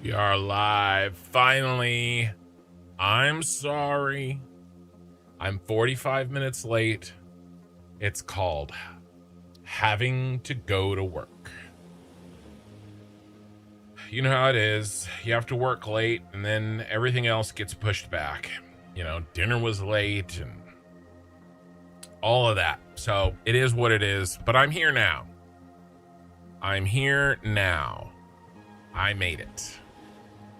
We are live. Finally. I'm sorry. I'm 45 minutes late. It's called having to go to work. You know how it is. You have to work late and then everything else gets pushed back. You know, dinner was late and all of that. So it is what it is, but I'm here now. I'm here now. I made it.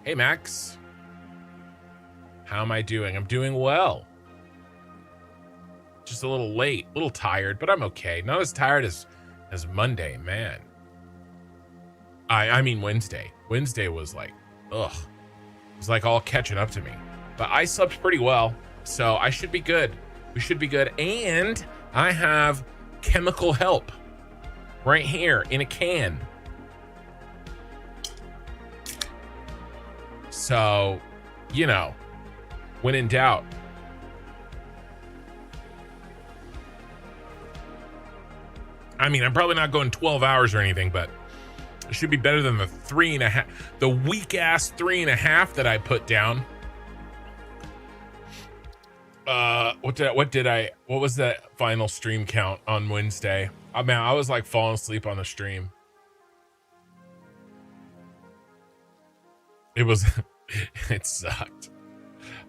Hey, Max. How am I doing? I'm doing well. Just a little late, a little tired, but I'm okay. Not as tired as Monday, man. I mean Wednesday. Wednesday was like, ugh. It was like all catching up to me. But I slept pretty well, so I should be good. We should be good. And I have chemical help right here in a can. So, you know, when in doubt. I mean, I'm probably not going 12 hours or anything, but it should be better than the 3.5, the weak ass 3.5 that I put down. What was that final stream count on Wednesday? Oh, man, I was like falling asleep on the stream. It was, it sucked.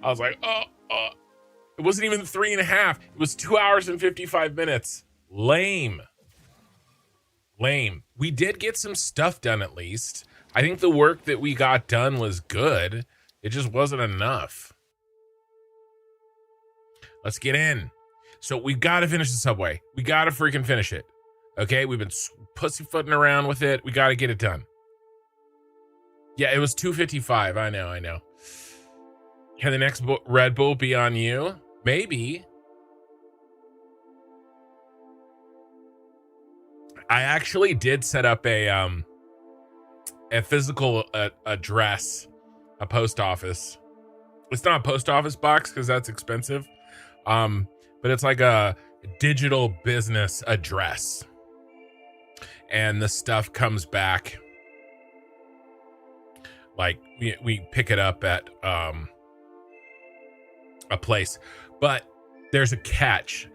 I was like, it wasn't even 3.5. It was 2 hours and 55 minutes. Lame. We did get some stuff done at least. I think the work that we got done was good. It just wasn't enough. Let's get in. So we got to finish the subway. We got to freaking finish it. Okay, we've been pussyfooting around with it. We got to get it done. Yeah, it was 2:55. I know. Can the next Red Bull be on you? Maybe. I actually did set up a physical address, a post office. It's not a post office box because that's expensive. But it's like a digital business address. And the stuff comes back. Like we pick it up at a place. But there's a catch.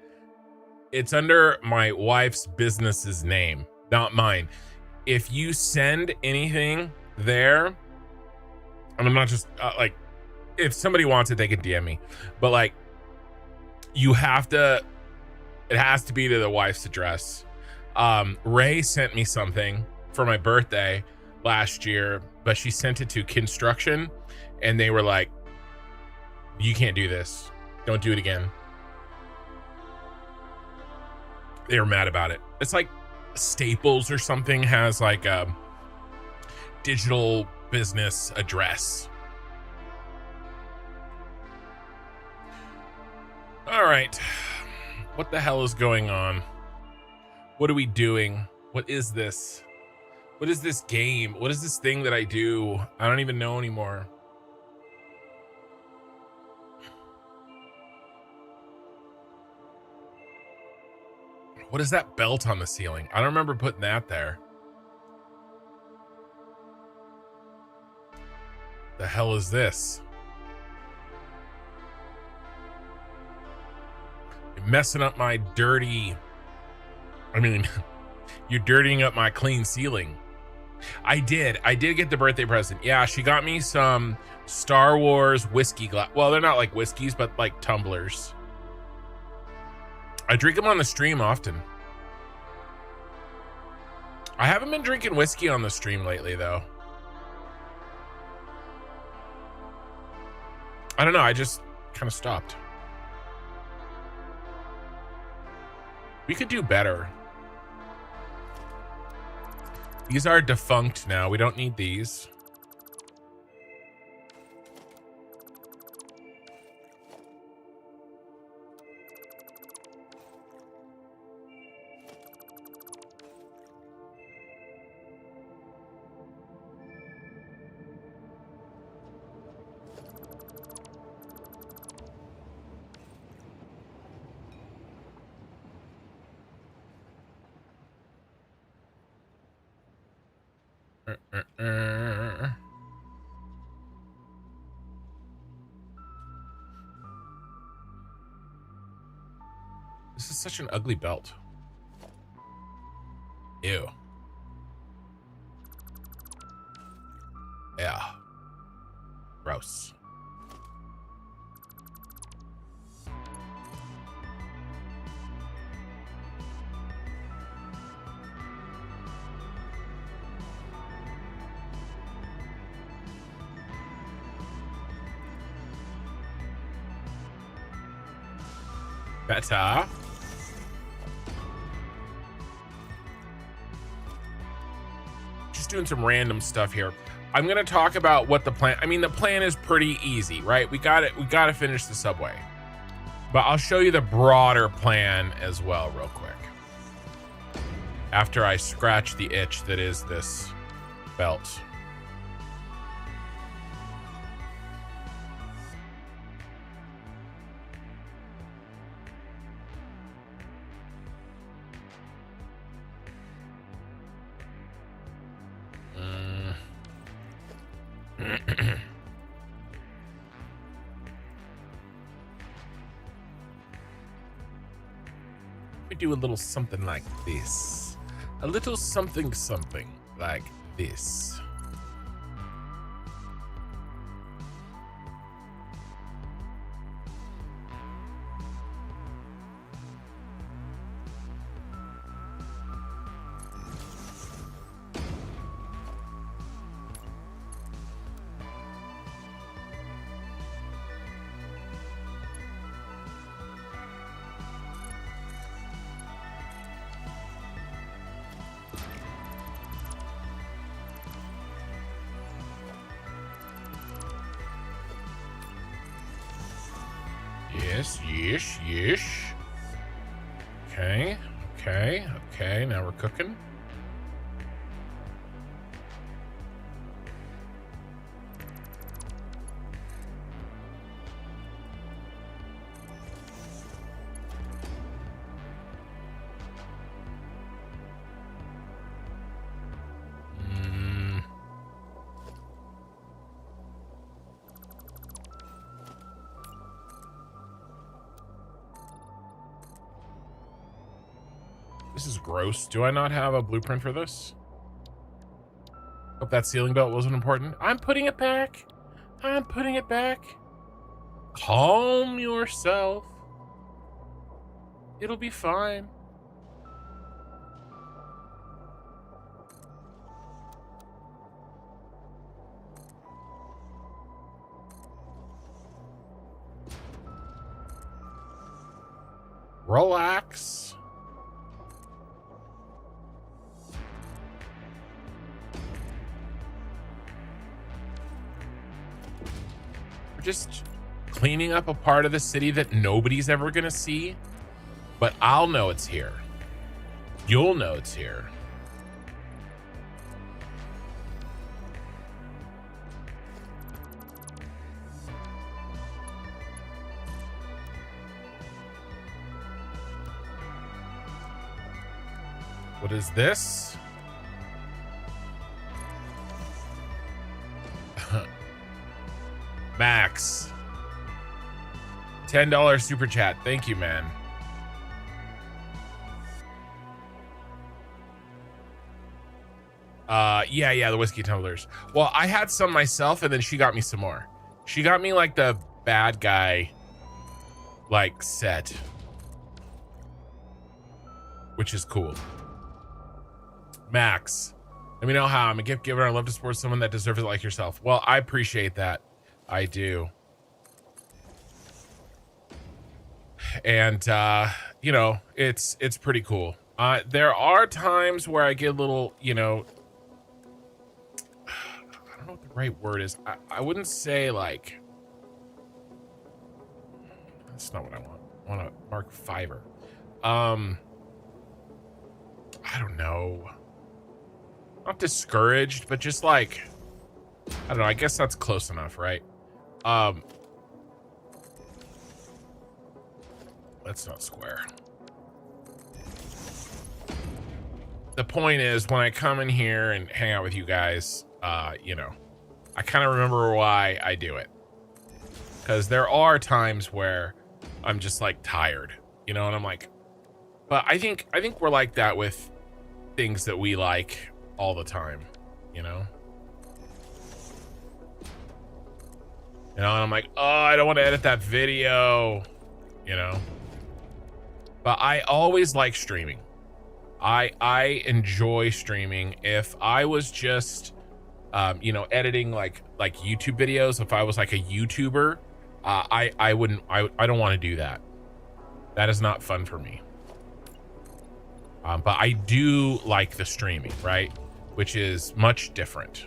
It's under my wife's business's name, not mine. If you send anything there, and I'm not just like, if somebody wants it, they can DM me. But like, you have to, it has to be to the wife's address. Ray sent me something for my birthday last year, but she sent it to Kinstruction, and they were like, you can't do this. Don't do it again. They were mad about it. It's like Staples or something has like a digital business address. All right. What the hell is going on? What are we doing? What is this? What is this game? What is this thing that I do? I don't even know anymore. What is that belt on the ceiling? I don't remember putting that there. The hell is this? You're messing up my dirty... I mean, you're dirtying up my clean ceiling. I did get the birthday present. Yeah, she got me some Star Wars whiskey glass. Well, they're not like whiskeys, but like tumblers. I drink them on the stream often. I haven't been drinking whiskey on the stream lately, though. I don't know. I just kind of stopped. We could do better. These are defunct now. We don't need these. is such an ugly belt. Ew. Yeah. Gross. Better. Just doing some random stuff here. I'm going to talk about what the plan, I mean, the plan is pretty easy, right? We got it. We got to finish the subway, but I'll show you the broader plan as well real quick after I scratch the itch that is this belt. We do a little something like this. A little something like this. Yes. Okay, now we're cooking. This is gross. Do I not have a blueprint for this? Hope that ceiling belt wasn't important. I'm putting it back. Calm yourself. It'll be fine. Relax. Just cleaning up a part of the city that nobody's ever gonna see, but I'll know it's here. You'll know it's here. What is this? Max, $10 super chat. Thank you, man. Yeah, the whiskey tumblers. Well, I had some myself, and then she got me some more. She got me like the bad guy like set, which is cool. Max, let me know how. I'm a gift giver. I love to support someone that deserves it like yourself. Well, I appreciate that. I do. And you know, it's pretty cool. There are times where I get a little, you know, I don't know what the right word is. I wouldn't say like, that's not what I want. I want to mark fiber. I don't know. Not discouraged, but just like, I don't know. I guess that's close enough, right? That's not square. The point is, when I come in here and hang out with you guys, you know, I kind of remember why I do it. Because there are times where I'm just like tired, you know, and I'm like, But I think we're like that with things that we like all the time, you know? You know, and I'm like, oh, I don't want to edit that video, you know? But I always like streaming. I enjoy streaming. If I was just, you know, editing like YouTube videos, if I was like a YouTuber, I don't want to do that. That is not fun for me. But I do like the streaming, right? Which is much different.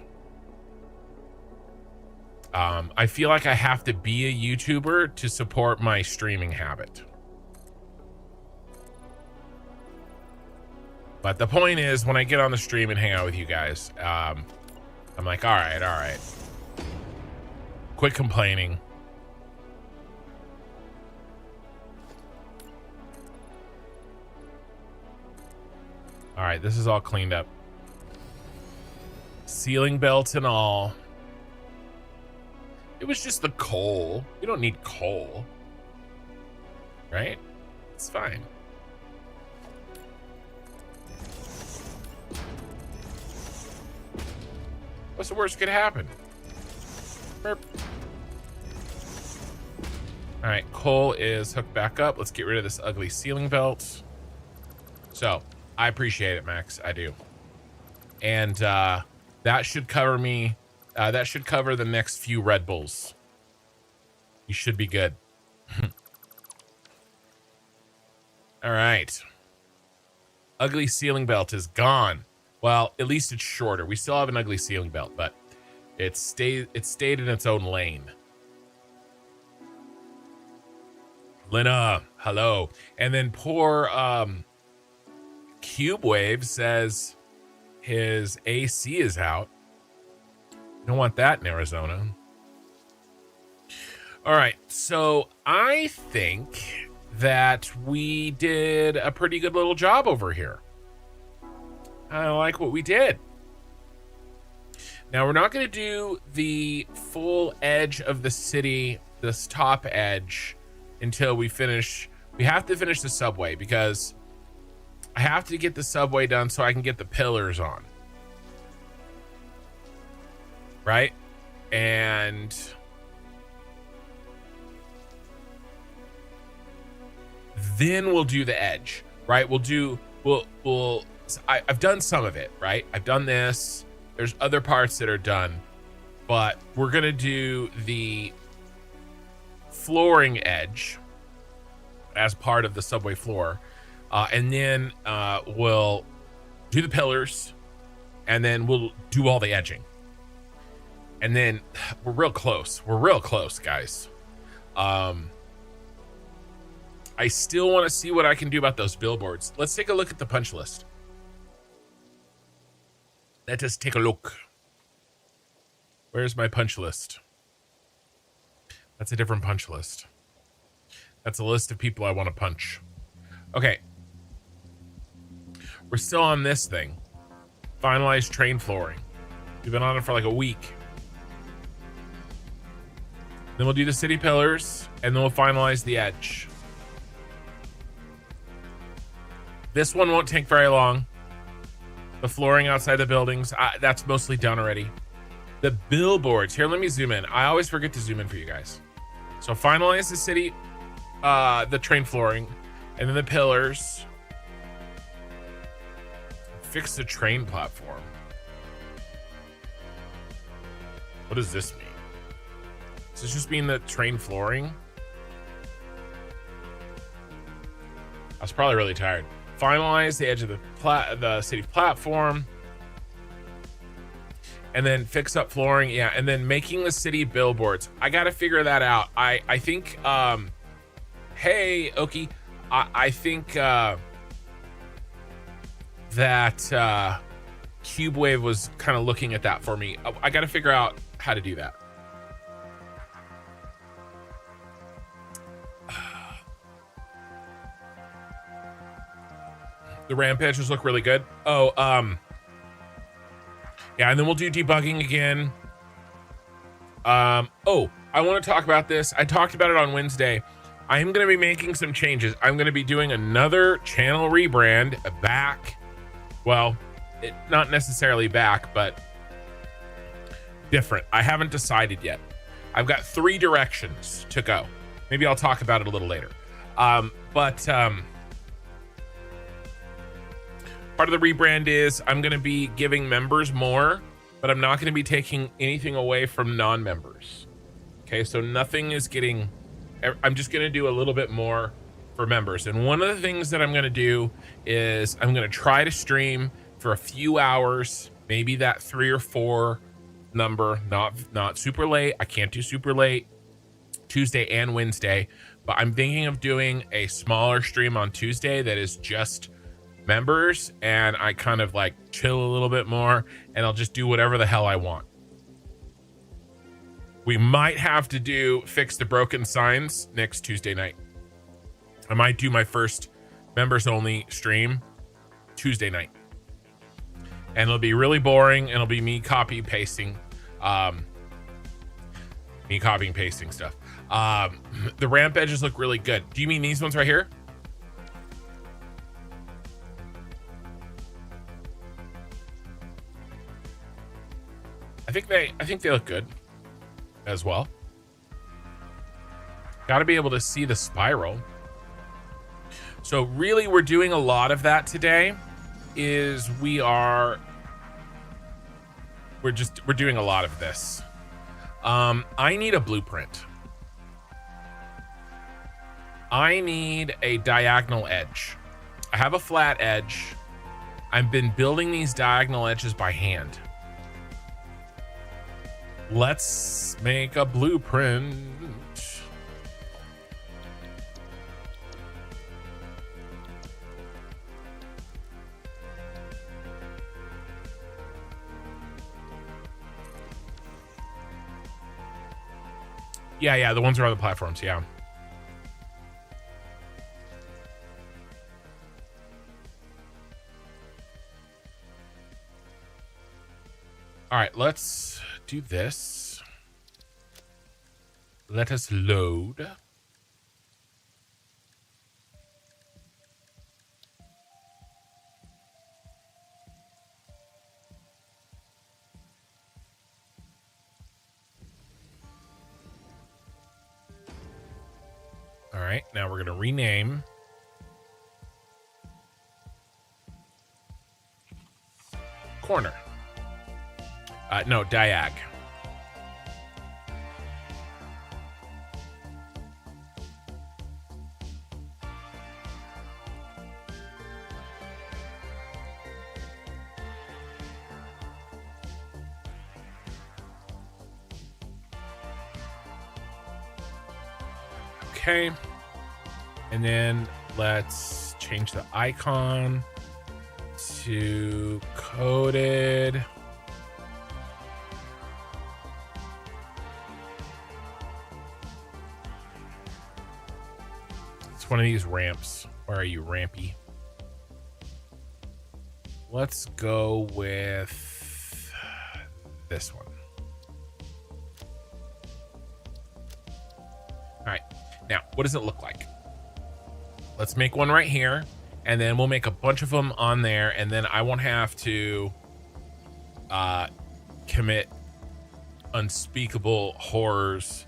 I feel like I have to be a YouTuber to support my streaming habit. But the point is, when I get on the stream and hang out with you guys, I'm like, all right. Quit complaining. All right, this is all cleaned up. Ceiling belts and all. It was just the coal. You don't need coal. Right? It's fine. What's the worst that could happen? Burp. All right, coal is hooked back up. Let's get rid of this ugly ceiling belt. So, I appreciate it, Max. I do. And that should cover me. That should cover the next few Red Bulls. You should be good. All right. Ugly ceiling belt is gone. Well, at least it's shorter. We still have an ugly ceiling belt, but it stayed in its own lane. Lena, hello. And then poor Cube Wave says his AC is out. You don't want that in Arizona. All right, so I think that we did a pretty good little job over here. I like what we did. Now, we're not going to do the full edge of the city, this top edge, until we finish. We have to finish the subway because I have to get the subway done so I can get the pillars on. Right? And then we'll do the edge, right? I've done some of it, right? I've done this. There's other parts that are done, but we're going to do the flooring edge as part of the subway floor. And then we'll do the pillars, and then we'll do all the edging. And then we're real close. We're real close, guys. I still want to see what I can do about those billboards. Let's take a look at the punch list. Let us take a look. Where's my punch list? That's a different punch list. That's a list of people I want to punch. Okay. We're still on this thing. Finalized train flooring. We've been on it for like a week. Then we'll do the city pillars, and then we'll finalize the edge. This one won't take very long. The flooring outside the buildings, that's mostly done already. The billboards, here, let me zoom in. I always forget to zoom in for you guys. So finalize the city, the train flooring, and then the pillars. Fix the train platform. What does this mean? Does this just mean the train flooring? I was probably really tired. Finalize the edge of the city platform. And then fix up flooring. Yeah, and then making the city billboards. I got to figure that out. I think, hey, Oki, I think that Cube Wave was kind of looking at that for me. I got to figure out how to do that. The ramp edges look really good. Oh, yeah, and then we'll do debugging again. Oh, I want to talk about this. I talked about it on Wednesday. I'm going to be making some changes. I'm going to be doing another channel rebrand back. Well, not necessarily back, but different. I haven't decided yet. I've got 3 directions to go. Maybe I'll talk about it a little later. But part of the rebrand is I'm going to be giving members more, but I'm not going to be taking anything away from non-members. Okay, so nothing is getting, I'm just going to do a little bit more for members. And one of the things that I'm going to do is I'm going to try to stream for a few hours, maybe that 3 or 4 number, not super late. I can't do super late Tuesday and Wednesday, but I'm thinking of doing a smaller stream on Tuesday that is just members, and I kind of like chill a little bit more, and I'll just do whatever the hell I want. We might have to fix the broken signs next Tuesday night. I might do my first members only stream Tuesday night, and it'll be really boring, and it'll be me copy pasting stuff. The ramp edges look really good. Do you mean these ones right here? I think they look good as well. Got to be able to see the spiral. So really, we're doing a lot of that today. We're doing a lot of this. I need a blueprint. I need a diagonal edge. I have a flat edge. I've been building these diagonal edges by hand. Let's make a blueprint. Yeah, the ones that are on the platforms, yeah. All right, let's do this. Let us load. All right, now we're going to rename. Corner. No, diag. Okay. And then let's change the icon to coded. It's one of these ramps. Where are you, Rampy? Let's go with this one. All right. Now, what does it look like? Let's make one right here, and then we'll make a bunch of them on there, and then I won't have to commit unspeakable horrors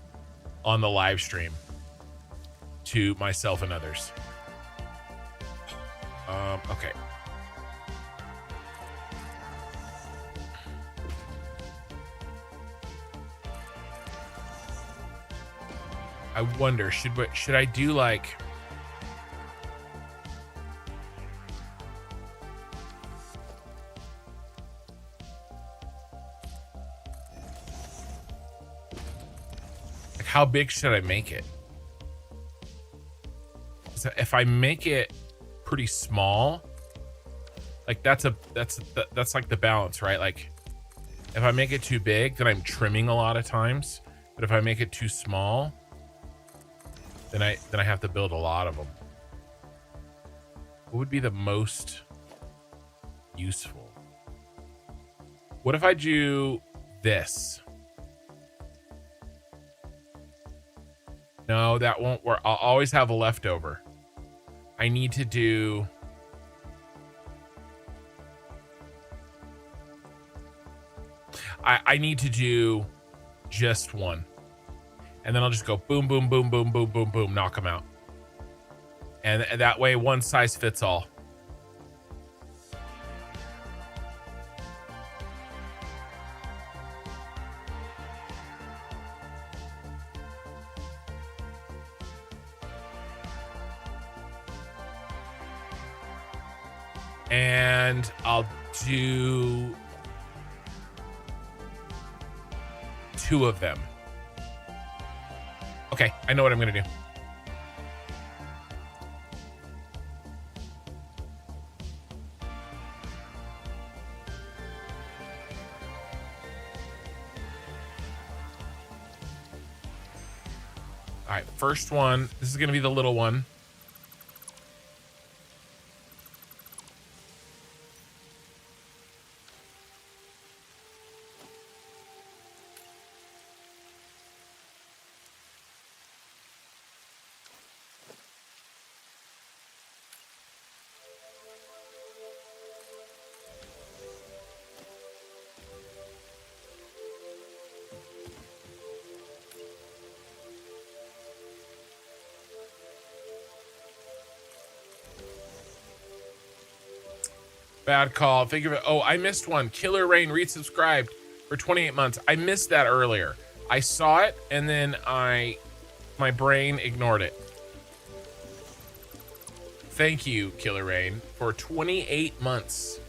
on the live stream to myself and others. Okay. I wonder, should I do like how big should I make it? So if I make it pretty small, like that's like the balance, right? Like if I make it too big, then I'm trimming a lot of times. But if I make it too small, then I have to build a lot of them. What would be the most useful? What if I do this? No, that won't work. I'll always have a leftover. I need to do... I need to do just one. And then I'll just go boom, boom, boom, boom, boom, boom, boom, knock them out. And that way, one size fits all. And I'll do 2 of them. Okay, I know what I'm gonna do. All right, first one. This is gonna be the little one. Bad call. Think of it. Oh, I missed one. Killer Rain resubscribed for 28 months. I missed that earlier. I saw it and then my brain ignored it. Thank you, Killer Rain, for 28 months.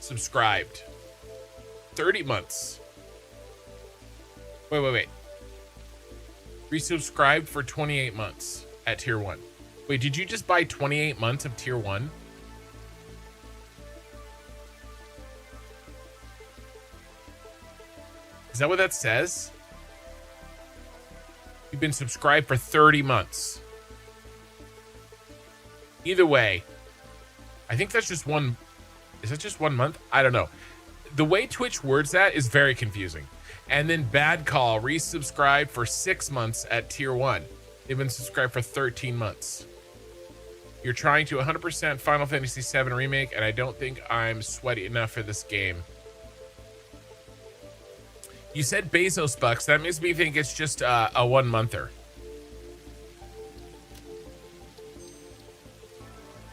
Subscribed. 30 months. Wait. Resubscribed for 28 months at tier 1. Wait, did you just buy 28 months of tier 1? Is that what that says? You've been subscribed for 30 months. Either way, I think that's just one. Is that just 1 month? I don't know. The way Twitch words that is very confusing. And then Bad Call resubscribed for 6 months at tier 1. They've been subscribed for 13 months. You're trying to 100% Final Fantasy VII Remake, and I don't think I'm sweaty enough for this game. You said Bezos bucks. That makes me think it's just a 1 monther.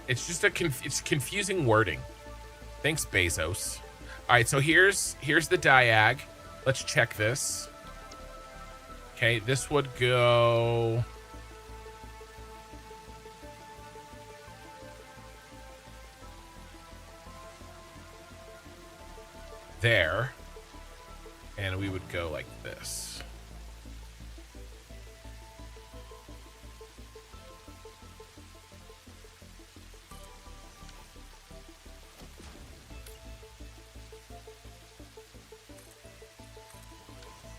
It's just it's confusing wording. Thanks, Bezos. All right, so here's the diag. Let's check this. Okay, this would go... there. And we would go like this.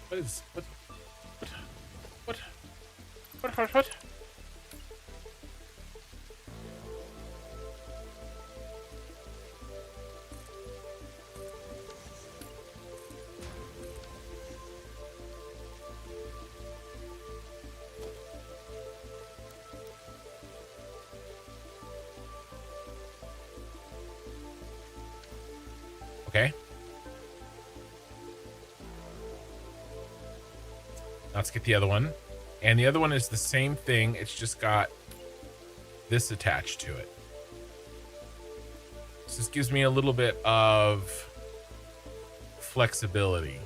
What is what? Okay. Let's get the other one. And the other one is the same thing. It's just got this attached to it. So this gives me a little bit of flexibility.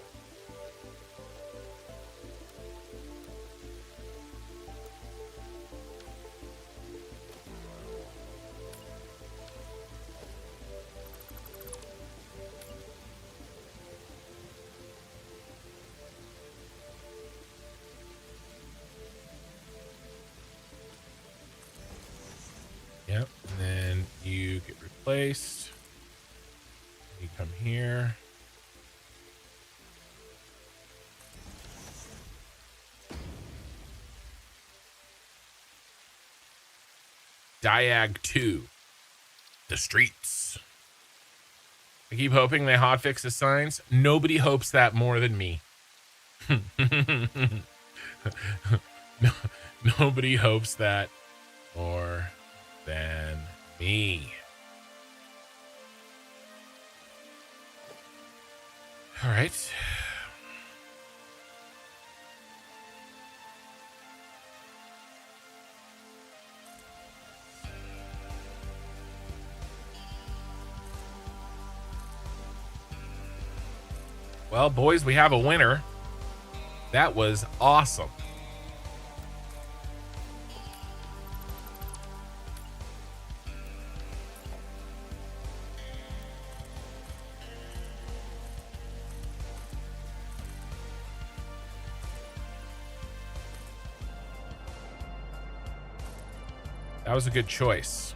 Yep, and then you get replaced. You come here. Diag 2, the streets. I keep hoping they hotfix the signs. Nobody hopes that more than me. No, nobody hopes that more than me. All right. Well, boys, we have a winner. That was awesome. That was a good choice.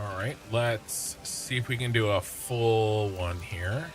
All right, let's see if we can do a full one here.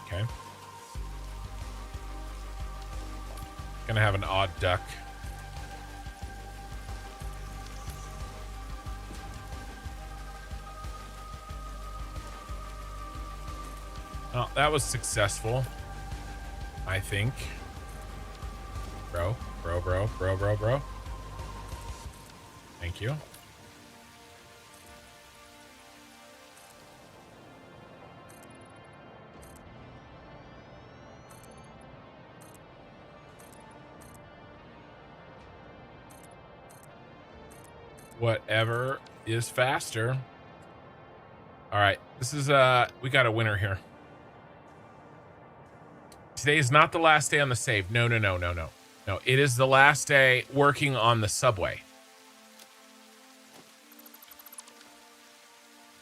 Okay. Gonna have an odd duck. Oh, that was successful, I think. Bro. Thank you. Whatever is faster. All right, this is we got a winner here. Today is not the last day on the save. No. No, it is the last day working on the subway.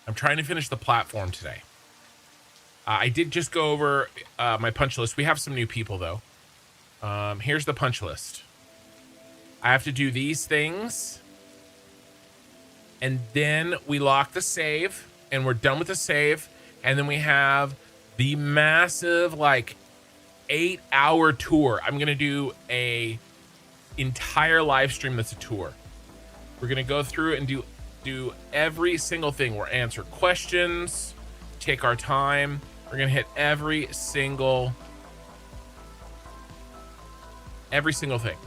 I'm trying to finish the platform today. I did just go over my punch list. We have some new people though. Here's the punch list. I have to do these things. And then we lock the save and we're done with the save. And then we have the massive, like, 8-hour tour. I'm going to do a entire live stream that's a tour. We're going to go through and do every single thing. We'll answer questions, take our time. We're going to hit every single thing.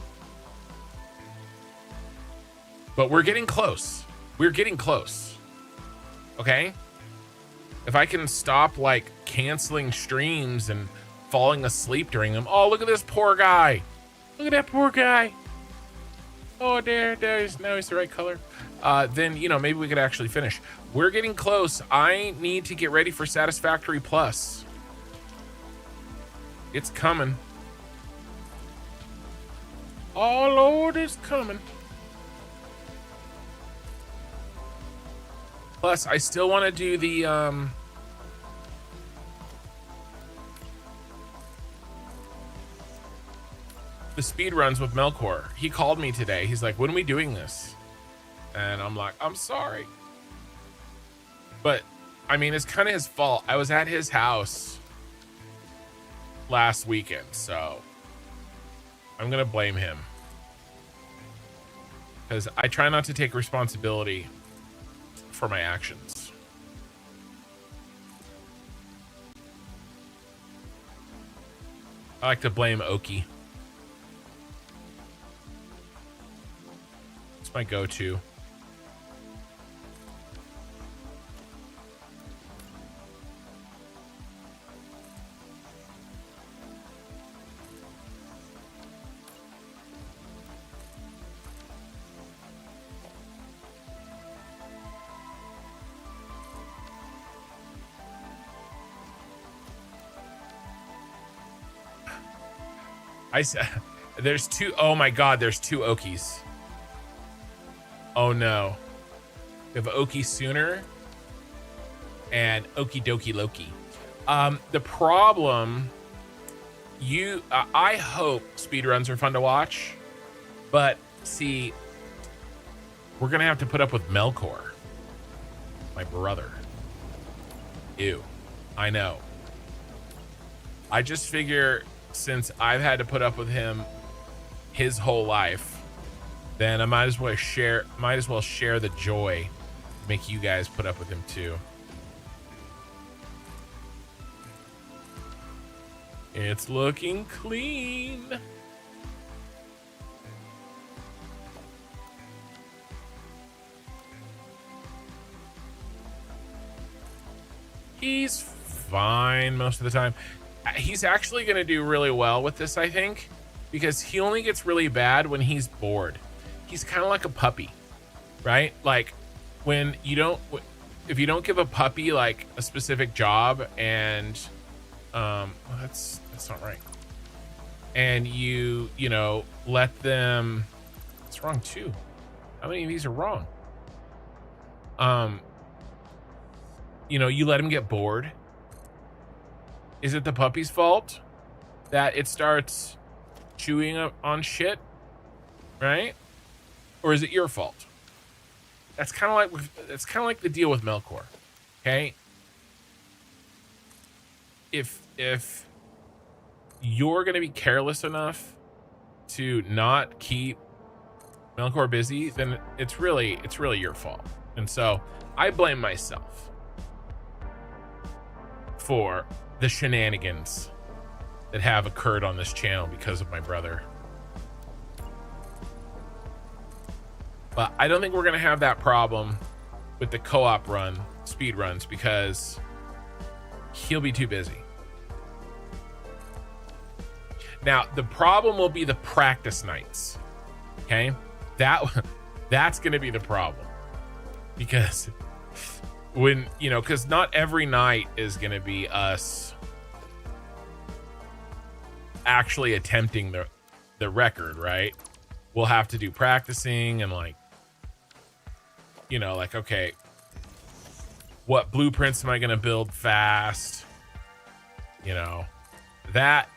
But we're getting close. We're getting close. Okay? If I can stop, like, canceling streams and falling asleep during them. Oh, look at this poor guy. Look at that poor guy. Oh, now he's the right color. Then, you know, maybe we could actually finish. We're getting close. I need to get ready for Satisfactory Plus. It's coming. Oh, Lord, it's coming. Plus, I still want to do the speed runs with Melkor. He called me today. He's like, when are we doing this? And I'm like, I'm sorry. But, I mean, it's kind of his fault. I was at his house last weekend, so I'm going to blame him. because I try not to take responsibility for my actions. I like to blame Oki. It's my go-to. I said, there's two. Oh my God, there's two Okis. Oh no. We have Oki Sooner and Okie Dokie Loki. The problem, I hope speedruns are fun to watch, but see, we're gonna have to put up with Melkor, my brother. Ew, I know. I just figure, since I've had to put up with him his whole life, then I might as well share the joy, make you guys put up with him too. It's looking clean. He's fine most of the time. He's actually going to do really well with this, I think, because he only gets really bad when he's bored. He's kind of like a puppy, right? Like when you don't, if you don't give a puppy like a specific job and, that's not right. And you know, let them, it's wrong too. How many of these are wrong? You know, you let him get bored. Is it the puppy's fault that it starts chewing on shit, right? Or is it your fault? That's kind of like the deal with Melkor. Okay? If you're going to be careless enough to not keep Melkor busy, then it's really your fault. And so I blame myself for the shenanigans that have occurred on this channel because of my brother. But I don't think we're gonna have that problem with the co-op run, speed runs, because he'll be too busy. Now, the problem will be the practice nights, okay? That's gonna be the problem. Because when, you know, because not every night is gonna be us actually attempting the record, right? We'll have to do practicing and like, you know, like, okay, what blueprints am I gonna build fast? You know,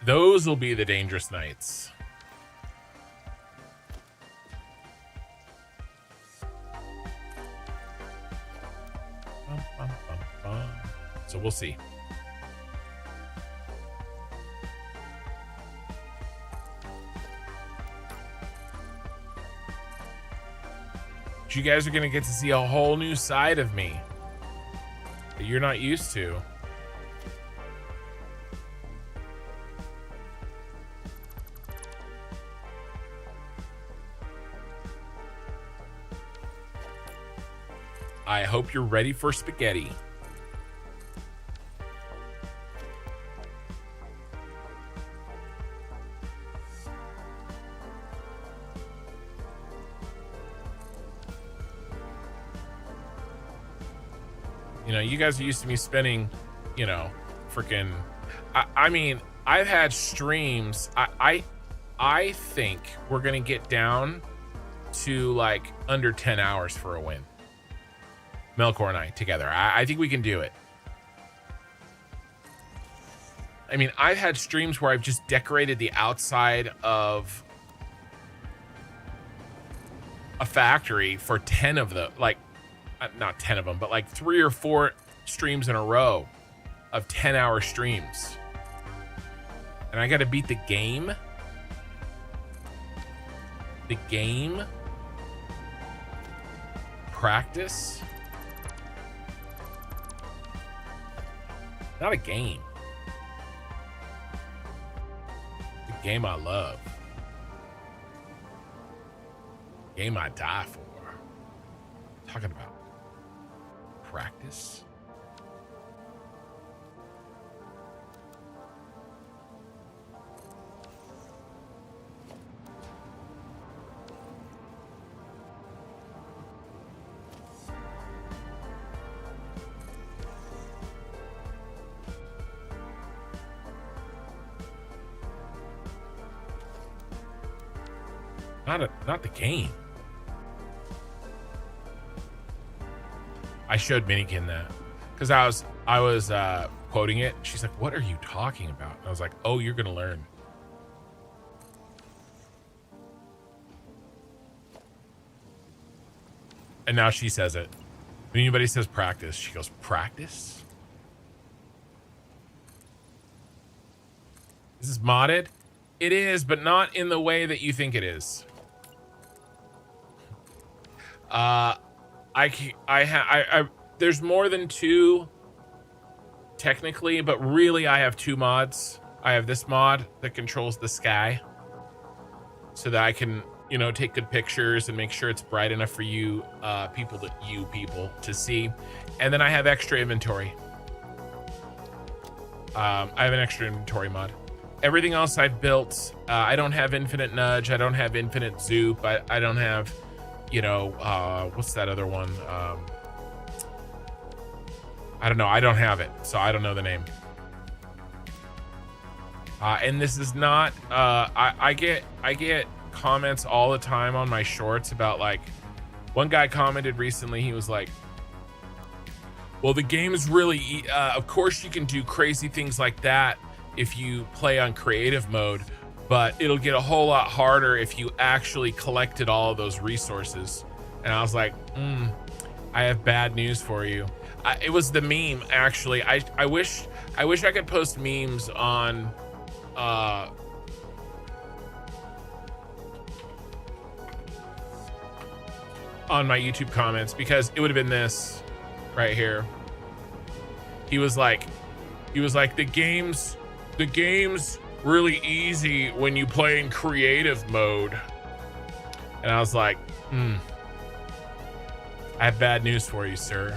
those will be the dangerous nights. So we'll see. You guys are going to get to see a whole new side of me that you're not used to. I hope you're ready for spaghetti. You know, you guys are used to me spending, you know, freaking, I mean, I've had streams. I think we're going to get down to like under 10 hours for a win. Melkor and I together. I think we can do it. I mean, I've had streams where I've just decorated the outside of a factory for 10 of the, like, not 10 of them, but like 3 or 4 streams in a row of 10-hour streams. And I got to beat the game. The game. practice. Not a game. The game I love. Game I die for. Talking about practice. Not the game. I showed Minikin that because I was quoting it. She's like, "What are you talking about?" And I was like, "Oh, you're gonna learn." And now she says it. When anybody says practice, she goes, "Practice? Is this modded?" It is, but not in the way that you think it is. There's more than 2 technically, but really I have 2 mods. I have this mod that controls the sky so that I can, you know, take good pictures and make sure it's bright enough for you people to see. And then I have extra inventory. I have an extra inventory mod. Everything else I've built, I don't have infinite nudge. I don't have infinite zoop. I don't have, you know, what's that other one? I don't know. I don't have it, so I don't know the name. And this is not. I get comments all the time on my shorts about, like, one guy commented recently. He was like, "Well, the game is really. Of course, you can do crazy things like that if you play on creative mode, but it'll get a whole lot harder if you actually collected all of those resources." And I was like, I have bad news for you. It was the meme, actually. I wish I could post memes on my YouTube comments, because it would have been this right here. He was like, the game's really easy when you play in creative mode. And I was like, I have bad news for you, sir.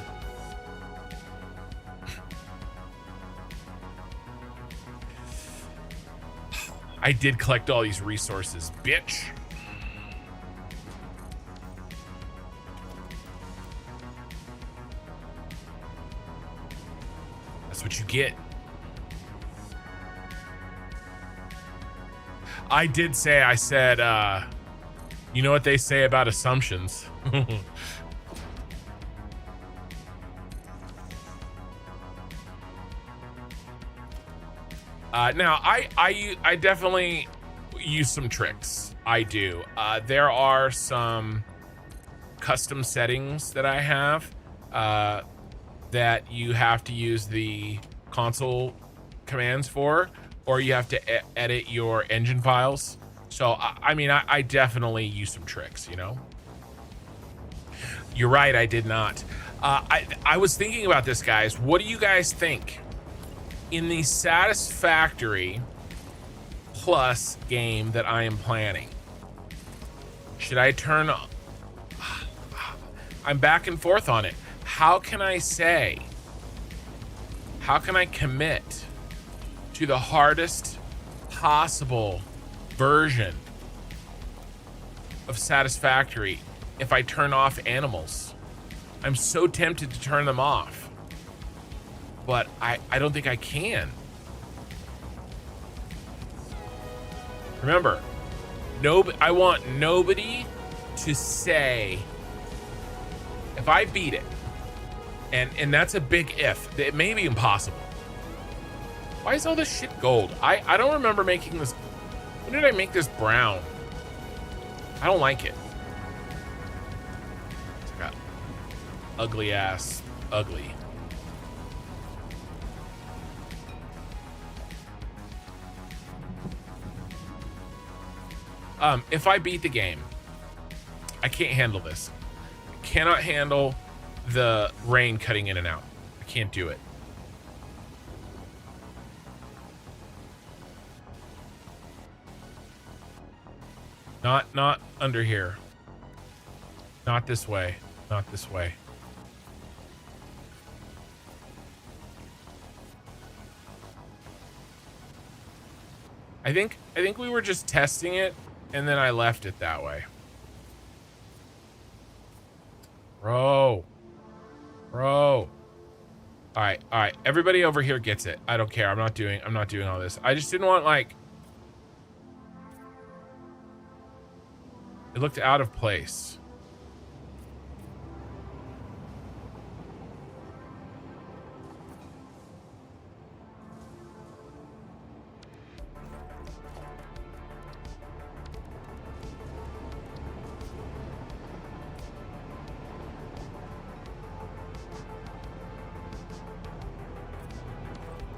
I did collect all these resources, bitch. That's what you get. I did say, I said, you know what they say about assumptions. Now, I definitely use some tricks. I do. There are some custom settings that I have that you have to use the console commands for, or you have to edit your engine files. So, I mean, I definitely use some tricks, you know? You're right, I did not. I was thinking about this, guys. What do you guys think? In the Satisfactory Plus game that I am planning, should I turn... I'm back and forth on it. How can I commit to the hardest possible version of Satisfactory if I turn off animals? I'm so tempted to turn them off, but I don't think I can. Remember, I want nobody to say, if I beat it, and that's a big if, it may be impossible. Why is all this shit gold? I don't remember making this. When did I make this brown? I don't like it. It's got ugly ass, ugly. If I beat the game, I can't handle this. cannot handle the rain cutting in and out. I can't do it. Not under here. Not this way. Not this way. I think we were just testing it, and then I left it that way. Bro. All right. Everybody over here gets it. I don't care. I'm not doing all this. I just didn't want, like, it looked out of place.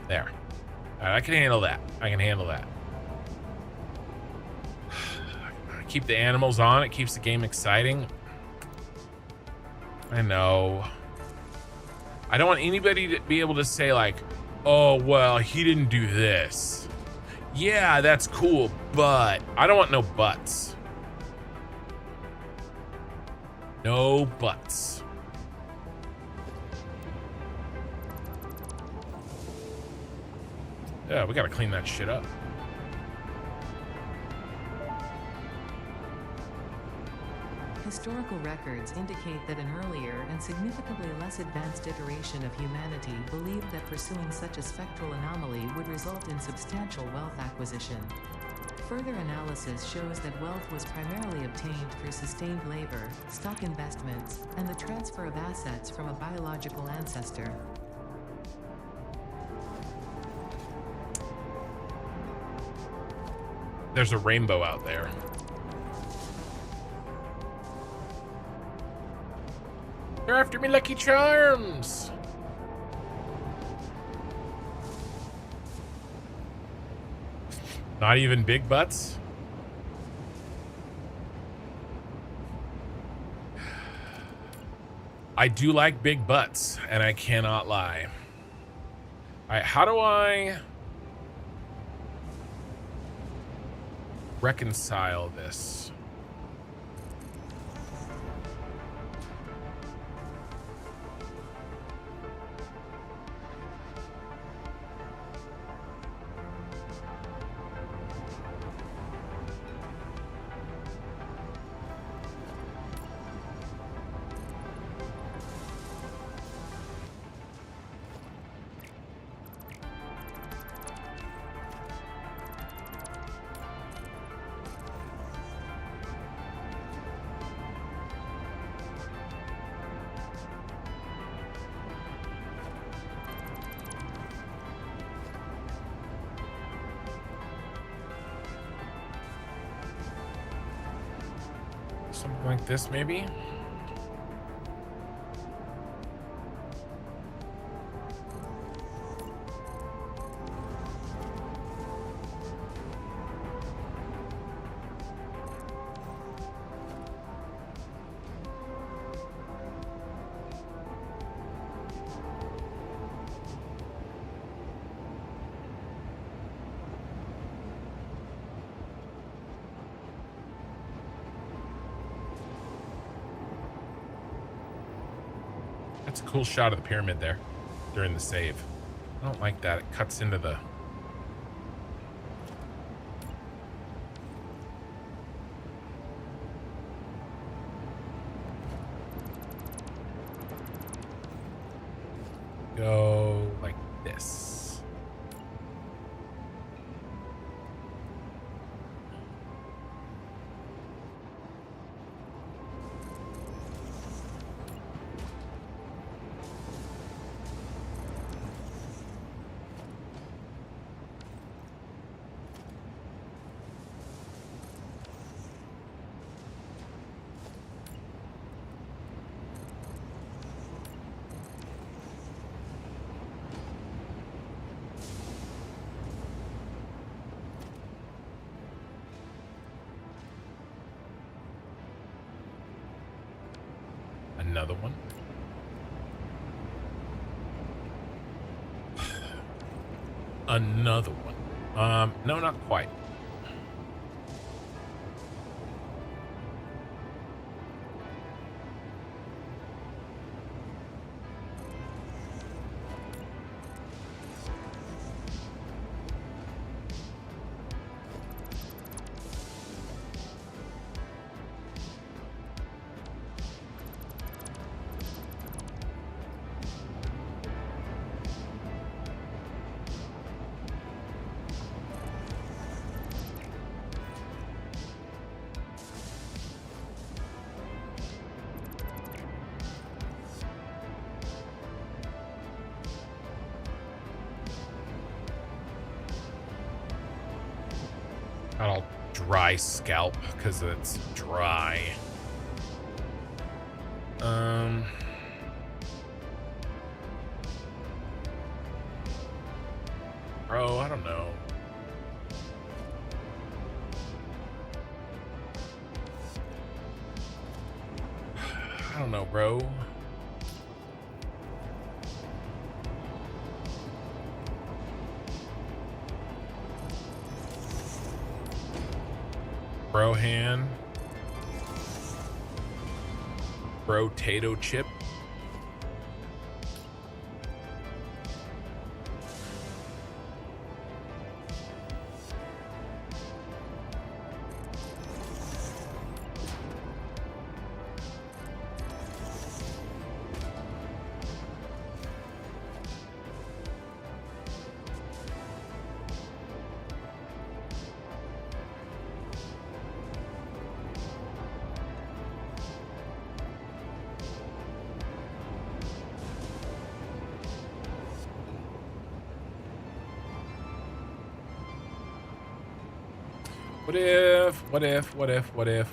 There. All right, I can handle that. Keep the animals on. It keeps the game exciting. I know. I don't want anybody to be able to say, like, oh, well, he didn't do this. Yeah, that's cool, but I don't want no buts. No buts. Yeah, we gotta clean that shit up. Historical records indicate that an earlier and significantly less advanced iteration of humanity believed that pursuing such a spectral anomaly would result in substantial wealth acquisition. Further analysis shows that wealth was primarily obtained through sustained labor, stock investments, and the transfer of assets from a biological ancestor. There's a rainbow out there. They're after me, Lucky Charms. Not even big butts. I do like big butts, and I cannot lie. All right, how do I reconcile this? Something like this, maybe? That's a cool shot of the pyramid there during the save. I don't like that. It cuts into the... Go like this. Another one. Another one. No, not quite. I'll dry scalp because it's dry. Bro, I don't know. I don't know, bro. Brohan. Brotato chip.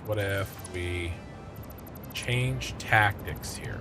What if we change tactics here?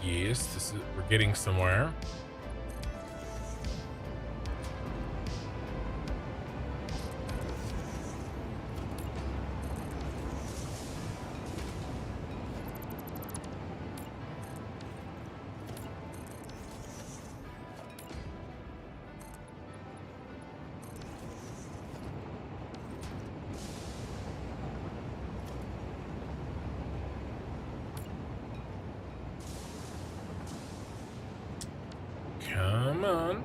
Yes, this is, we're getting somewhere. Come on.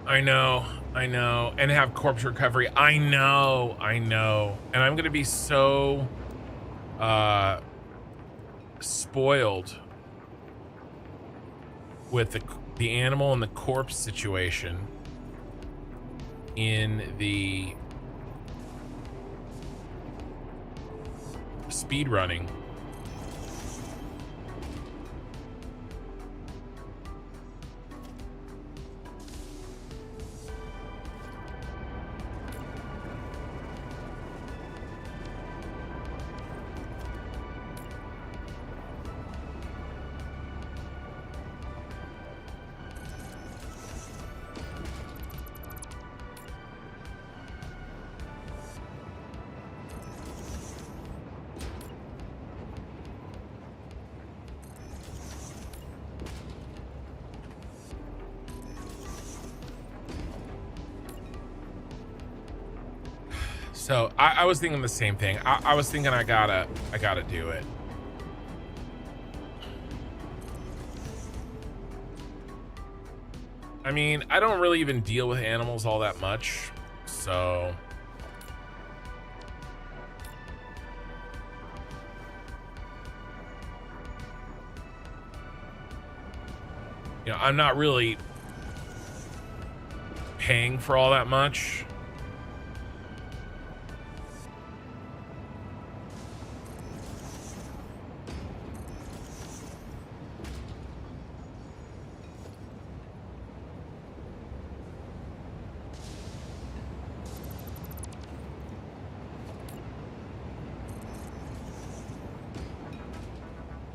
I know. And have corpse recovery. I know. And I'm gonna be so spoiled with the animal and the corpse situation in the speed running. So I was thinking the same thing. I was thinking I gotta do it. I mean, I don't really even deal with animals all that much, so you know, I'm not really paying for all that much.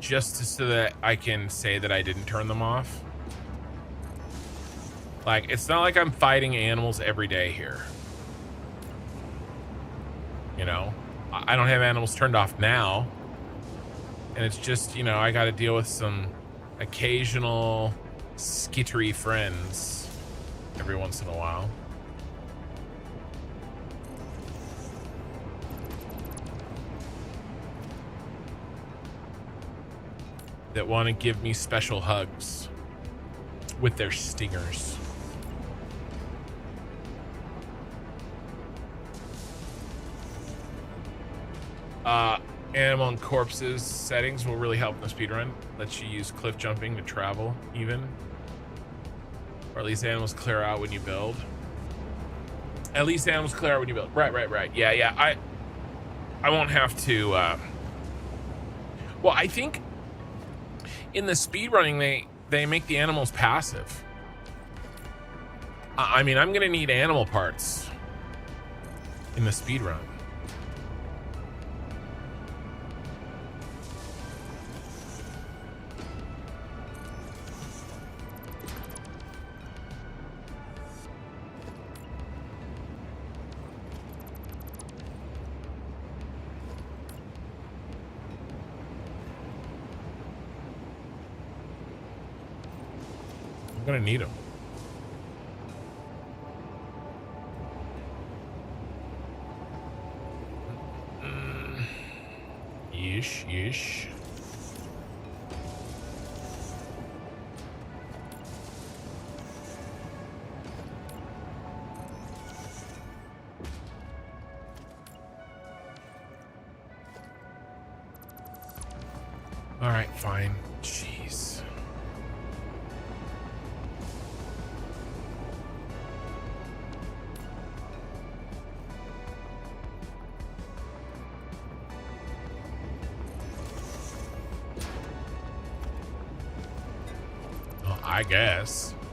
Just so that I can say that I didn't turn them off. Like, it's not like I'm fighting animals every day here. You know, I don't have animals turned off now. And it's just, you know, I got to deal with some occasional skittery friends every once in a while. That want to give me special hugs with their stingers. Animal and corpses settings will really help in the speedrun. Lets you use cliff jumping to travel even. Or at least animals clear out when you build. At least animals clear out when you build. Right. Yeah. I won't have to well, I think in the speedrunning they make the animals passive. I mean, I'm gonna need animal parts in the speedrun. I'm gonna need them. Yeesh. All right, fine. Jeez.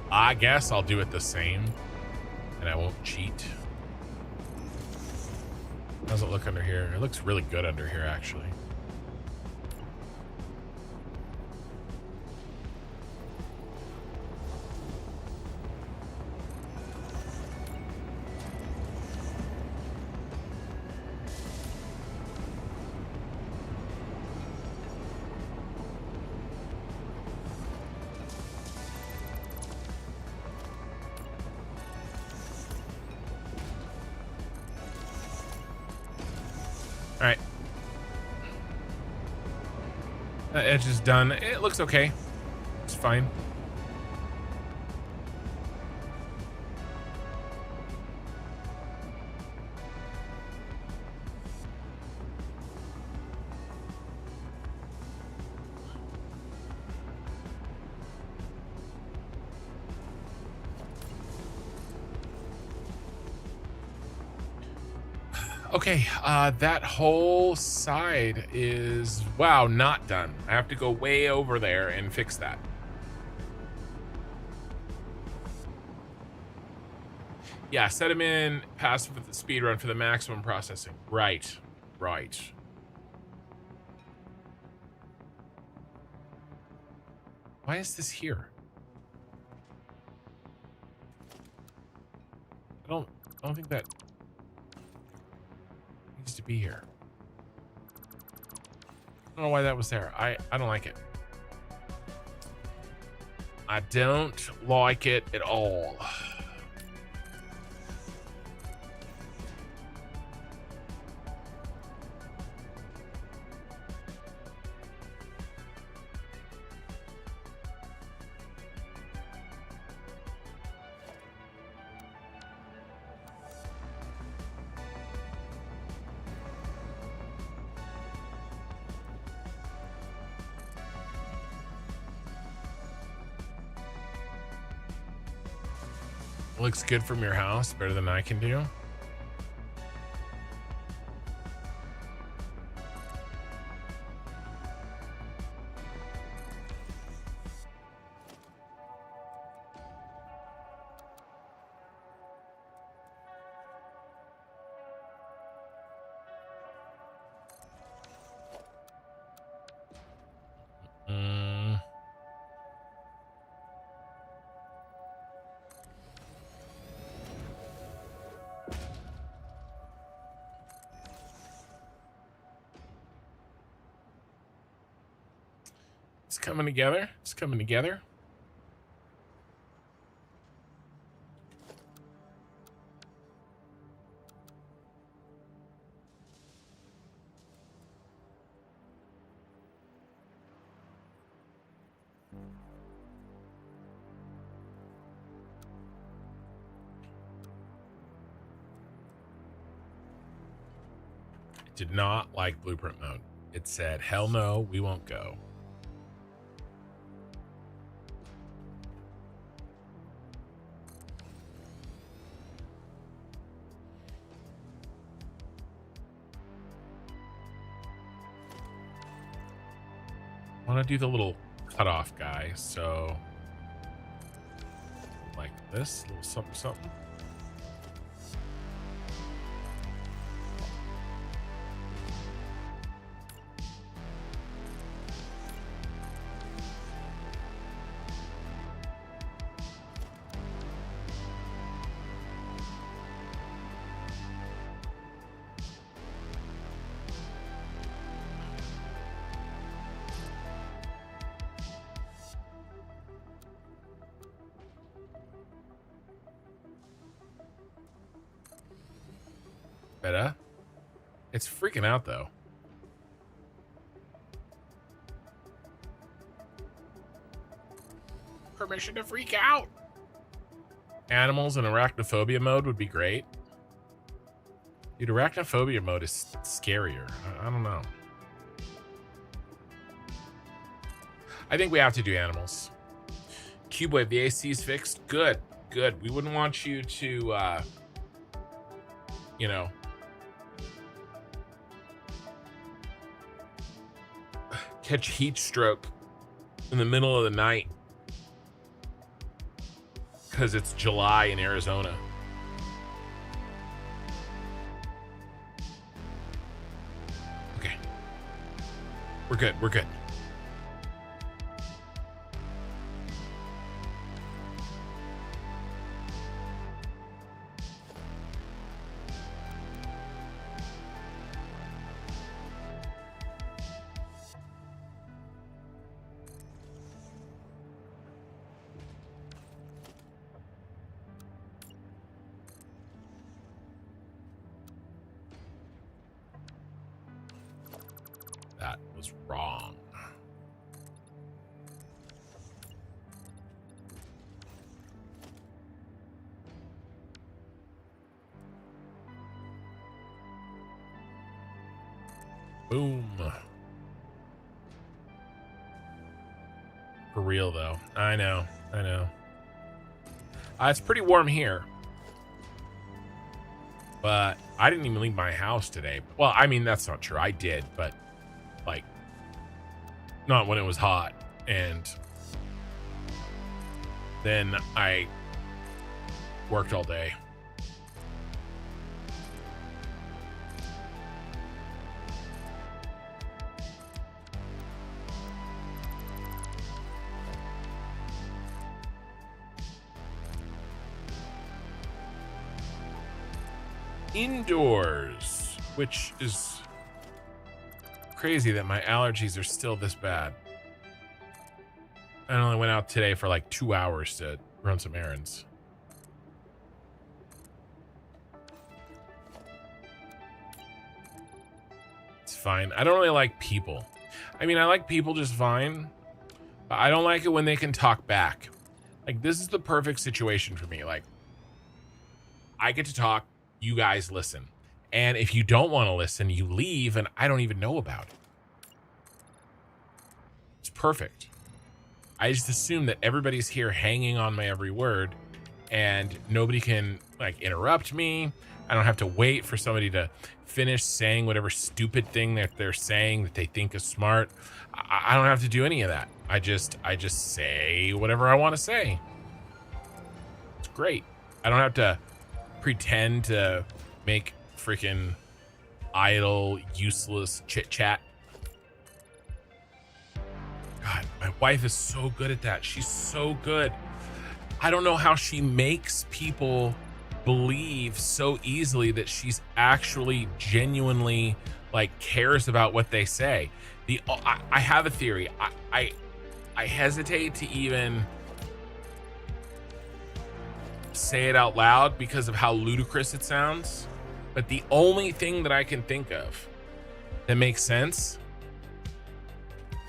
I guess I'll do it the same, and I won't cheat. How's it look under here? It looks really good under here, actually. All right. That edge is done. It looks okay. It's fine. Okay, that whole side is, wow, not done. I have to go way over there and fix that. Yeah, set them in passive with the speed run for the maximum processing. Right. Why is this here? I don't think that needs to be here. I don't know why that was there. I don't like it. I don't like it at all. Looks good from your house, better than I can do. It's coming together. It's coming together. It did not like blueprint mode. It said, hell no, we won't go. I want to do the little cutoff guy, so like this, little something, something. Better. It's freaking out though. Permission to freak out. Animals in arachnophobia mode would be great. Dude, arachnophobia mode is scarier. I don't know. I think we have to do animals. Cubewave, the AC is fixed. Good, good. We wouldn't want you to, you know, catch heat stroke in the middle of the night because it's July in Arizona. Okay. We're good. We're good. That was wrong. Boom. For real, though. I know. I know. It's pretty warm here. But I didn't even leave my house today. Well, I mean, that's not true. I did, but like not when it was hot. And then I worked all day. Indoors, which is crazy that my allergies are still this bad. I only went out today for like 2 hours to run some errands. It's fine. I don't really like people. I mean, I like people just fine, but I don't like it when they can talk back. Like, this is the perfect situation for me. Like, I get to talk, you guys listen. And if you don't want to listen, you leave and I don't even know about it. It's perfect. I just assume that everybody's here hanging on my every word and nobody can like interrupt me. I don't have to wait for somebody to finish saying whatever stupid thing that they're saying that they think is smart. I don't have to do any of that. I just say whatever I want to say. It's great. I don't have to pretend to make freaking idle, useless chit chat. God, my wife is so good at that. She's so good. I don't know how she makes people believe so easily that she's actually genuinely like cares about what they say. I have a theory. I hesitate to even say it out loud because of how ludicrous it sounds. But the only thing that I can think of that makes sense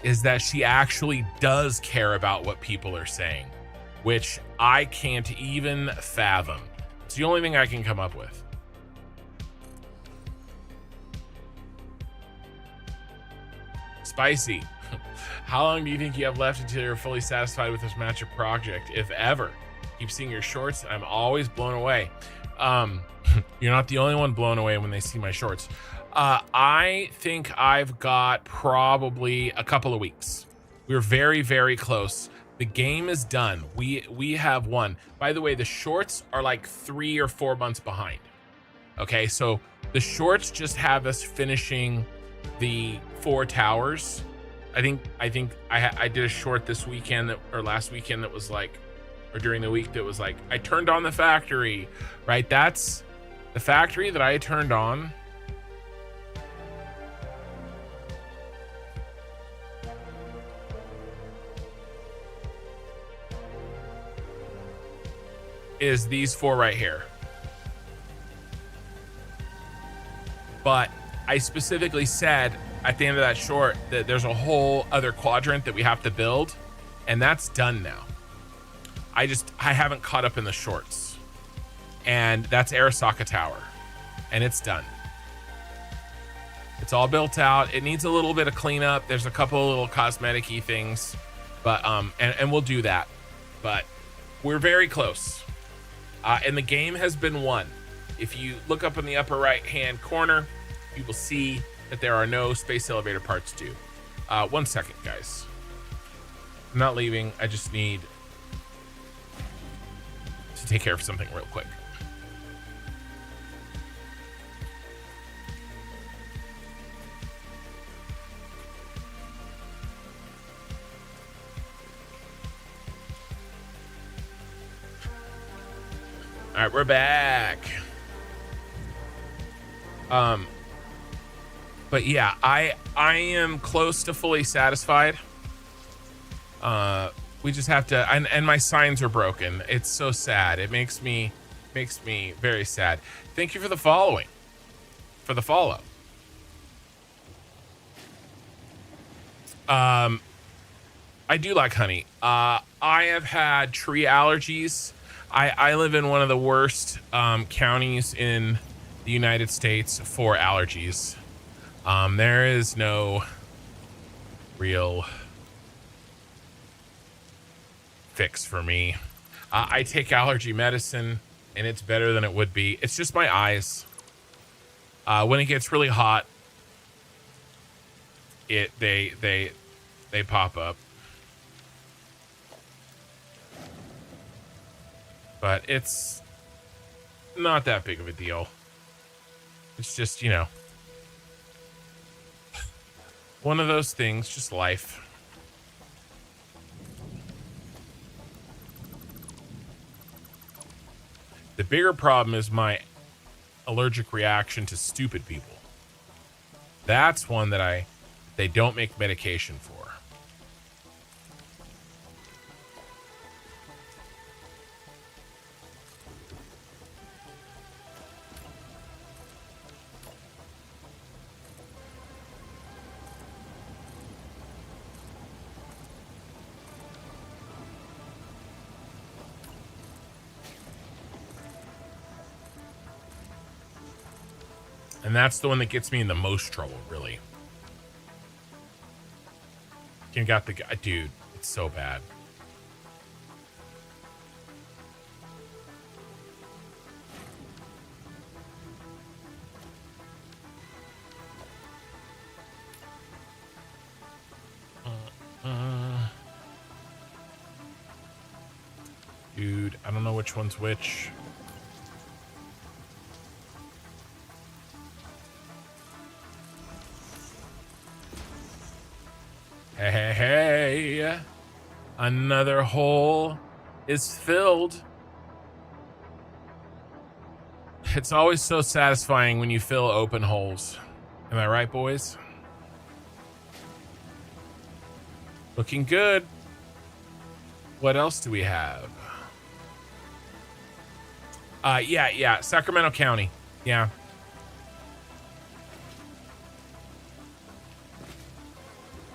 is that she actually does care about what people are saying, which I can't even fathom. It's the only thing I can come up with. Spicy. How long do you think you have left until you're fully satisfied with this matchup project, if ever? Keep seeing your shorts. I'm always blown away. You're not the only one blown away when they see my shorts. I think I've got probably a couple of weeks. We're very, very close. The game is done. We have won. By the way, the shorts are like 3 or 4 months behind. Okay, so the shorts just have us finishing the 4 towers. I think I did a short this weekend or last weekend that was like, or during the week that was like, I turned on the factory, right? That's the factory that I turned on. Is these 4 right here. But I specifically said at the end of that short that there's a whole other quadrant that we have to build, and that's done now. I haven't caught up in the shorts, and that's Arasaka Tower, and it's done. It's all built out. It needs a little bit of cleanup. There's a couple of little cosmetic-y things, but and we'll do that. But we're very close, and the game has been won. If you look up in the upper right-hand corner, you will see that there are no space elevator parts due. 1 second, guys. I'm not leaving. I just need to take care of something real quick. All right, we're back. But yeah, I am close to fully satisfied. We just have to, and my signs are broken. It's so sad. It makes me very sad. Thank you for the follow. I do like honey. I have had tree allergies. I live in one of the worst counties in the United States for allergies. There is no real fix for me. I take allergy medicine and it's better than it would be. It's just my eyes. When it gets really hot, they pop up. But it's not that big of a deal. It's just, you know, one of those things, just life. The bigger problem is my allergic reaction to stupid people. That's one that they don't make medication for. And that's the one that gets me in the most trouble, really. You got the guy, dude. It's so bad. Dude, I don't know which one's which. Hey, hey, hey. Another hole is filled. It's always so satisfying when you fill open holes. Am I right, boys? Looking good. What else do we have? Yeah. Sacramento County. Yeah.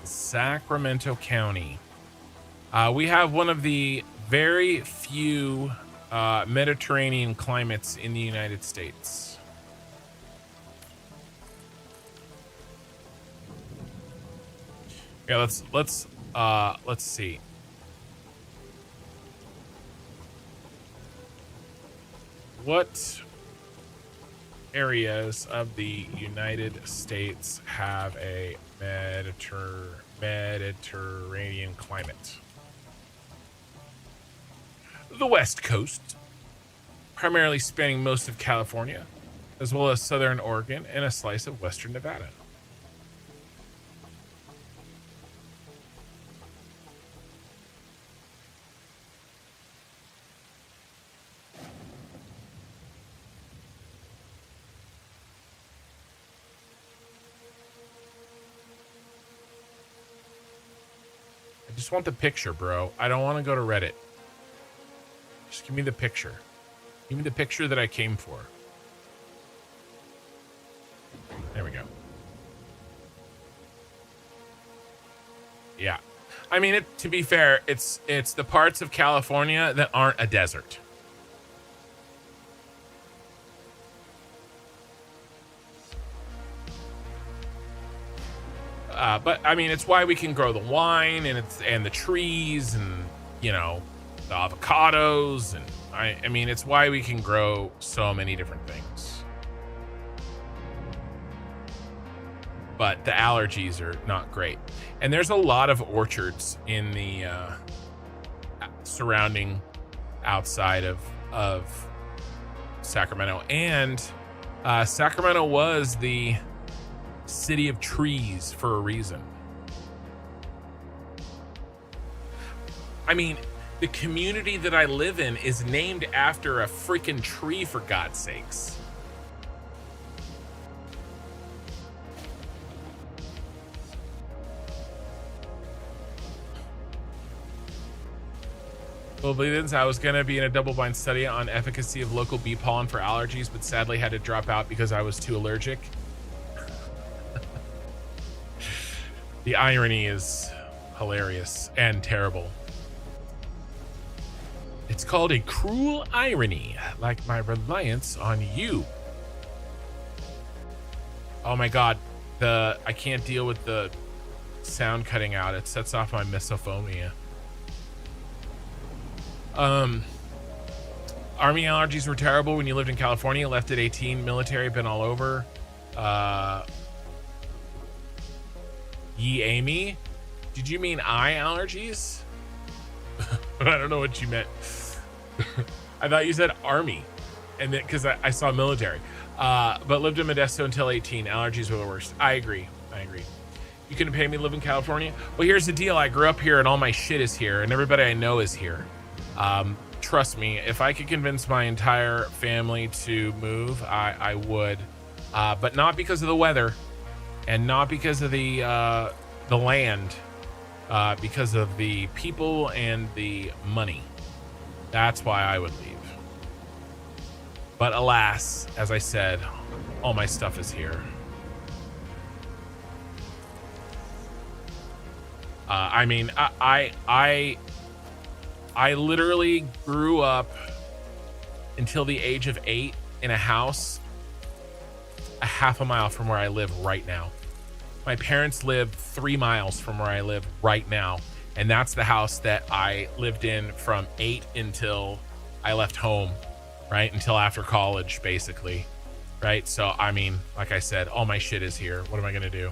Sacramento County. We have one of the very few Mediterranean climates in the United States. Yeah, let's see. What areas of the United States have a Mediterranean climate? The West Coast, primarily spanning most of California, as well as southern Oregon and a slice of western Nevada. I just want the picture, bro. I don't want to go to Reddit. Just give me the picture. Give me the picture that I came for. There we go. Yeah. I mean, to be fair, it's the parts of California that aren't a desert. But I mean, it's why we can grow the wine and the trees and, you know, the avocados, and I mean, it's why we can grow so many different things. But the allergies are not great. And there's a lot of orchards in the surrounding outside of Sacramento. And Sacramento was the city of trees for a reason. I mean, the community that I live in is named after a freaking tree, for God's sakes. Well, Bleedens, I was going to be in a double-blind study on efficacy of local bee pollen for allergies, but sadly had to drop out because I was too allergic. The irony is hilarious and terrible. It's called a cruel irony, like my reliance on you. Oh my God, I can't deal with the sound cutting out. It sets off my misophonia. Army allergies were terrible when you lived in California. Left at 18, military, been all over. Ye Amy, did you mean eye allergies? I don't know what you meant. I thought you said army, and then because I saw military. But lived in Modesto until 18. Allergies were the worst. I agree. You couldn't pay me to live in California? Well, here's the deal. I grew up here and all my shit is here and everybody I know is here. Trust me, if I could convince my entire family to move, I would. But not because of the weather and not because of the land, because of the people and the money. That's why I would leave. But alas, as I said, all my stuff is here. I mean, I literally grew up until the age of 8 in a house a half a mile from where I live right now. My parents live 3 miles from where I live right now. And that's the house that I lived in from 8 until I left home, right? Until after college, basically, right? So, I mean, like I said, all my shit is here. What am I going to do?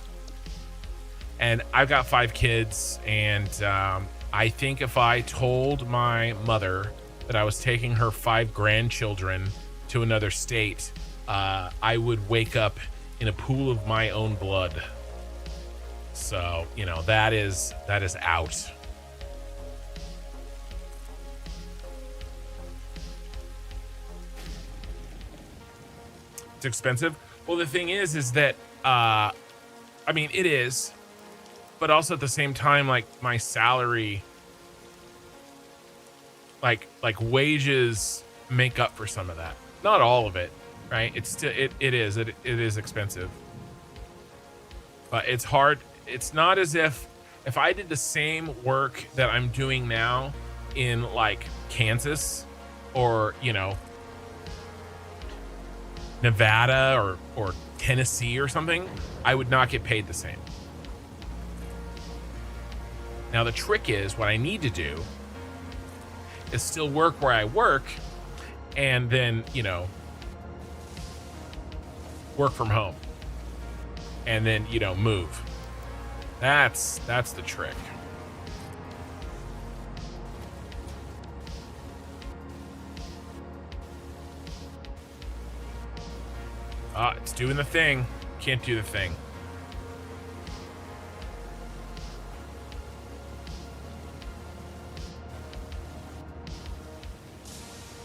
And I've got 5 kids, and I think if I told my mother that I was taking her 5 grandchildren to another state, I would wake up in a pool of my own blood. So, you know, that is out. It's expensive. Well, the thing is that, I mean, it is, but also at the same time, like my salary, like wages make up for some of that. Not all of it, right? It's still, it is expensive, but it's hard. It's not as if I did the same work that I'm doing now in like Kansas or, you know, Nevada or Tennessee or something, I would not get paid the same. Now the trick is, what I need to do is still work where I work and then, you know, work from home and then, you know, move. That's the trick. It's doing the thing. Can't do the thing.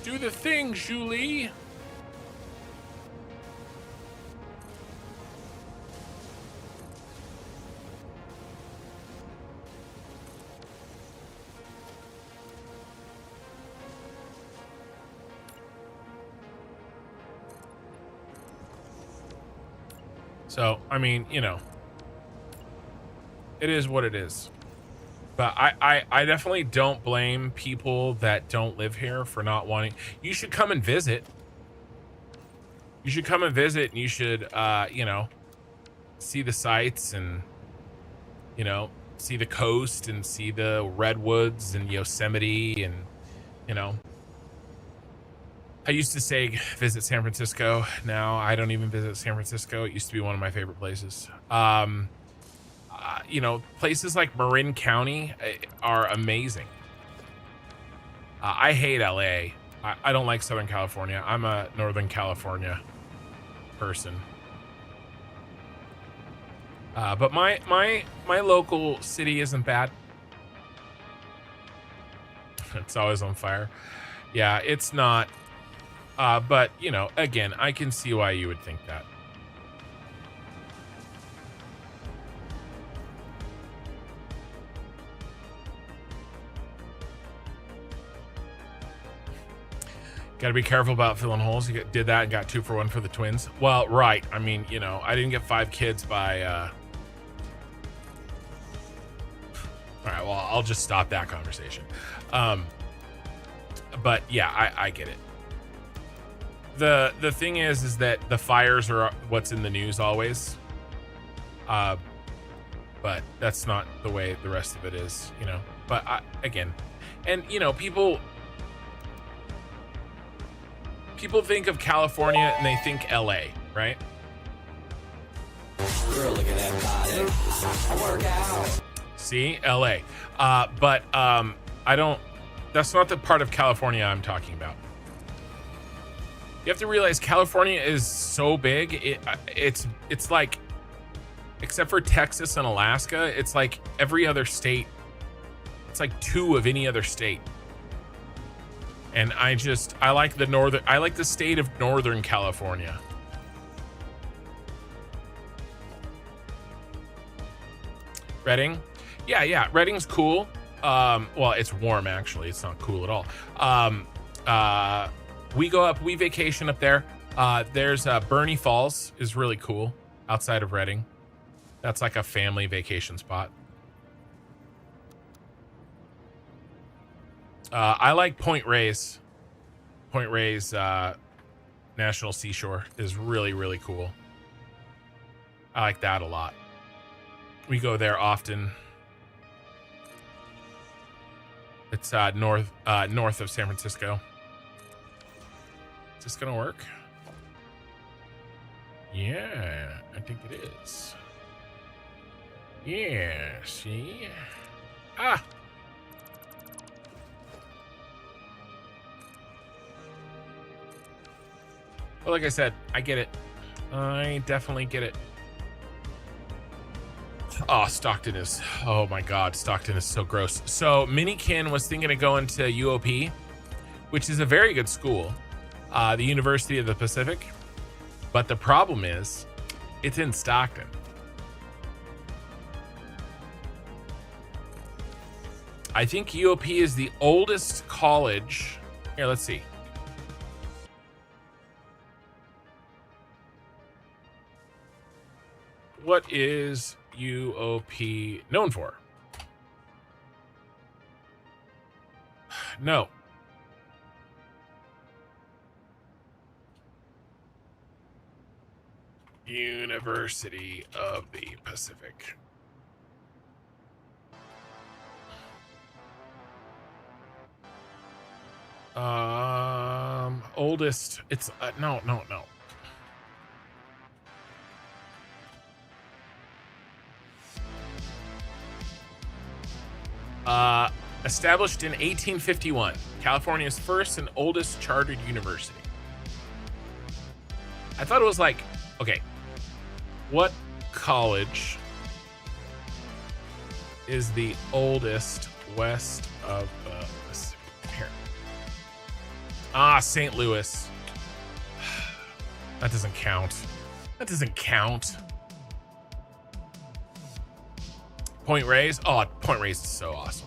Do the thing, Julie. So, I mean, you know, it is what it is. But I definitely don't blame people that don't live here for not wanting. You should come and visit. You should come and visit, and you should, you know, see the sights and, you know, see the coast and see the redwoods and Yosemite and, you know. I used to say visit San Francisco. Now I don't even visit San Francisco. It used to be one of my favorite places. You know, places like Marin County are amazing. I hate LA. I don't like Southern California. I'm a Northern California person. But my local city isn't bad. It's always on fire. Yeah, it's not. But, you know, again, I can see why you would think that. Got to be careful about filling holes. You did that and got 2 for 1 for the twins. Well, right. I mean, you know, I didn't get 5 kids by... All right, well, I'll just stop that conversation. But, yeah, I get it. The thing is that the fires are what's in the news always. But that's not the way the rest of it is, you know. But, again, and, you know, people think of California and they think LA, right? Girl, look at that body. I work out. See, LA. But I don't, that's not the part of California I'm talking about. You have to realize California is so big. It's like, except for Texas and Alaska, it's like every other state. It's like 2 of any other state. And I like the state of Northern California. Redding? Yeah, Redding's cool. Well, it's warm actually. It's not cool at all. We vacation up there. There's Bernie Falls is really cool outside of Redding. That's like a family vacation spot. I like Point Reyes. Point Reyes National Seashore is really, really cool. I like that a lot. We go there often. It's north of San Francisco. Is this gonna work? Yeah, I think it is. Yeah, see? Ah! But like I said, I get it. I definitely get it. Oh, Stockton is, oh my God, Stockton is so gross. So Minikin was thinking of going to UOP, which is a very good school, the University of the Pacific. But the problem is, it's in Stockton. I think UOP is the oldest college. Here, let's see. What is UOP known for? No. University of the Pacific. Oldest. It's no. Established in 1851, California's first and oldest chartered university. I thought it was like, okay, what college is the oldest west of the Pacific? Here. Ah, St. Louis. That doesn't count. That doesn't count. Point Reyes. Oh, Point Reyes is so awesome.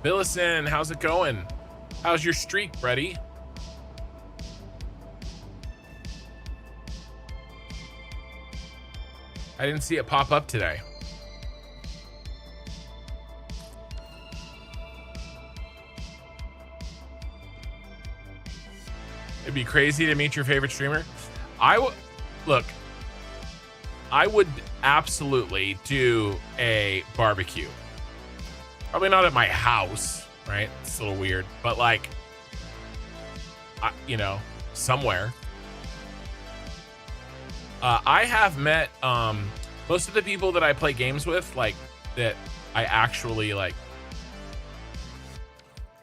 Billison, how's it going? How's your streak, buddy? I didn't see it pop up today. It'd be crazy to meet your favorite streamer. Look, I would absolutely do a barbecue. Probably not at my house, right? It's a little weird, but like, you know, somewhere. I have met most of the people that I play games with, like that I actually like,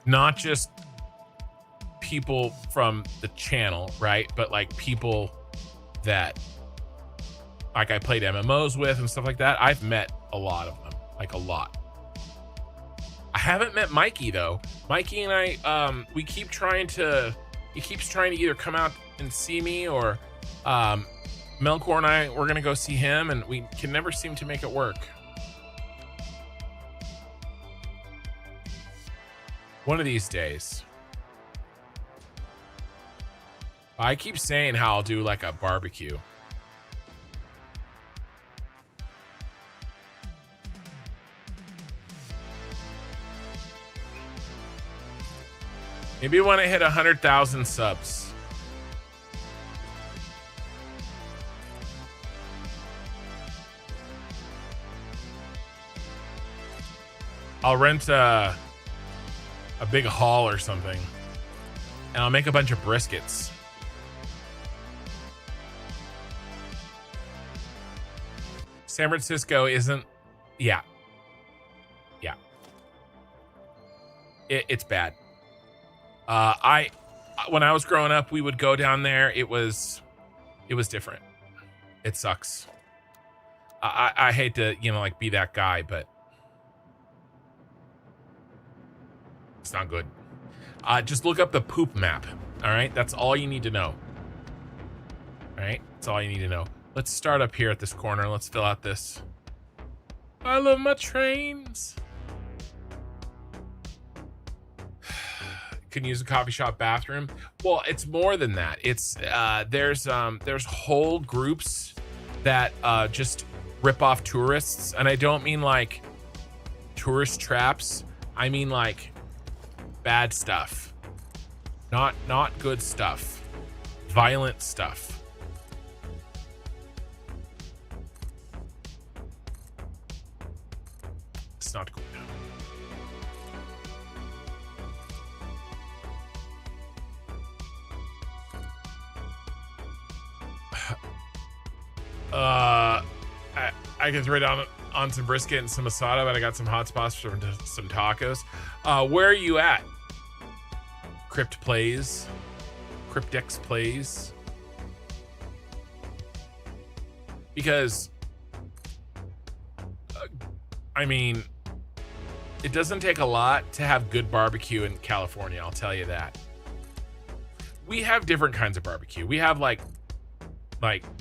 not just people from the channel, right? But like people that like I played MMOs with and stuff like that. I've met a lot of them, like a lot. I haven't met Mikey though. Mikey and I, he keeps trying to either come out and see me or Melkor and I, we're gonna go see him, and we can never seem to make it work. One of these days. I keep saying how I'll do like a barbecue. Maybe when I hit 100,000 subs. I'll rent a big hall or something, and I'll make a bunch of briskets. San Francisco isn't, yeah. It's bad. When I was growing up, we would go down there. It was different. It sucks. I hate to, you know, like be that guy, but it's not good. Just look up the poop map. All right. That's all you need to know. All right. That's all you need to know. Let's start up here at this corner. Let's fill out this. I love my trains. Can use a coffee shop bathroom. Well, it's more than that. It's there's whole groups that just rip off tourists, and I don't mean like tourist traps. I mean like bad stuff, not good stuff, violent stuff. It's not cool. I can throw down on some brisket and some asada, but I got some hot spots for some tacos. Where are you at? Cryptex plays. Because, I mean, it doesn't take a lot to have good barbecue in California, I'll tell you that. We have different kinds of barbecue. We have like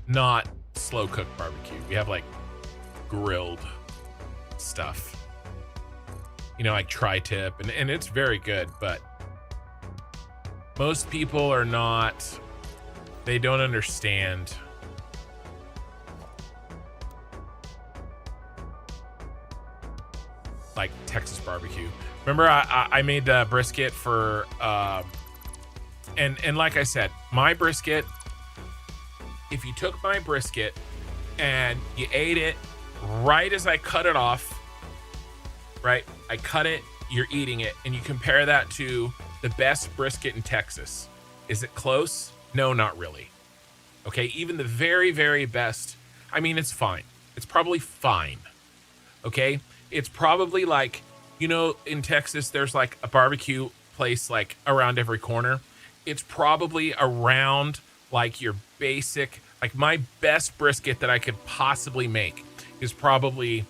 not slow cooked barbecue. We have like grilled stuff. You know, like tri-tip, and it's very good, but most people are not, they don't understand like Texas barbecue. Remember I made the brisket for and like I said, my brisket, if you took my brisket and you ate it right as I cut it off, right? I cut it, you're eating it, and you compare that to the best brisket in Texas. Is it close? No, not really. Okay, even the very, very best, I mean, it's fine. It's probably fine. Okay? It's probably like, you know, in Texas, there's like a barbecue place like around every corner. It's probably around like your basic, like my best brisket that I could possibly make is probably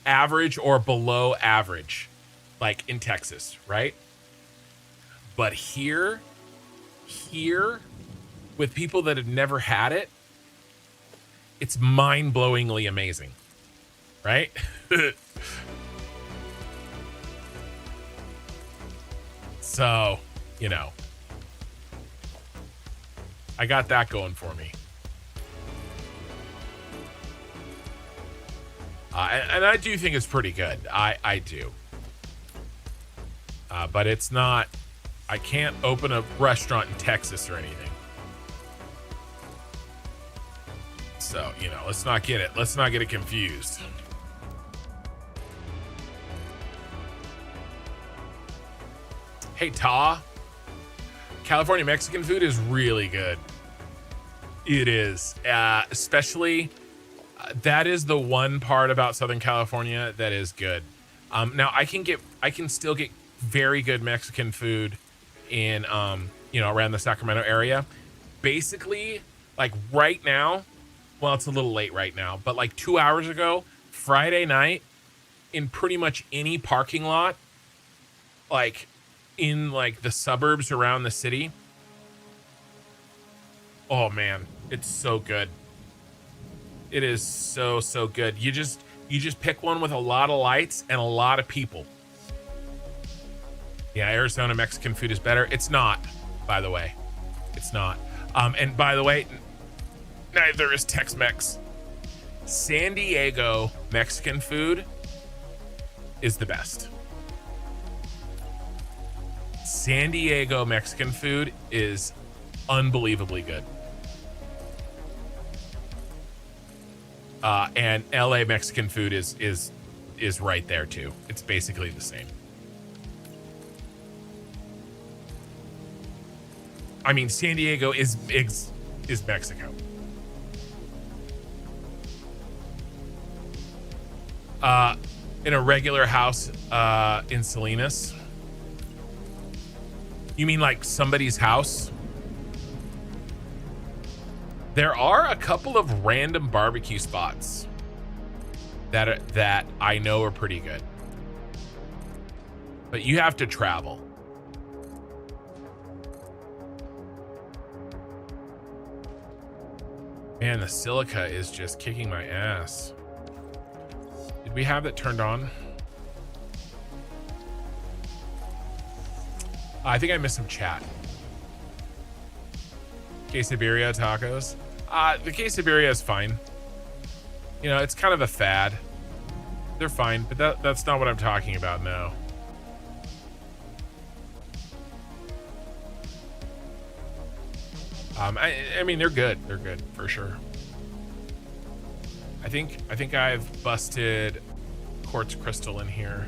average or below average, like in Texas, right? But here, with people that have never had it, it's mind-blowingly amazing, right? So, you know, I got that going for me. And I do think it's pretty good. I do. But it's not, I can't open a restaurant in Texas or anything. So, you know, let's not get it confused. Hey, Ta. California Mexican food is really good. It is. Especially, that is the one part about Southern California that is good. Now I can still get very good Mexican food in, you know, around the Sacramento area. Basically, like right now, well, it's a little late right now, but like 2 hours ago, Friday night, in pretty much any parking lot, like in like the suburbs around the city. Oh man, it's so good. It is so good. You just pick one with a lot of lights and a lot of people. Yeah, Arizona Mexican food is better. It's not, by the way. It's not. And by the way, neither is Tex-Mex. San Diego Mexican food is the best. San Diego Mexican food is unbelievably good. And LA Mexican food is right there too. It's basically the same. I mean, San Diego is Mexico. In a regular house in Salinas. You mean like somebody's house? There are a couple of random barbecue spots that I know are pretty good. But you have to travel. Man, the silica is just kicking my ass. Did we have it turned on? I think I missed some chat. Quesadilla tacos. The quesadilla is fine. You know, it's kind of a fad. They're fine, but that's not what I'm talking about now. I mean, they're good. They're good for sure. I think I've busted quartz crystal in here.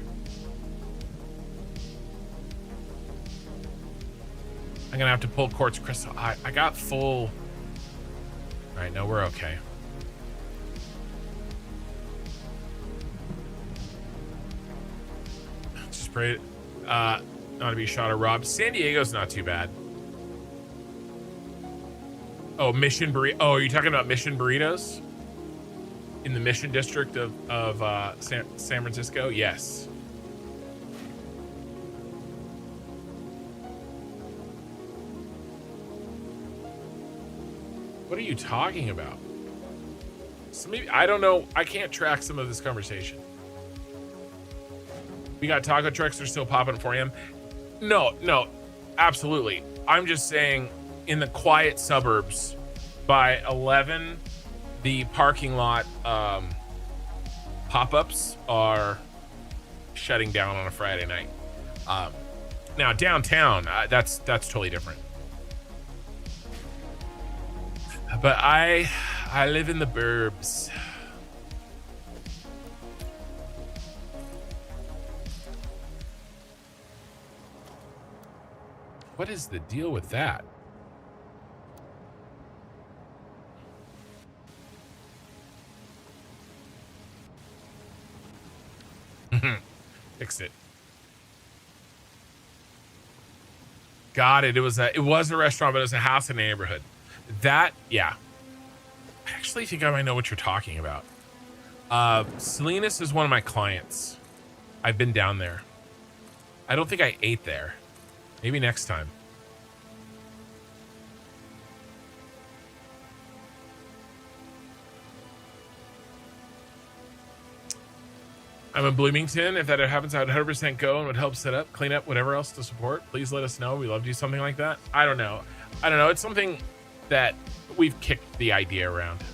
I'm gonna have to pull quartz crystal. I got full. All right, no, we're okay. Just spray it. not to be shot or robbed. San Diego's not too bad. Oh, Mission Burrito. Oh, are you talking about Mission Burritos? In the Mission District of San Francisco? Yes. What are you talking about? So maybe, I don't know. I can't track some of this conversation. We got taco trucks that are still popping at 4 a.m. No, absolutely. I'm just saying in the quiet suburbs by 11, the parking lot pop-ups are shutting down on a Friday night. Now downtown, that's totally different. But I live in the burbs. What is the deal with that? Fixed it. Got it. It was a restaurant, but it was a house in the neighborhood. That, yeah. I actually think I might know what you're talking about. Salinas is one of my clients. I've been down there. I don't think I ate there. Maybe next time. I'm in Bloomington. If that happens, I would 100% go and would help set up, clean up, whatever else to support. Please let us know. We love to do something like that. I don't know. It's something that we've kicked the idea around.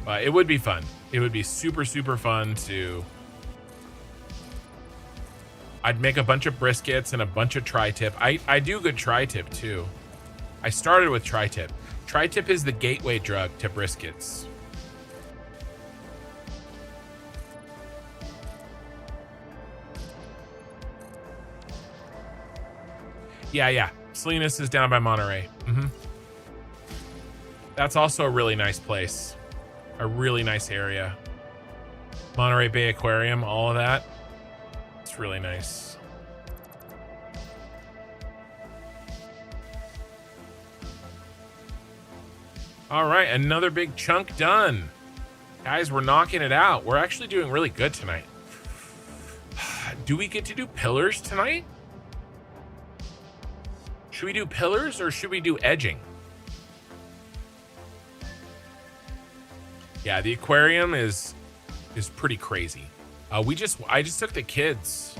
But it would be fun. It would be super, super fun to... I'd make a bunch of briskets and a bunch of tri-tip. I do good tri-tip too. I started with tri-tip. Tri-tip is the gateway drug to briskets. Yeah. Salinas is down by Monterey. That's also a really nice place. A really nice area. Monterey Bay Aquarium, all of that. It's really nice. All right, another big chunk done. Guys, we're knocking it out. We're actually doing really good tonight. Do we get to do pillars tonight? Should we do pillars or should we do edging? Yeah, the aquarium is pretty crazy. I just took the kids.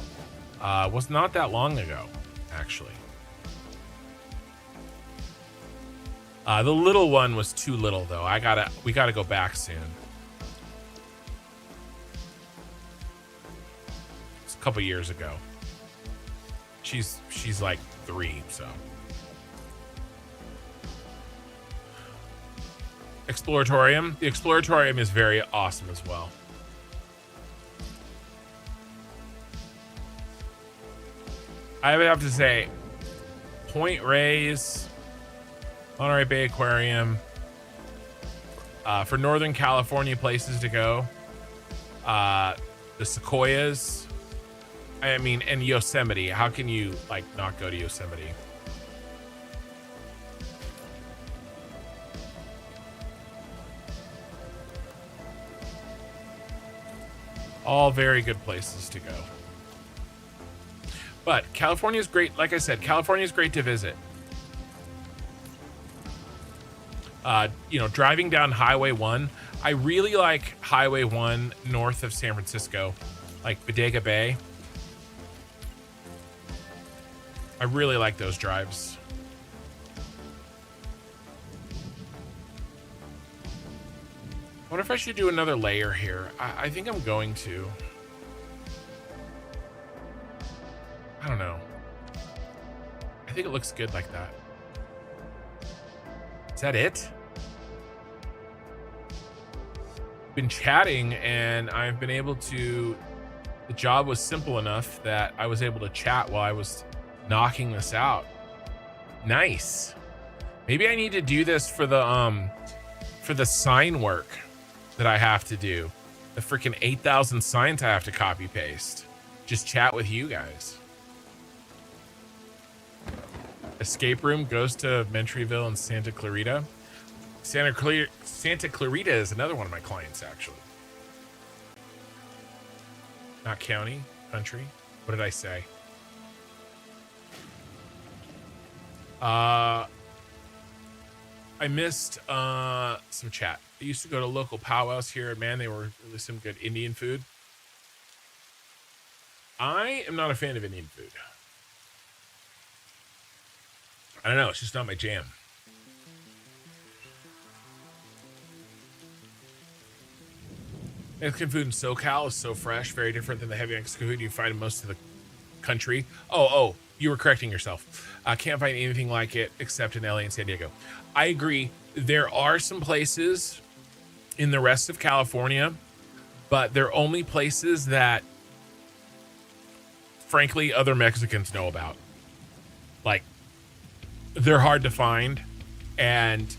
Was not that long ago, actually. The little one was too little though. We gotta go back soon. It's a couple years ago. She's like 3, so. Exploratorium. The Exploratorium is very awesome as well. I would have to say Point Reyes, Monterey Bay Aquarium, for Northern California places to go, the Sequoias, I mean, and Yosemite. How can you like not go to Yosemite? All very good places to go. But California is great. Like I said, California is great to visit. Driving down Highway 1. I really like Highway 1 north of San Francisco, like Bodega Bay. I really like those drives. I wonder if I should do another layer here. I think I'm going to. I don't know. I think it looks good like that. Is that it? Been chatting and I've been able to, the job was simple enough that I was able to chat while I was knocking this out. Nice. Maybe I need to do this for the sign work that I have to do. The freaking 8,000 signs I have to copy paste. Just chat with you guys. Escape room goes to Mentryville and Santa Clarita. Santa Clarita is another one of my clients, actually. Not county, country. What did I say? I missed some chat. I used to go to local powwows here. Man, they were really some good Indian food. I am not a fan of Indian food. I don't know. It's just not my jam. Mexican food in SoCal is so fresh, very different than the heavy Mexican food you find in most of the country. Oh, you were correcting yourself. I can't find anything like it except in LA and San Diego. I agree. There are some places in the rest of California, but they're only places that, frankly, other Mexicans know about. Like, they're hard to find, and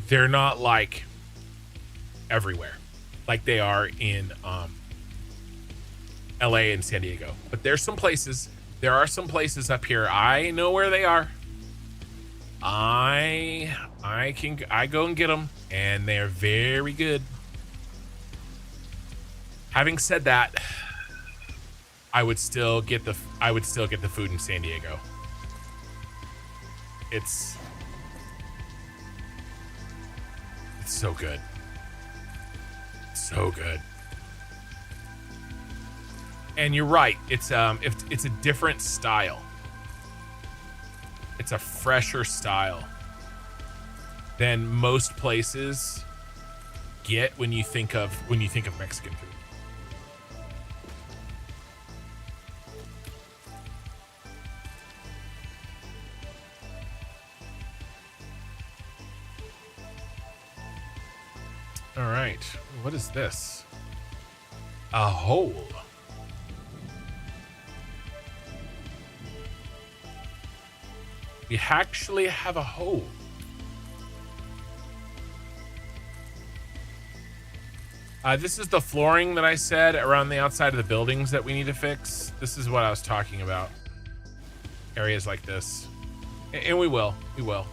they're not like everywhere like they are in LA and San Diego. But there are some places up here. I know where they are. I go and get them, and they're very good. Having said that, I would still get the food in San Diego. It's so good. So good. And you're right. It's a different style. It's a fresher style than most places get when you think of Mexican food. All right. What is this? A hole. We actually have a hole. This is the flooring that I said around the outside of the buildings that we need to fix. This is what I was talking about. Areas like this. And we will. We will.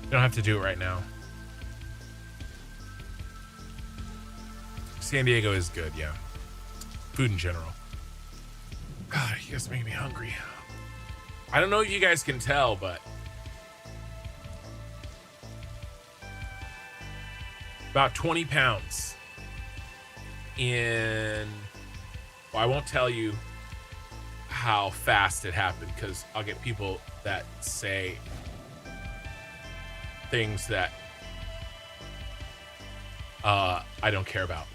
We don't have to do it right now. San Diego is good, yeah. Food in general. God, you guys make me hungry. I don't know if you guys can tell, but about 20 pounds in, well, I won't tell you how fast it happened because I'll get people that say things that I don't care about.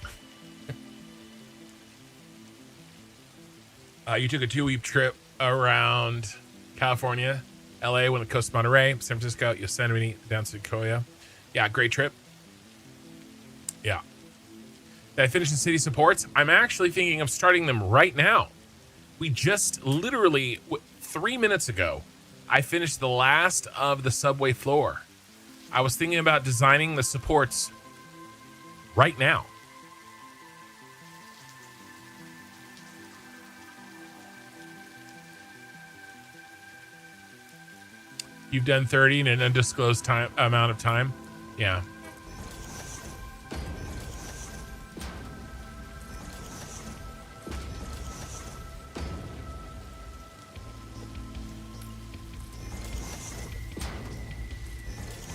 You took a 2-week trip around California, LA, went to Costa Monterey, San Francisco, Yosemite, down to Sequoia. Yeah, great trip. Yeah. Did I finish the city supports? I'm actually thinking of starting them right now. We just literally 3 minutes ago, I finished the last of the subway floor. I was thinking about designing the supports right now. You've done 30 in an undisclosed amount of time. Yeah.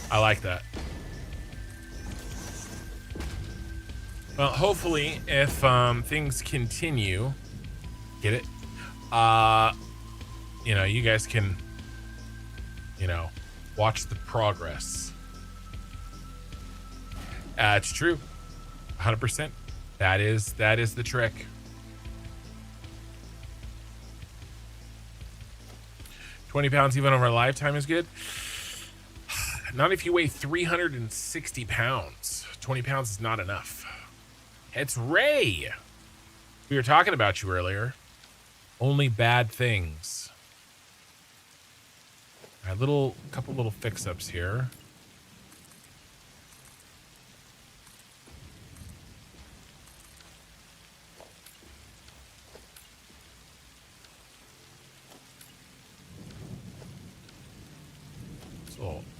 I like that. Well, hopefully, if things continue, get it? You guys can, watch the progress. It's true. 100%. That is the trick. 20 pounds even over a lifetime is good. Not if you weigh 360 pounds. 20 pounds is not enough. It's Ray. We were talking about you earlier. Only bad things. A couple little fix-ups here.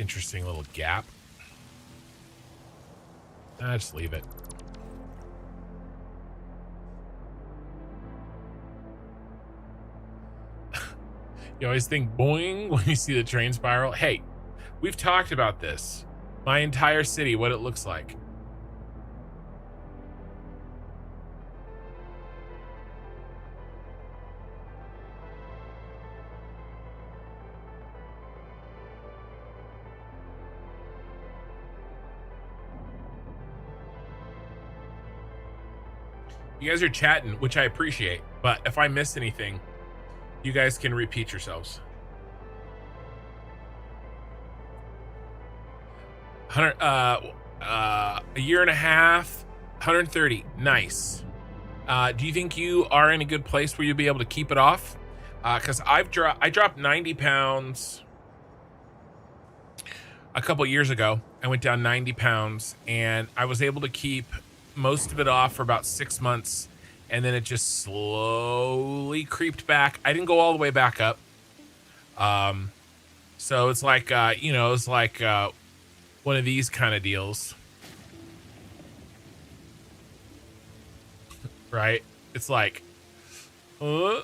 Interesting little gap. I'll just leave it. You always think boing when you see the train spiral. Hey, we've talked about this. My entire city, what it looks like. You guys are chatting, which I appreciate, but if I miss anything, you guys can repeat yourselves. 100, a year and a half, 130, nice. Do you think you are in a good place where you'll be able to keep it off? Because I dropped 90 pounds a couple years ago. I went down 90 pounds, and I was able to keep most of it off for about 6 months, and then it just slowly creeped back. I didn't go all the way back up. So it's like, it's like one of these kind of deals. Right? It's like, at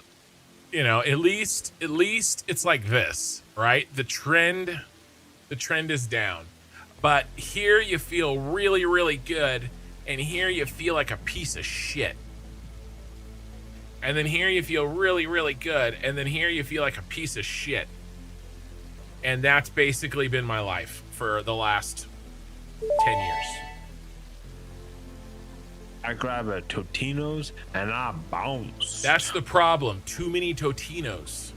least it's like this, right? The trend is down. But here you feel really, really good. And here you feel like a piece of shit. And then here you feel really, really good. And then here you feel like a piece of shit. And that's basically been my life for the last 10 years. I grab a Totino's and I bounce. That's the problem. Too many Totinos.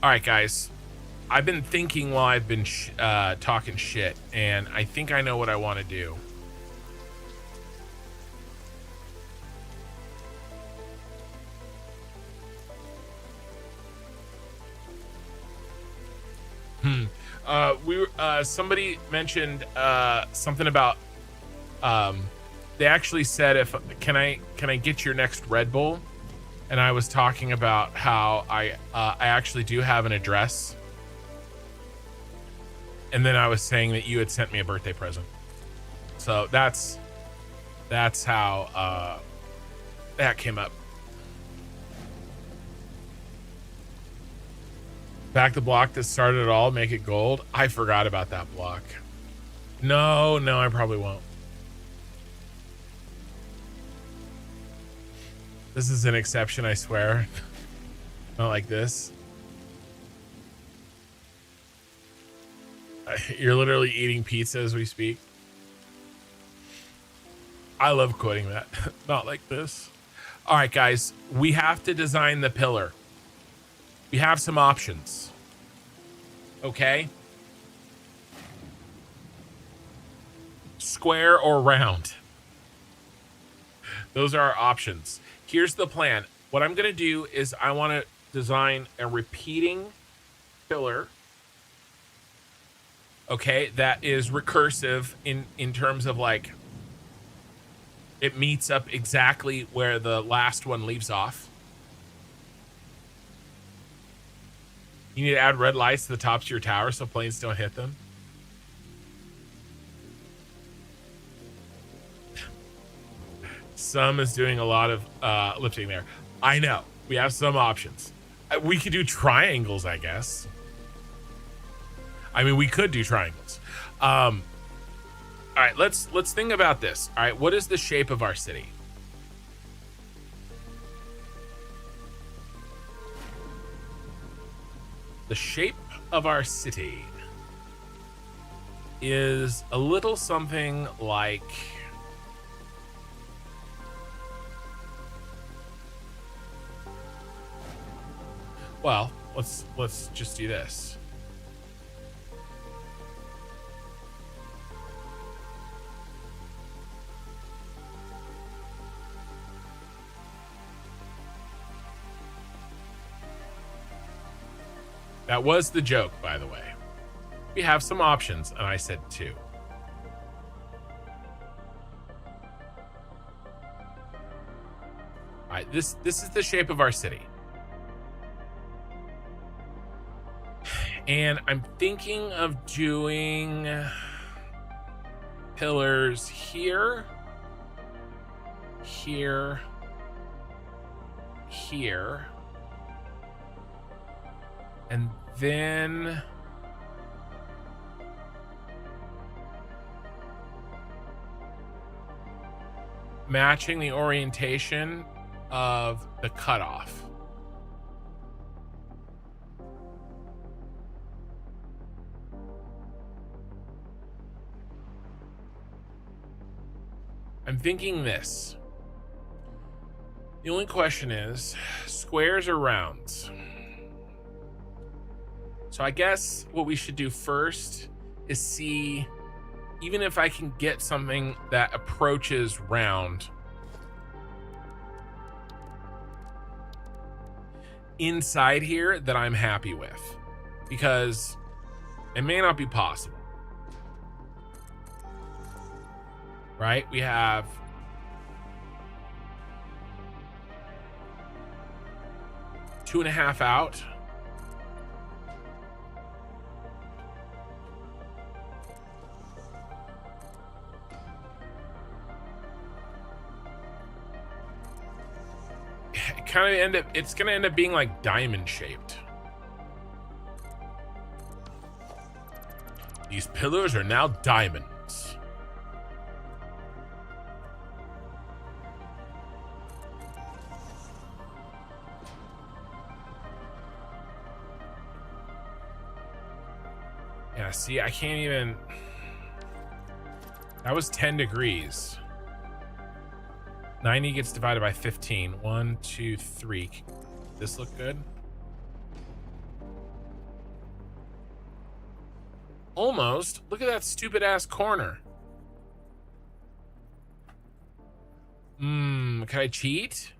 All right, guys. I've been thinking while I've been talking shit, and I think I know what I want to do. Somebody mentioned something about they actually said can I get your next Red Bull? And I was talking about how I actually do have an address. And then I was saying that you had sent me a birthday present. So that's how that came up. Back the block that started it all, make it gold. I forgot about that block. No, I probably won't. This is an exception, I swear. Not like this. You're literally eating pizza as we speak. I love quoting that. Not like this. All right, guys. We have to design the pillar. We have some options. Okay? Square or round. Those are our options. Here's the plan. What I'm going to do is I want to design a repeating pillar. Okay, that is recursive in terms of like it meets up exactly where the last one leaves off. You need to add red lights to the tops of your tower so planes don't hit them. Some is doing a lot of lifting there. I know. We have some options. We could do triangles, I guess. I mean, we could do triangles. All right, let's think about this. All right, what is the shape of our city? The shape of our city is a little something like... Well, let's just do this. That was the joke, by the way. We have some options, and I said 2. All right, this is the shape of our city. And I'm thinking of doing pillars here, here, here, and then matching the orientation of the cutoff. I'm thinking this. The only question is squares or rounds. So I guess what we should do first is see, even if I can get something that approaches round inside here that I'm happy with, because it may not be possible. Right? We have two and a half out. It's gonna end up being like diamond shaped. These pillars are now diamonds. Yeah, see, I can't even. That was 10 degrees. 90 gets divided by 15. 1, 2, 3. This look good? Almost. Look at that stupid ass corner. Can I cheat?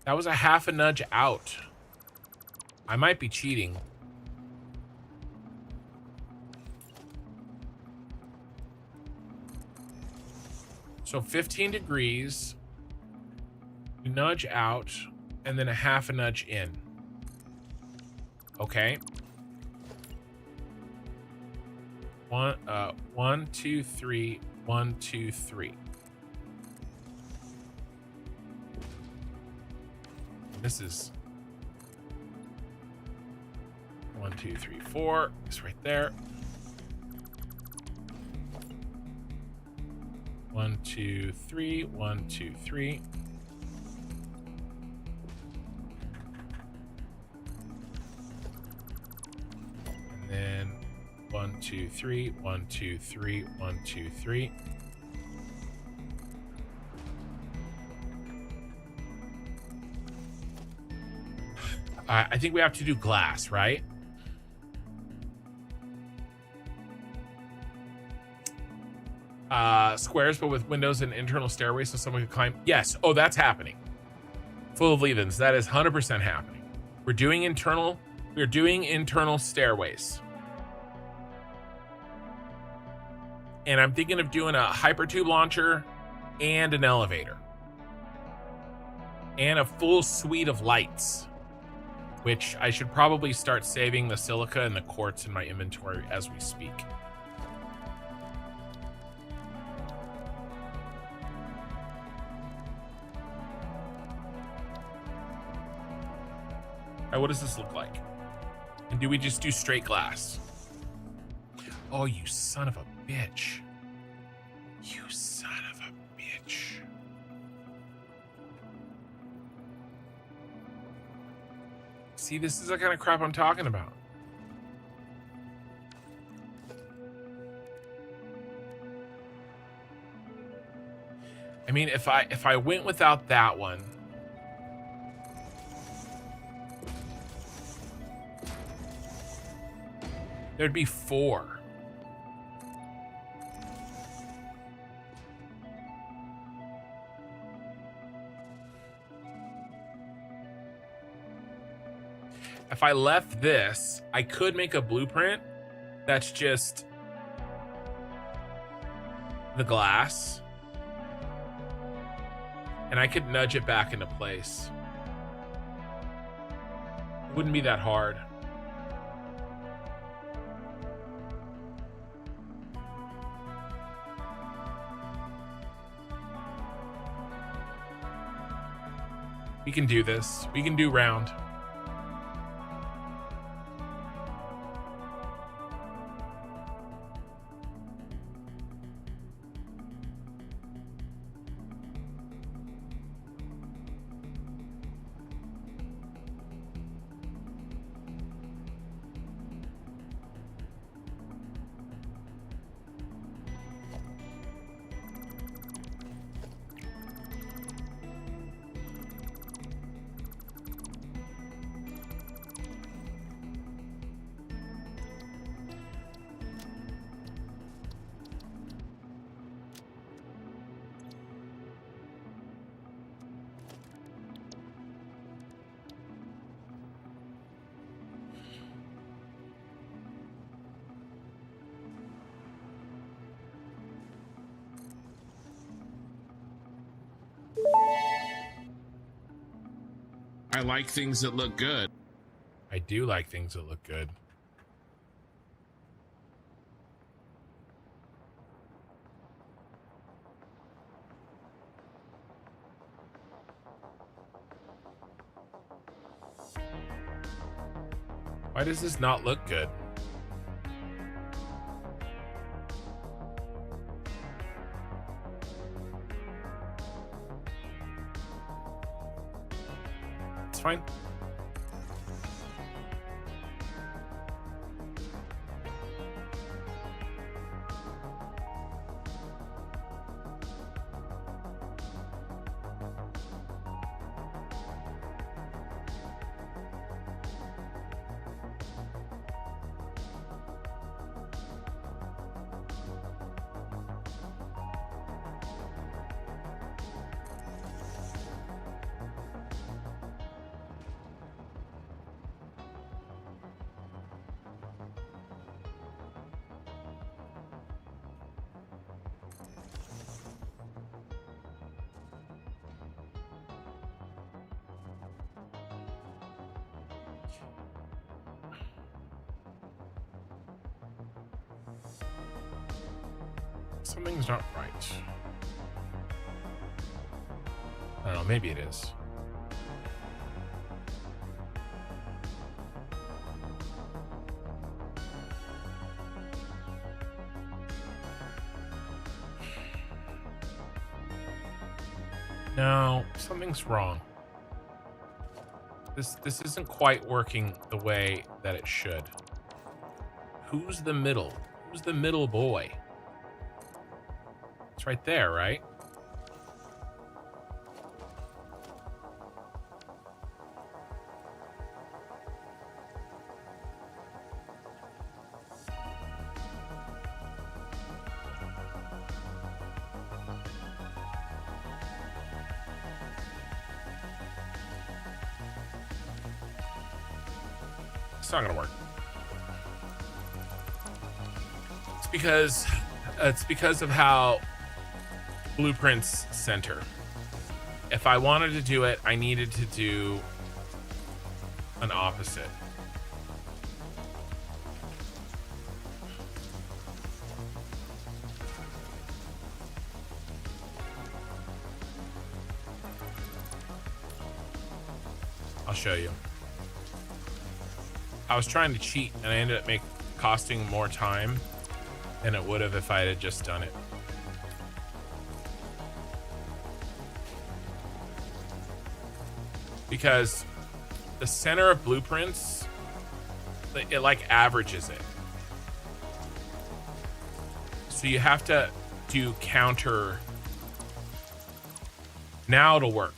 That was a half a nudge out. I might be cheating. So 15 degrees, nudge out, and then a half a nudge in. Okay. 1, 2, 3, 1, 2, 3. This is 1, 2, 3, 4. It's right there. 1, 2, 3, 1, 2, 3. And then 1, 2, 3, 1, 2, 3, 1, 2, 3. I think we have to do glass, right? Squares, but with windows and internal stairways so someone can climb. Yes. Oh, that's happening. Full of leave-ins. That is 100% happening. We're doing internal stairways. And I'm thinking of doing a hypertube launcher and an elevator. And a full suite of lights, which I should probably start saving the silica and the quartz in my inventory as we speak. All right, what does this look like? And do we just do straight glass? Oh, you son of a bitch. You son of a bitch. See, this is the kind of crap I'm talking about. I mean, if I went without that one, there'd be 4. If I left this, I could make a blueprint that's just the glass. And I could nudge it back into place. It wouldn't be that hard. We can do this. We can do round. I like things that look good. I do like things that look good. Why does this not look good? It's fine. Something's not right. I don't know, maybe it is. No, something's wrong. This isn't quite working the way that it should. Who's the middle? Who's the middle boy? It's right there, right? It's not gonna work. It's because of how Blueprints center. If I wanted to do it, I needed to do an opposite. I'll show you. I was trying to cheat and I ended up costing more time than it would have if I had just done it. Because the center of Blueprints, it like averages it. So you have to do counter. Now it'll work.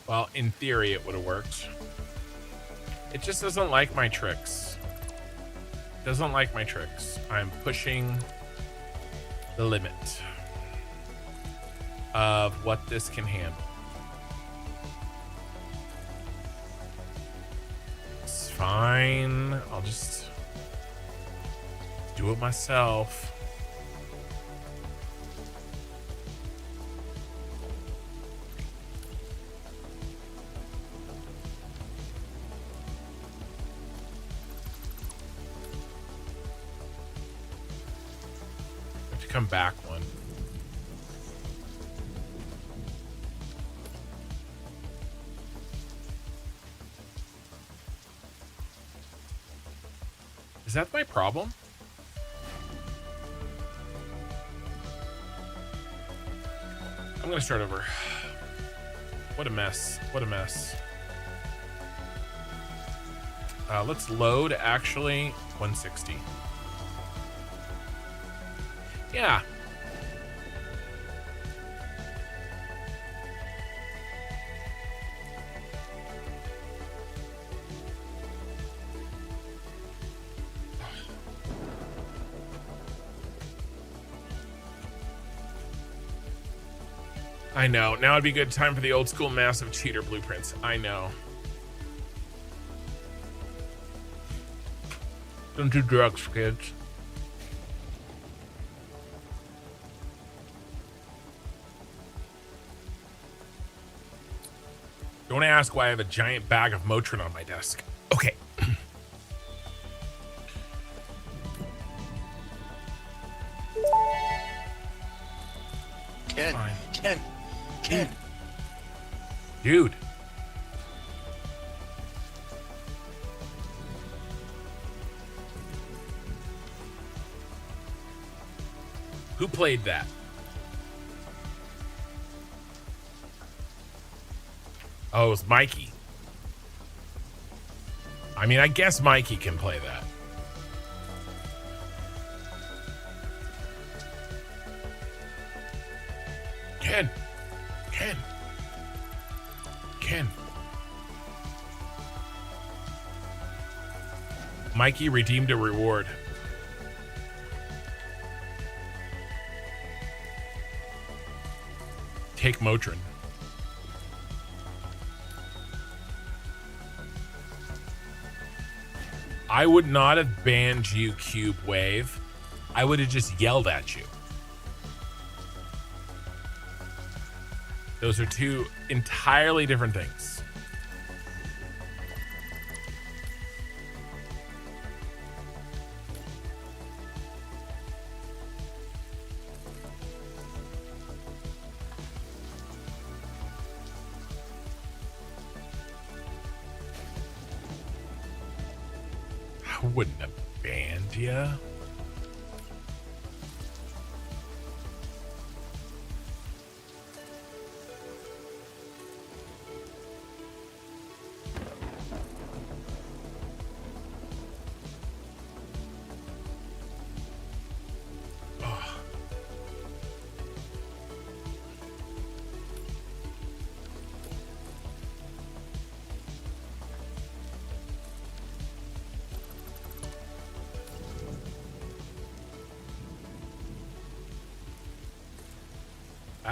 Well, in theory, it would have worked. It just doesn't like my tricks. Doesn't like my tricks. I'm pushing the limit of what this can handle. Fine. I'll just do it myself. I have to come back one. Is that my problem? I'm gonna start over. What a mess. What a mess. Let's load actually 160. Yeah. I know. Now would be a good time for the old school massive cheater blueprints. I know. Don't do drugs, kids. Don't ask why I have a giant bag of Motrin on my desk. Okay. Ken. Dude. Who played that? Oh, it was Mikey. I mean, I guess Mikey can play that. Ken. Mikey redeemed a reward. Take Motrin. I would not have banned you, Cube Wave. I would have just yelled at you. Those are two entirely different things. I wouldn't have banned you.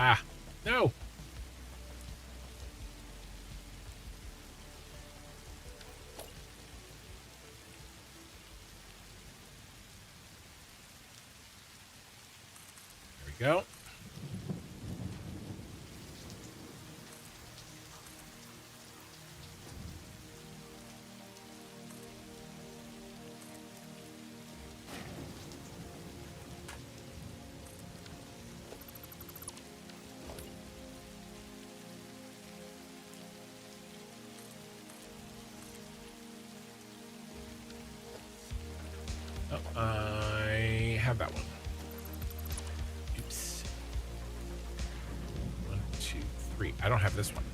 Ah, no. There we go. Oh, I have that one. Oops. 1, 2, 3. I don't have this one.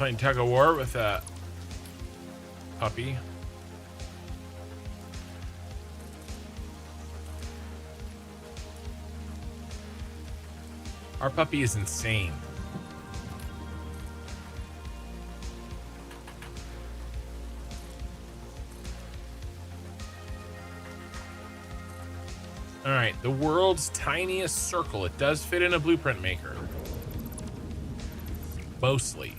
Playing tug of war with a puppy. Our puppy is insane. All right, the world's tiniest circle. It does fit in a blueprint maker. Mostly.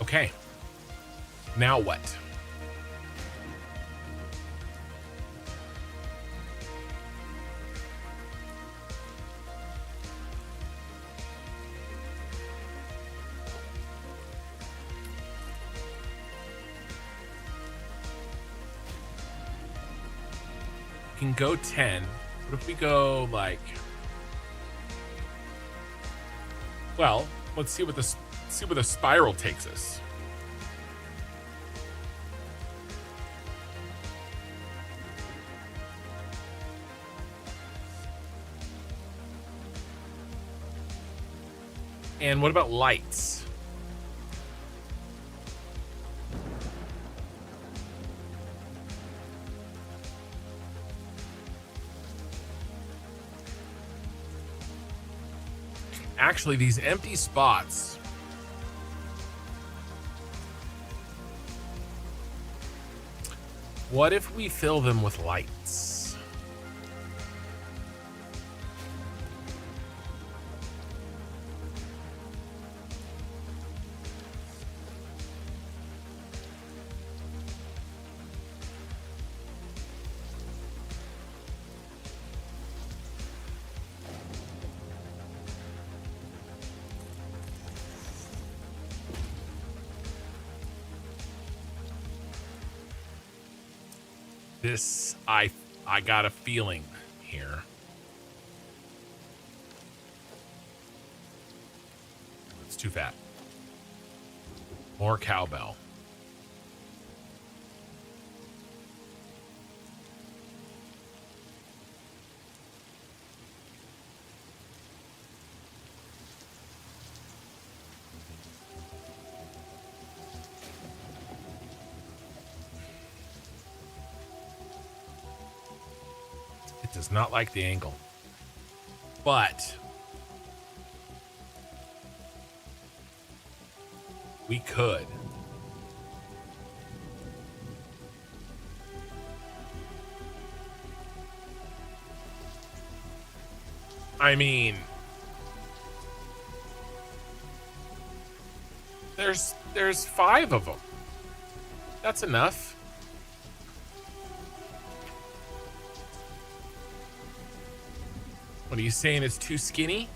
Okay. Now what? We can go 10. What if we go like... Well, let's see what the spiral takes us. And what about lights? Actually, these empty spots. What if we fill them with lights? This, I got a feeling here. It's too fat. More cowbell. Does not like the angle, but we could. I mean, there's 5 of them. That's enough. What are you saying? It's too skinny?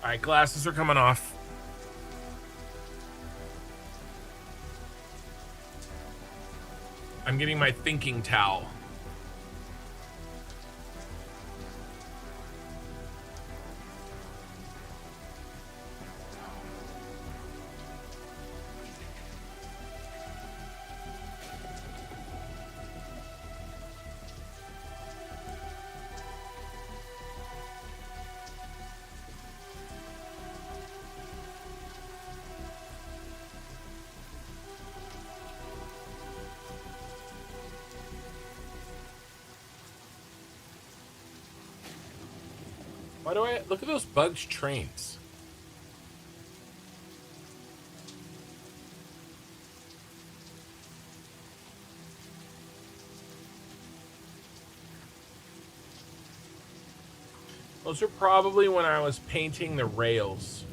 All right, glasses are coming off. I'm getting my thinking towel. Why do I look at those bugged trains? Those are probably when I was painting the rails.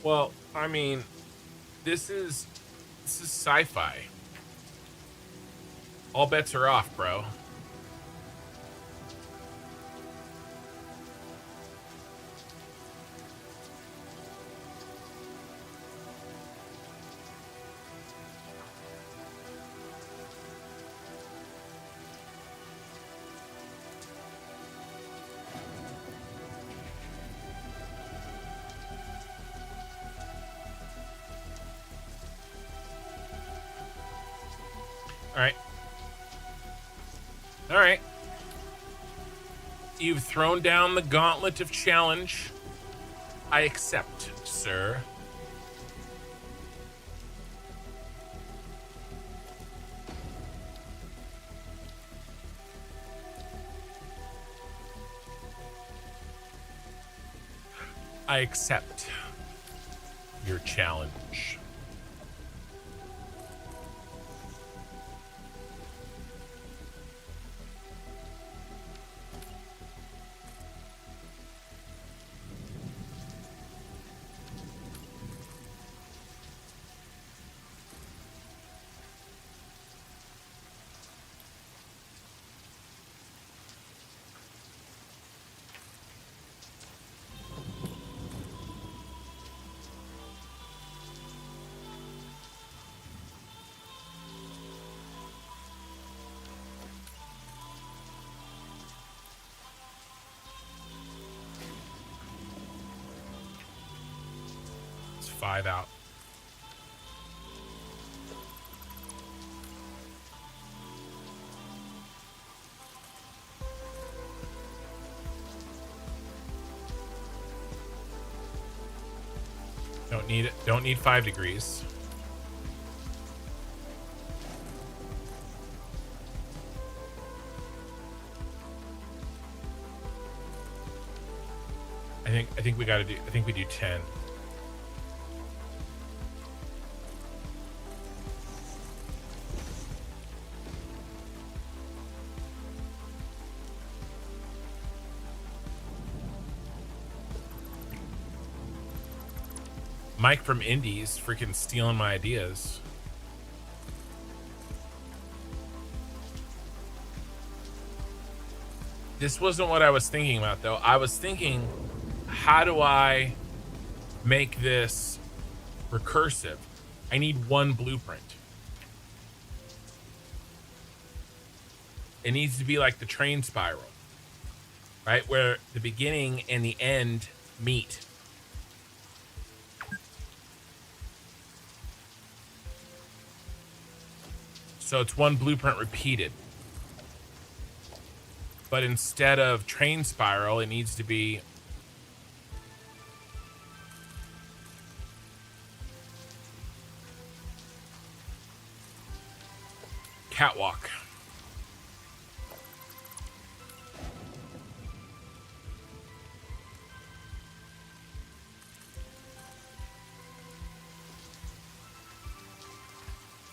Well, I mean, this is sci-fi. All bets are off, bro. All right. All right. You've thrown down the gauntlet of challenge. I accept, sir. I accept your challenge. It's 5 out. Don't need it. Don't need 5 degrees. I think we got to do. I think we do 10. Mike from Indies freaking stealing my ideas. This wasn't what I was thinking about, though. I was thinking, how do I make this recursive? I need one blueprint. It needs to be like the train spiral, right? Where the beginning and the end meet. So it's one blueprint repeated. But instead of train spiral, it needs to be catwalk.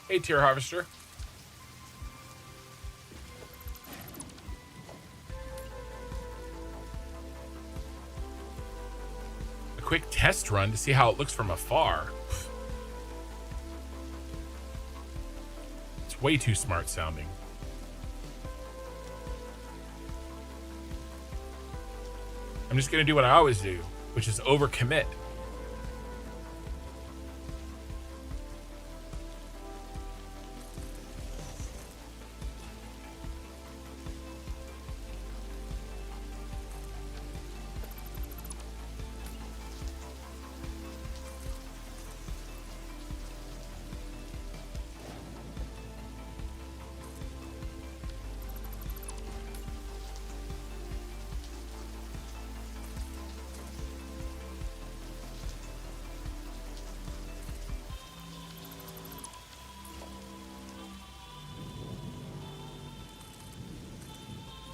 Hey, Tier Harvester. A quick test run to see how it looks from afar. It's way too smart sounding. I'm just going to do what I always do, which is overcommit.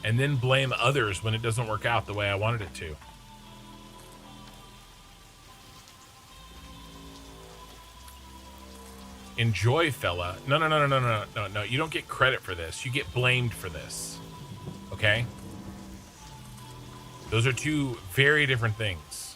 And then blame others when it doesn't work out the way I wanted it to. Enjoy, fella. No, no, no, no, no, no, no, no. You don't get credit for this. You get blamed for this. Okay? Those are two very different things.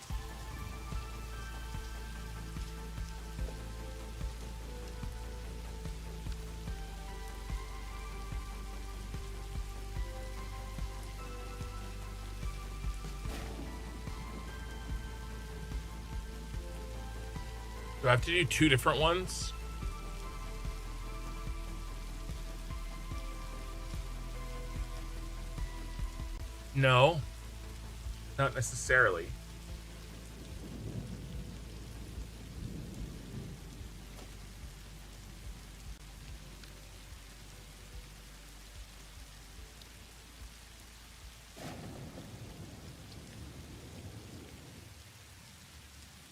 Do I have to do two different ones? No, not necessarily.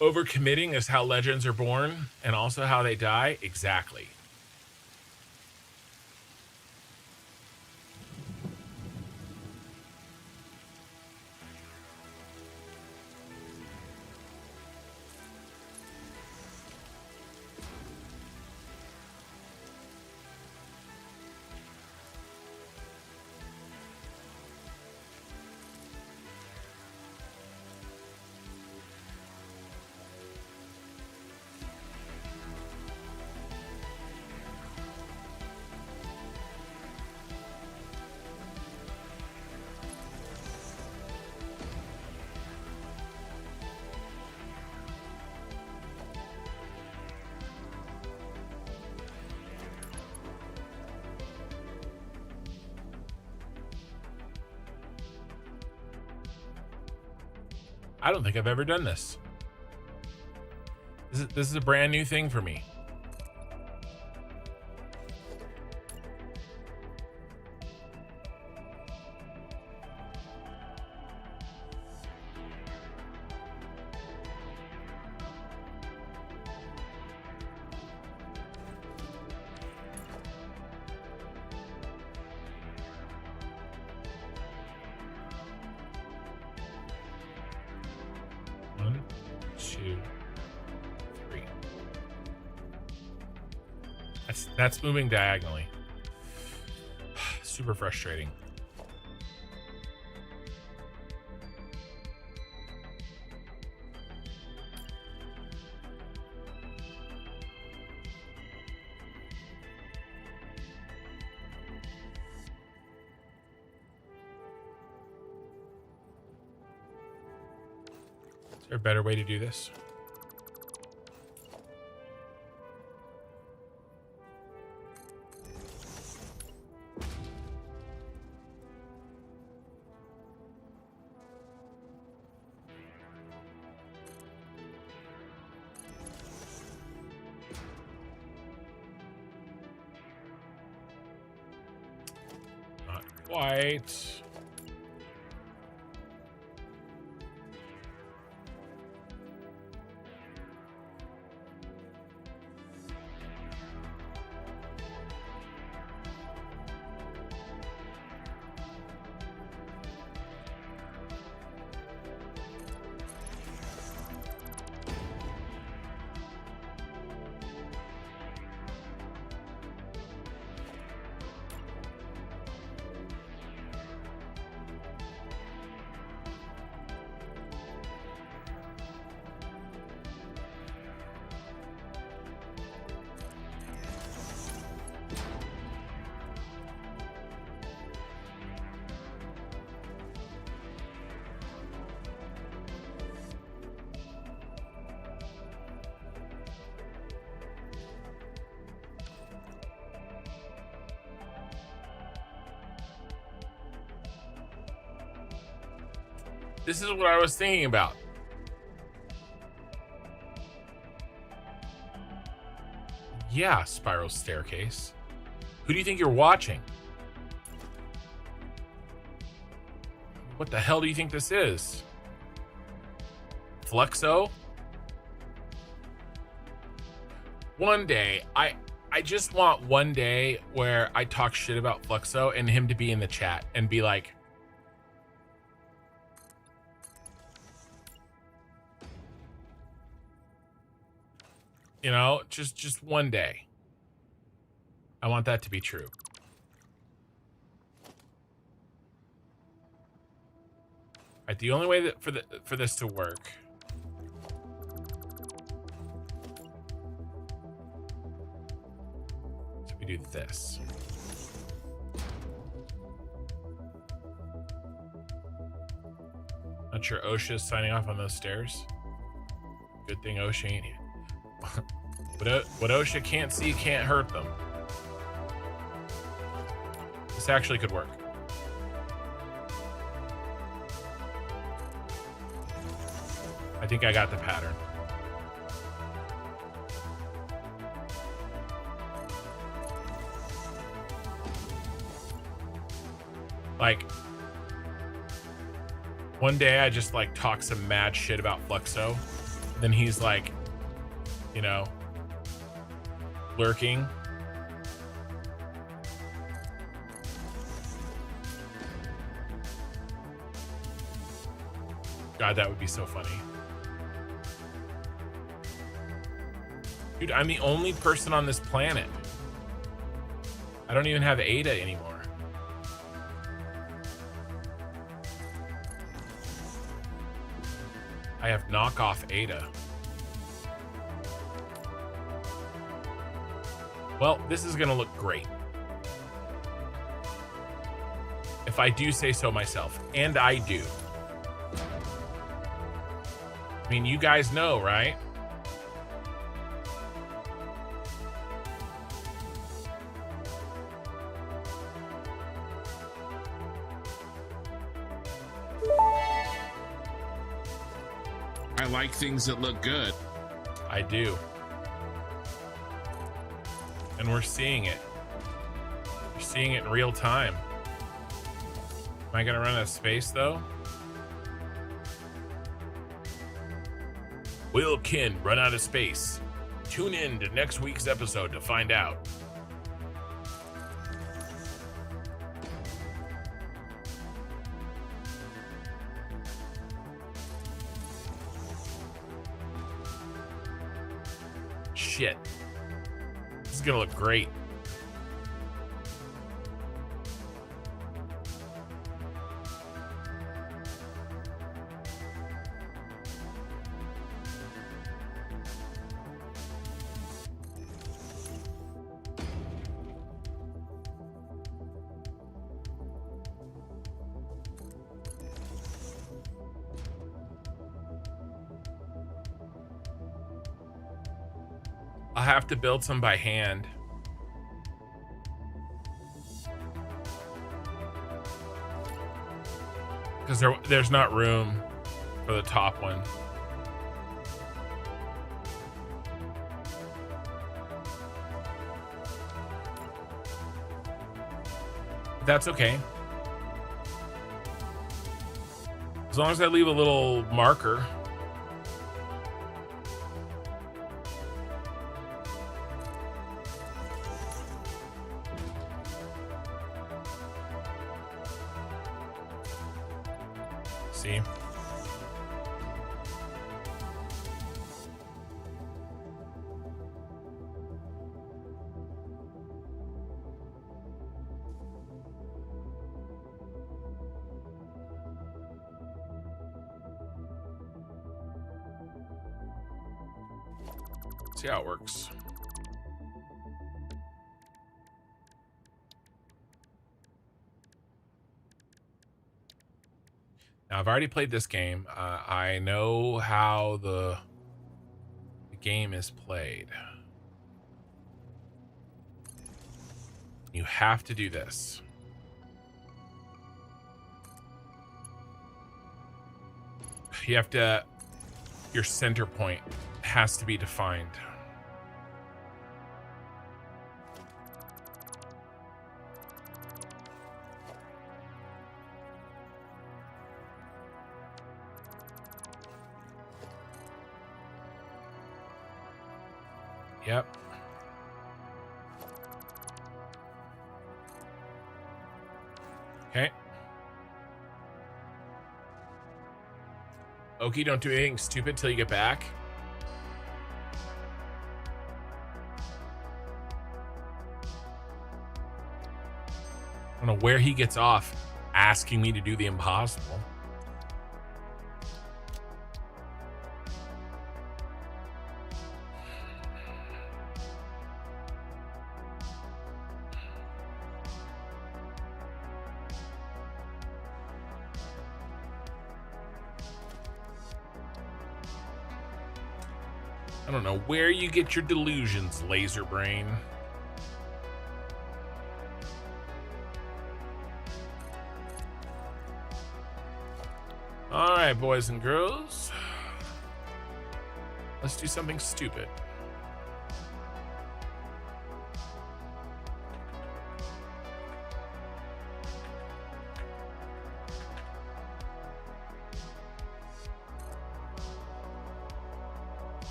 Overcommitting is how legends are born and also how they die. Exactly. I don't think I've ever done this. This is a brand new thing for me. One, two, three. That's moving diagonally. Super frustrating. Is there a better way to do this? Not quite. This is what I was thinking about. Yeah, Spiral Staircase. Who do you think you're watching? What the hell do you think this is? Fluxo? One day, I just want one day where I talk shit about Fluxo and him to be in the chat and be like, you know, just one day. I want that to be true. Right, the only way that for this to work. So we do this. Not sure OSHA's signing off on those stairs. Good thing OSHA ain't here. What OSHA can't see can't hurt them. This actually could work. I think I got the pattern. Like, one day I just like talk some mad shit about Fluxo. Then he's like, you know, lurking. God, that would be so funny. Dude, I'm the only person on this planet. I don't even have Ada anymore. I have knockoff Ada. Well, this is gonna look great. If I do say so myself, and I do. I mean, you guys know, right? I like things that look good. I do. And we're seeing it. We're seeing it in real time. Am I gonna run out of space though? Will Kin run out of space? Tune in to next week's episode to find out. Shit. This is gonna look great. I'll have to build some by hand. Because there's not room for the top one. That's okay. As long as I leave a little marker. See? See how it works. Now, I've already played this game. I know how the game is played. You have to do this. You have to, your center point has to be defined. Yep. Okay. Okie, don't do anything stupid till you get back. I don't know where he gets off asking me to do the impossible. I don't know where you get your delusions, laser brain. All right, boys and girls. Let's do something stupid.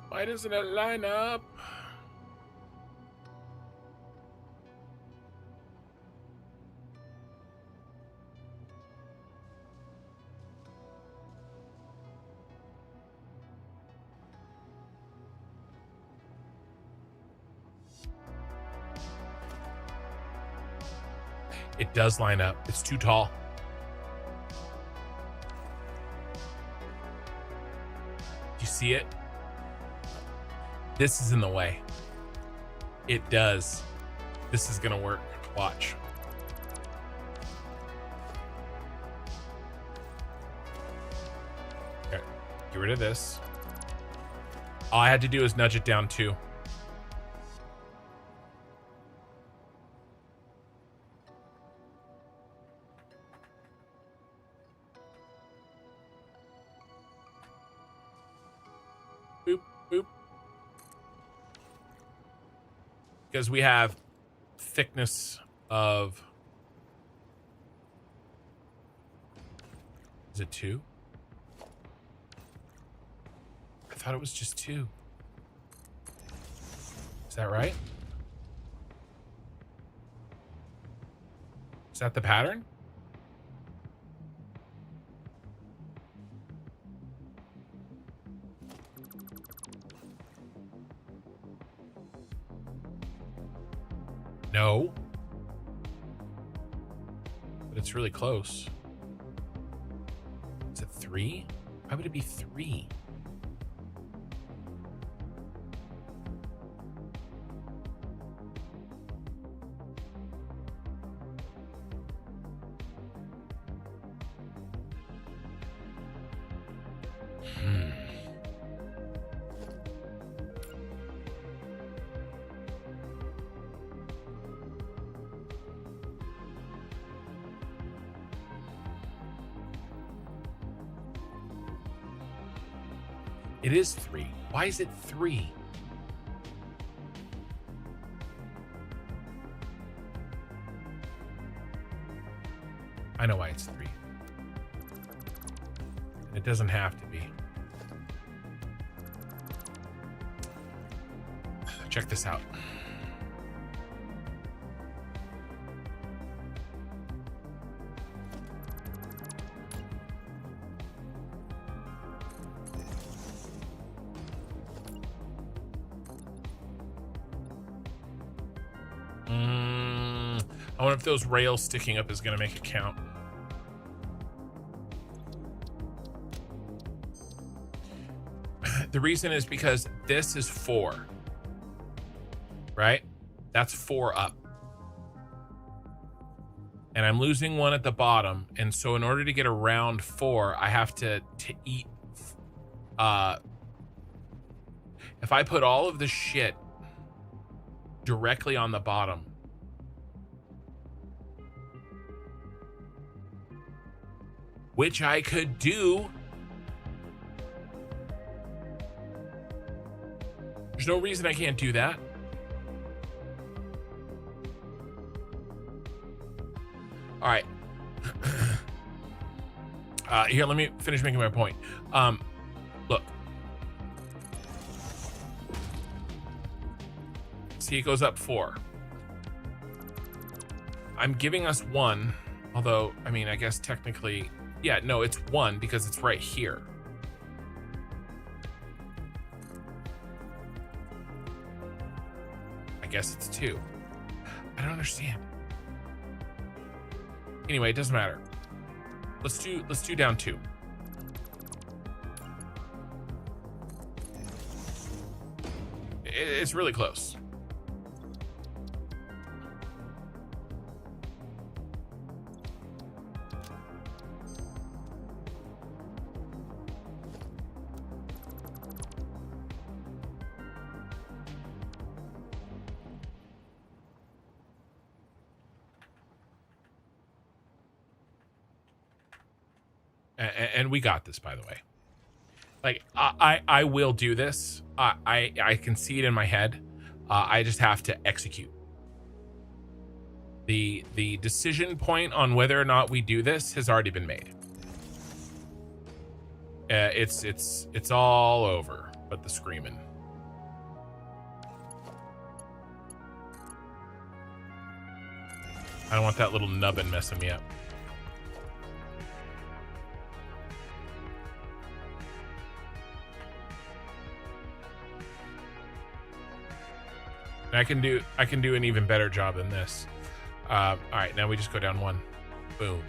Why doesn't it line up? It does line up. It's too tall. Do you see it? This is in the way. It does. This is gonna work. Watch. Okay. Get rid of this. All I had to do is nudge it down 2. Boop, boop. Because we have thickness of... Is it 2? I thought it was just 2. Is that right? Is that the pattern? No. But it's really close. Is it 3? Why would it be 3? It is 3. Why is it 3? I know why it's 3. It doesn't have to be. Check this out. I wonder if those rails sticking up is going to make it count. The reason is because this is 4, right? That's 4 up. And I'm losing 1 at the bottom. And so in order to get around 4, I have to eat. If I put all of the shit directly on the bottom, which I could do, There's no reason I can't do that. All right. Here, let me finish making my point. Look. See, it goes up 4. I'm giving us 1, although, I mean, I guess technically, yeah, no, it's 1 because it's right here. I guess it's 2. I don't understand. Anyway, it doesn't matter. Let's do down 2. It's really close. And we got this, by the way. Like, I will do this. I can see it in my head. I just have to execute. The decision point on whether or not we do this has already been made. It's all over, but the screaming. I don't want that little nubbin messing me up. I can do an even better job than this. All right, now we just go down 1. Boom.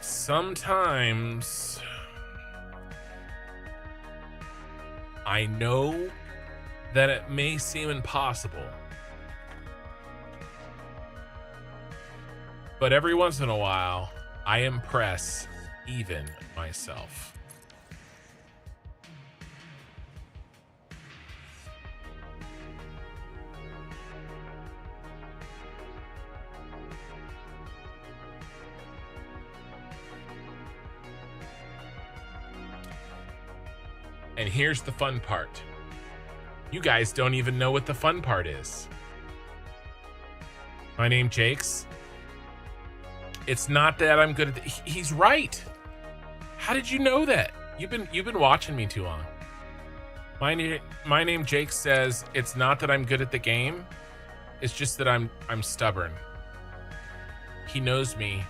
Sometimes I know that it may seem impossible, but every once in a while, I impress even myself. And here's the fun part. You guys don't even know what the fun part is. My name Jakes. It's not that I'm good at he's right. How did you know that? You've been watching me too long. My name Jakes says it's not that I'm good at the game. It's just that I'm stubborn. He knows me.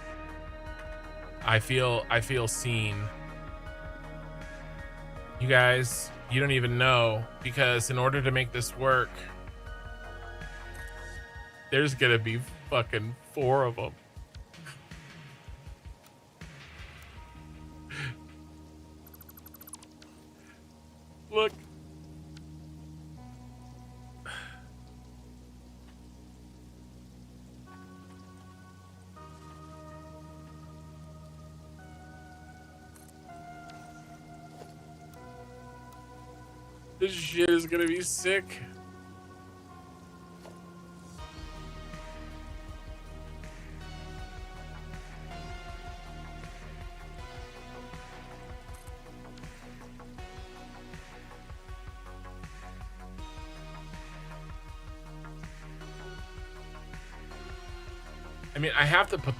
I feel seen. You guys, you don't even know, because in order to make this work, there's gonna be fucking 4 of them. Look. This shit is gonna be sick. I mean, I have to put...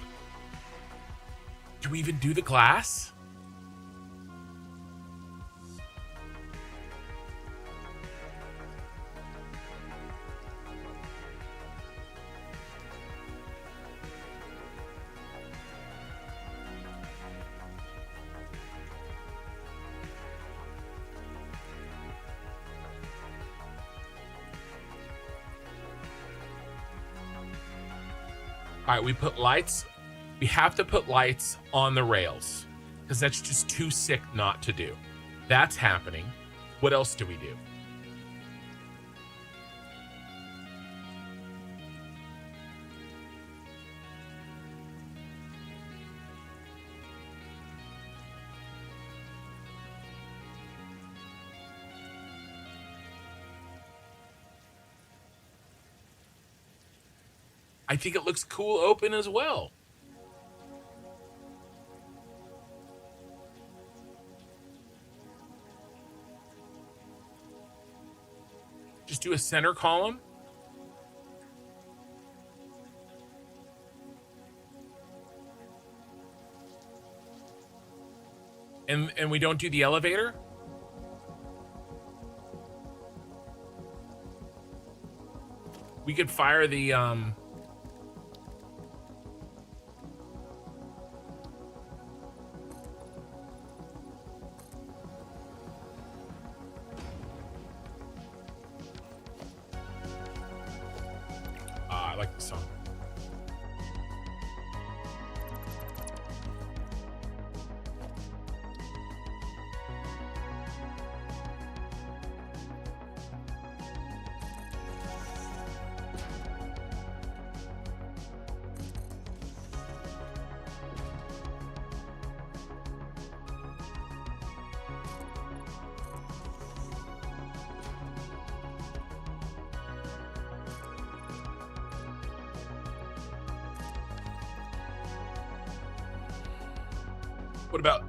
Do we even do the glass? All right, we put lights. We have to put lights on the rails because that's just too sick not to do. That's happening. What else do we do? I think it looks cool open as well. Just do a center column. And we don't do the elevator? We could fire the I like the song.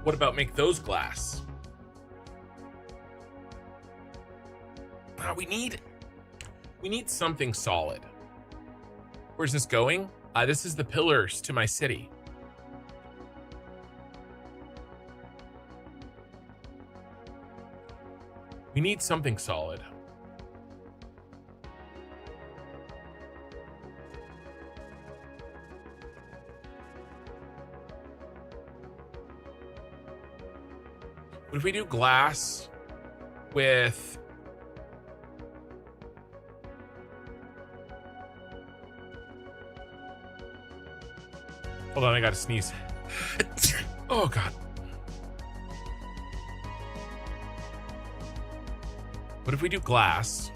What about make those glass? We need something solid. Where's this going? This is the pillars to my city. We need something solid. What if we do glass with... Hold on, I gotta sneeze. Oh, God. What if we do glass?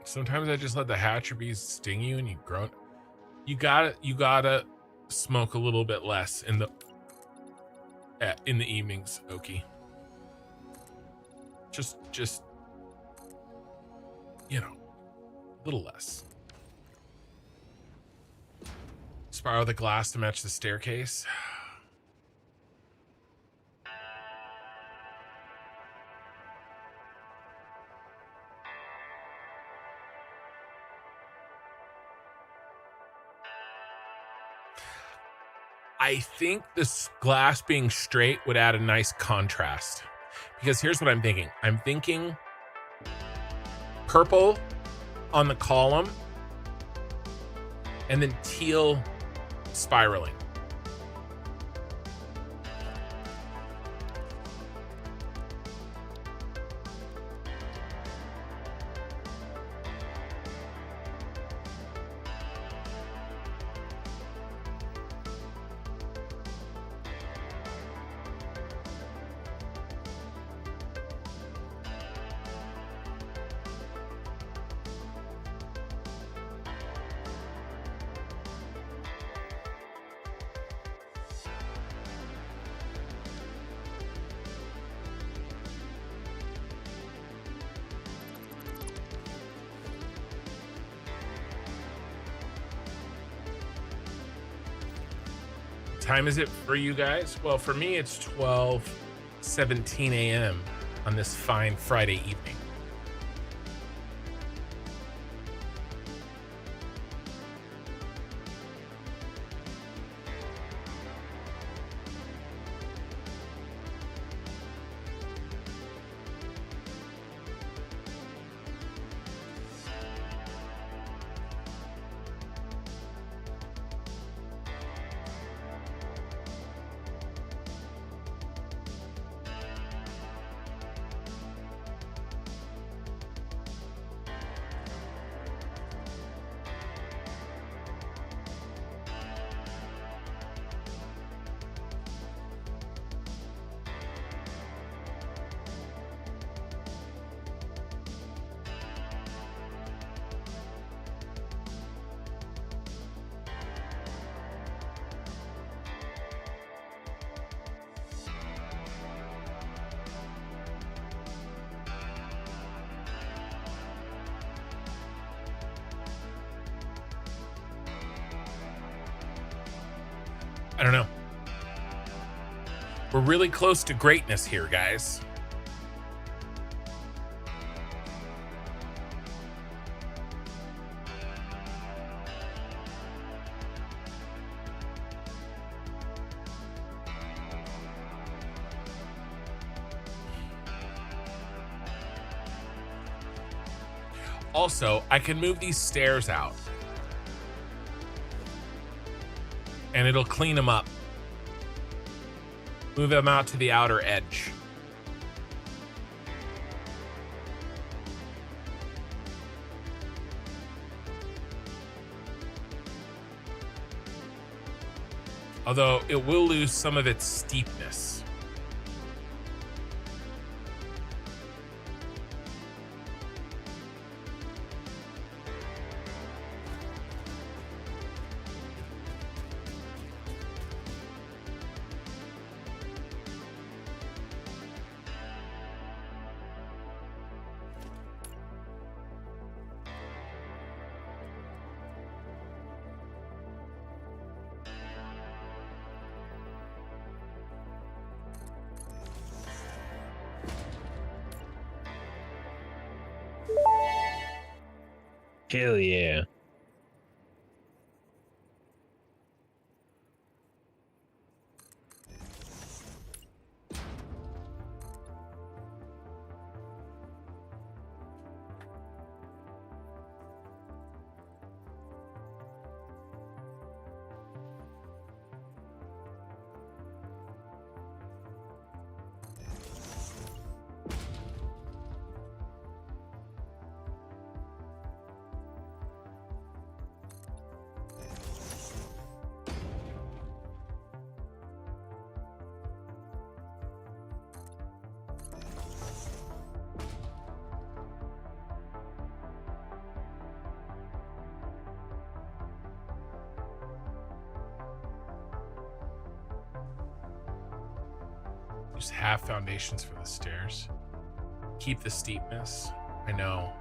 Sometimes I just let the hatcher bees sting you and you groan. You gotta smoke a little bit less in the evenings, Okie. Just you know, a little less. Spiral the glass to match the staircase. I think this glass being straight would add a nice contrast, because here's what I'm thinking. I'm thinking purple on the column and then teal spiraling. Time is it for you guys? Well, for me, it's 12:17 a.m. on this fine Friday evening. I don't know. We're really close to greatness here, guys. Also, I can move these stairs out. And it'll clean them up. Move them out to the outer edge. Although it will lose some of its steepness. Hell yeah. Just half foundations for the stairs. Keep the steepness. I know.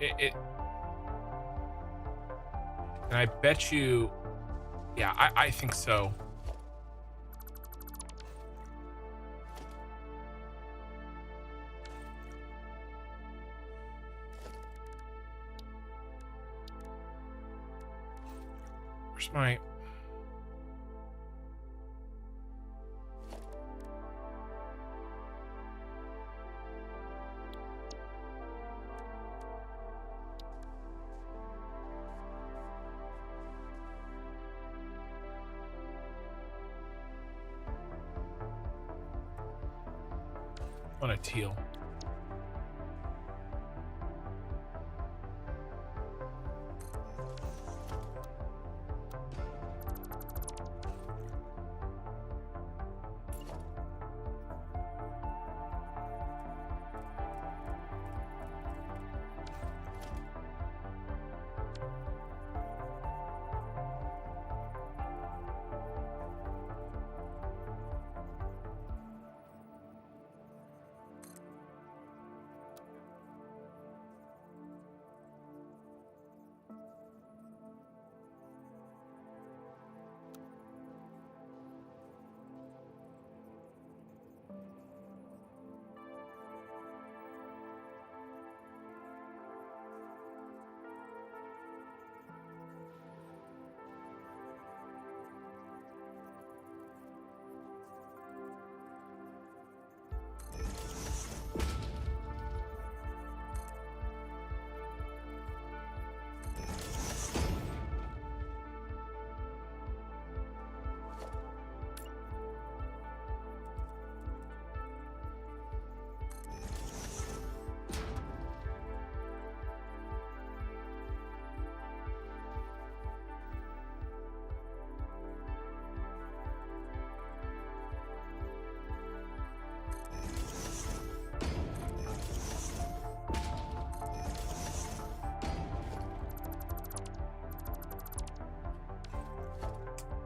And I bet you, yeah, I think so. Where's my... on a teal.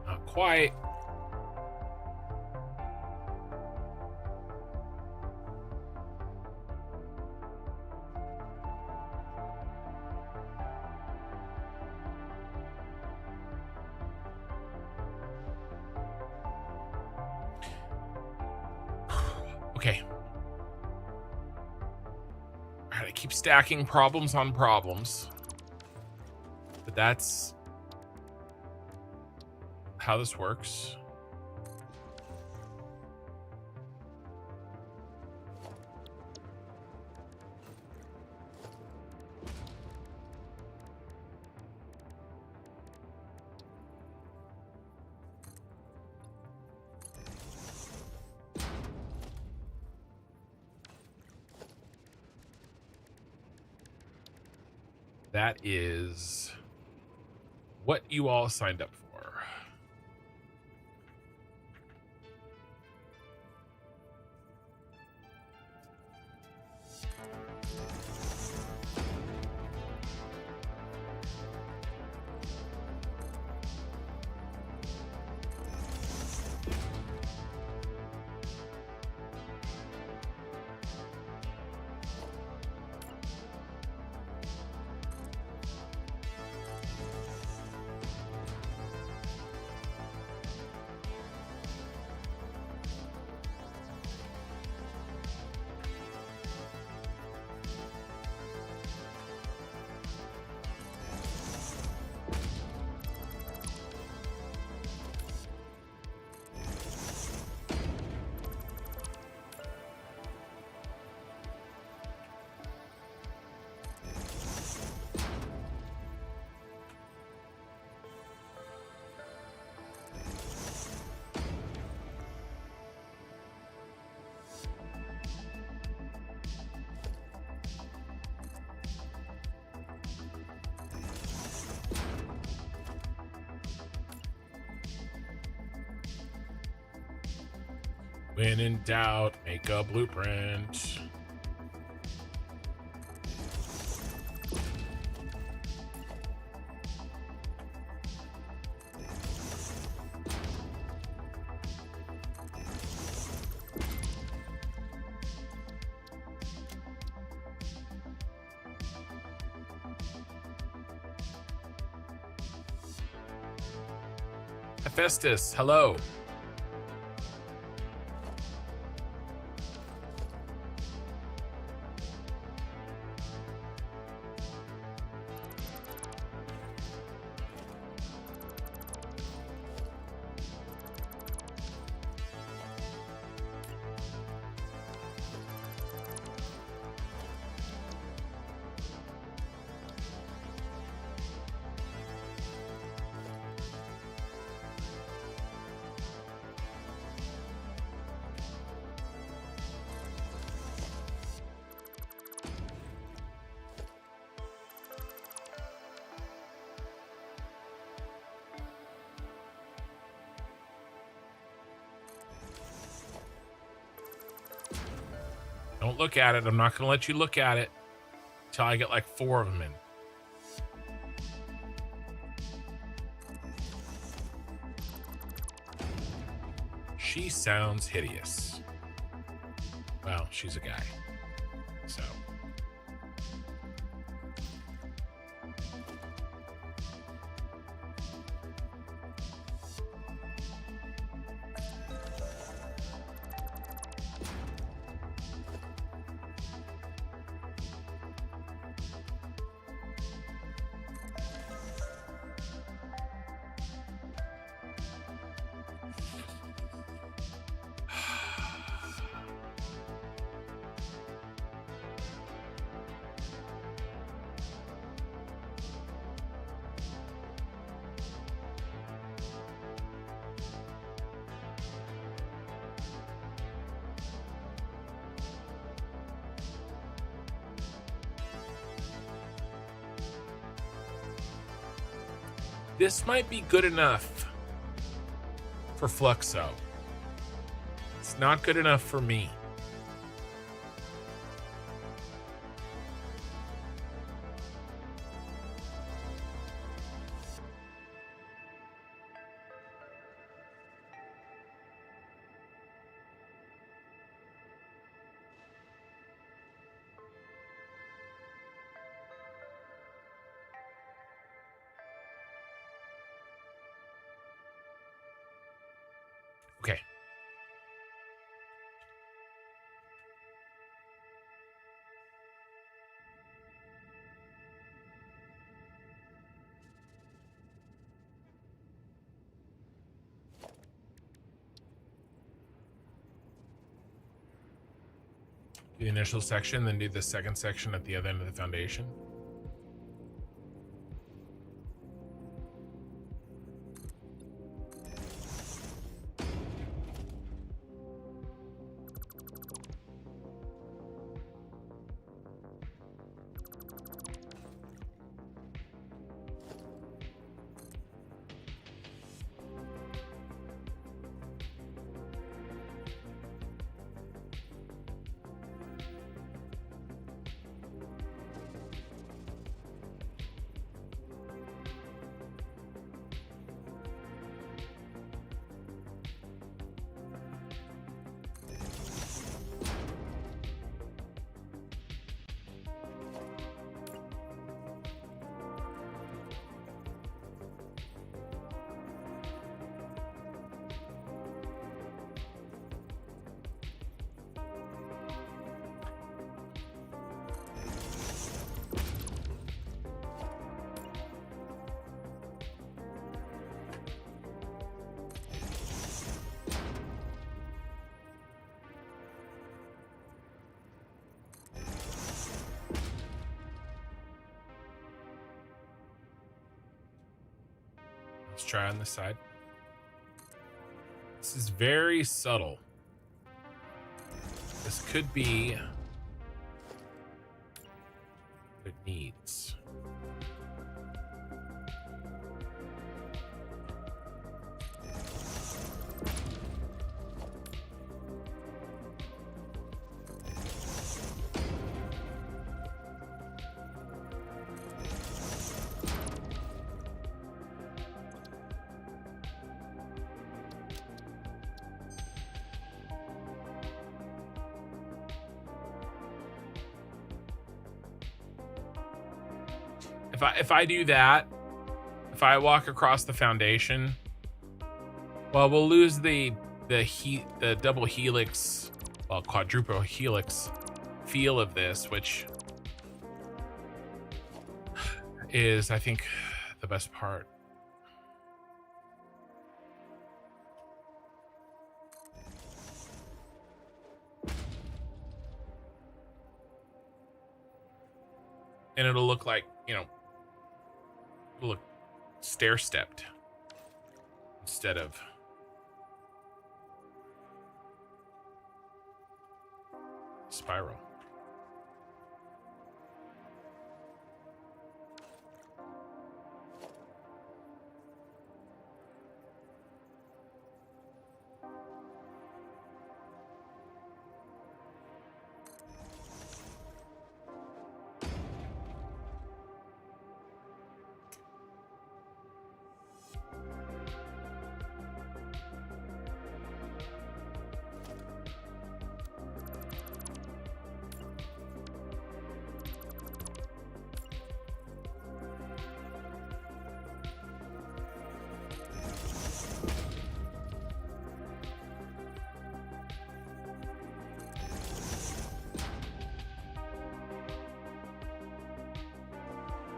Not quite. Okay. All right, I keep stacking problems on problems. But that's how this works. That is what you all signed up for. When in doubt, make a blueprint. Hephaestus, hello. Don't look at it. I'm not going to let you look at it until I get like 4 of them in. She sounds hideous. Well, she's a guy. So. This might be good enough for Fluxo. It's not good enough for me. Okay. The initial section, then do the second section at the other end of the foundation. Let's try on this side. This is very subtle. This could be what it needs. If I do that, if I walk across the foundation, well, we'll lose the double helix, well, quadruple helix feel of this, which is, I think, the best part. And it'll look like, you know, it'll look stair-stepped instead of spiral.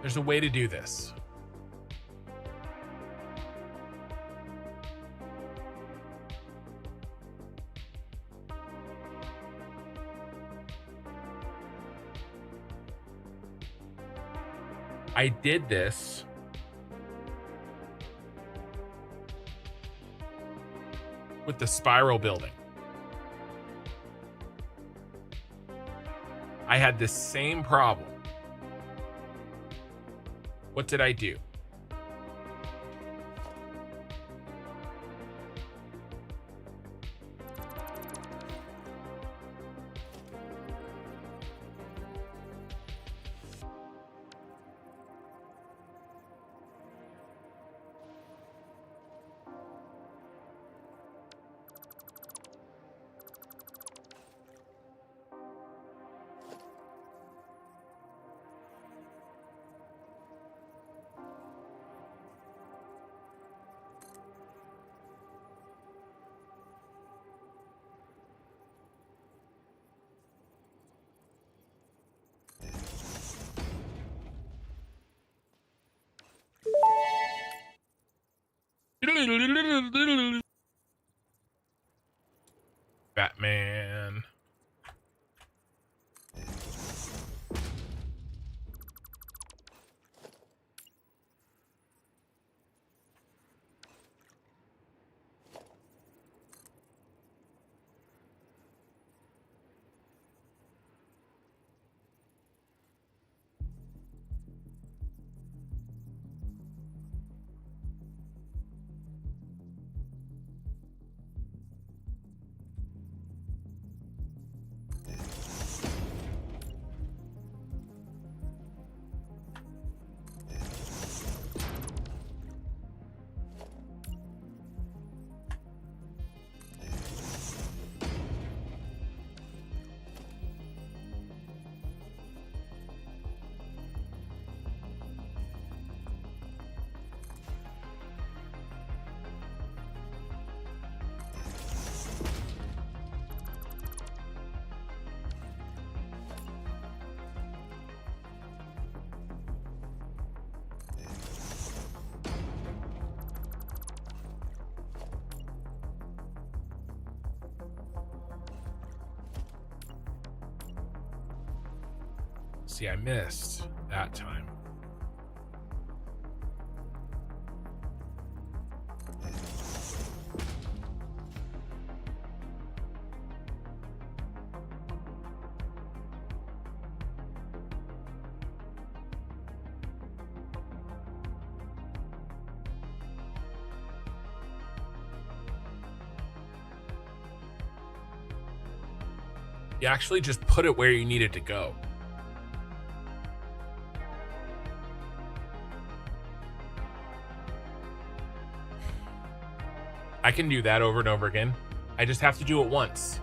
There's a way to do this. I did this with the spiral building. I had the same problem. What did I do? Batman. See, I missed that time. You actually just put it where you need it to go. I can do that over and over again. I just have to do it once.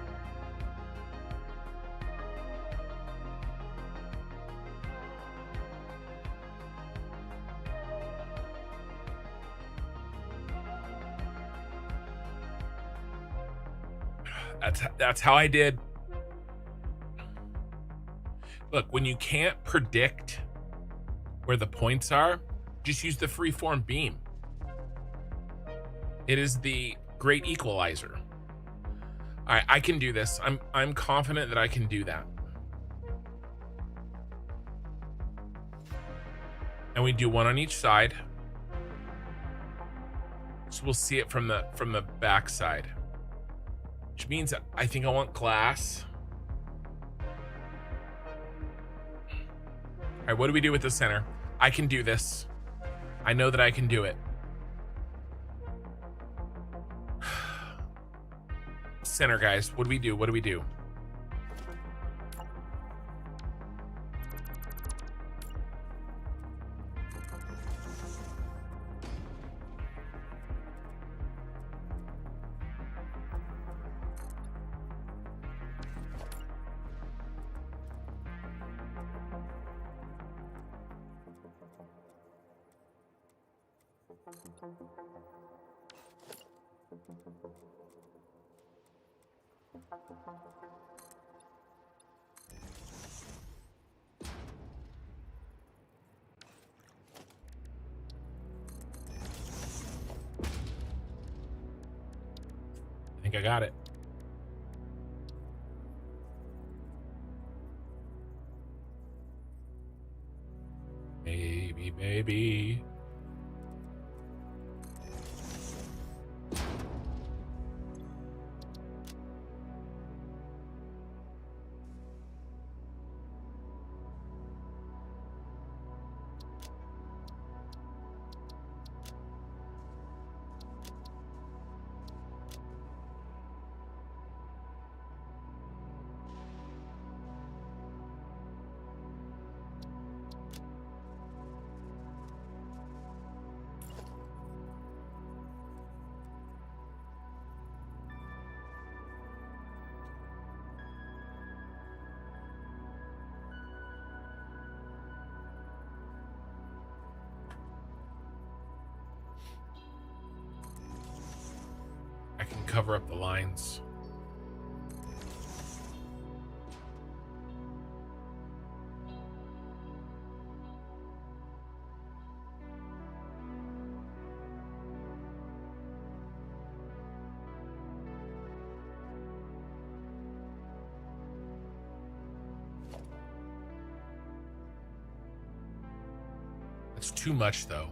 That's how I did. Look, when you can't predict where the points are, just use the freeform beam. It is the great equalizer. All right, I can do this. I'm confident that I can do that. And we do one on each side. So we'll see it from the back side. Which means I think I want glass. All right, what do we do with the center? I can do this. I know that I can do it. Center, guys. What do we do? What do we do? I think I got it. Baby. I can cover up the lines. That's too much, though.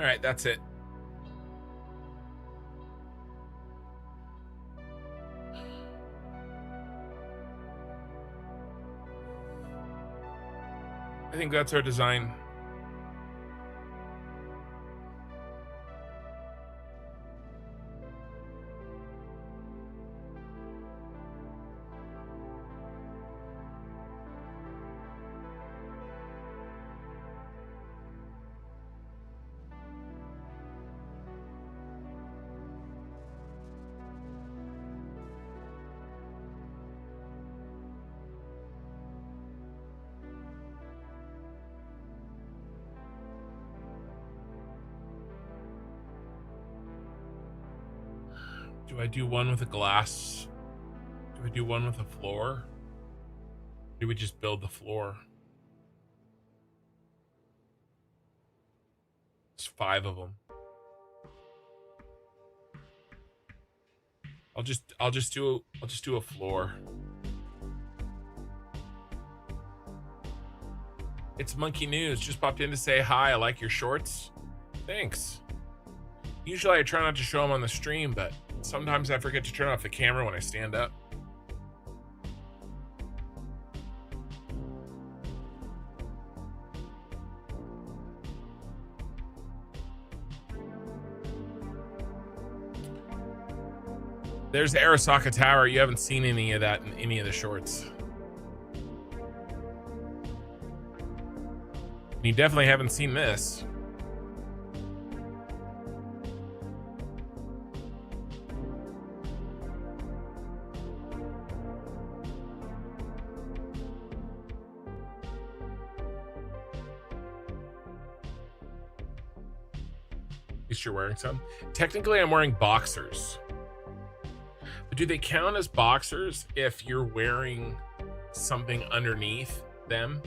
All right, that's it. I think that's our design. Do I do one with a glass? Do we do one with a floor? Do we just build the floor? There's 5 of them. I'll just do a floor. It's Monkey News. Just popped in to say hi. I like your shorts. Thanks. Usually I try not to show them on the stream, but sometimes I forget to turn off the camera when I stand up. There's the Arasaka Tower. You haven't seen any of that in any of the shorts. And you definitely haven't seen this. At least you're wearing some. Technically, I'm wearing boxers. But do they count as boxers if you're wearing something underneath them?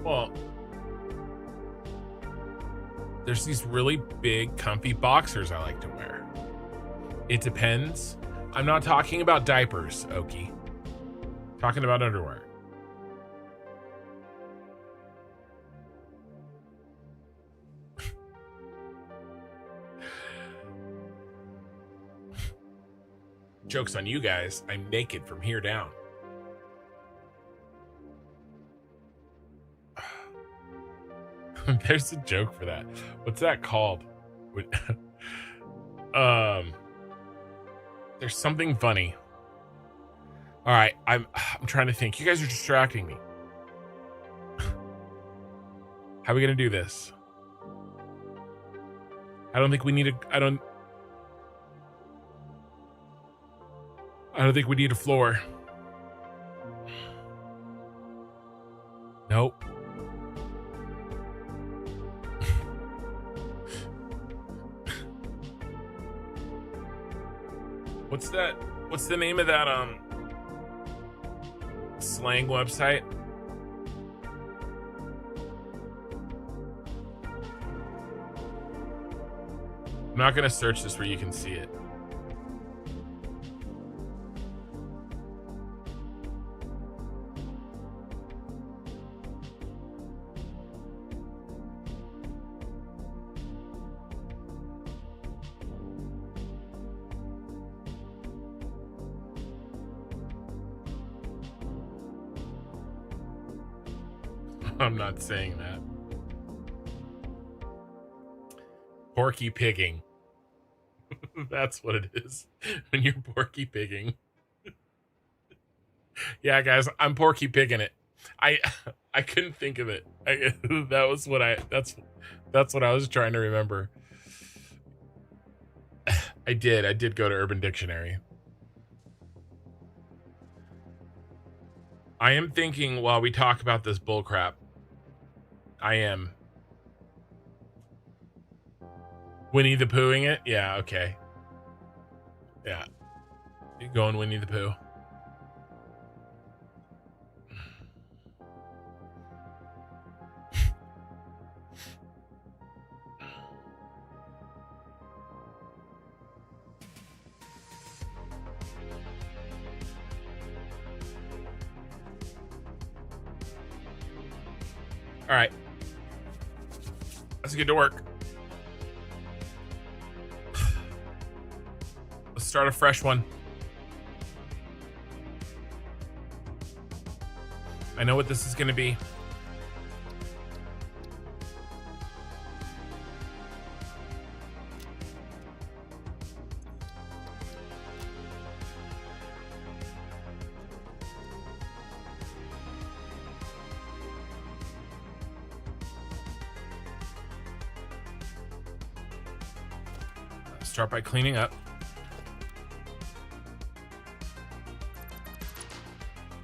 Well, there's these really big, comfy boxers I like to wear. It depends. I'm not talking about diapers, Oki. Talking about underwear. Joke's on you guys. I'm naked from here down. There's a joke for that. What's that called? There's something funny. All right, I'm trying to think. You guys are distracting me. How are we gonna do this? I don't think we need think we need a floor. Nope. What's the name of that slang website? I'm not gonna search this where you can see it. I'm not saying that. Porky pigging. That's what it is when you're porky pigging. Yeah, guys, I'm porky pigging it. I couldn't think of it. That's what I was trying to remember. I did go to Urban Dictionary. I am thinking while we talk about this bullcrap. I am. Winnie the Poohing it? Yeah, okay. Yeah. You going Winnie the Pooh. All right. Let's get to work. Let's start a fresh one. I know what this is going to be. Start by cleaning up.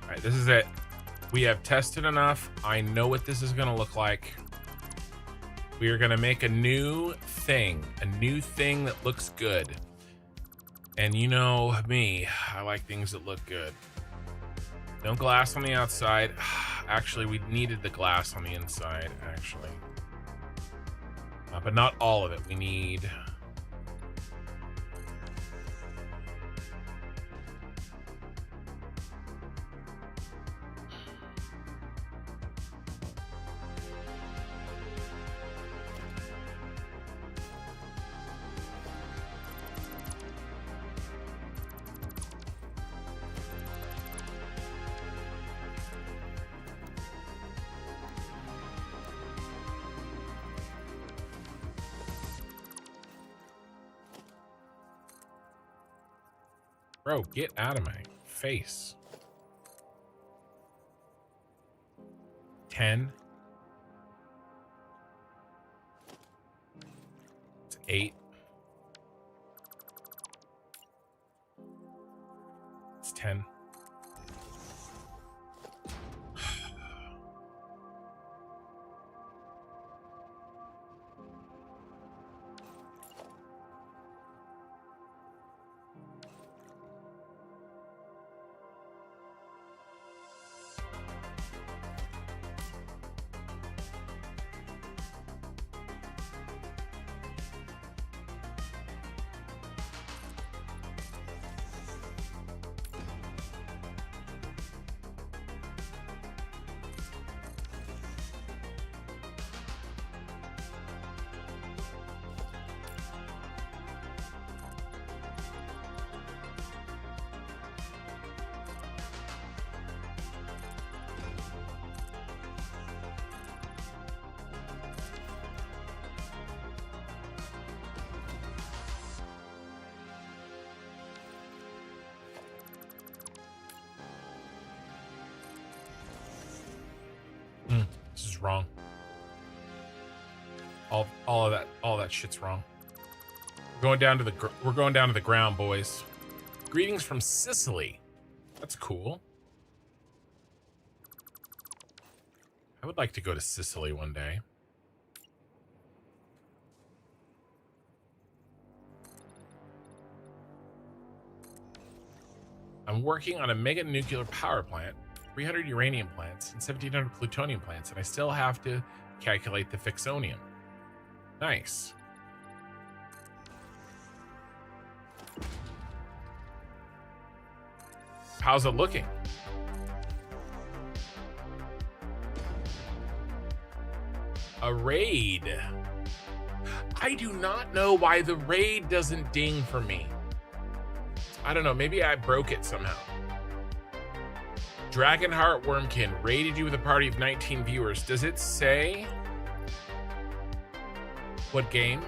All right, this is it. We have tested enough. I know what this is going to look like. We are going to make a new thing that looks good. And you know me, I like things that look good. No glass on the outside. Actually, we needed the glass on the inside, actually. But not all of it. We need... Bro, get out of my face. 10. It's 8. It's 10. This is wrong. All that shit's wrong. We're going down to the ground, boys. Greetings from Sicily. That's cool. I would like to go to Sicily one day. I'm working on a mega nuclear power plant, 300 uranium plants, and 1,700 plutonium plants, and I still have to calculate the fixonium. Nice. How's it looking? A raid. I do not know why the raid doesn't ding for me. I don't know, maybe I broke it somehow. Dragonheart Wormkin raided you with a party of 19 viewers. Does it say what game?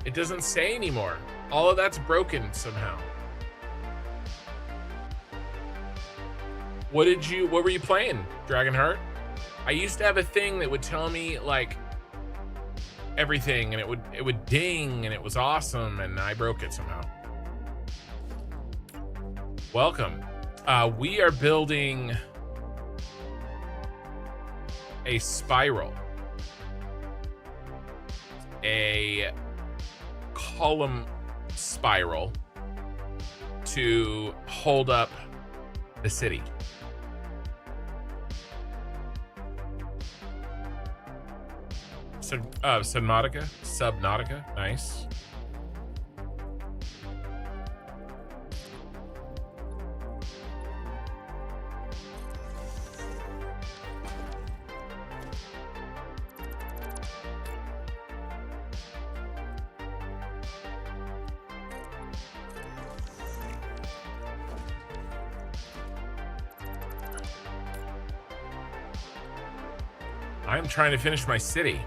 It doesn't say anymore. All of that's broken somehow. What were you playing, Dragonheart? I used to have a thing that would tell me like everything, and it would ding, and it was awesome, and I broke it somehow. Welcome. We are building a spiral, a column spiral to hold up the city. So, Subnautica, nice. I'm trying to finish my city.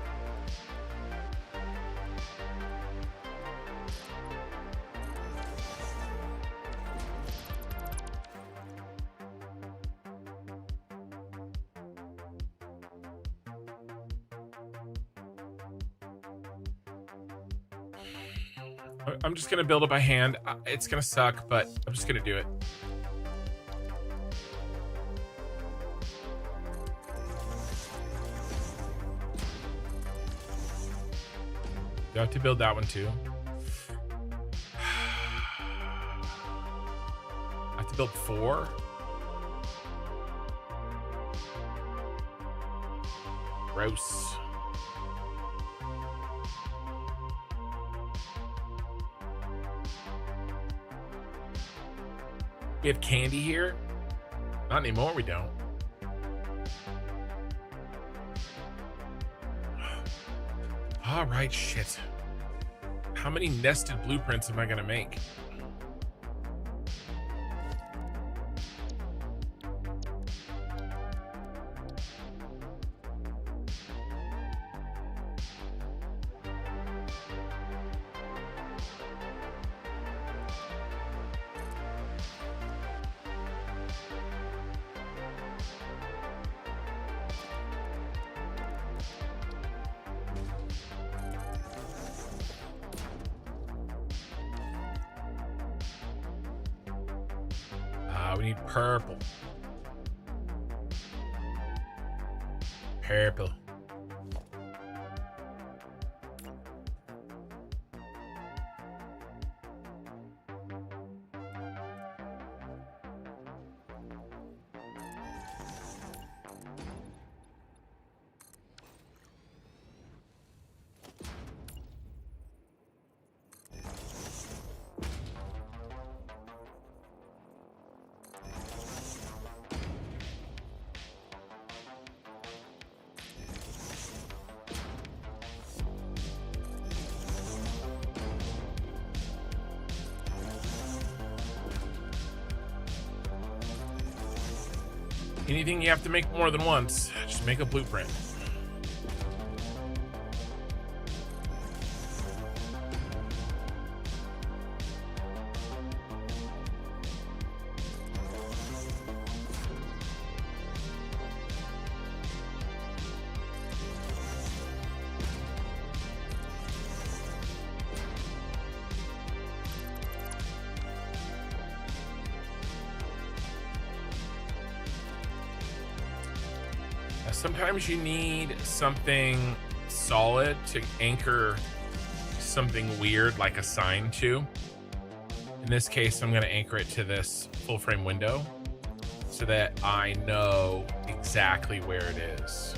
I'm just gonna build it by hand. It's gonna suck, but I'm just gonna do it. You have to build that one too. I have to build 4. Gross. We have candy here? Not anymore, we don't. All right, shit. How many nested blueprints am I gonna make? We need purple. Purple. Anything you have to make more than once, just make a blueprint. Sometimes you need something solid to anchor something weird like a sign to. In this case, I'm going to anchor it to this full frame window so that I know exactly where it is.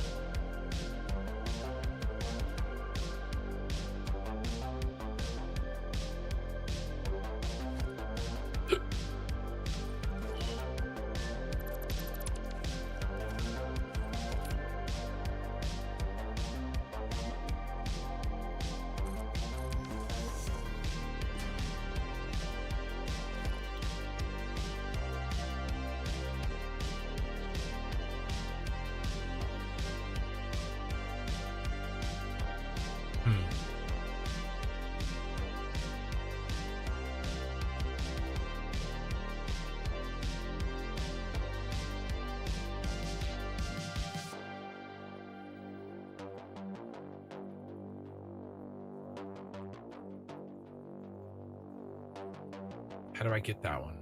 How do I get that one?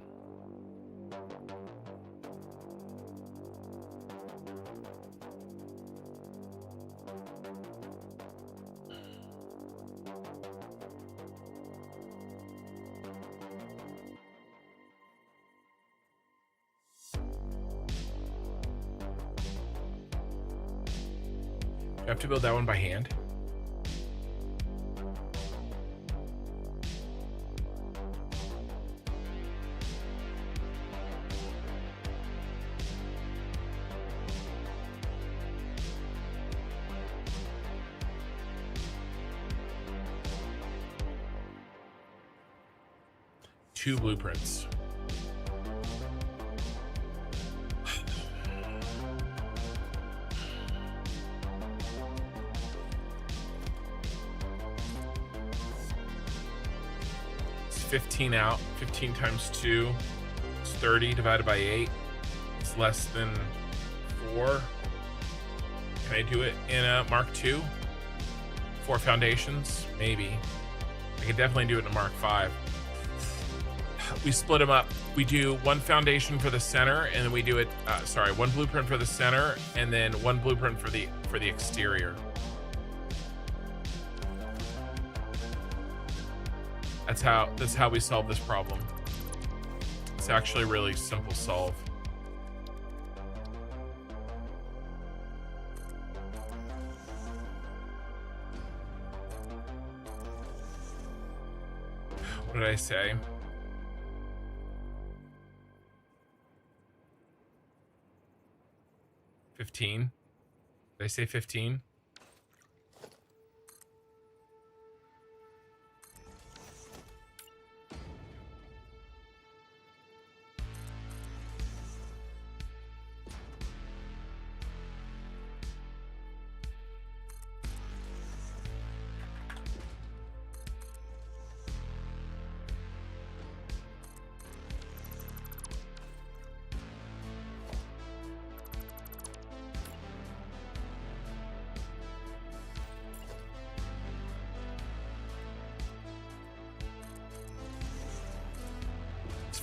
I have to build that one by hand. Two blueprints. It's 15 out. 15 times 2 is 30 divided by 8. It's less than 4. Can I do it in a Mark II? 4 foundations? Maybe. I could definitely do it in a Mark V. We split them up. We do one foundation for the center, and then we do it. One blueprint for the center, and then one blueprint for the exterior. That's how we solve this problem. It's actually really simple solve. What did I say? 15. Did I say 15?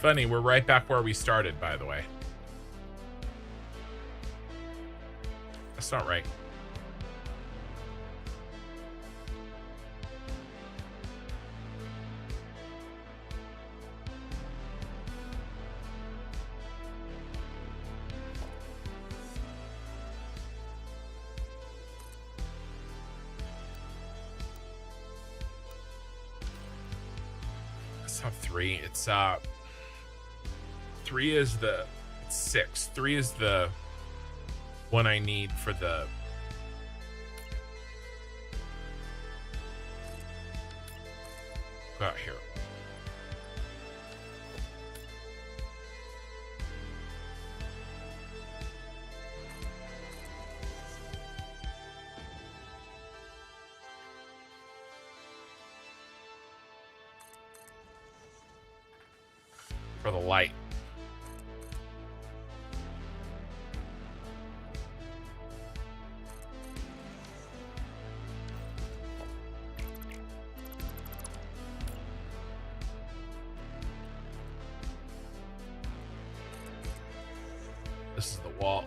Funny, we're right back where we started, by the way. That's not right. That's not 3. It's 3 is the 6. 3 is the one I need for the got here. For the light. This is the wall.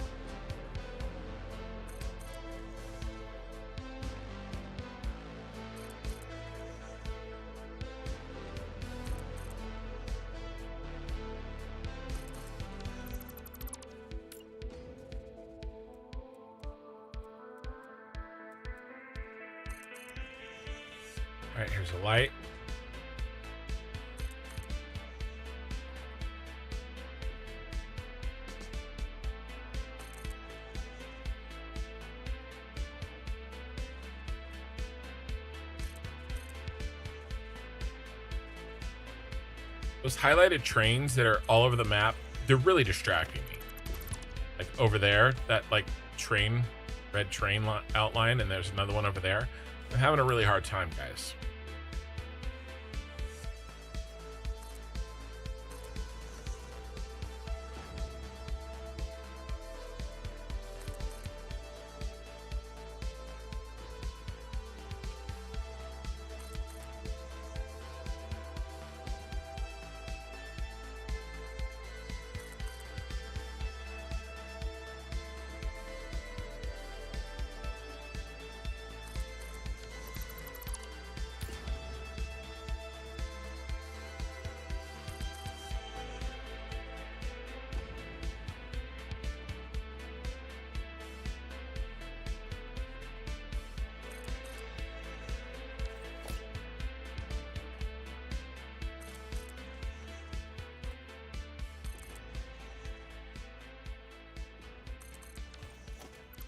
All right, here's a light. Those highlighted trains that are all over the map, they're really distracting me. Like over there, that like train, red train outline, and there's another one over there. I'm having a really hard time, guys.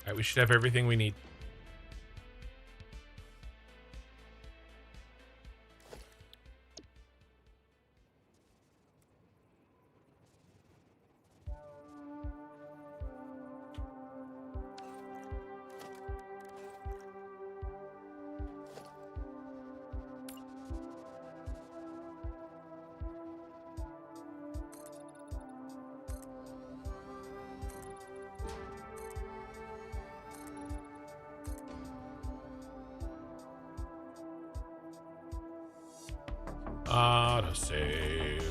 right, we should have everything we need. Autosave.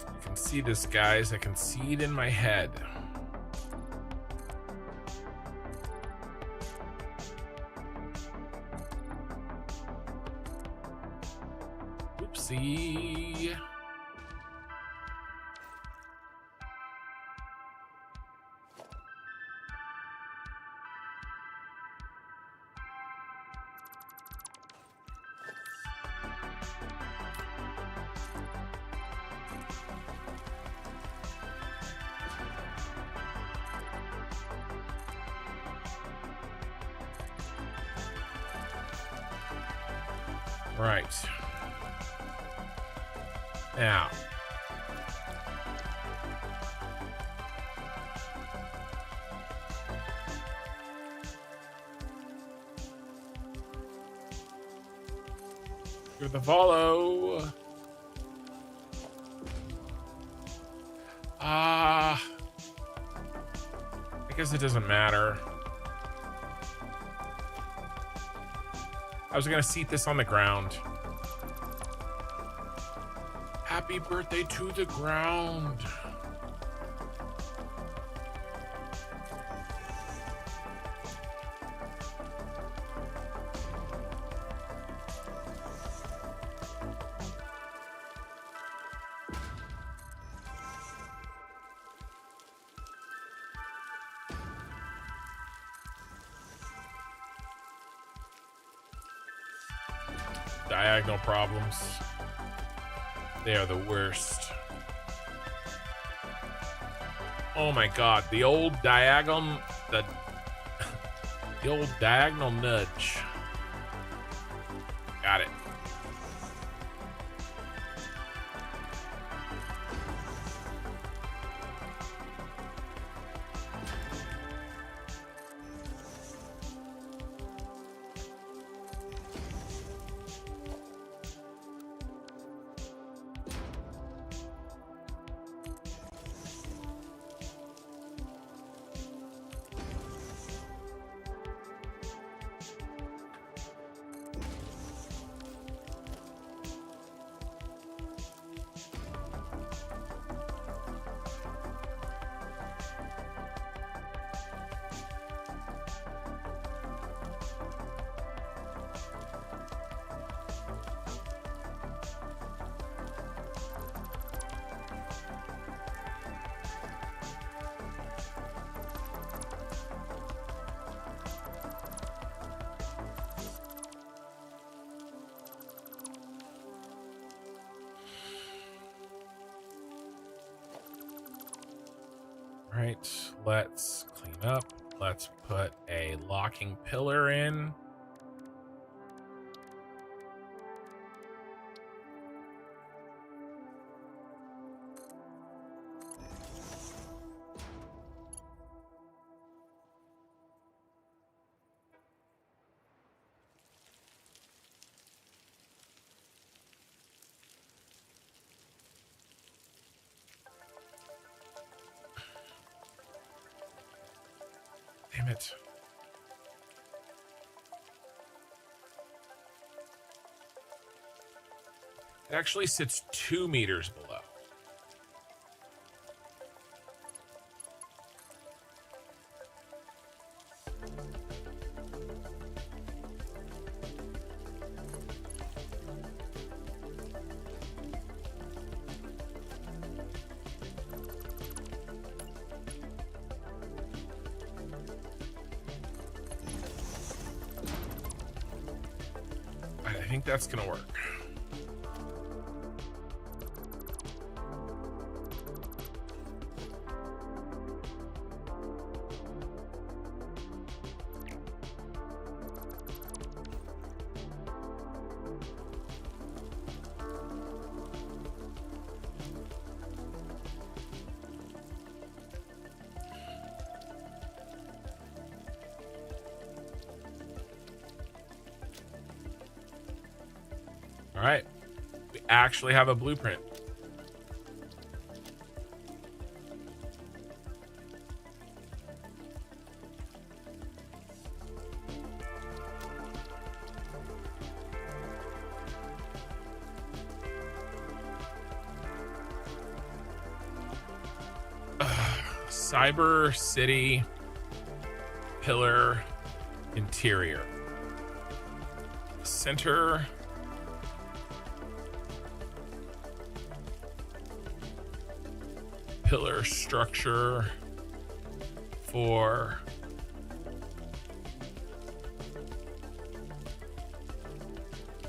You can see this, guys. I can see it in my head. Oopsie. Right. Now. Give the follow. I guess it doesn't matter. I was gonna seat this on the ground. Happy birthday to the ground. Diagonal problems. They are the worst. Oh my god, the old diagonal, the old diagonal nudge. Got it. Right, let's clean up. Let's put a locking pillar in. Damn it. It actually sits 2 meters below. I think that's gonna work. All right. We actually have a blueprint. Cyber City pillar interior. Center. Pillar structure for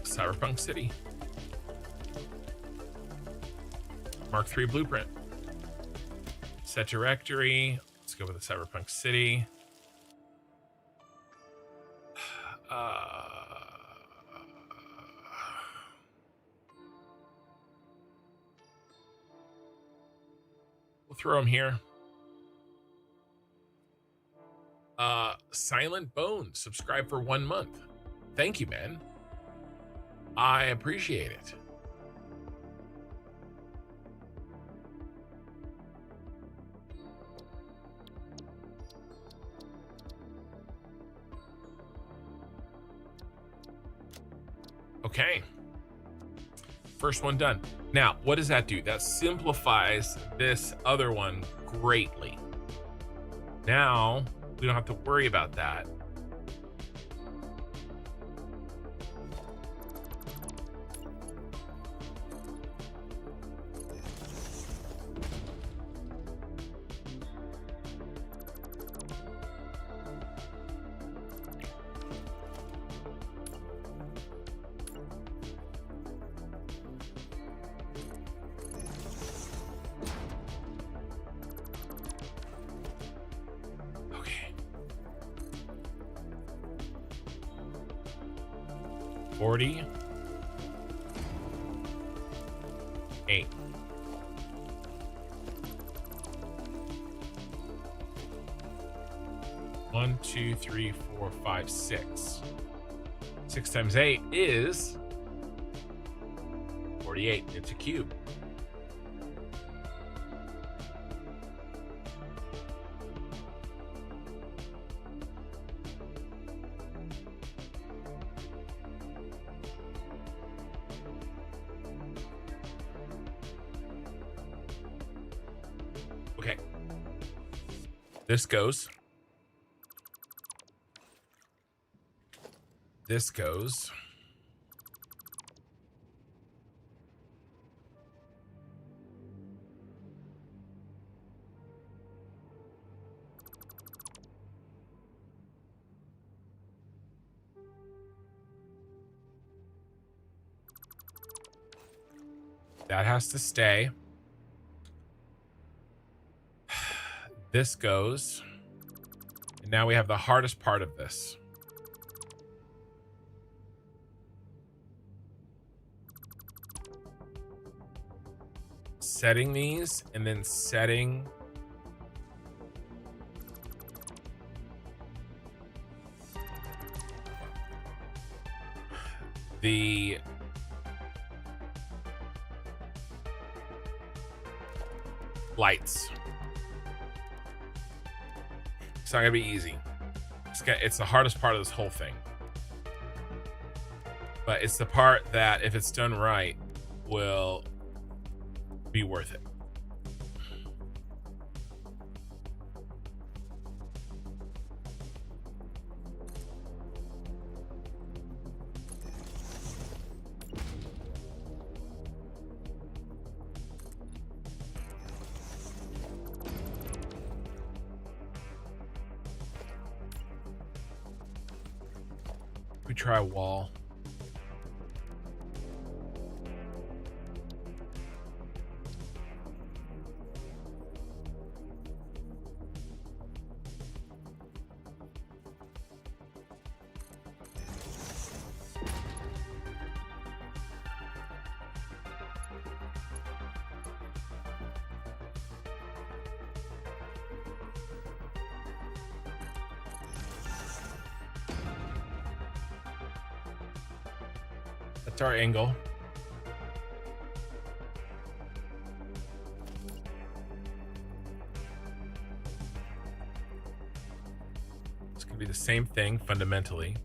Cyberpunk City. Mark III blueprint. Set directory. Let's go with the Cyberpunk City. We'll throw them here. Silent Bones, subscribe for 1 month. Thank you, man. I appreciate it. Okay. First one done. Now, what does that do? That simplifies this other one greatly. Now, we don't have to worry about that. Okay. 48. 1, 2, 3, 4, 5, 6. 6 times 8 is 48. It's a cube. Okay. This goes. This goes. That has to stay. This goes. And now we have the hardest part of this. Setting these and then setting the lights. It's not gonna be easy. It's the hardest part of this whole thing. But it's the part that, if it's done right, will be worth it. We try a wall. That's our angle. Could be the same thing fundamentally.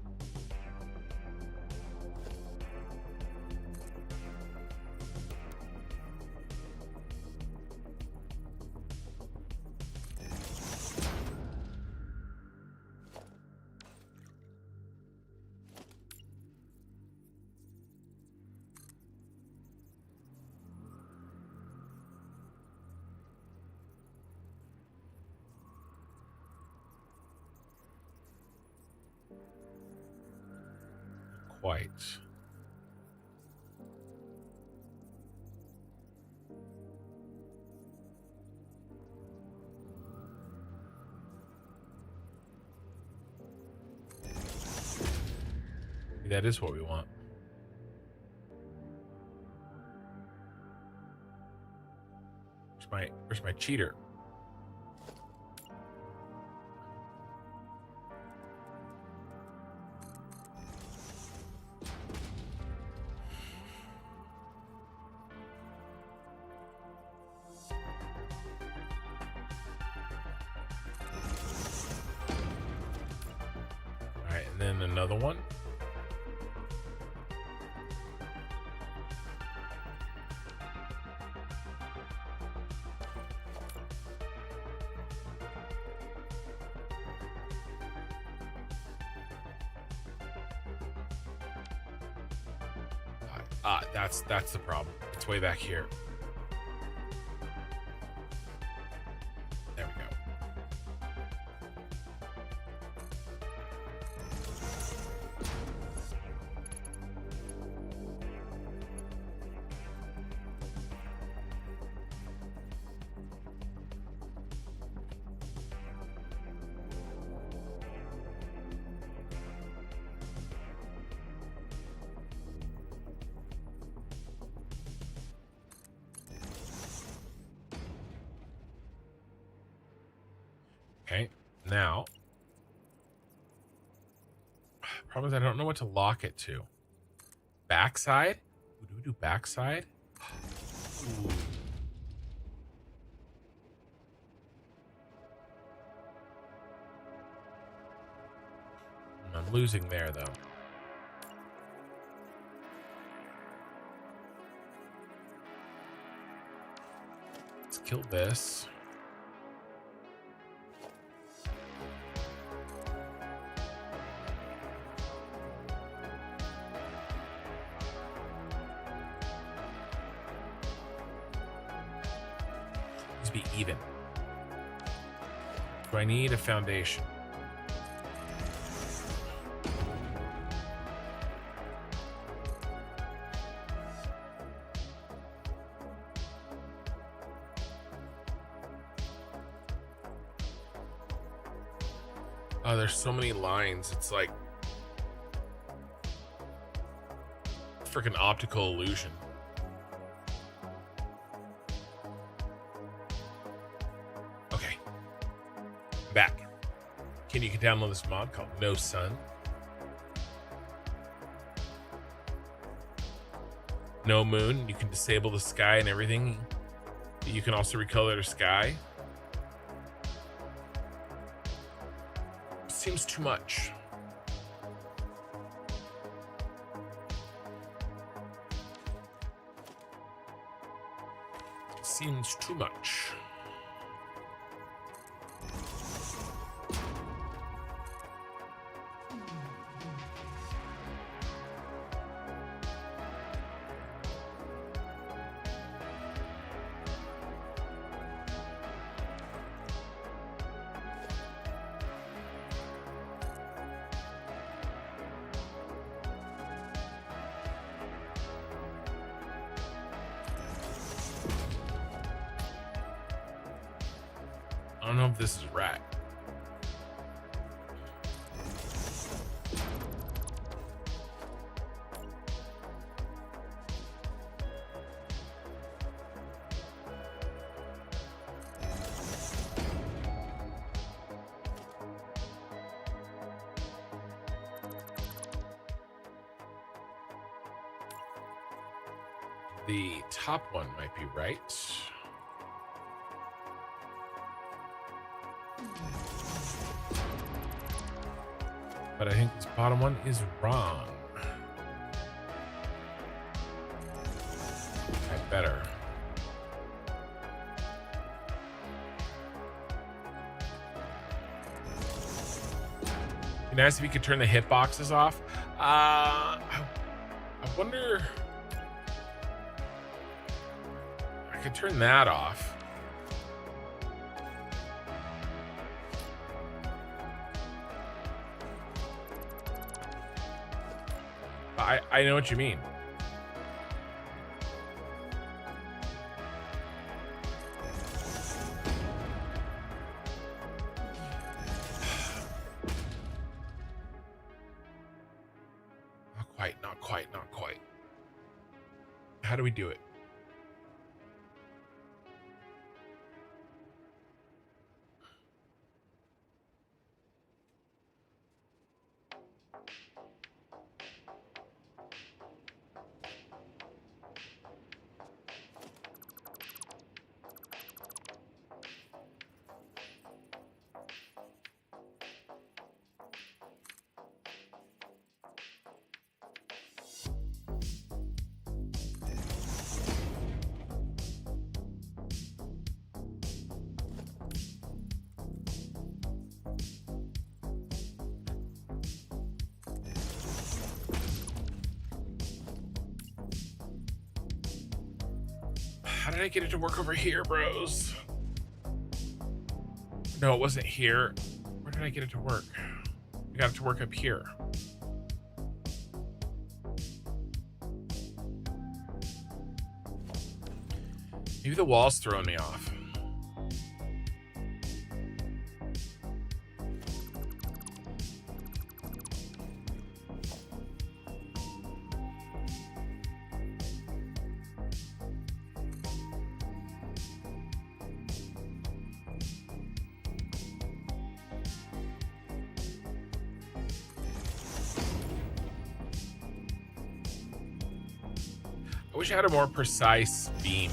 Quite. That is what we want. Where's my cheater? All right, and then another one. That's the problem. It's way back here. There we go. Okay, now, problem is I don't know what to lock it to. Backside? Ooh, do we do backside? Ooh. I'm losing there, though. Let's kill this. Be even. Do I need a foundation? Oh, there's so many lines. It's like freaking optical illusion. Back. You can download this mod called No Sun. No moon. You can disable the sky and everything. You can also recolor the sky. Seems too much. Seems too much. I don't know if this is right. The top one might be right. but I think this bottom one is wrong. I better. Be nice if you could turn the hitboxes off. I wonder. I could turn that off. I know what you mean. Not quite. How do we do it? How did I get it to work over here, bros? No, it wasn't here. Where did I get it to work? I got it to work up here. Maybe the wall's throwing me off. I wish I had a more precise beam.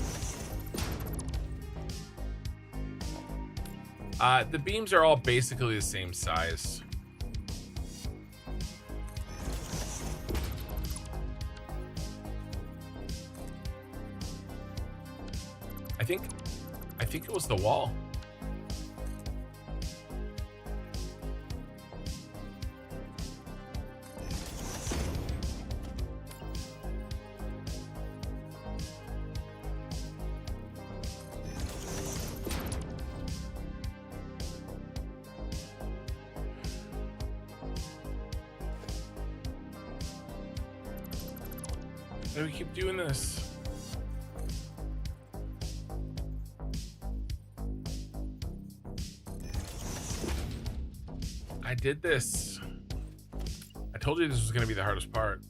The beams are all basically the same size. I think it was the wall. Why do we keep doing this? I did this. I told you this was going to be the hardest part.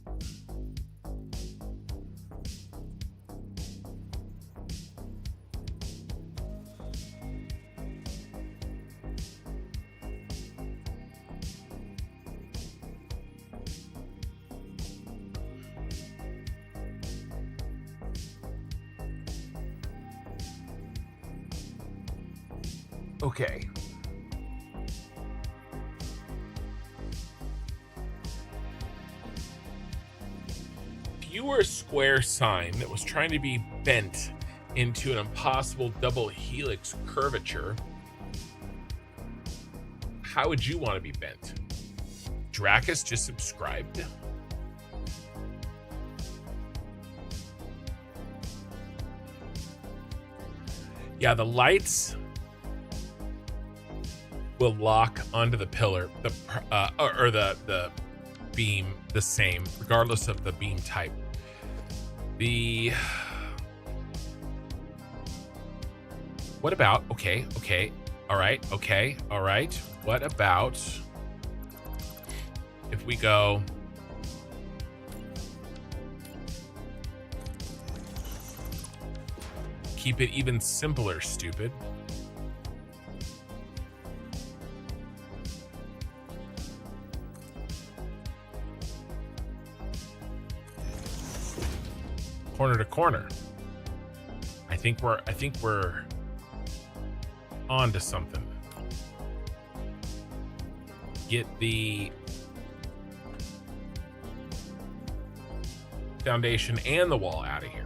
Okay. If you were a square sign that was trying to be bent into an impossible double helix curvature, how would you want to be bent? Dracus just subscribed. Yeah, the lights will lock onto the pillar, the beam the same, regardless of the beam type. What about, okay, all right. What about if we go keep it even simpler, stupid? Corner to corner. I think we're on to something. Get the foundation and the wall out of here.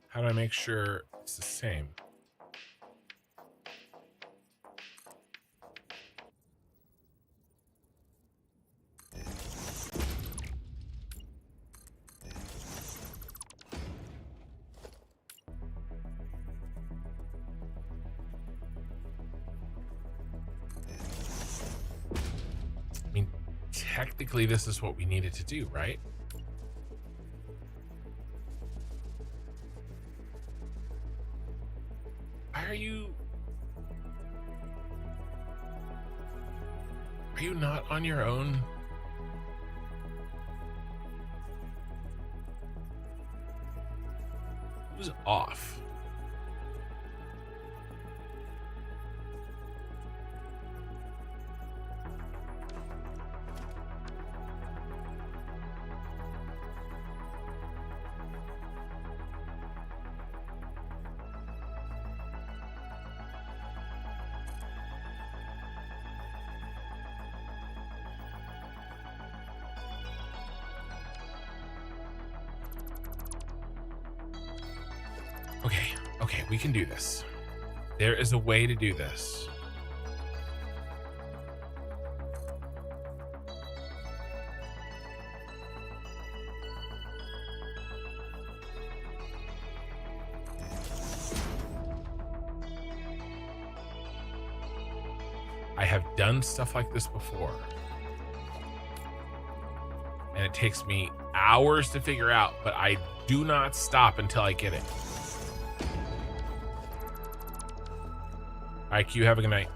How do I make sure it's the same? I mean, technically this is what we needed to do, right? Why are you not on your own? Who's off? Okay, we can do this. There is a way to do this. I have done stuff like this before. And it takes me hours to figure out, but I do not stop until I get it. All right, Q, have a good night.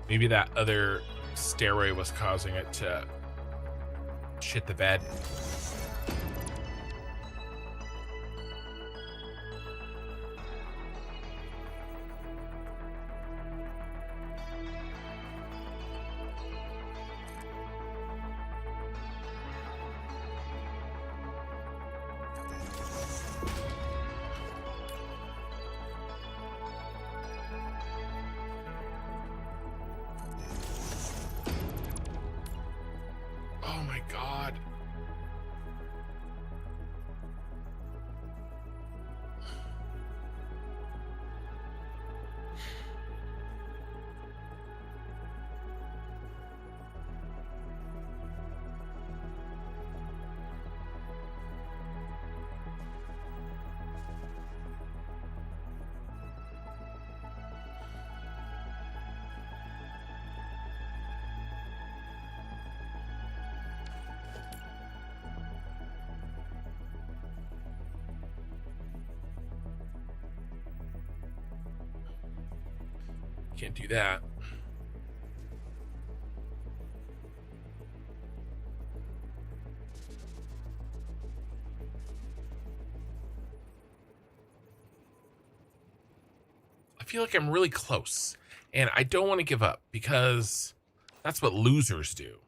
Maybe that other stairway was causing it to shit the bed. Oh my God. Can't do that. I feel like I'm really close, and I don't want to give up because that's what losers do.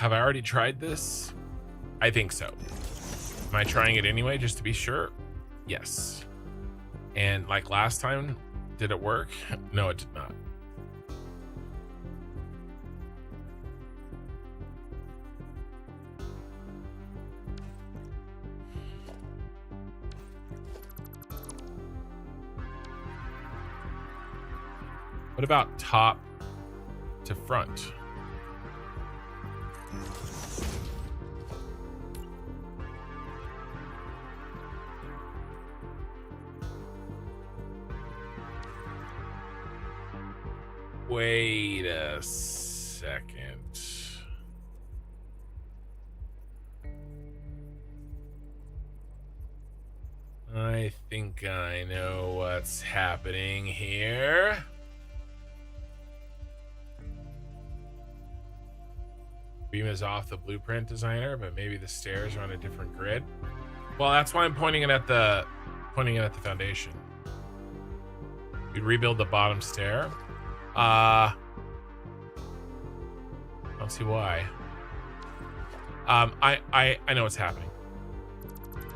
Have I already tried this? I think so. Am I trying it anyway just to be sure? Yes. And like last time, did it work? No, it did not. What about top to front? Wait a second. I think I know what's happening here. Beam is off the blueprint designer, but maybe the stairs are on a different grid. Well, that's why I'm pointing it at the foundation. You'd rebuild the bottom stair. I don't see why. I know what's happening.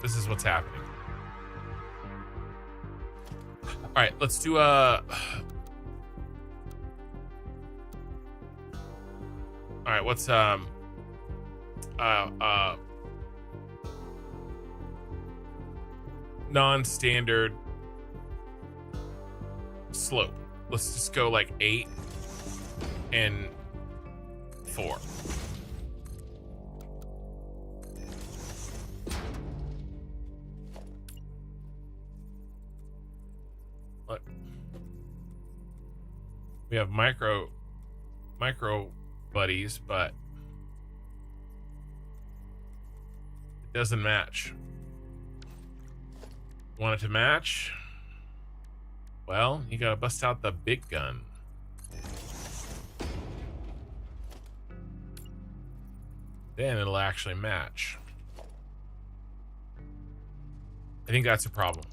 This is what's happening. All right, let's do a. All right, what's non-standard slope. Let's just go like 8 and 4. Look. We have micro buddies, but it doesn't match. Want it to match? Well, you gotta bust out the big gun. Then it'll actually match. I think that's a problem.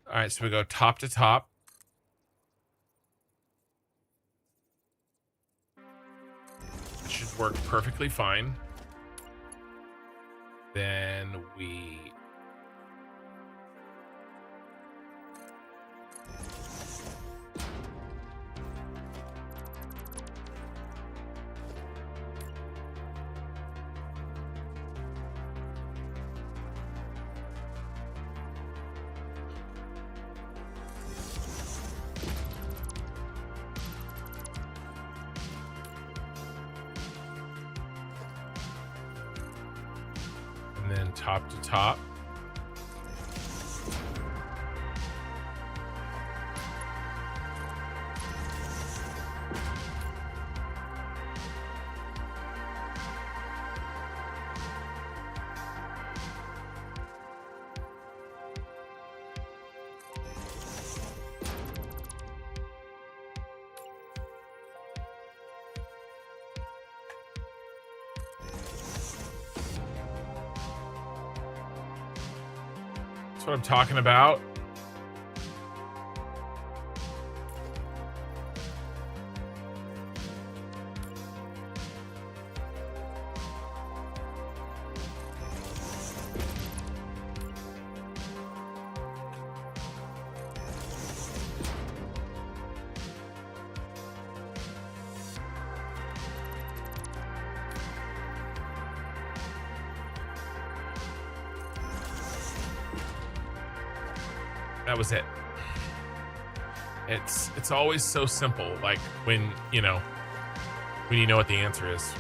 All right, so we go top to top. It should work perfectly fine. Then we top to top. What I'm talking about. That was it. It's always so simple, like when you know what the answer is.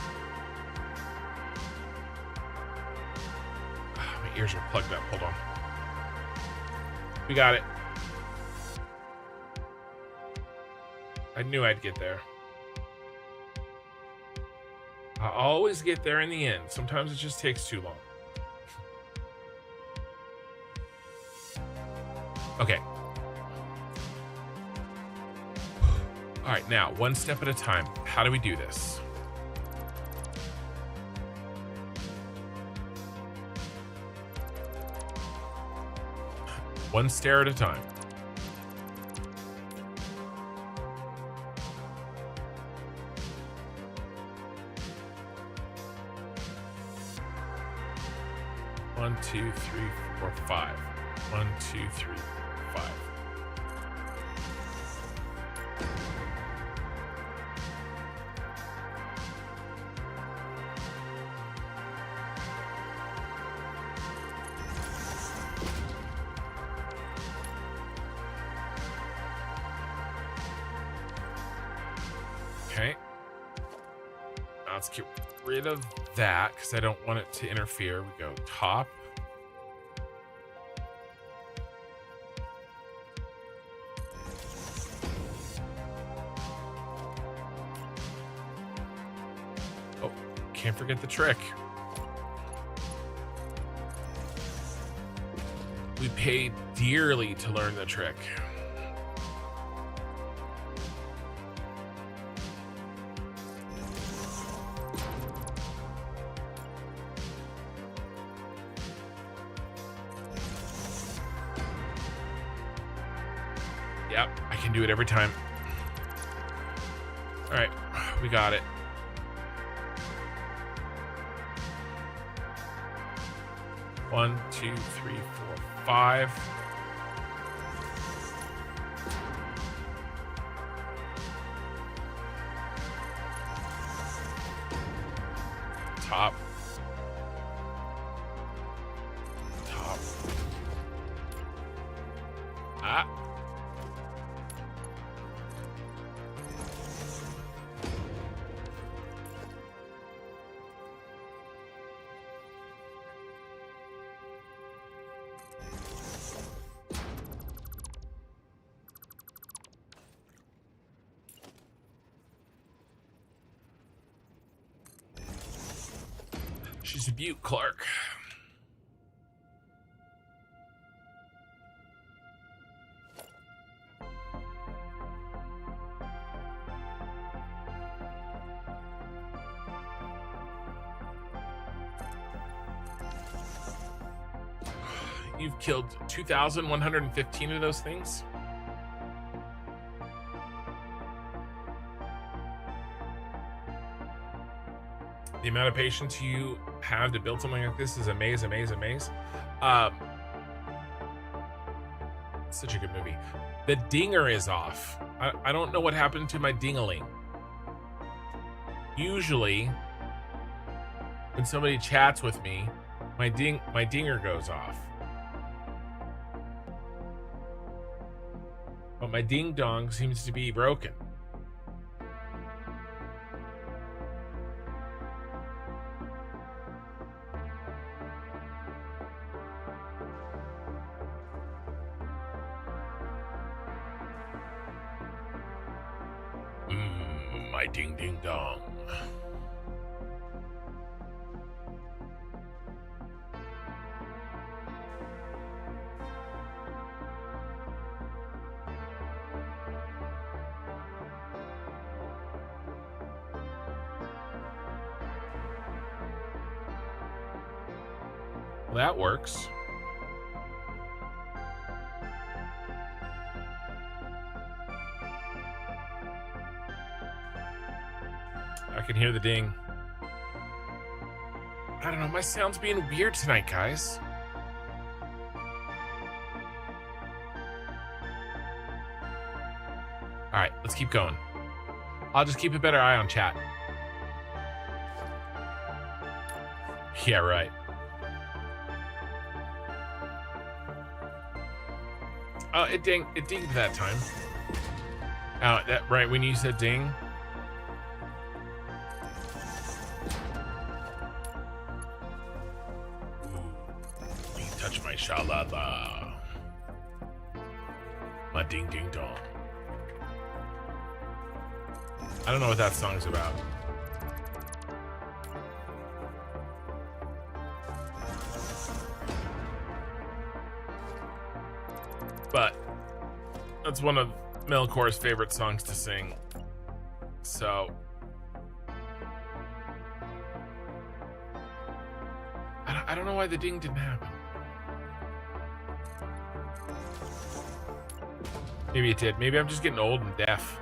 My ears are plugged up. Hold on. We got it. I knew I'd get there. I always get there in the end. Sometimes it just takes too long. Okay. All right, now, one step at a time. How do we do this? One stair at a time. 1, 2, 3, 4, 5. 1, 2, 3, 5. Okay. Now let's get rid of that because I don't want it to interfere. We go top. Oh, can't forget the trick. We paid dearly to learn the trick. Yep, I can do it every time. All right, we got it. One, two, three, four, 5. Top. Top. Ah. She's a beaut, Clark. You've killed 2,115 of those things? The amount of patience you have to build something like this is amazing. Such a good movie. The dinger is off. I don't know what happened to my ding-a-ling. Usually, when somebody chats with me, my dinger goes off. But my ding-dong seems to be broken. My ding ding dong. Well, that works. I can hear the ding. I don't know, my sound's being weird tonight, guys. All right, let's keep going. I'll just keep a better eye on chat. Yeah, right. Oh, it dinged that time. Oh, that right when you said ding. Touch my shalala. My ding ding dong. I don't know what that song's about. But that's one of Melkor's favorite songs to sing. So I don't know why the ding didn't happen. Maybe it did. Maybe I'm just getting old and deaf.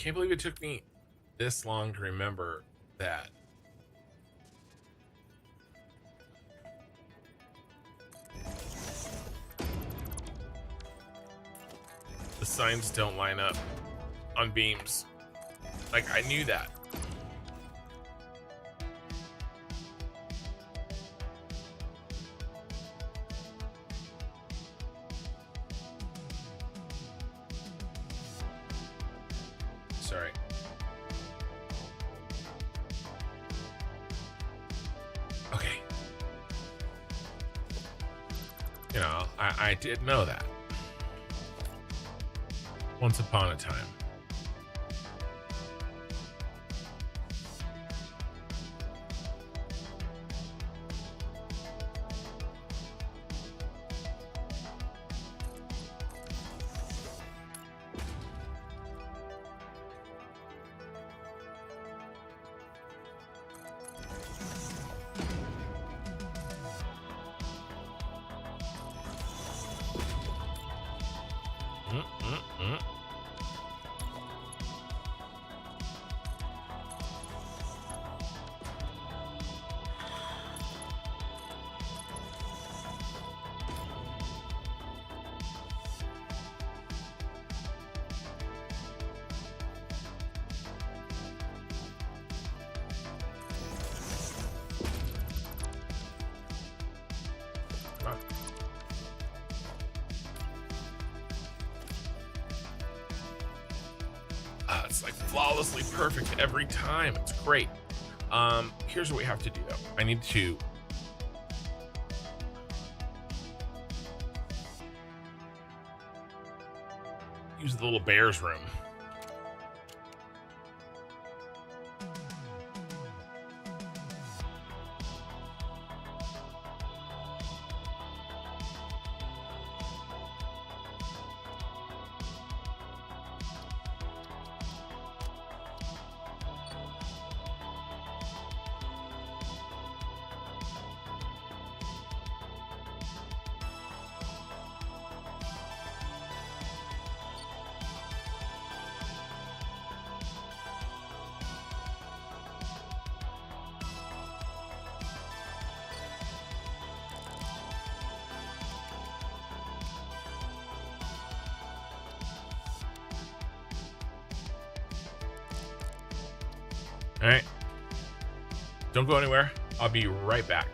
can't believe it took me this long to remember that. The signs don't line up on beams. Like, I knew that. Sorry. Okay. You know, I did know that. Once upon a time. It's like flawlessly perfect every time. It's great. Here's what we have to do though. I need to use the little bear's room. All right. Don't go anywhere. I'll be right back.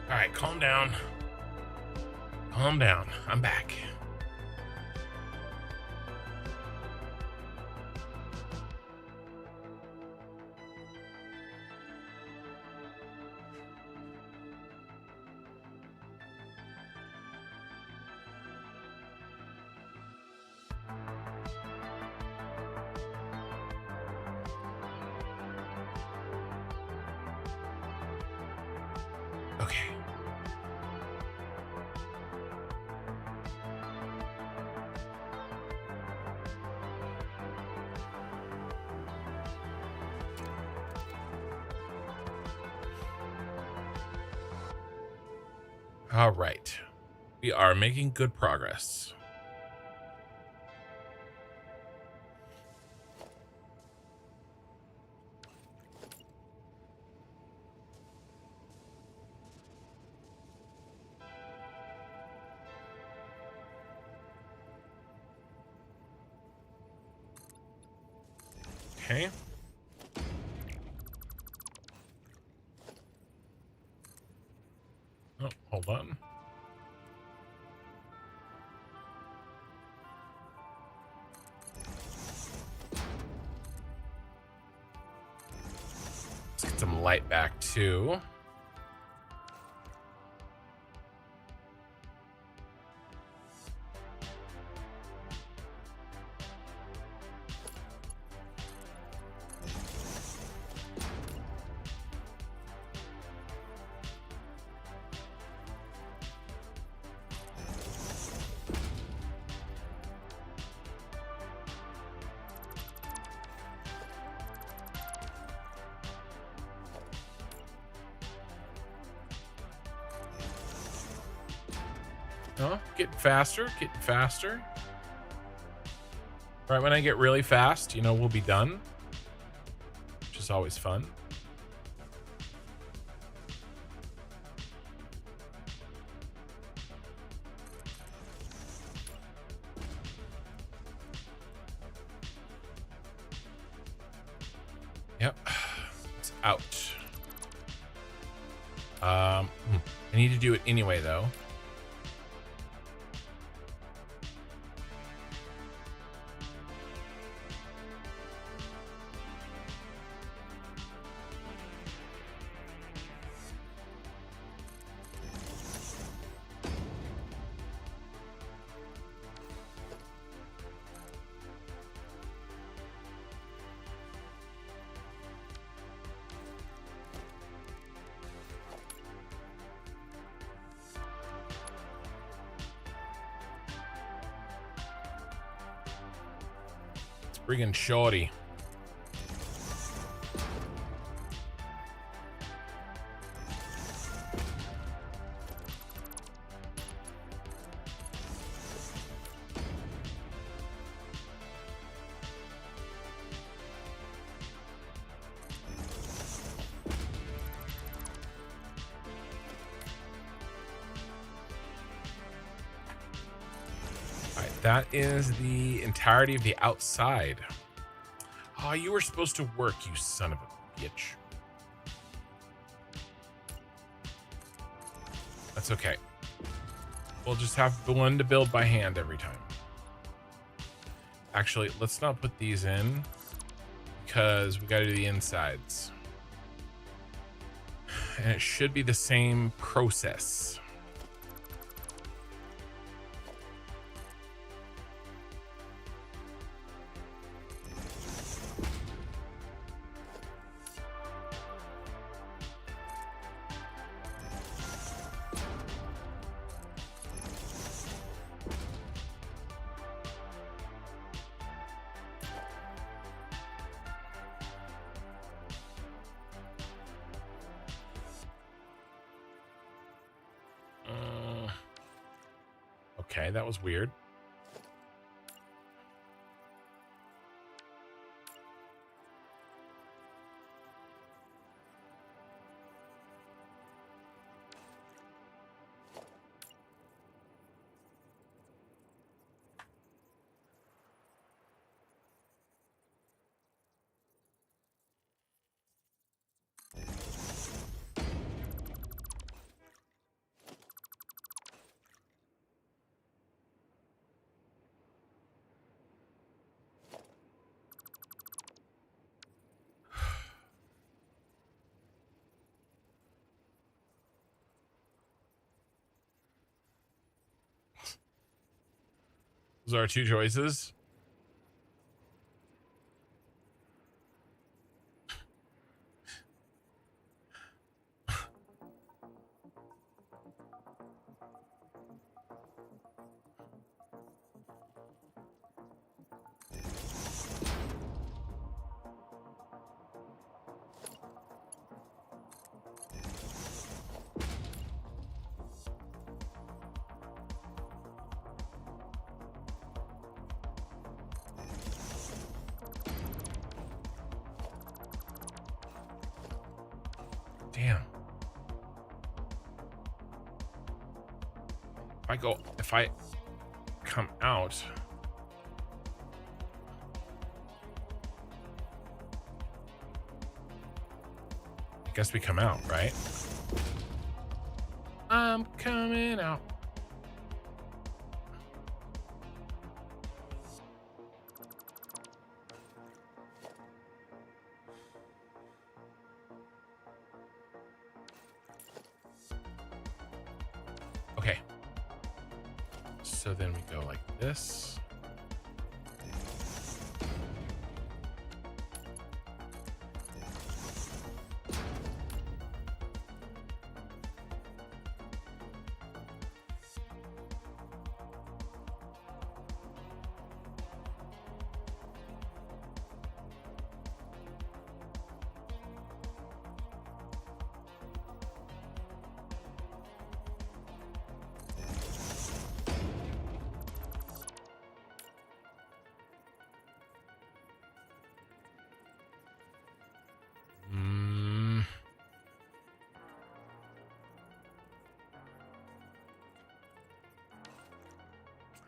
All right, calm down. Calm down. I'm back. Okay. All right. We are making good progress. Okay. Oh, hold on. Let's get some light back too. Oh, getting faster, getting faster. Right when I get really fast, you know, we'll be done, which is always fun. Yep, it's out. I need to do it anyway, though. Friggin' shorty. All right, that is the entirety of the outside. Oh, you were supposed to work, you son of a bitch. That's okay. We'll just have the one to build by hand every time. Actually, let's not put these in because we got to do the insides. And it should be the same process. Okay, that was weird. Those are our two choices. Damn. If I come out. I guess we come out, right? I'm coming out. Okay. So then we go like this.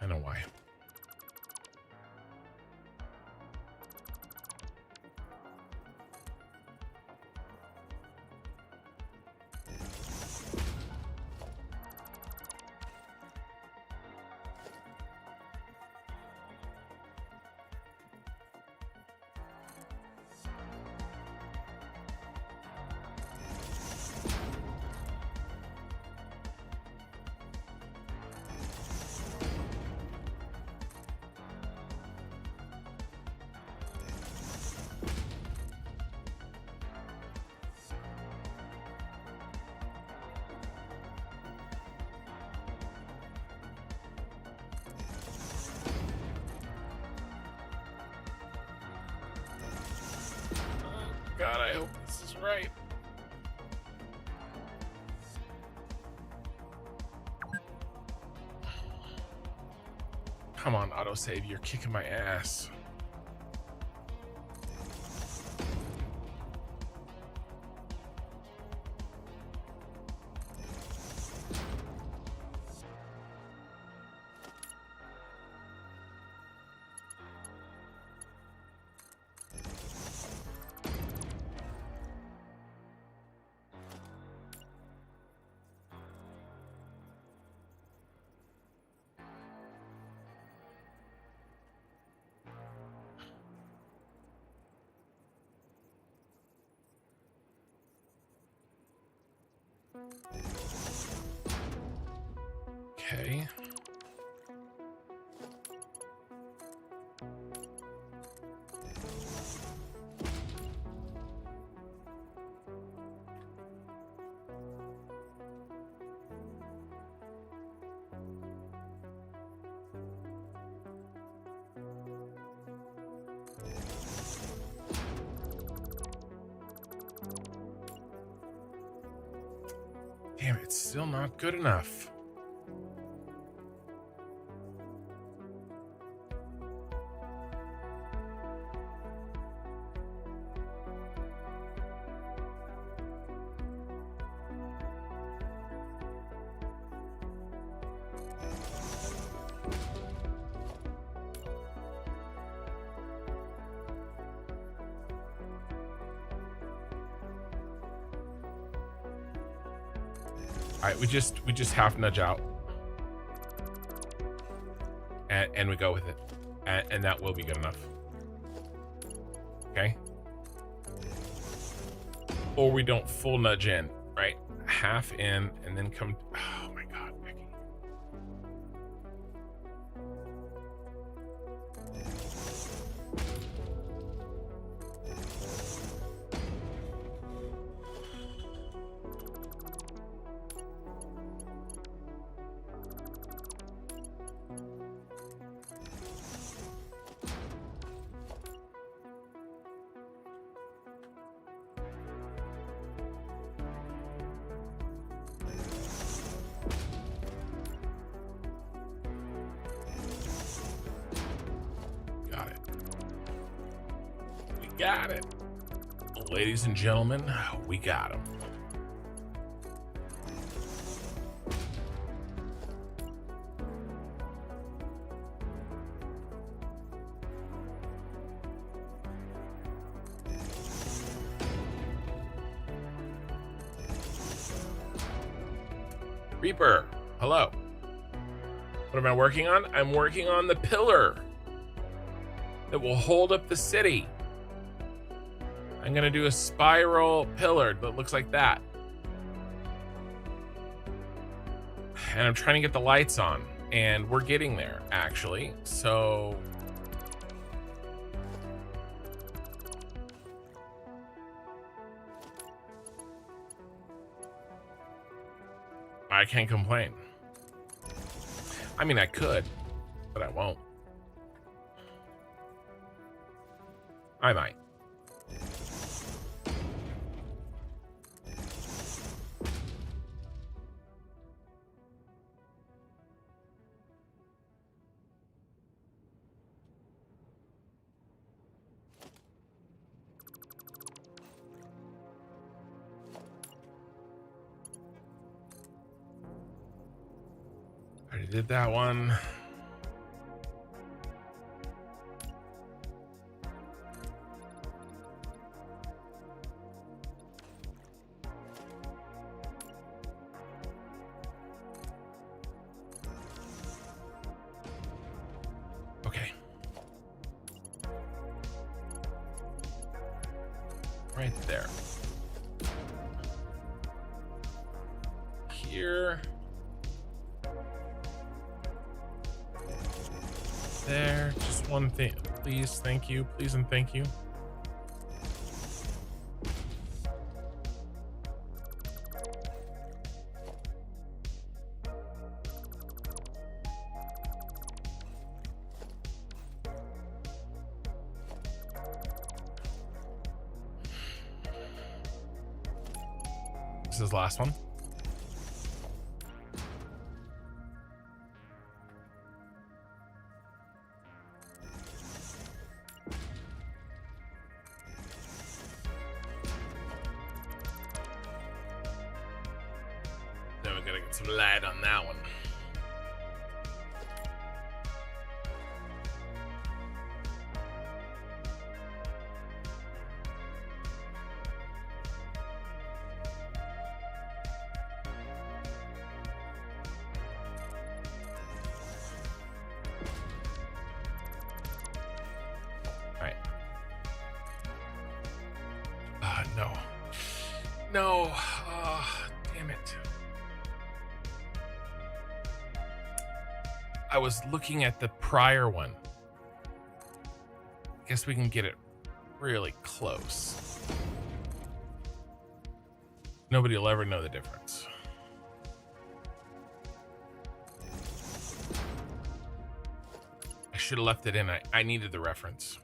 I know why. God, I hope this is right. Come on, autosave. You're kicking my ass. Okay. Damn, it's still not good enough. All right, we just half nudge out, and we go with it, and that will be good enough. Okay. Or we don't full nudge in, right? Half in, and then come. Oh my God, Becky. got it. Ladies and gentlemen, we got him. Reaper, hello. What am I working on? I'm working on the pillar that will hold up the city. I'm gonna do a spiral pillar that looks like that. And I'm trying to get the lights on, and we're getting there, actually. So I can't complain. I mean, I could, but I won't. I might. Already did that one. Okay. Right there. Here. There, just one thing, please. Thank you, please, and thank you. This is the last one. Then we gotta get some light on that one. No. No. Damn it. I was looking at the prior one. Guess we can get it really close. Nobody will ever know the difference. I should have left it in. I needed the reference.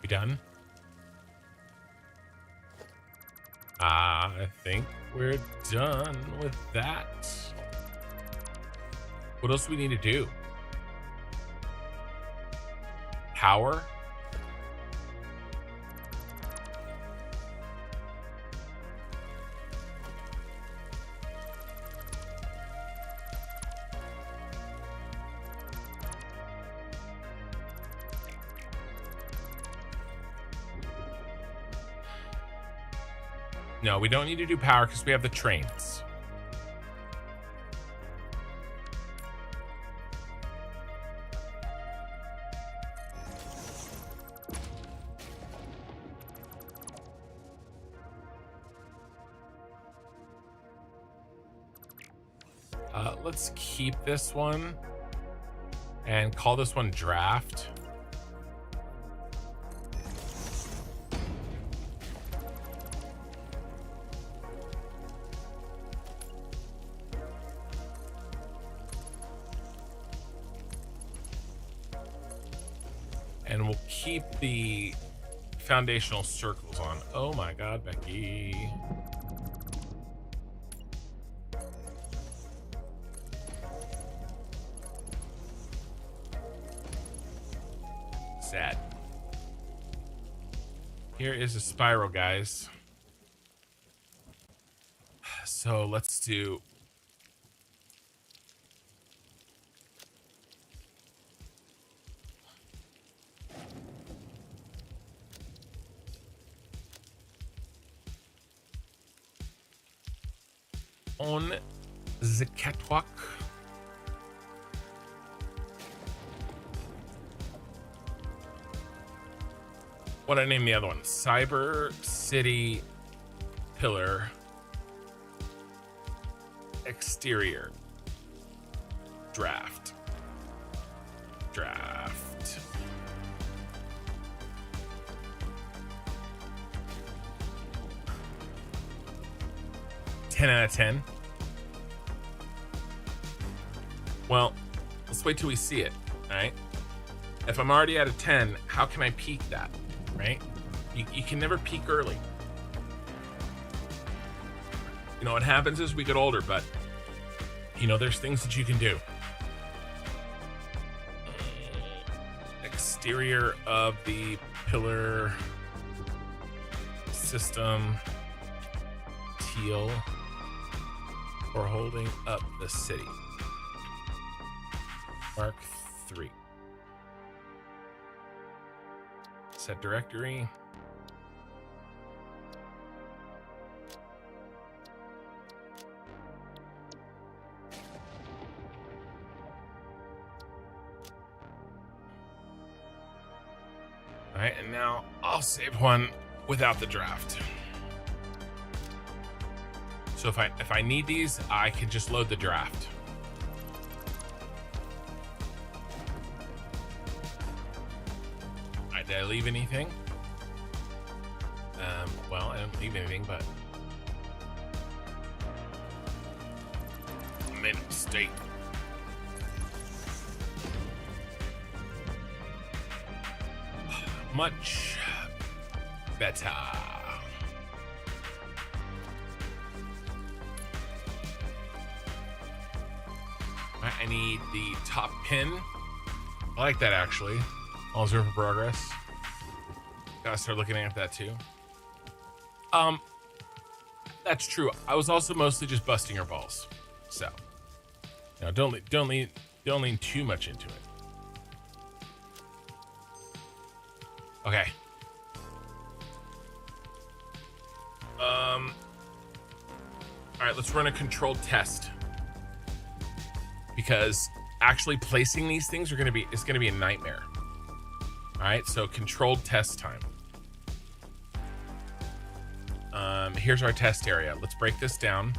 We done? I think we're done with that. What else do we need to do? Power? No, we don't need to do power because we have the trains. Let's keep this one and call this one draft. And we'll keep the foundational circles on. Oh my God, Becky. Sad. Here is a spiral, guys. So let's do on the catwalk. What I name the other one? Cyber City Pillar Exterior Draft. 10 out of 10. Well, let's wait till we see it, all right? If I'm already at a 10, how can I peak that, right? You can never peak early. You know, what happens as we get older, but, you know, there's things that you can do. Exterior of the pillar system, teal, for holding up the city. Mark 3. Set directory. All right, and now I'll save one without the draft. So if I need these, I can just load the draft. All right, did I leave anything? Well, I didn't leave anything, but I made a mistake. Much better. Right, I need the top pin. I like that actually. All 0 for progress. Gotta start looking at that too. That's true. I was also mostly just busting your balls. So, you know, don't lean too much into it. Okay. All right, let's run a controlled test. Because actually placing these things is gonna be a nightmare. All right, so controlled test time. Here's our test area. Let's break this down.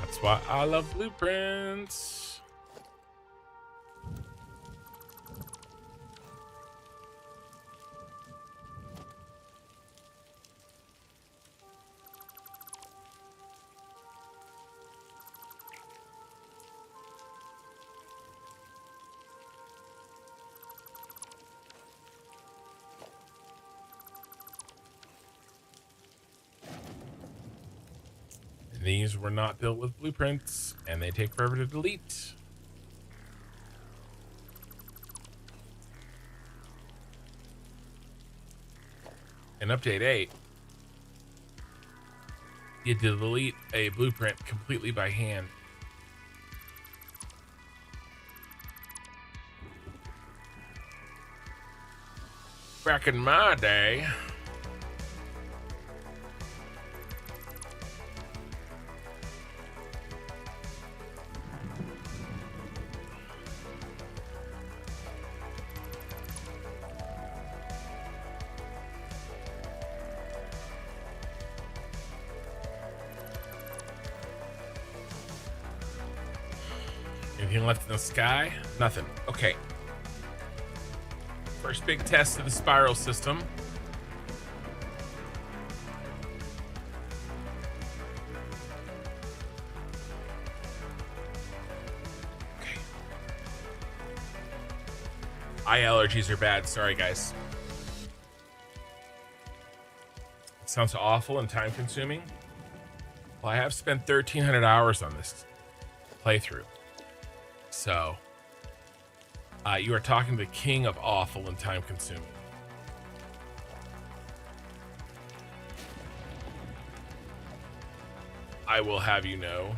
That's why I love blueprints. These were not built with blueprints, and they take forever to delete. In update 8, you delete a blueprint completely by hand. Back in my day, Anything left in the sky? Nothing. Okay. First big test of the spiral system. Okay. Eye allergies are bad. Sorry, guys. It sounds awful and time consuming. Well, I have spent 1,300 hours on this playthrough. So, you are talking to the king of awful and time consuming. I will have you know.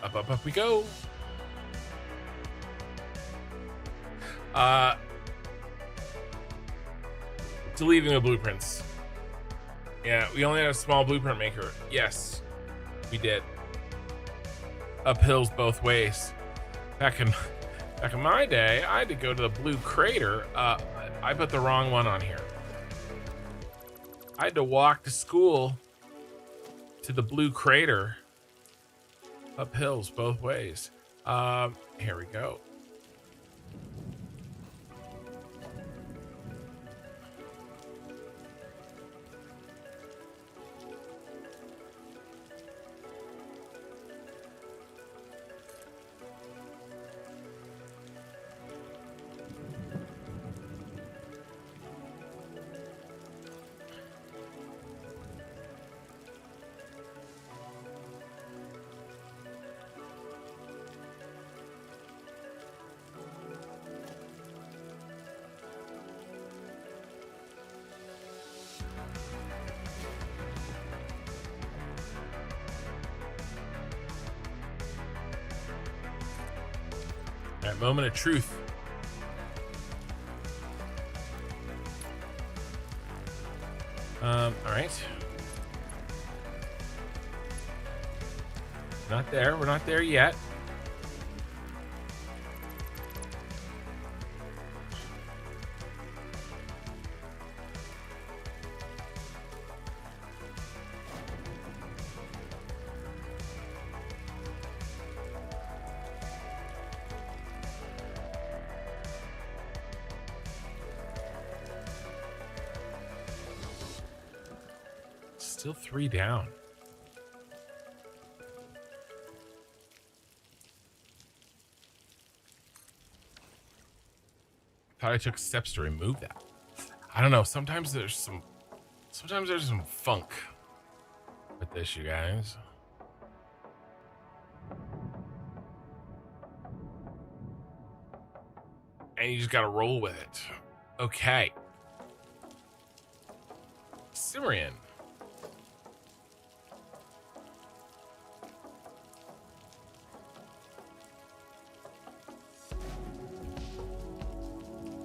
Up we go. Deleting the blueprints. Yeah, we only had a small blueprint maker. Yes, we did. Uphills both ways. Back in my day, I had to go to the blue crater. I put the wrong one on here. I had to walk to school to the blue crater. Uphills both ways. Here we go. That moment of truth. All right. Not there. We're not there yet. Still 3 down. Thought I took steps to remove that. I don't know. Sometimes there's some funk with this, you guys. And you just gotta roll with it. Okay. Cimmerian.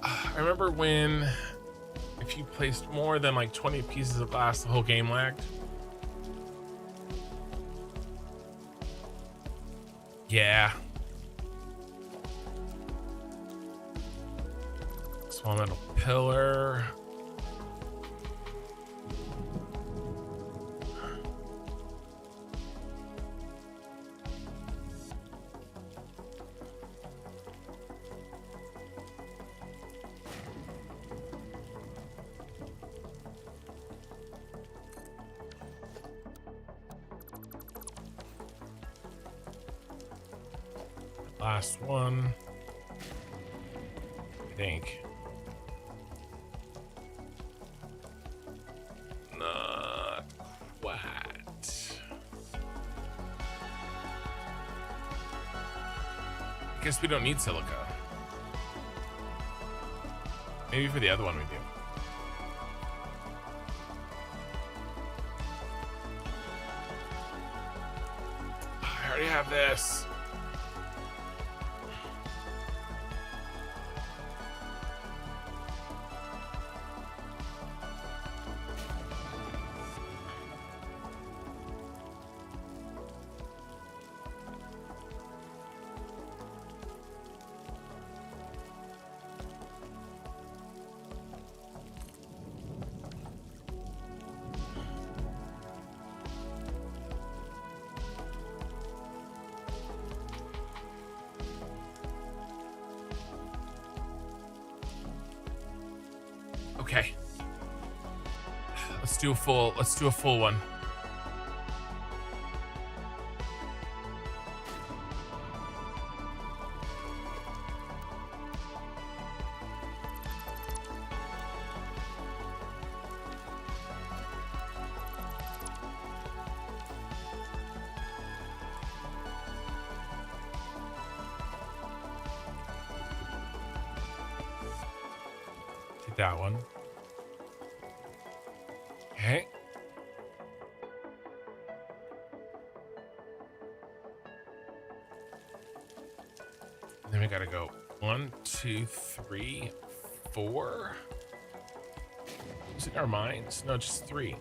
I remember when, if you placed more than like 20 pieces of glass, the whole game lagged. Yeah. Small metal pillar. Last one, I think. Not quite. I guess we don't need silica. Maybe for the other one we do. I already have this. Okay. Let's do a full one. Did that one. Okay. Then we gotta go 1, 2, 3, 4. Is it our minds? No, just 3.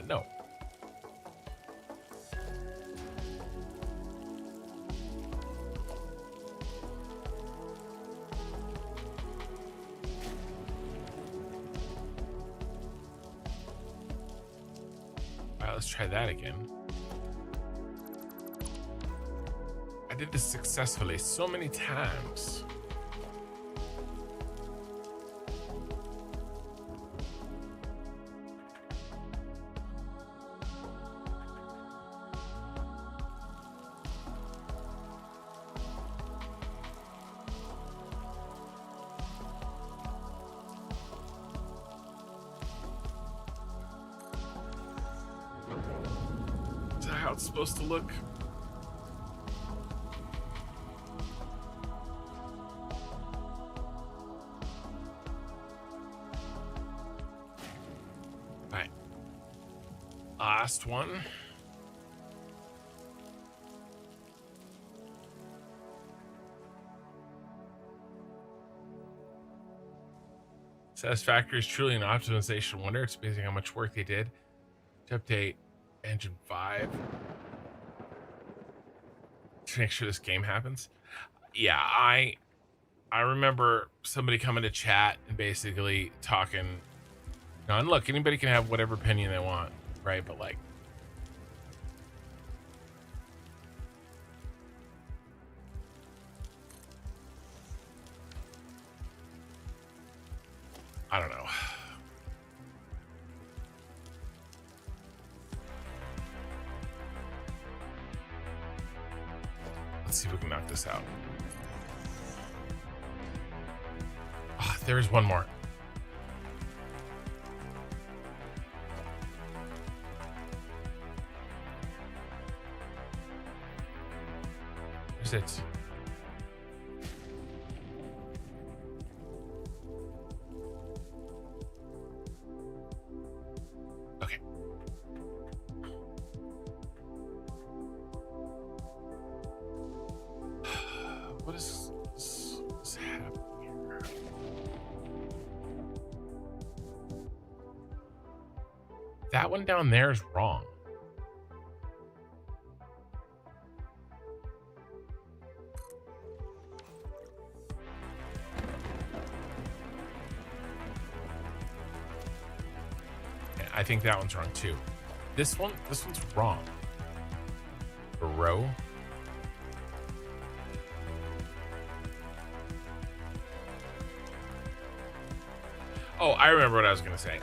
No. All right, let's try that again. I did this successfully so many times. Is that how it's supposed to look? Right. Last one. Satisfactory is truly an optimization wonder. It's amazing how much work they did to update Engine 5 to make sure this game happens. Yeah, I remember somebody coming to chat and basically talking. Now, and look, anybody can have whatever opinion they want, right? But like, I don't know. Let's see if we can knock this out. Oh, there's one more. Where's it? Okay. What is happening here? That one down there is wrong. I think that one's wrong too. This one's wrong. A row. Oh, I remember what I was gonna say.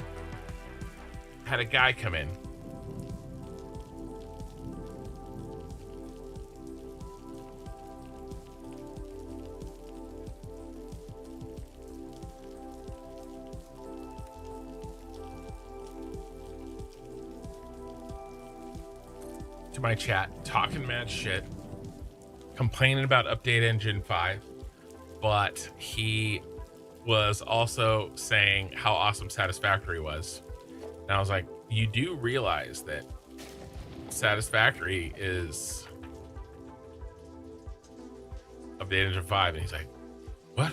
Had a guy come in. To my chat, talking mad shit, complaining about Update Engine 5, but he was also saying how awesome Satisfactory was. And I was like, you do realize that Satisfactory is Update Engine 5? And he's like, what?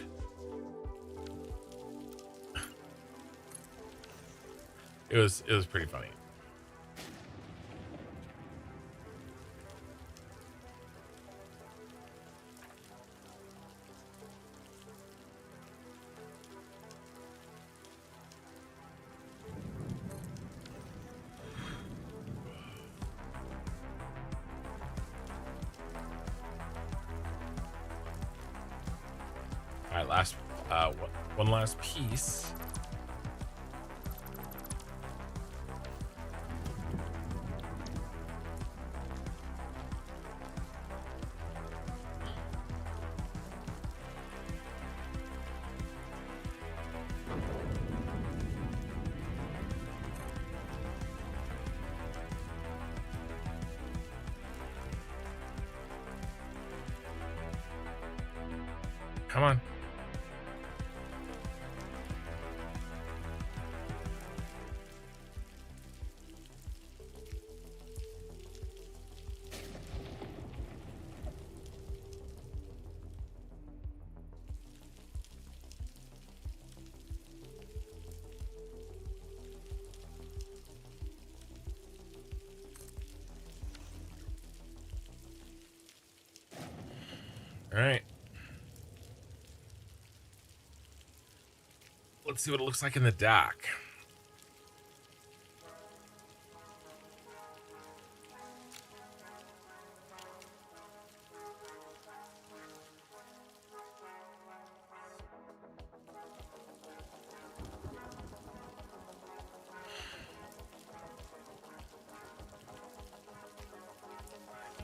It was pretty funny. right, one last piece. Come on. All right. Let's see what it looks like in the dock.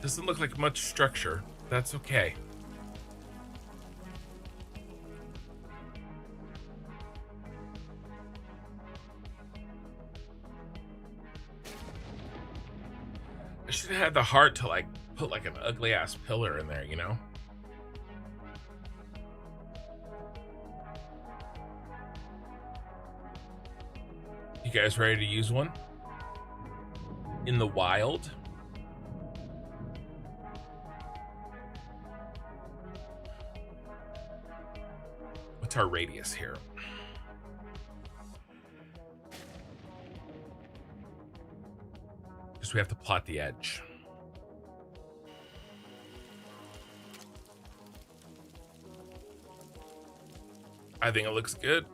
Doesn't look like much structure. That's okay. I should have had the heart to like put like an ugly ass pillar in there, you know? You guys ready to use one? In the wild? What's our radius here? Just we have to plot the edge. I think it looks good.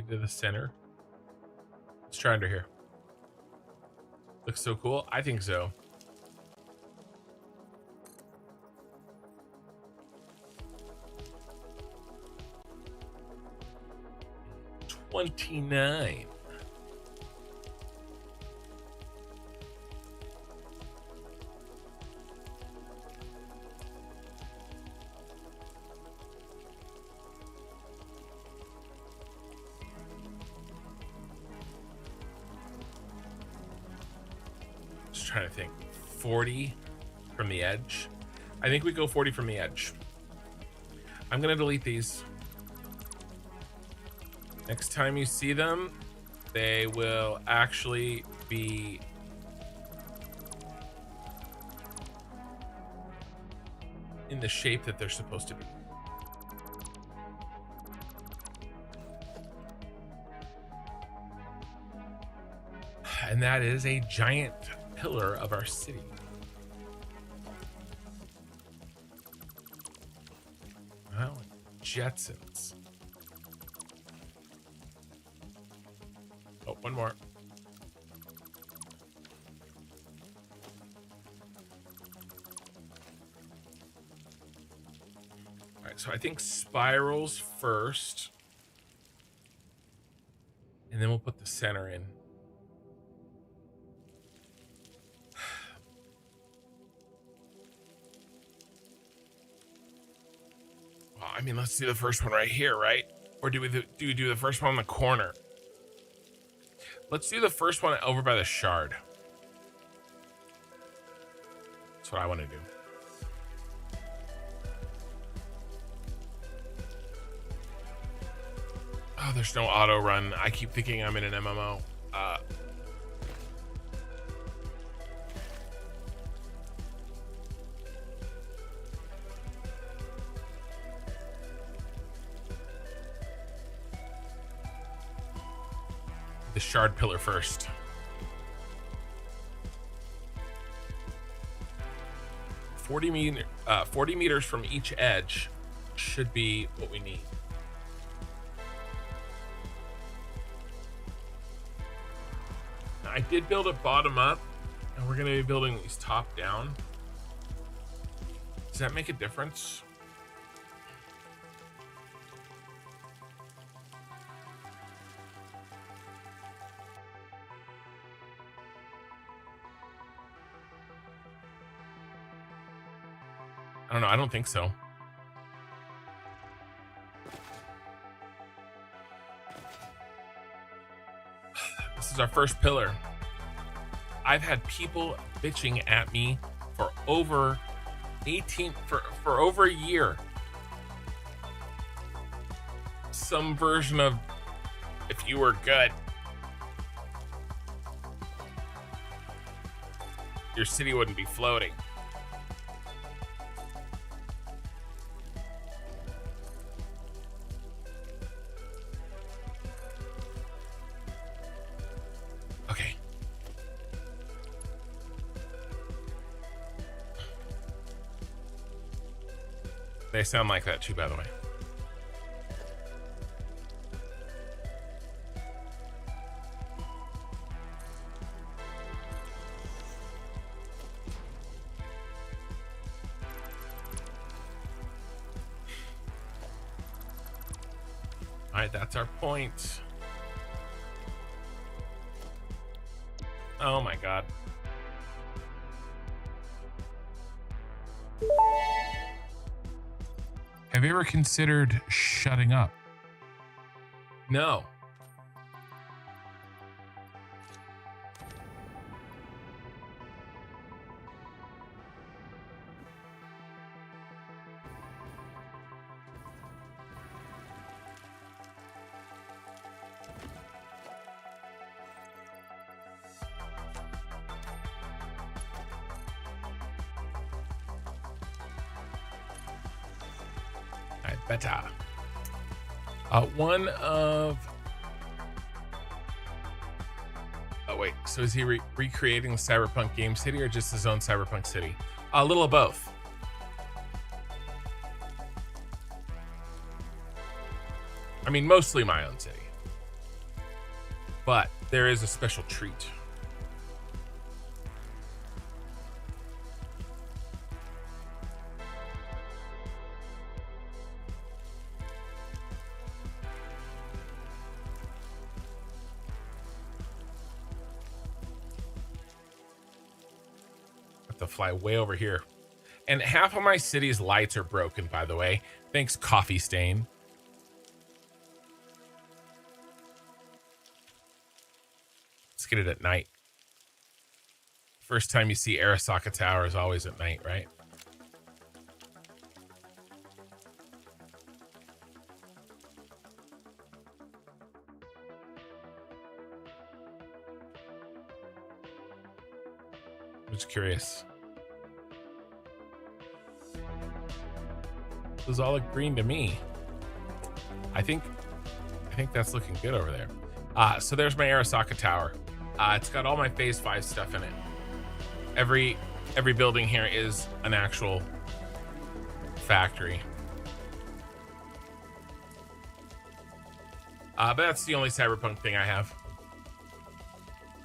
To the center. Let's try under here. Looks so cool. I think so. $29. Trying to think. 40 from the edge. I think we go 40 from the edge. I'm gonna delete these. Next time you see them, they will actually be in the shape that they're supposed to be. And that is a giant pillar of our city. Well, Jetsons. Oh, one more. All right, so I think spirals first, and then we'll put the center in. I mean, let's do the first one right here, right? Or do we do the first one in the corner? Let's do the first one over by the shard. That's what I want to do. Oh, there's no auto run. I keep thinking I'm in an MMO. the shard pillar first. $40 meters from each edge should be what we need. Now, I did build it bottom up, and we're going to be building these top down. Does that make a difference? I don't know. I don't think so. This is our first pillar. I've had people bitching at me for over for over a year. Some version of if you were good, your city wouldn't be floating. They sound like that too, by the way. All right, that's our point. Oh my God. Have you ever considered shutting up? No. Better. One of... Oh, wait. So is he recreating the Cyberpunk game city or just his own Cyberpunk city? A little of both. I mean, mostly my own city. But there is a special treat. To fly way over here, and half of my city's lights are broken, by the way. Thanks, Coffee Stain. Let's get it at night. First time you see Arasaka Tower is always at night, right? I'm just curious. Those all look green to me. I think that's looking good over there. So there's my Arasaka Tower. It's got all my Phase 5 stuff in it. Every building here is an actual factory. But that's the only Cyberpunk thing I have.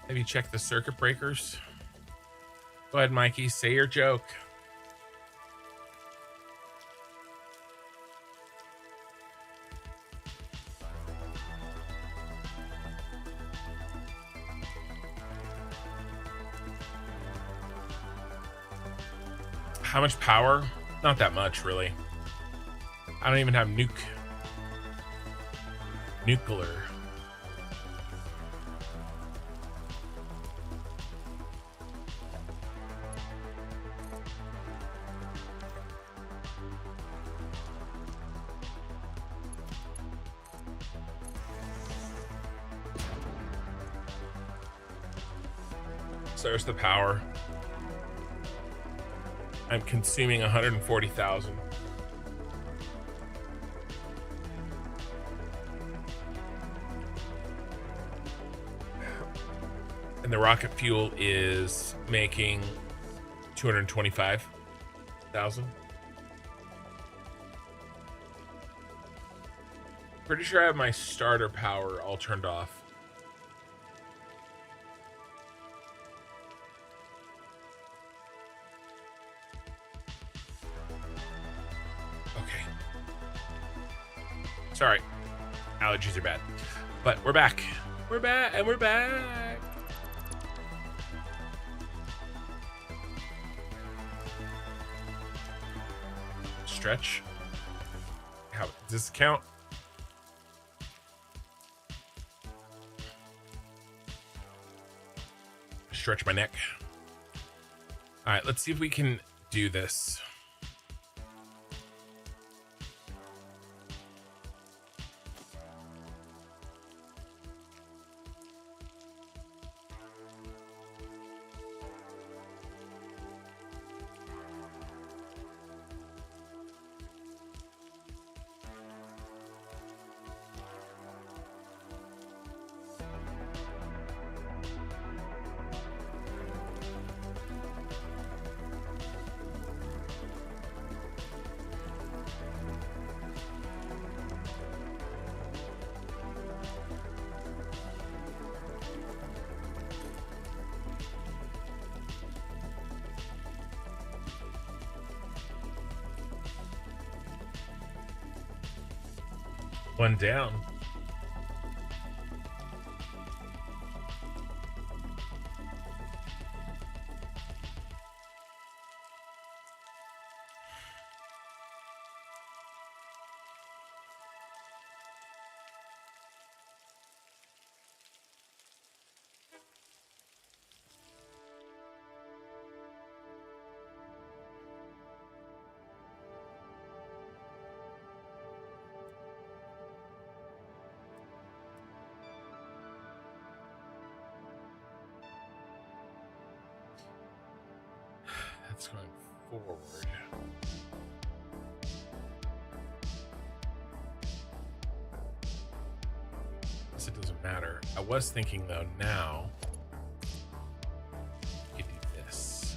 Have you checked the circuit breakers? Go ahead, Mikey. Say your joke. How much power? Not that much, really. I don't even have nuclear. So there's the power. I'm consuming 140,000. And the rocket fuel is making 225,000. Pretty sure I have my starter power all turned off. Okay. Sorry. Allergies are bad. But we're back. We're back and we're back. Stretch. How does this count? Stretch my neck. All right, let's see if we can do this. One down. That's going forward. Guess it doesn't matter. I was thinking though, now you could do this.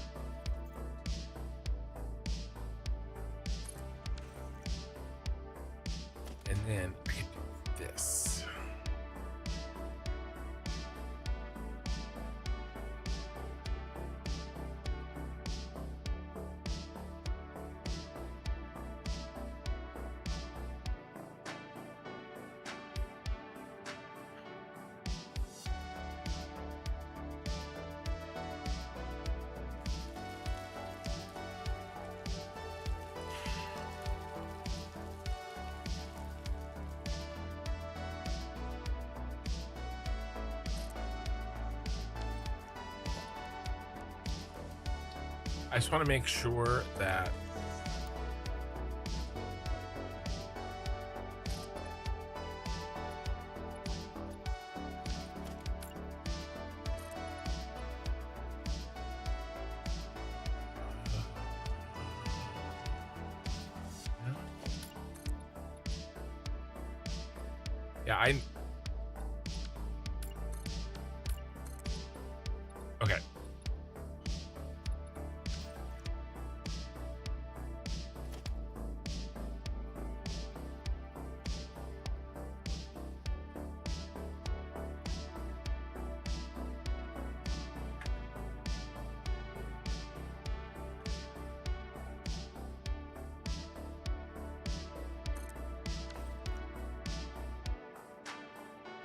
And then I could do this. I just want to make sure that yeah, okay.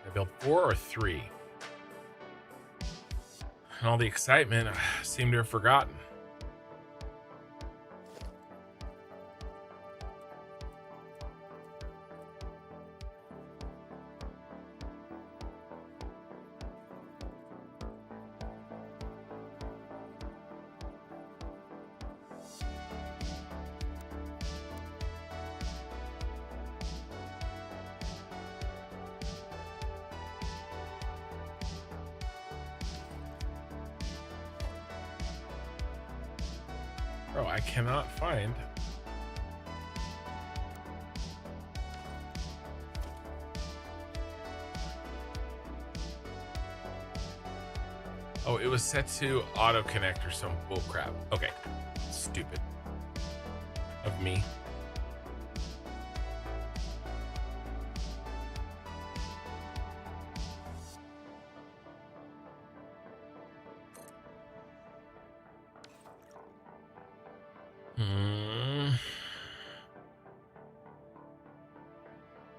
I built 4 or 3. And all the excitement, I seem to have forgotten. Bro, I cannot find. Oh, it was set to auto connect or some bull crap. Okay. Stupid of me.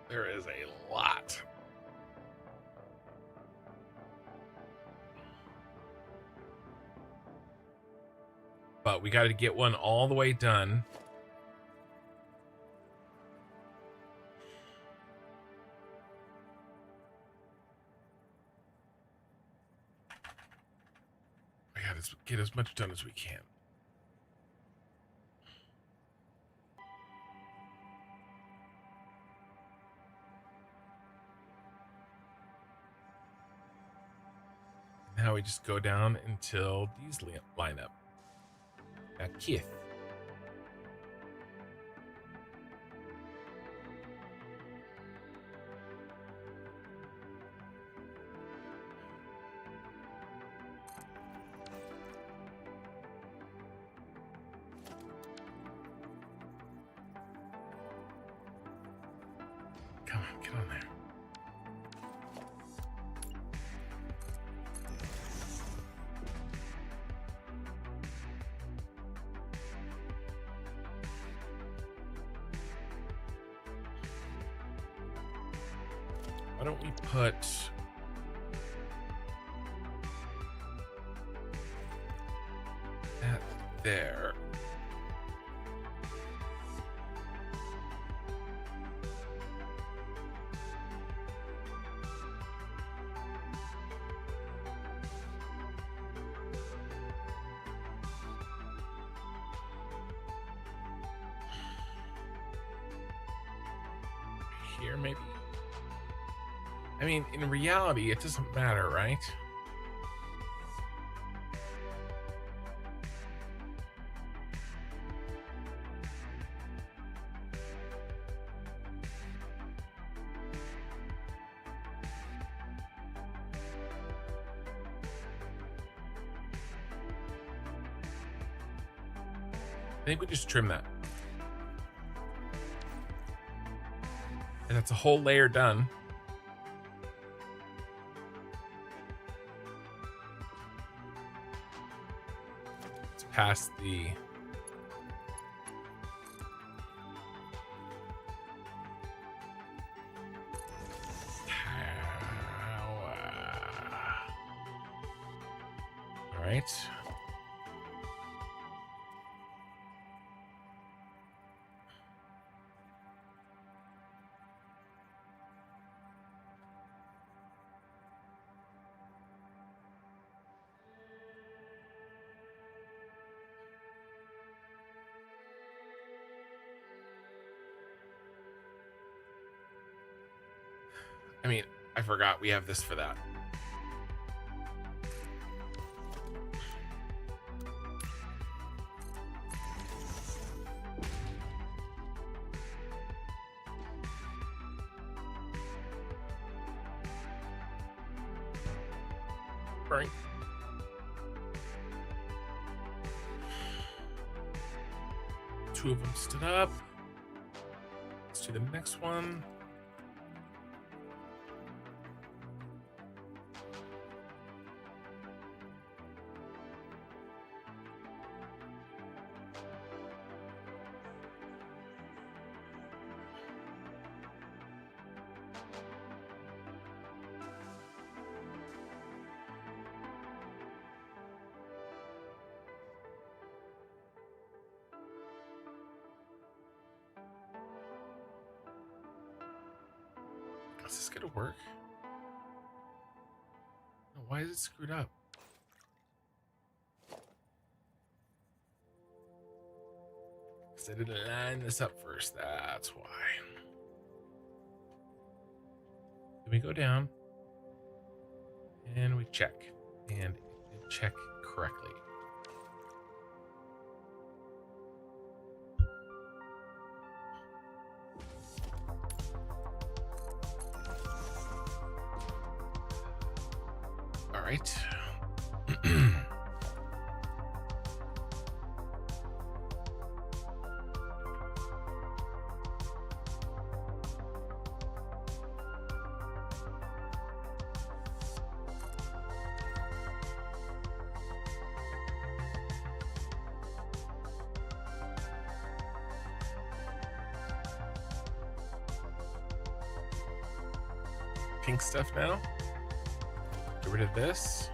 There is a lot. But we got to get one all the way done. We got to get as much done as we can. Now we just go down until these line up. Now, Keith. Come on, get on there. Why don't we put that there? Here, maybe? I mean, in reality, it doesn't matter, right? I think we just trim that. And that's a whole layer done. Past the all right. I mean, I forgot we have this for that. Right. Two of them stood up. Let's do the next one. Is this gonna work? No, why is it screwed up? Because I didn't line this up first. That's why. Then we go down and we check, and it did check correctly. All right. Pink stuff now. Get rid of this.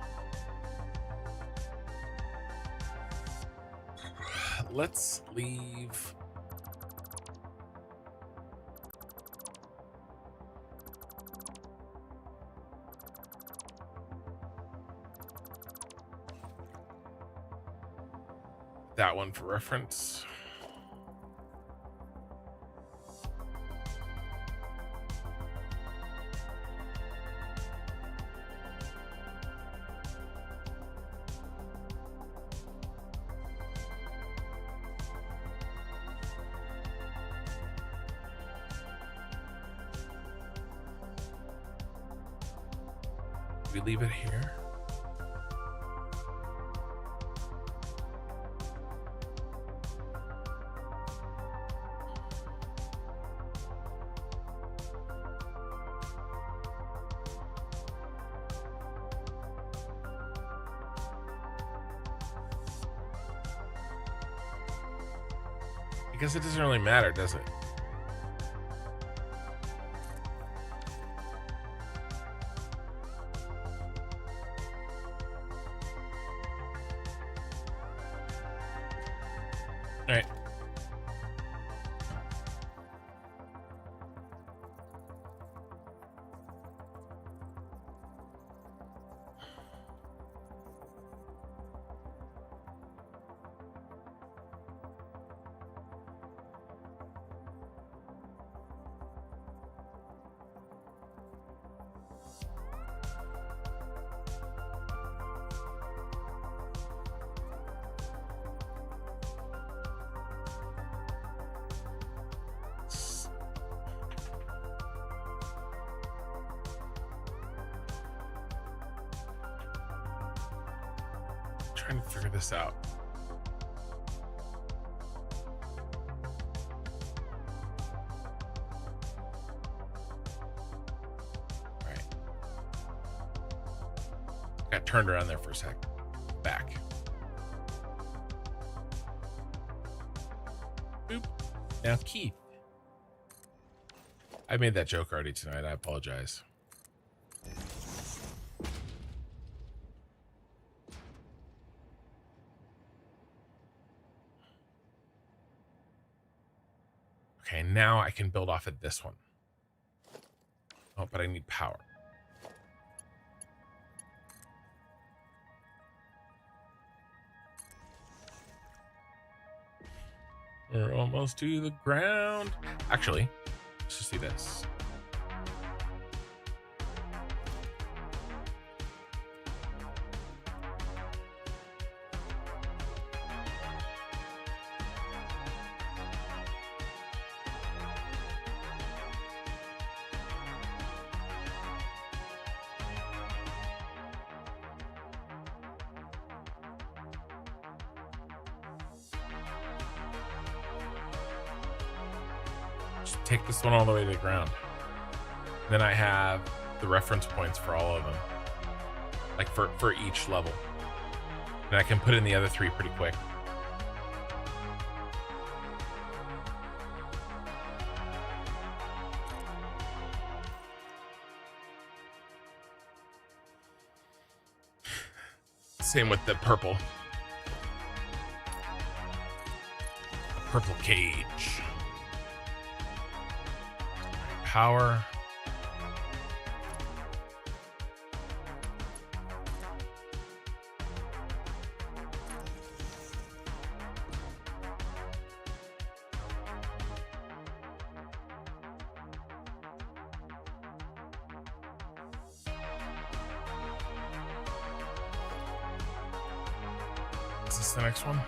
Let's leave. That one for reference. We leave it here. Because it doesn't really matter, does it? All right. Trying to figure this out. All right. Got turned around there for a sec. Back. Boop. Now Keith. I made that joke already tonight. I apologize. Okay, now I can build off of this one. Oh, but I need power. We're almost to the ground. Actually, let's just do this. Take this one all the way to the ground. Then I have the reference points for all of them, like for each level, and I can put in the other three pretty quick. Same with the purple. A purple cage. Power. Is this the next one?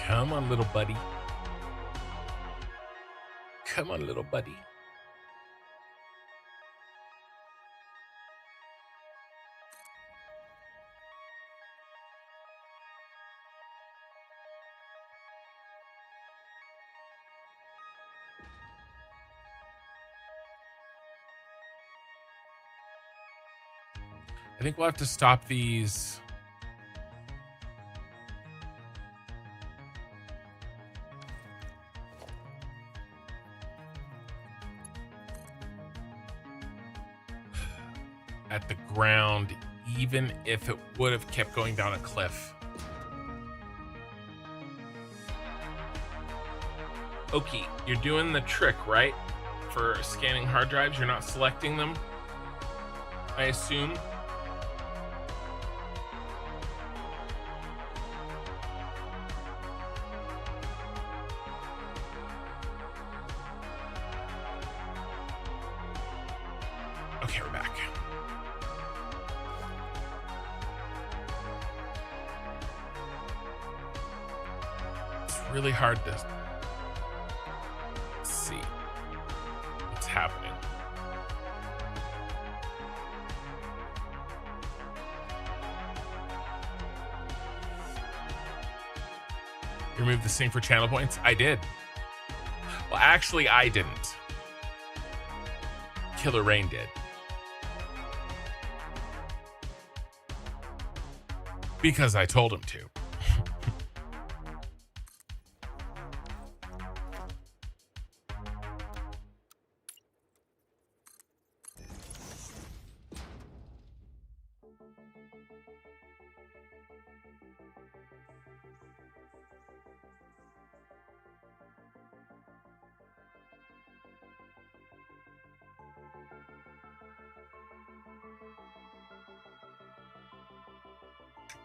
Come on, little buddy. Come on, little buddy. I think we'll have to stop these. At the ground, even if it would have kept going down a cliff. Okay, you're doing the trick, right? For scanning hard drives, you're not selecting them, I assume. Okay, we're back. It's really hard to see what's happening. You removed the sync for channel points? I did. Well, actually, I didn't. Killer Rain did. Because I told him to.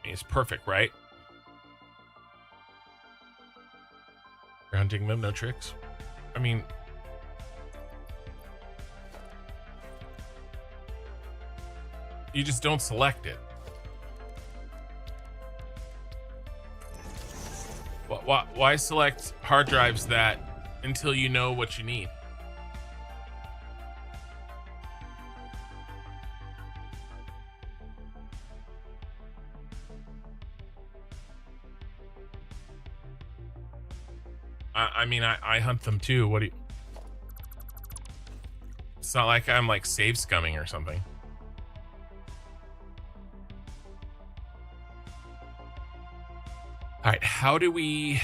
It's perfect, right? You're hunting them, no tricks. I mean, you just don't select it. Why select hard drives that until you know what you need? I mean, I hunt them too. What do you... It's not like I'm like save scumming or something. All right, how do we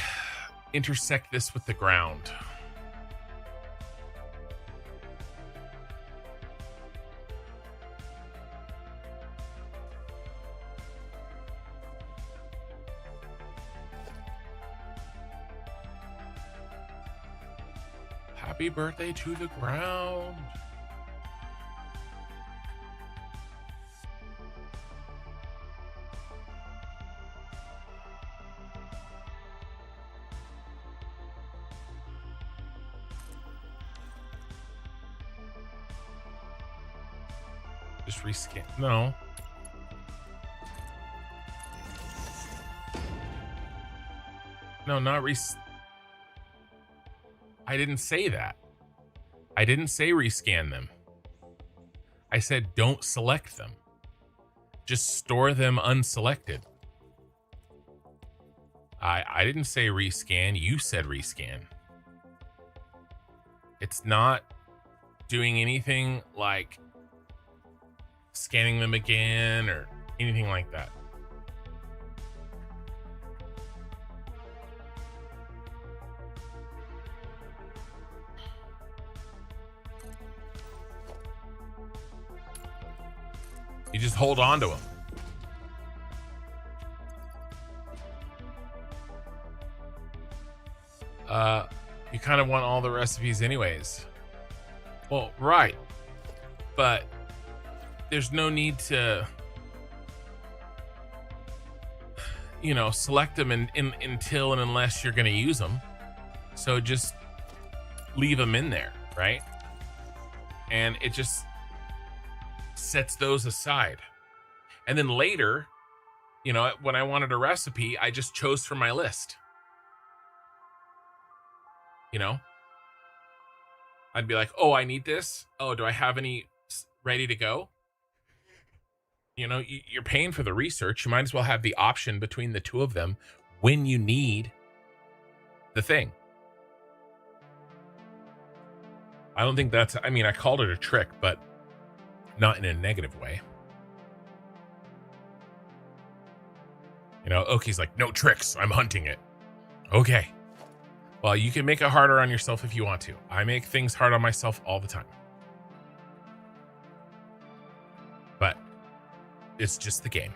intersect this with the ground? Happy birthday to the ground. Just rescan. No. No, not I didn't say that. I didn't say rescan them. I said don't select them. Just store them unselected. I didn't say rescan. You said rescan. It's not doing anything like scanning them again or anything like that. You just hold on to them. You kind of want all the recipes anyways. Well, right. But there's no need to, you know, select them until and unless you're going to use them. So just leave them in there, right? And it just sets those aside. And then later, you know, when I wanted a recipe, I just chose from my list. You know, I'd be like, oh, I need this. Oh, do I have any ready to go? You know, you're paying for the research. You might as well have the option between the two of them when you need the thing. I don't think that's, I mean, I called it a trick, but not in a negative way. You know, Oki's like, no tricks. I'm hunting it. Okay. Well, you can make it harder on yourself if you want to. I make things hard on myself all the time. But it's just the game.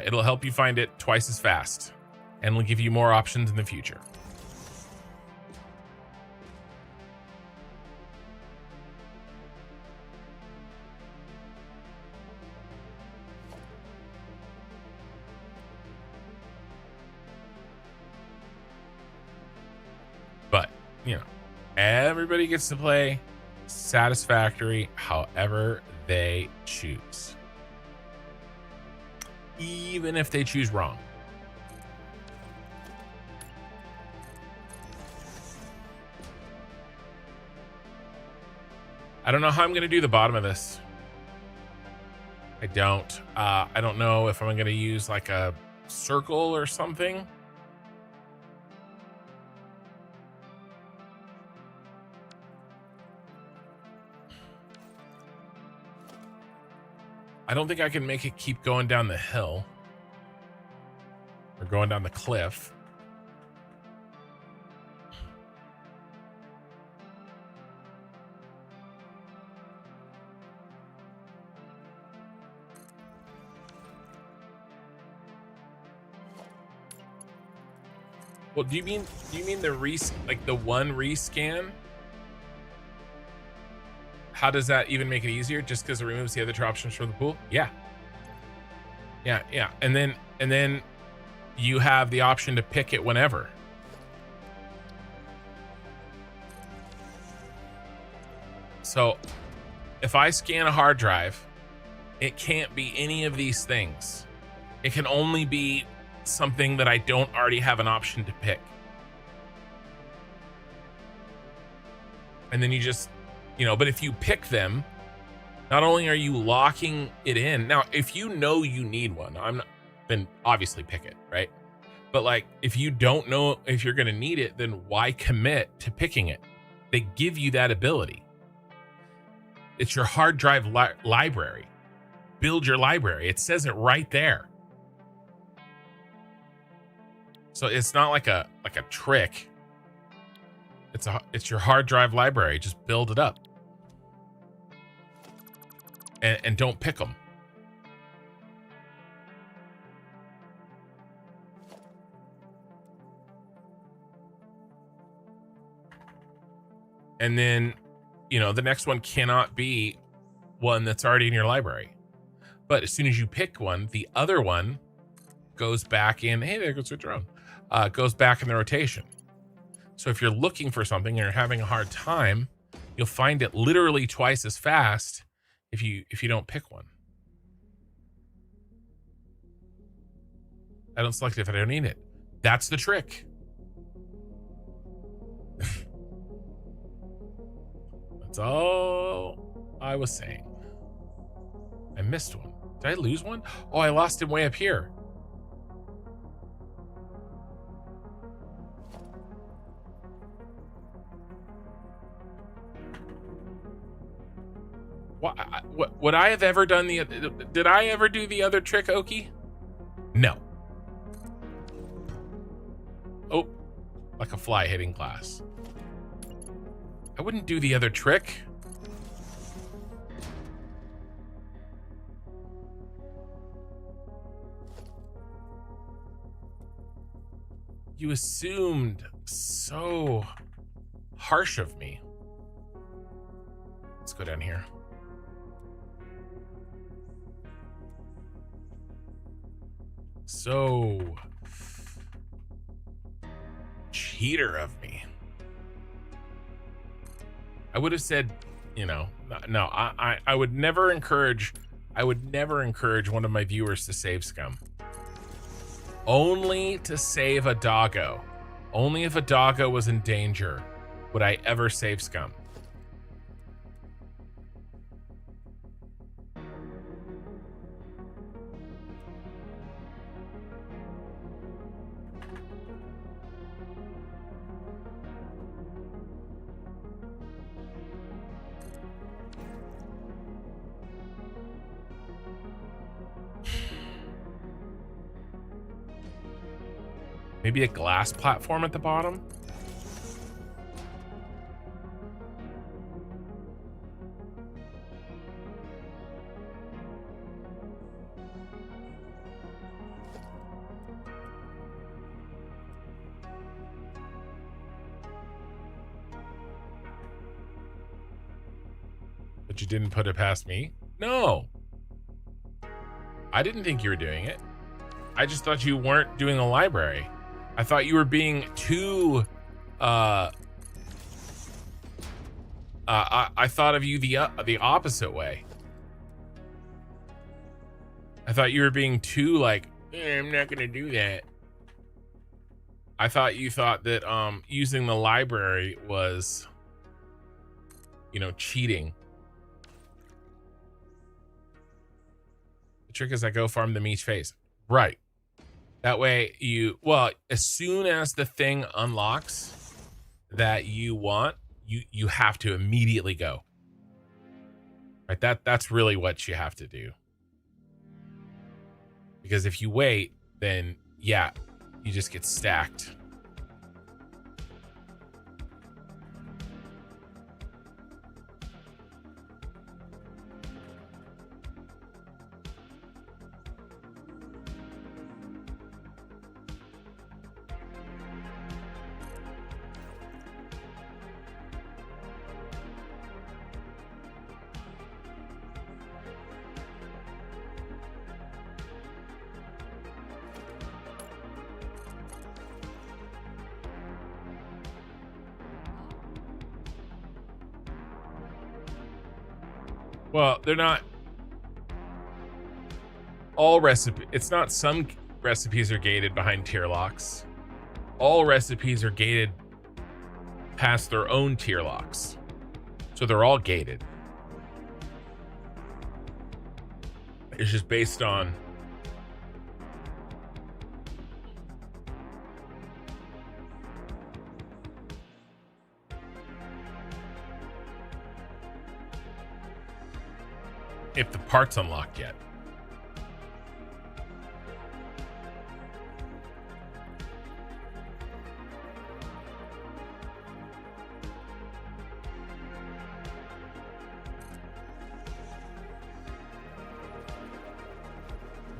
It'll help you find it twice as fast, and will give you more options in the future. But, you know, everybody gets to play Satisfactory however they choose. Even if they choose wrong. I don't know how I'm going to do the bottom of this. I don't know if I'm going to use like a circle or something. I don't think I can make it keep going down the hill or going down the cliff. Well, do you mean the the one rescan? How does that even make it easier? Just because it removes the other two options from the pool? Yeah. And then you have the option to pick it whenever. So if I scan a hard drive, it can't be any of these things. It can only be something that I don't already have an option to pick. And then you just, you know, but if you pick them, not only are you locking it in. Now, if you know you need one, then obviously pick it, right? But like, if you don't know if you're going to need it, then why commit to picking it? They give you that ability. It's your hard drive library. Build your library. It says it right there. So it's not like a trick. It's your hard drive library. Just build it up. And don't pick them. And then, you know, the next one cannot be one that's already in your library. But as soon as you pick one, the other one goes back in. Hey, there goes your drone. Goes back in the rotation. So if you're looking for something and you're having a hard time, you'll find it literally twice as fast if you don't pick one. I don't select it if I don't need it. That's the trick. That's all I was saying. I missed one. Did I lose one? Oh, I lost him way up here. What would I have ever done did I ever do the other trick, Oki? No. Oh, like a fly hitting glass. I wouldn't do the other trick. You assumed so harsh of me. Let's go down here. So cheater of me. I would have said, you know, no, I would never encourage one of my viewers to save scum. only to save a doggo. Only if a doggo was in danger would I ever save Scum. Maybe a glass platform at the bottom? But you didn't put it past me? No. I didn't think you were doing it. I just thought you weren't doing a library. I thought you were being too I thought of you the opposite way. I thought you were being too like, I'm not gonna do that. I thought you thought that using the library was, you know, cheating. The trick is I go farm them each phase. Right. That way well, as soon as the thing unlocks that you want, you have to immediately go. Right? That's really what you have to do. Because if you wait, then yeah, you just get stacked. Well, they're not all it's not some recipes are gated behind tier locks. All recipes are gated past their own tier locks. So they're all gated. It's just based on if the part's unlocked yet.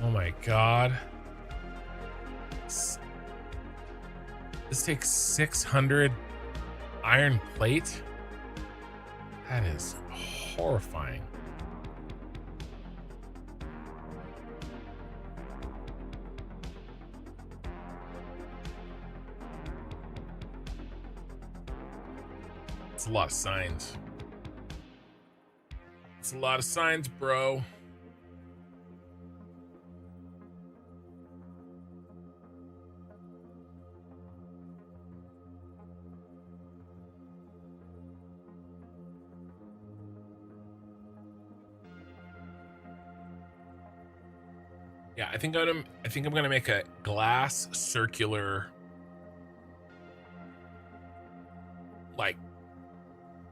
Oh my god. This takes 600 iron plate? That is horrifying. It's a lot of signs. It's a lot of signs, bro. Yeah, I think I'm gonna make a glass circular like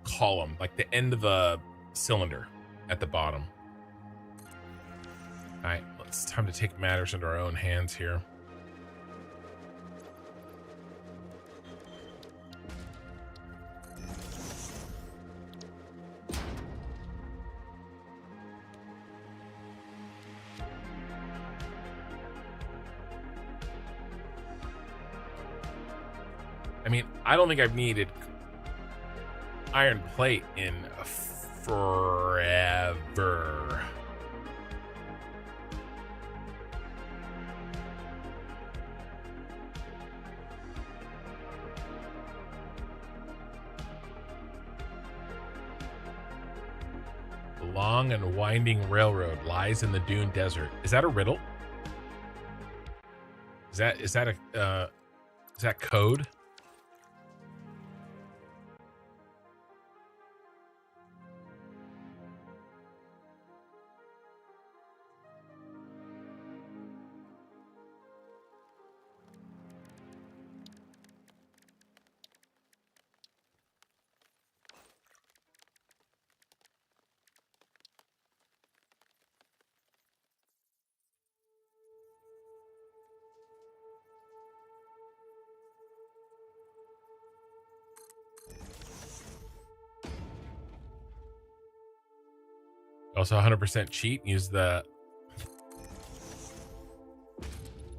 column, like the end of the cylinder at the bottom. All right, it's time to take matters into our own hands here. I mean, I don't think I've needed iron plate in forever. The long and winding railroad lies in the dune desert. Is that a riddle? is that code? Also 100% cheat and use the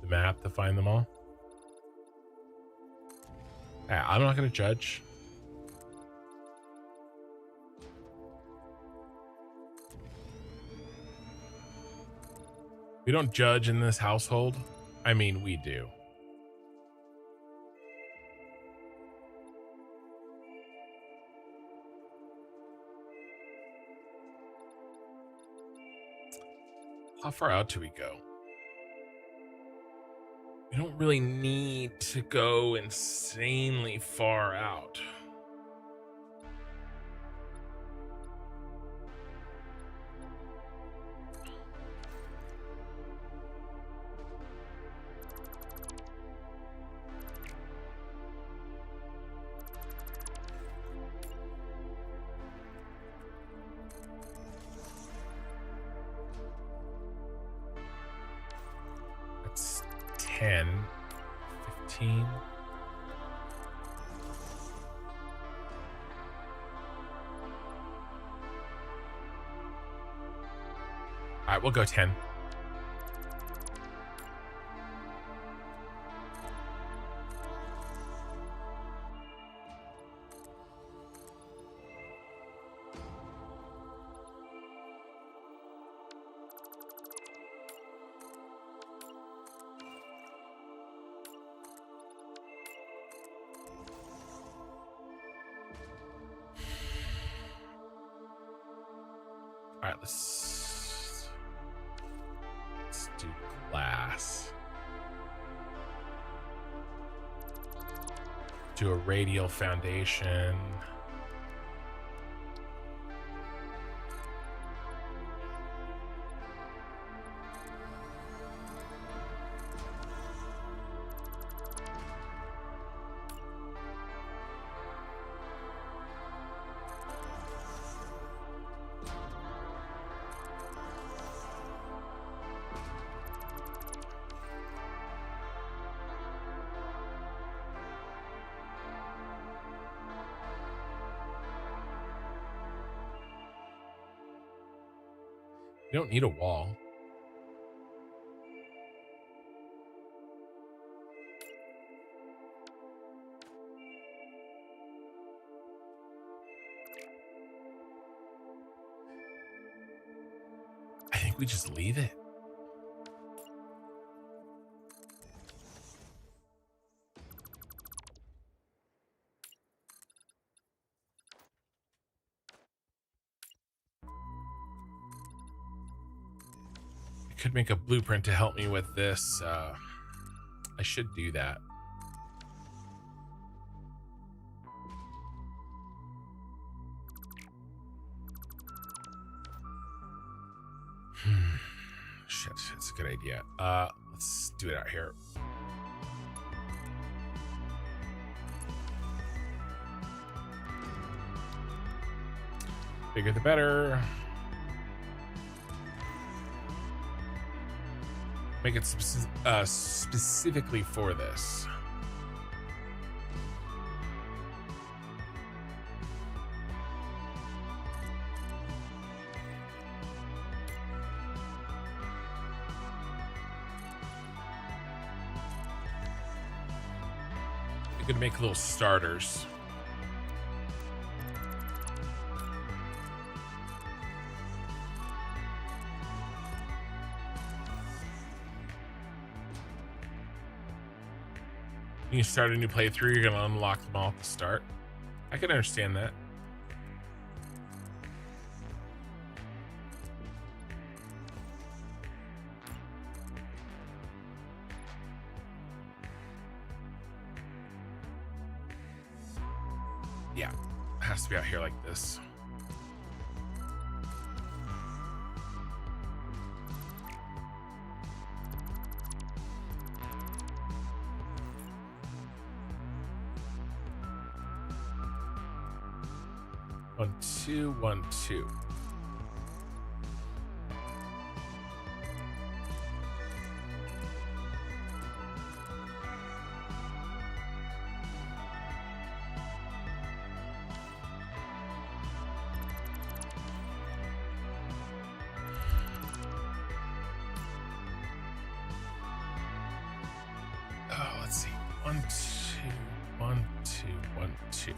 map to find them all. I'm not going to judge. We don't judge in this household. I mean, we do. How far out do we go? We don't really need to go insanely far out. That's 10, 15. All right, we'll go 10. All right, let's do glass. Do a radial foundation. You don't need a wall. I think we just leave it. Could make a blueprint to help me with this. I should do that. Shit, it's a good idea. Let's do it out here. Bigger the better. Make it specifically for this. You could make little starters. You start a new playthrough, you're gonna unlock them all at the start. I can understand that. Yeah, it has to be out here like this. One, two, 1, 2. Oh, let's see. 1, 2, 1, 2, 1, 2.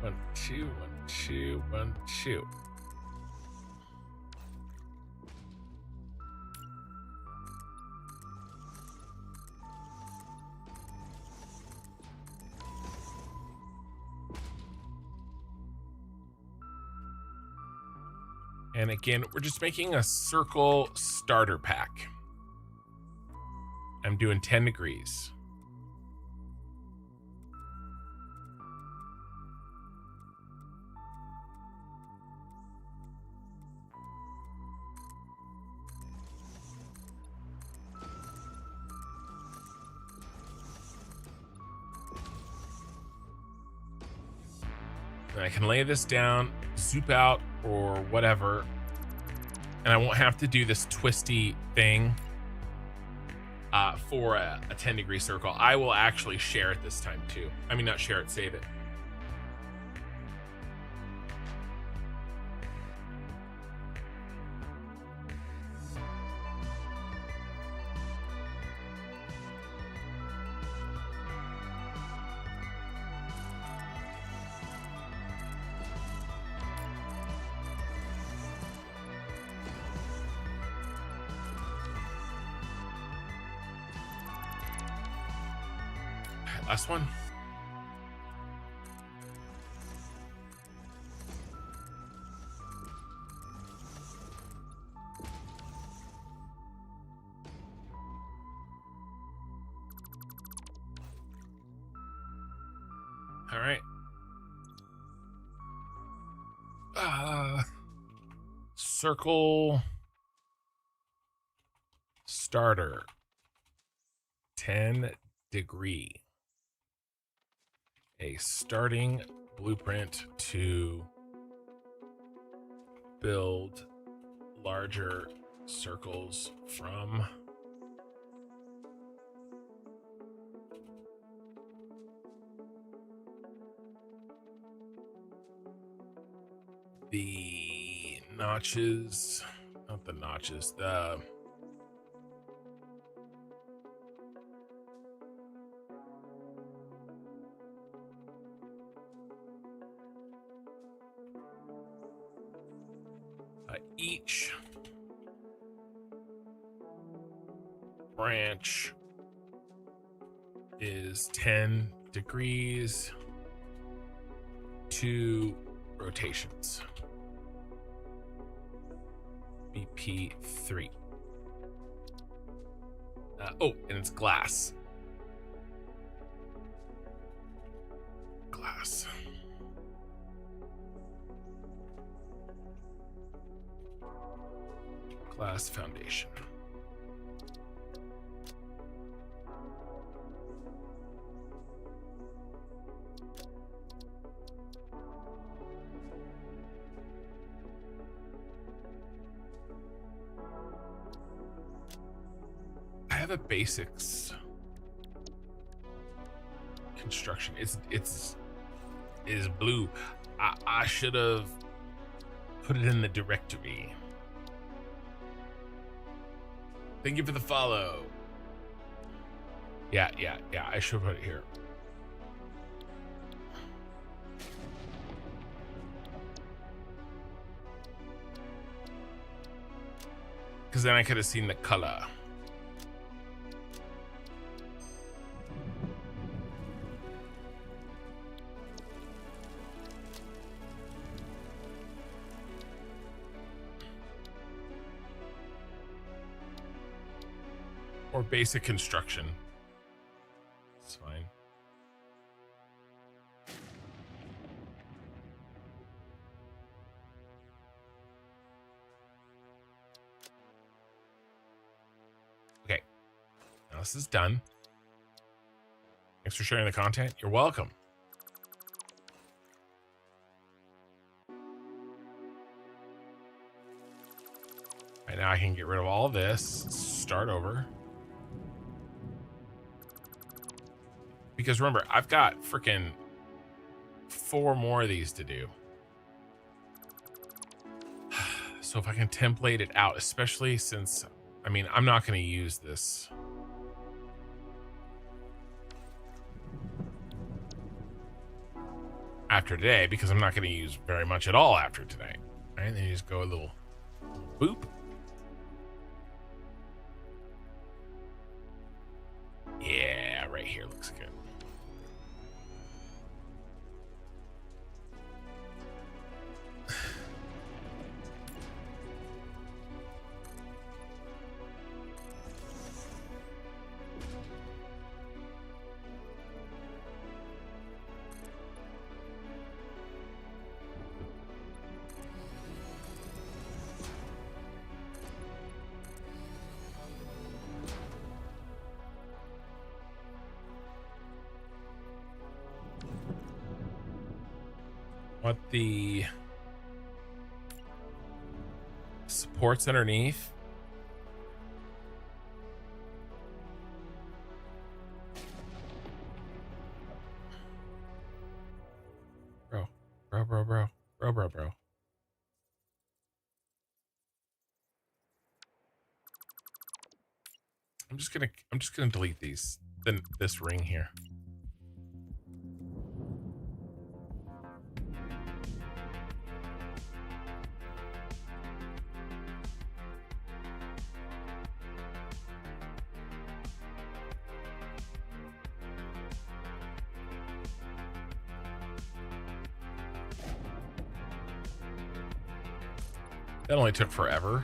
One, two, 1, 2, 1, 2. And again, we're just making a circle starter pack. I'm doing 10 degrees. And I can lay this down, zoop out, or whatever. And I won't have to do this twisty thing for a 10-degree circle. I will actually share it this time too. I mean, not share it, save it. Last one. All right. Circle starter 10 degree. A starting blueprint to build larger circles from. The notches, not the notches, the each branch is 10 degrees, 2 rotations. BP3. Oh, and it's glass. Glass. Glass foundation. I have a basics construction. It's blue. I should have put it in the directory. Thank you for the follow. Yeah. I should put it here. Because then I could have seen the color. or basic construction. It's fine. Okay. Now this is done. Thanks for sharing the content. You're welcome. Right now I can get rid of all this, start over. Because remember, I've got freaking 4 more of these to do. So if I can template it out, especially since, I mean, I'm not going to use this. After today, because I'm not going to use very much at all after today. All right, then you just go a little boop. Yeah, right here looks good. What the supports underneath? Bro. I'm just gonna delete these. Then this ring here. That only took forever.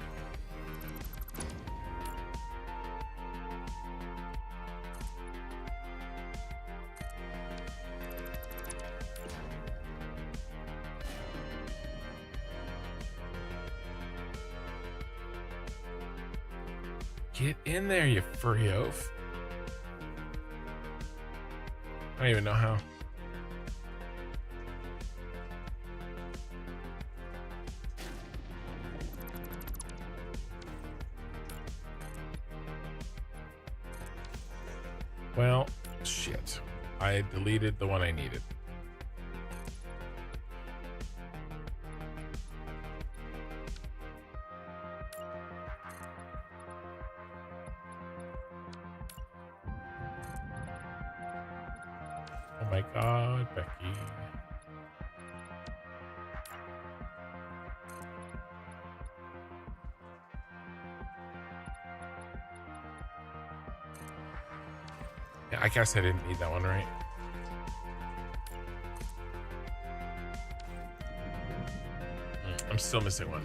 Get in there, you furry oaf. I don't even know how. Well, shit. I deleted the one I needed. Oh my God, Becky. Yeah, I guess I didn't need that one, right? I'm still missing one.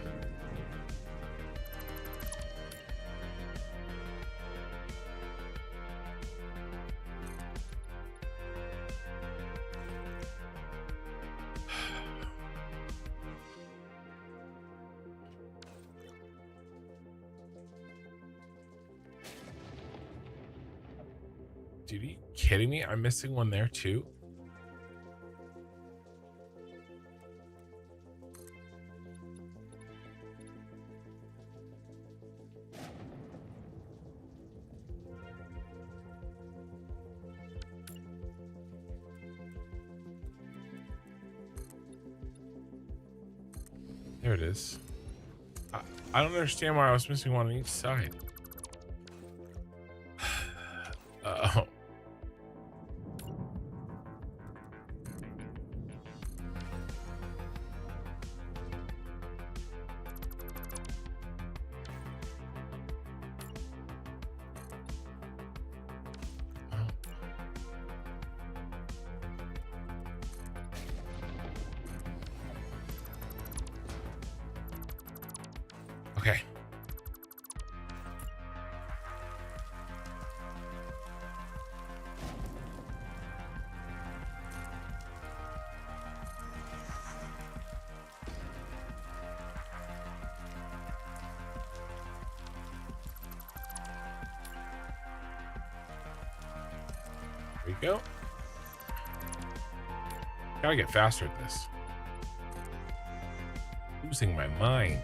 Dude, are you kidding me? I'm missing one there too. There it is. I don't understand why I was missing one on each side. Oh. Okay. There we go. Gotta get faster at this. Losing my mind.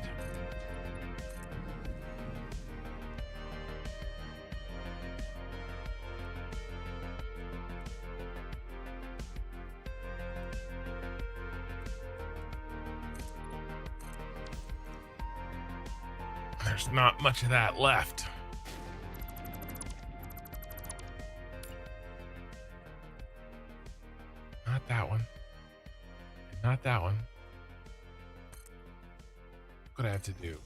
There's not much of that left. Not that one. Not that one. What do I have to do?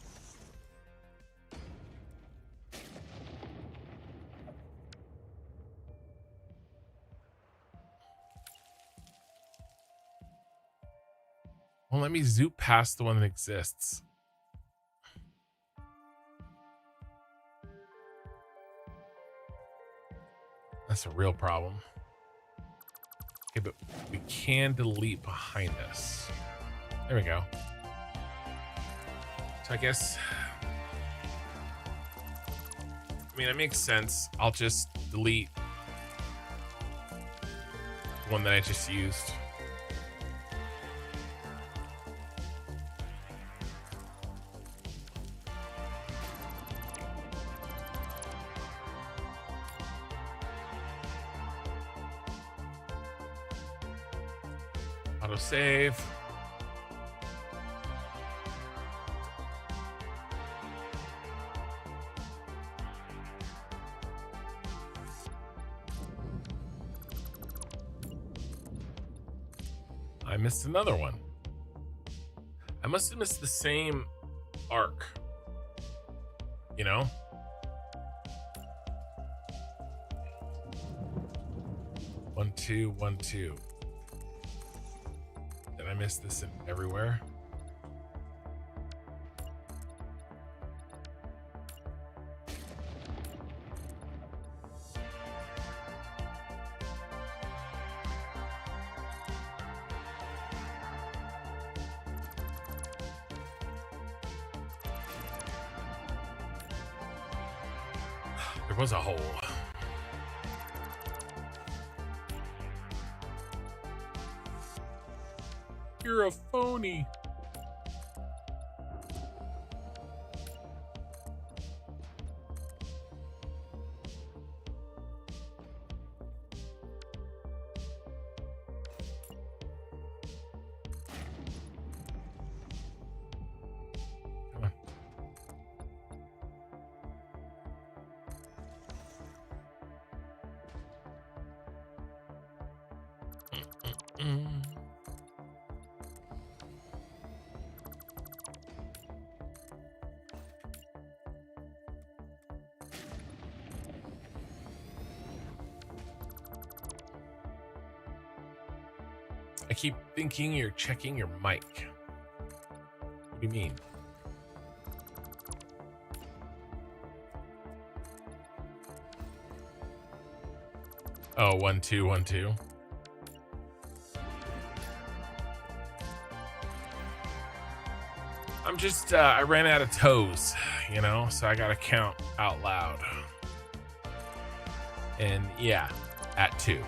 Well, let me zoom past the one that exists. That's a real problem. Okay, but we can delete behind us. There we go. So I guess, I mean, that makes sense. I'll just delete the one that I just used. Auto save. I missed another one. I must have missed the same arc. You know? One, two, 1, 2. Did I miss this in everywhere? There was a hole. You're a phony. Come on. I keep thinking you're checking your mic. What do you mean? Oh, 1, 2, 1, 2. I'm just, I ran out of toes, you know, so I gotta count out loud. And yeah, at 2.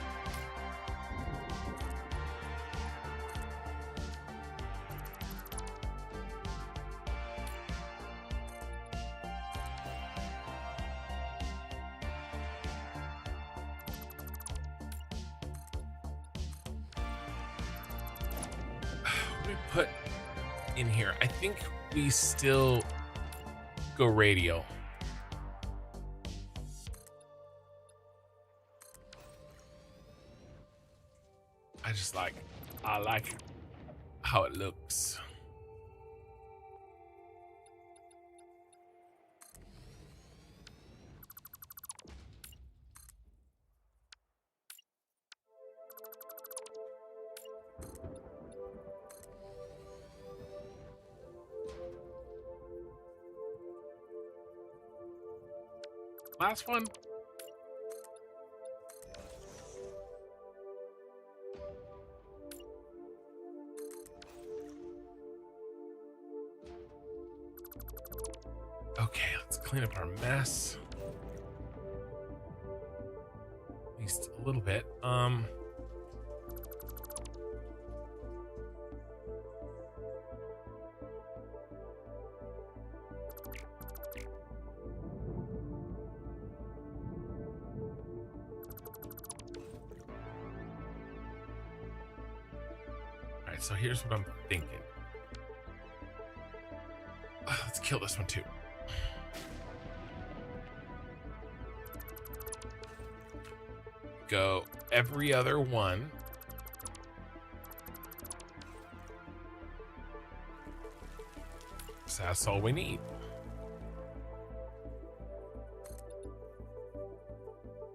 We put in here. I think we still go radio. I like how it looks. Last one. Okay, let's clean up our mess. Let me least a little bit. All right, so here's what I'm thinking. Let's kill this one too. Go every other one. So that's all we need.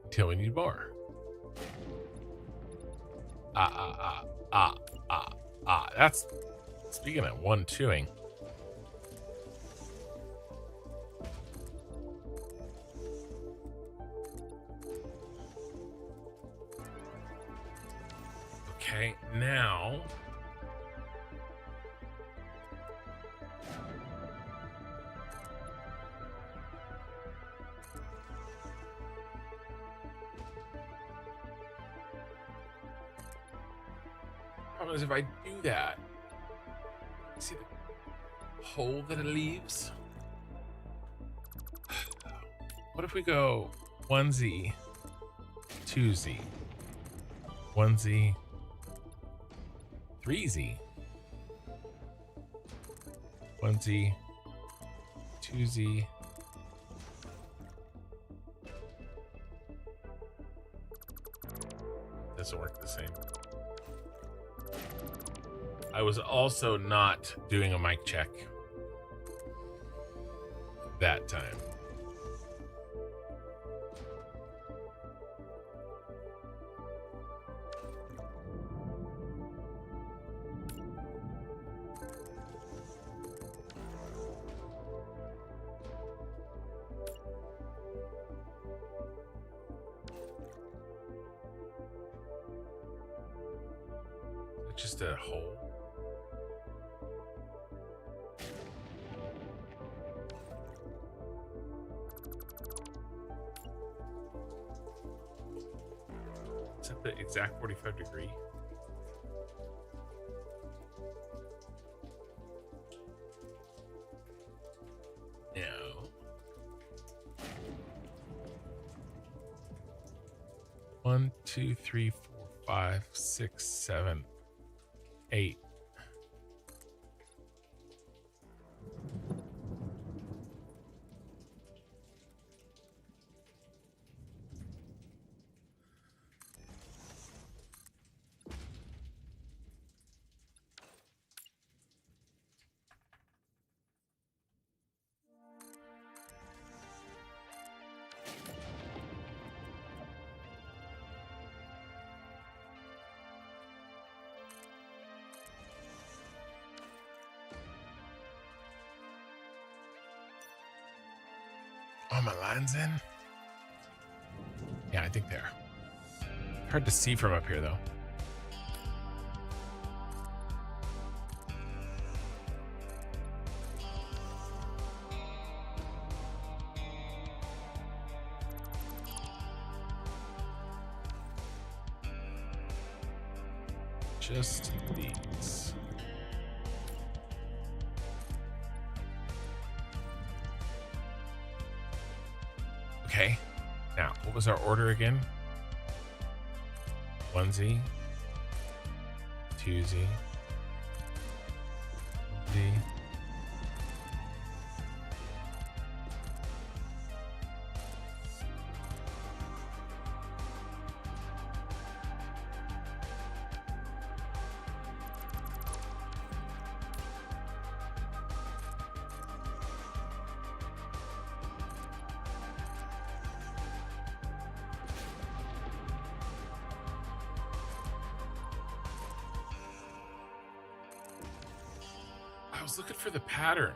Until we need more. That's speaking of 1-2ing. Okay, now problem is if I do that, see the hole that it leaves? What if we go 1Z, 2Z, 1Z, 3Z, 1Z, 2Z, doesn't work the same. I was also not doing a mic check that time. Just a hole. Is that the exact 45 degree? No. 1, 2, 3, 4, 5, 6, 7, 8. Oh, my lines in? Yeah, I think they are. Hard to see from up here, though. Just these. Okay, now what was our order again? 1Z, 2Z, Z. I was looking for the pattern.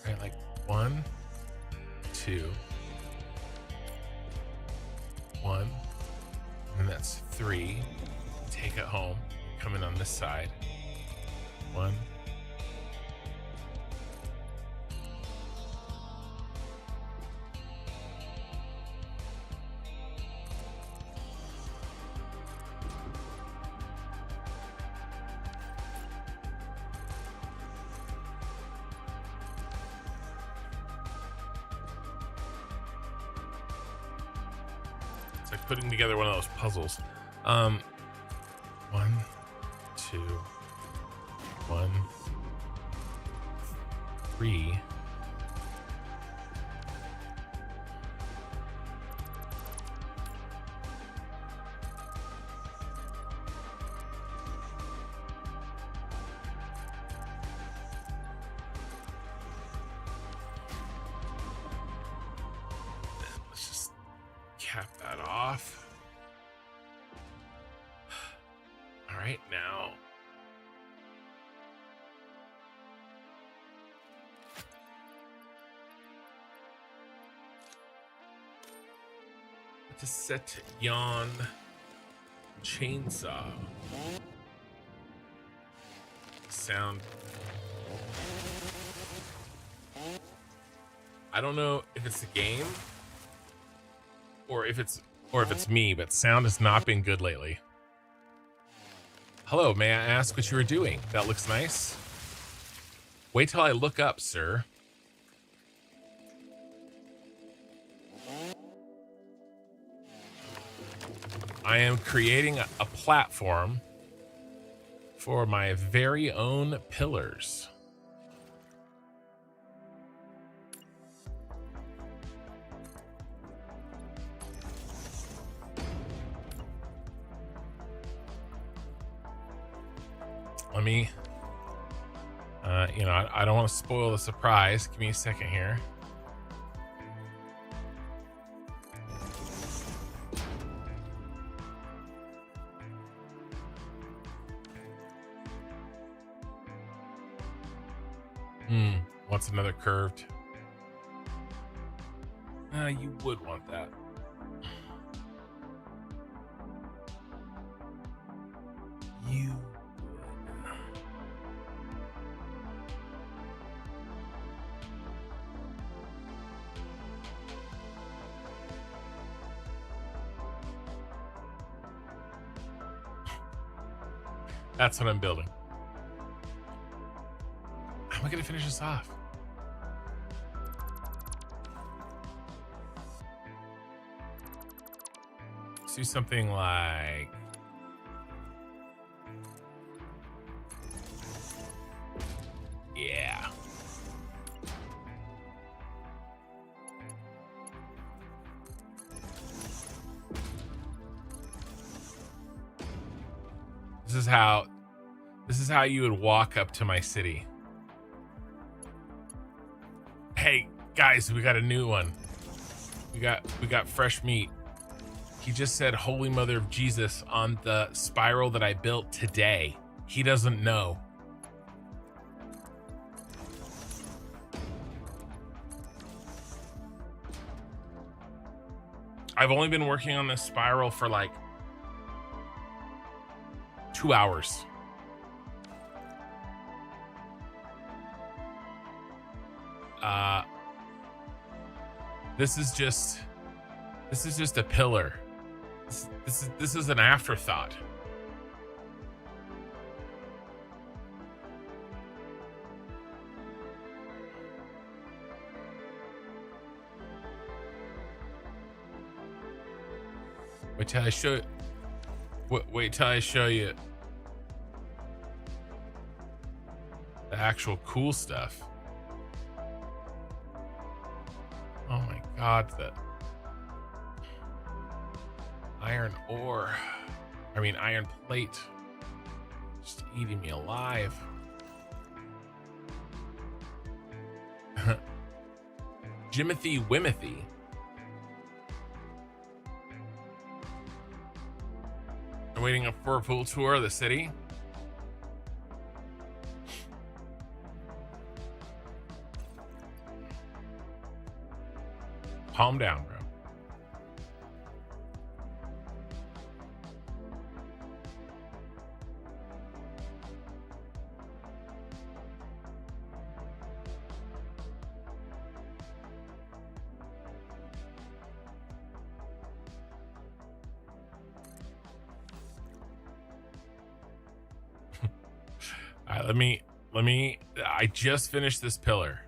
Right, like 1, 2, 1, that's 3. Take it home. Come in on this side. 1. It's like putting together one of those puzzles. 1, 2, 1, 3. Let's just cap that off. All right, now. To set yon chainsaw. Sound. I don't know if it's the game or if it's me, but sound has not been good lately. Hello, may I ask what you were doing? That looks nice. Wait till I look up, sir. I am creating a platform for my very own pillars. Let me, I don't want to spoil the surprise. Give me a second here. Wants another curved. You would want that. You would. That's what I'm building. How am I going to finish this off? Let's do something like... Yeah. This is how you would walk up to my city. Hey guys, we got a new one. We got fresh meat. He just said Holy Mother of Jesus on the spiral that I built today. He doesn't know. I've only been working on this spiral for like 2 hours. This is just a pillar. This is an afterthought. Wait till I show you the actual cool stuff. Oh my God, the iron ore. I mean, iron plate. Just eating me alive. Jimothy Wimothy. I'm waiting for a full tour of the city. Calm down, bro. right, let me. I just finished this pillar.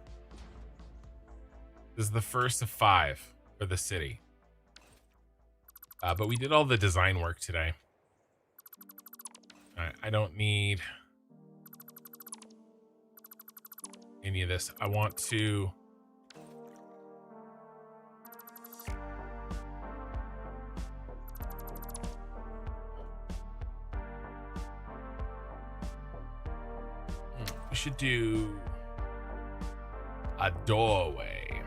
This is the first of 5 for the city. But we did all the design work today. All right, I don't need any of this. I want to. We should do a doorway.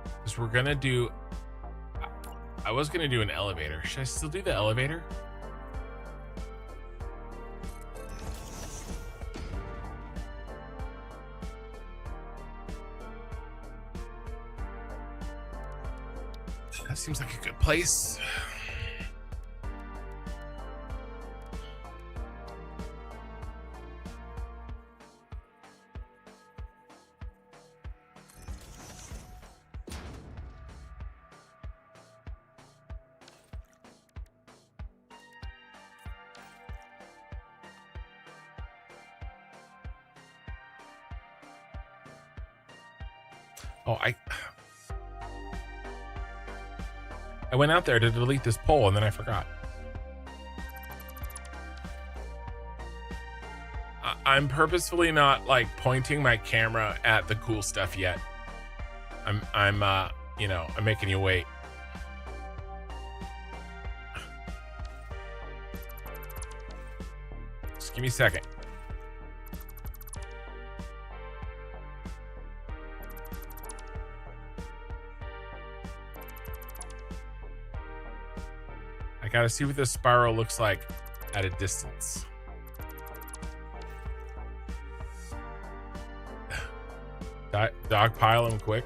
Because we're gonna do. I was gonna do an elevator. Should I still do the elevator? That seems like a good place. Oh, I went out there to delete this poll and then I forgot. I'm purposefully not like pointing my camera at the cool stuff yet. I'm you know, I'm making you wait. Just give me a second. I gotta see what this spiral looks like at a distance. Dog pile him quick.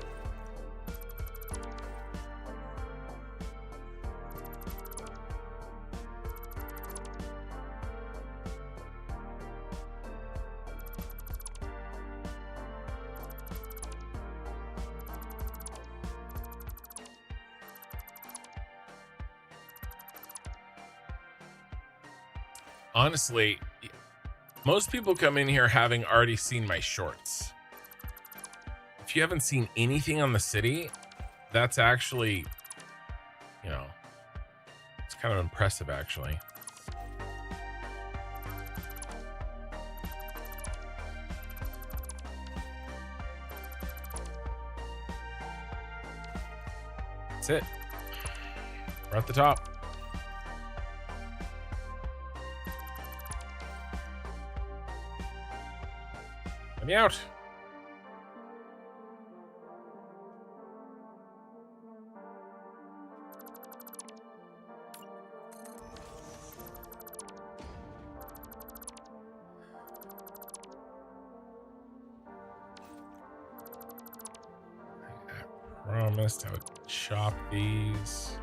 Honestly, most people come in here having already seen my shorts. If you haven't seen anything on the city, that's actually, you know, it's kind of impressive actually. That's it. We're at the top. Let me out. I promised I would chop these.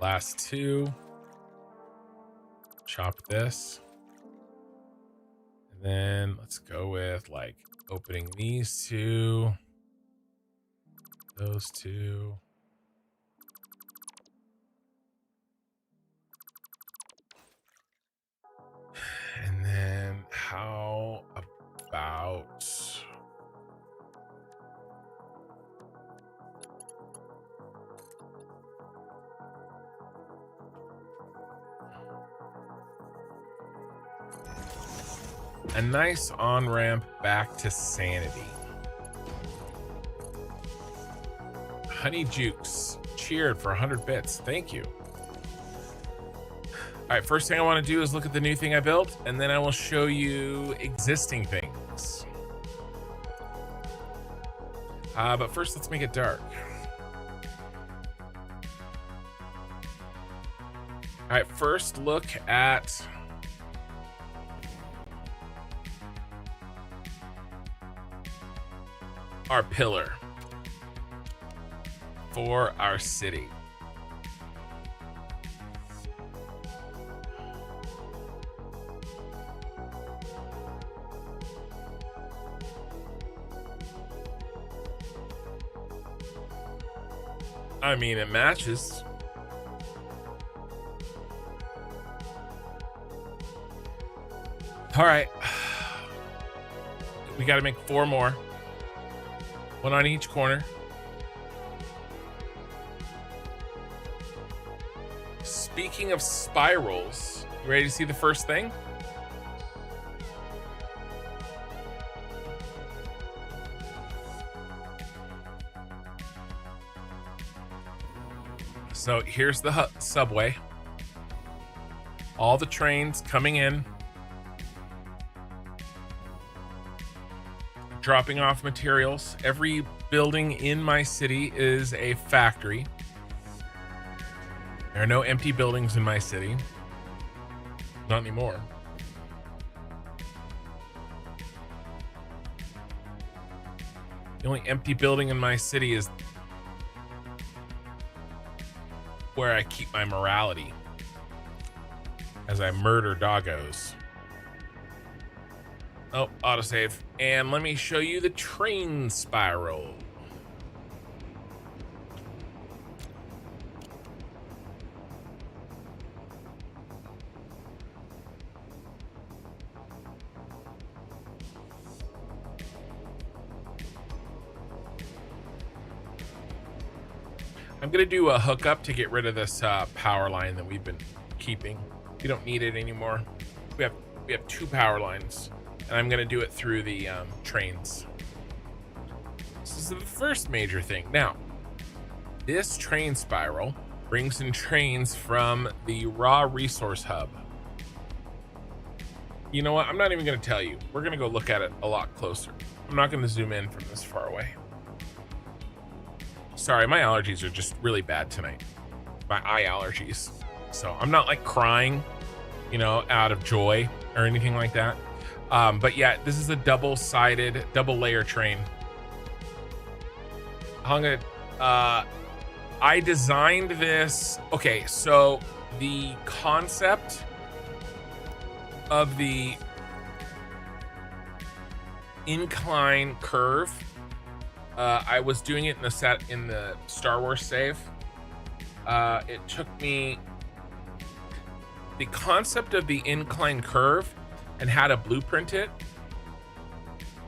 Last 2. Chop this. And then let's go with like opening these 2. Those 2. And then how about a nice on-ramp back to sanity? Honey Jukes cheered for 100 bits. Thank you. All right, first thing I want to do is look at the new thing I built, and then I will show you existing things. But first, let's make it dark. All right, first look at our pillar for our city. I mean, it matches. All right. We got to make 4 more. 1 on each corner. Speaking of spirals, you ready to see the first thing? So here's the subway. All the trains coming in, dropping off materials. Every building in my city is a factory. There are no empty buildings in my city. Not anymore. The only empty building in my city is where I keep my morality as I murder doggos. Oh, autosave. And let me show you the train spiral. I'm gonna do a hookup to get rid of this power line that we've been keeping. We don't need it anymore. We have 2 power lines, and I'm gonna do it through the trains. This is the first major thing. Now, this train spiral brings in trains from the raw resource hub. You know what? I'm not even gonna tell you. We're gonna go look at it a lot closer. I'm not gonna zoom in from this far away. Sorry, my allergies are just really bad tonight. My eye allergies. So I'm not like crying, you know, out of joy or anything like that. But yeah, this is a double-sided, double-layer train. I designed this. Okay, so the concept of the incline curve, I was doing it in the Star Wars save. It took me the concept of the incline curve and how to blueprint it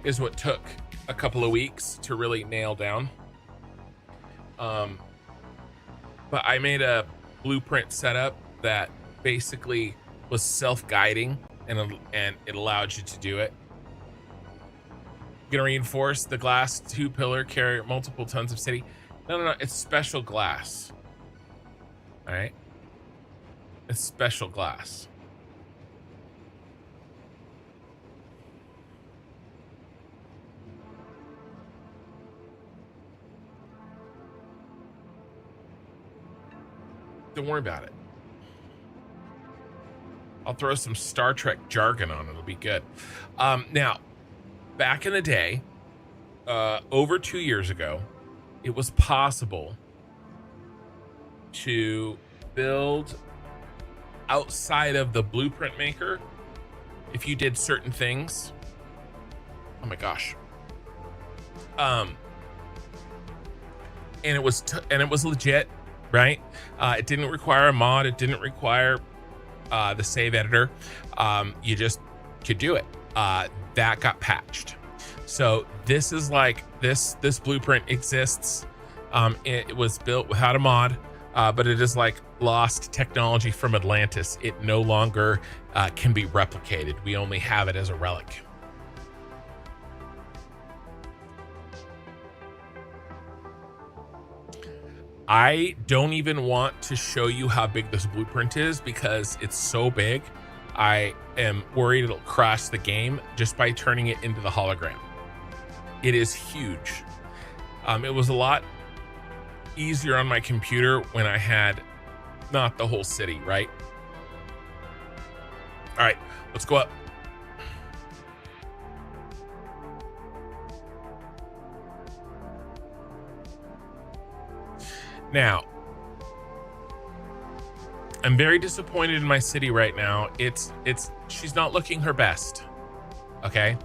is what took a couple of weeks to really nail down. But I made a blueprint setup that basically was self-guiding and it allowed you to do it. Gonna reinforce the glass 2-pillar, carry multiple tons of city. No, it's special glass. All right, it's special glass. Don't worry about it. I'll throw some Star Trek jargon on it. It'll be good. Now, back in the day, over 2 years ago, it was possible to build outside of the blueprint maker if you did certain things. Oh my gosh. And it was legit, right? It didn't require a mod. It didn't require the save editor. You just could do it. That got patched. So this is like this blueprint exists. It was built without a mod, but it is like lost technology from Atlantis. It no longer can be replicated. We only have it as a relic. I don't even want to show you how big this blueprint is because it's so big. I am worried it'll crash the game just by turning it into the hologram. It is huge. It was a lot easier on my computer when I had not the whole city, right? All right, let's go up. Now, I'm very disappointed in my city right now. She's not looking her best. Okay.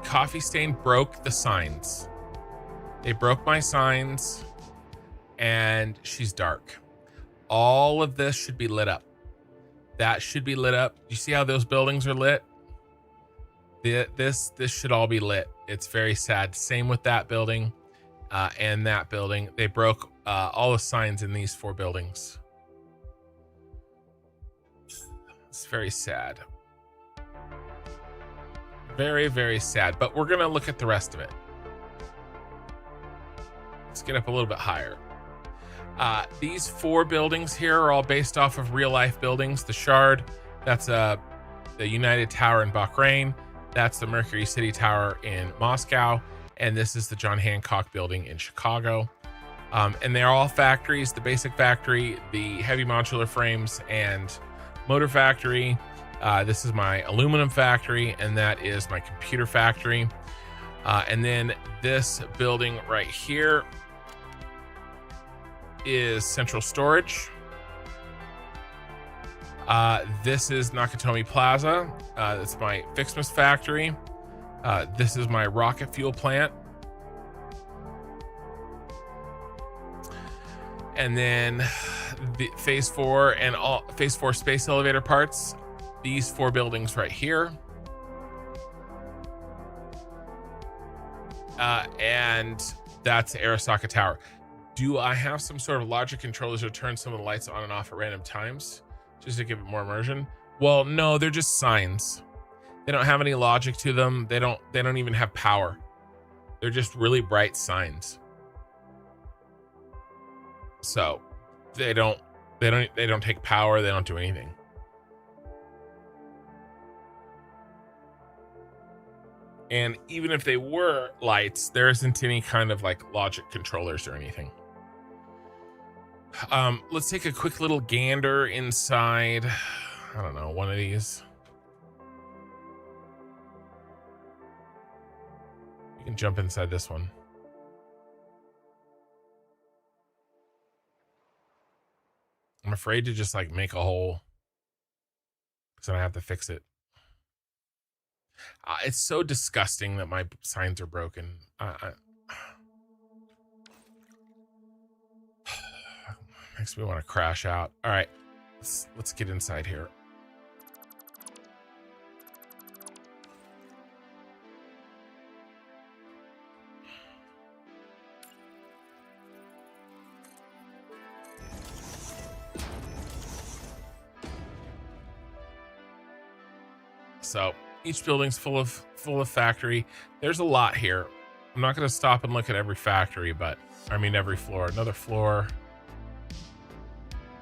Coffee Stain broke the signs. They broke my signs. and she's dark. All of this should be lit up. That should be lit up. You see how those buildings are lit? This should all be lit. It's very sad. Same with that building and that building. They broke all the signs in these 4 buildings. It's very sad. Very, very sad. But we're going to look at the rest of it. Let's get up a little bit higher. These 4 buildings here are all based off of real life buildings. The Shard, that's the United Tower in Bahrain. That's the Mercury City Tower in Moscow. And this is the John Hancock building in Chicago. And they're all factories. The basic factory, the heavy modular frames and motor factory. This is my aluminum factory, and that is my computer factory. And then this building right here is central storage. This is Nakatomi Plaza. That's my Fixmas factory. This is my rocket fuel plant. And then the phase 4 and all phase 4 space elevator parts. These 4 buildings right here. And that's Arasaka Tower. Do I have some sort of logic controllers to turn some of the lights on and off at random times just to give it more immersion? Well, no, they're just signs. They don't have any logic to them. They don't even have power. They're just really bright signs. So they don't take power. They don't do anything. And even if they were lights, there isn't any kind of like logic controllers or anything. Let's take a quick little gander inside. I don't know, one of these. You can jump inside this one. I'm afraid to just like make a hole because then I have to fix it. It's so disgusting that my signs are broken. Makes me want to crash out. All right, let's get inside here. So each building's full of factory. There's a lot here. I'm not going to stop and look at every factory, but I mean every floor. Another floor.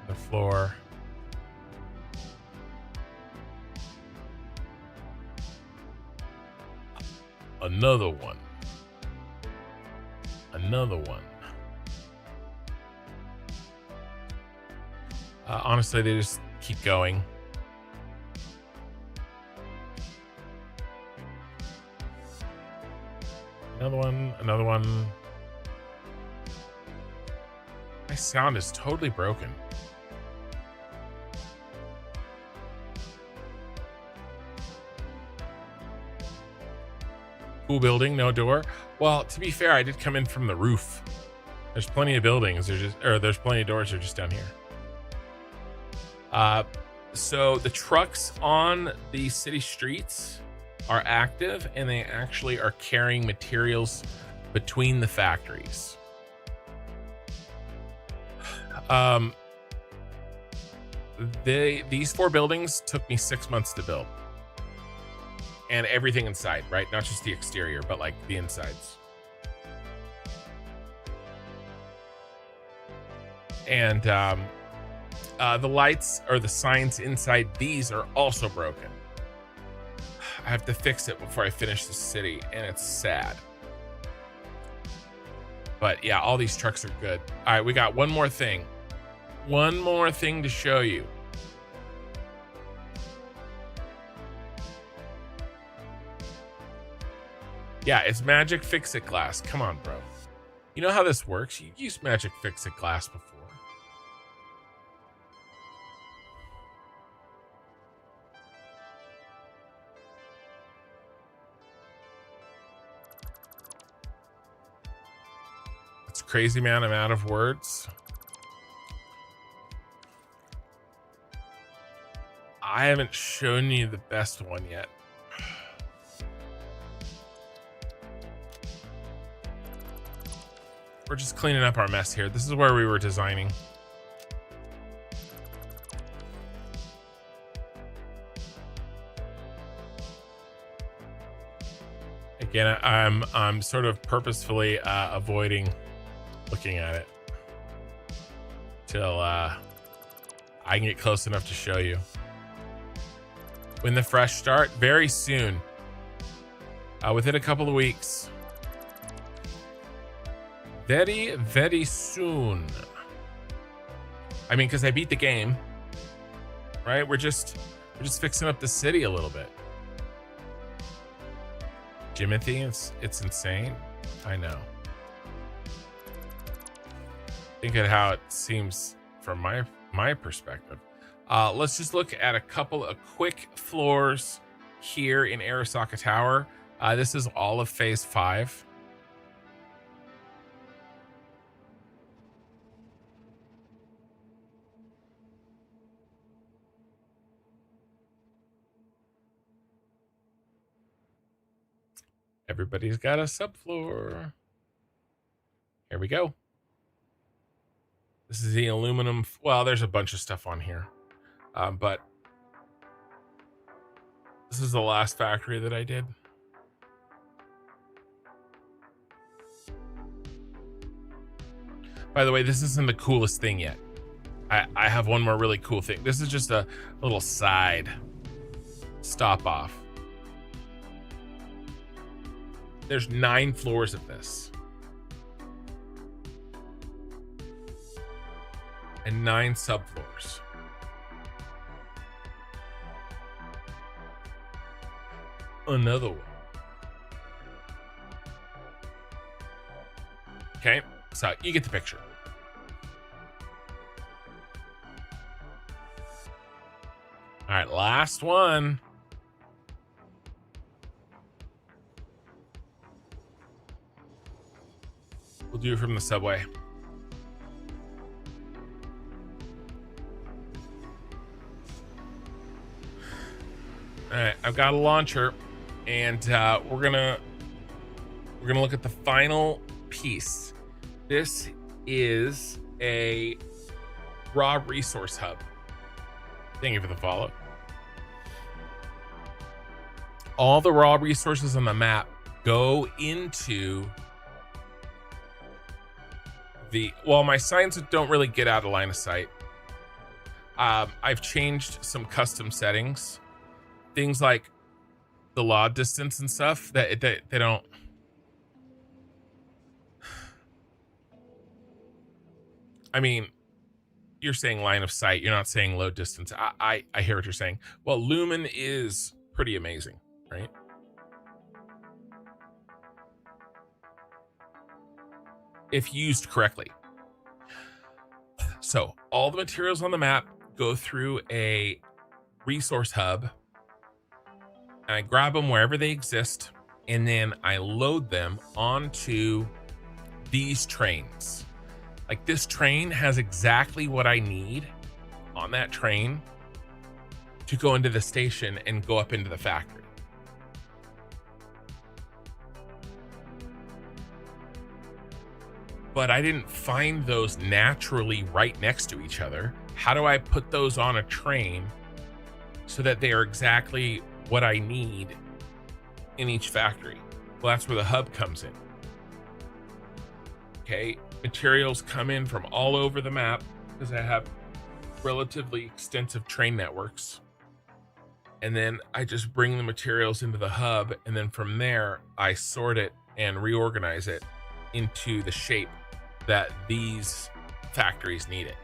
The floor. Another one. Another one. Honestly, they just keep going. Another one, another one. My sound is totally broken. Cool building, no door. Well, to be fair, I did come in from the roof. There's plenty of buildings. There's plenty of doors. They're just down here. So the trucks on the city streets are active, and they actually are carrying materials between the factories. These 4 buildings took me 6 months to build. And everything inside, right? Not just the exterior, but like the insides. And the lights or the signs inside these are also broken. I have to fix it before I finish the city, and it's sad. But yeah, all these trucks are good. All right, we got one more thing. One more thing to show you. Yeah, it's Magic Fix-It Glass. Come on, bro. You know how this works? You've used Magic Fix-It Glass before. It's a crazy amount of words. I haven't shown you the best one yet. We're just cleaning up our mess here. This is where we were designing. Again, I'm sort of purposefully avoiding looking at it till I can get close enough to show you. When the fresh start, very soon, within a couple of weeks, very, very soon. I mean, because I beat the game, right? We're just fixing up the city a little bit. Jimothy, it's insane. I know. Think of how it seems from my perspective. Let's just look at a couple of quick floors here in Arasaka Tower. This is all of phase 5. Everybody's got a subfloor. Here we go. This is the aluminum. Well, there's a bunch of stuff on here. But this is the last factory that I did. By the way, this isn't the coolest thing yet. I have one more really cool thing. This is just a little side stop off. There's 9 floors of this. And 9 subfloors. Another one. Okay, so you get the picture. All right, last one. We'll do it from the subway. All right, I've got a launcher, and we're gonna look at the final piece. This is a raw resource hub. Thank you for the follow. All the raw resources on the map go into well, my signs don't really get out of line of sight. I've changed some custom settings, things like the law distance and stuff that they don't. I mean, you're saying line of sight. You're not saying low distance. I hear what you're saying. Well, Lumen is pretty amazing, right? If used correctly. So all the materials on the map go through a resource hub. And I grab them wherever they exist, and then I load them onto these trains. Like, this train has exactly what I need on that train to go into the station and go up into the factory. But I didn't find those naturally right next to each other. How do I put those on a train so that they are exactly what I need in each factory? Well, that's where the hub comes in. Okay, materials come in from all over the map because I have relatively extensive train networks. And then I just bring the materials into the hub, and then from there I sort it and reorganize it into the shape that these factories need it.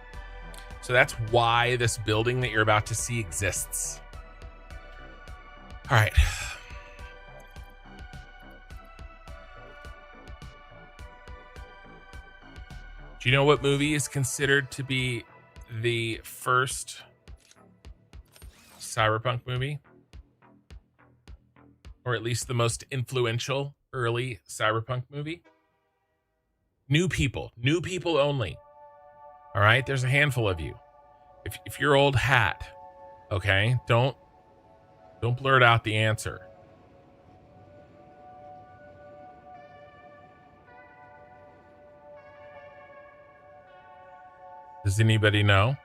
So that's why this building that you're about to see exists. All right. Do you know what movie is considered to be the first Cyberpunk movie? Or at least the most influential early Cyberpunk movie? New people only. All right, there's a handful of you. If you're old hat, okay, don't blurt out the answer. Does anybody know?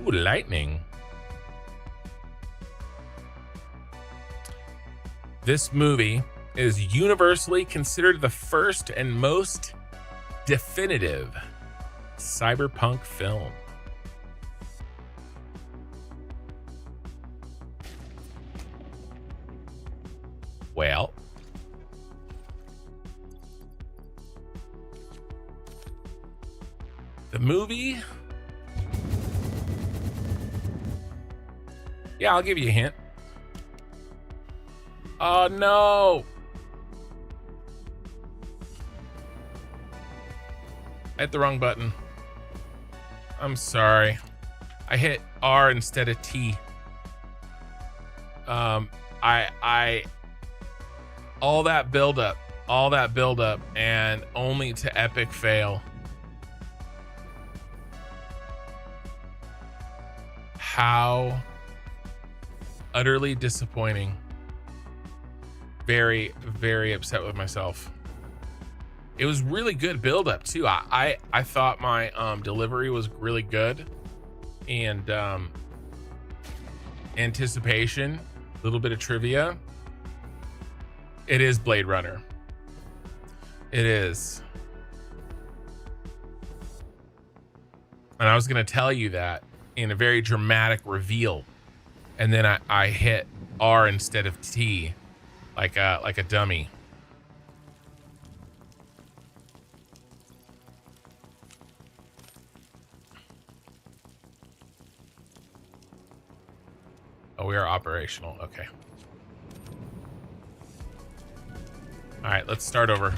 Ooh, lightning. This movie is universally considered the first and most definitive cyberpunk film. Well, the movie... Yeah, I'll give you a hint. Oh, no. I hit the wrong button. I'm sorry. I hit R instead of T. All that buildup, and only to epic fail. How utterly disappointing. Very, very upset with myself. It was really good buildup too. I thought my delivery was really good, and anticipation, a little bit of trivia. It is Blade Runner. It is. And I was going to tell you that in a very dramatic reveal, and then I hit R instead of T, like a dummy. Oh, we are operational. Okay. All right, let's start over.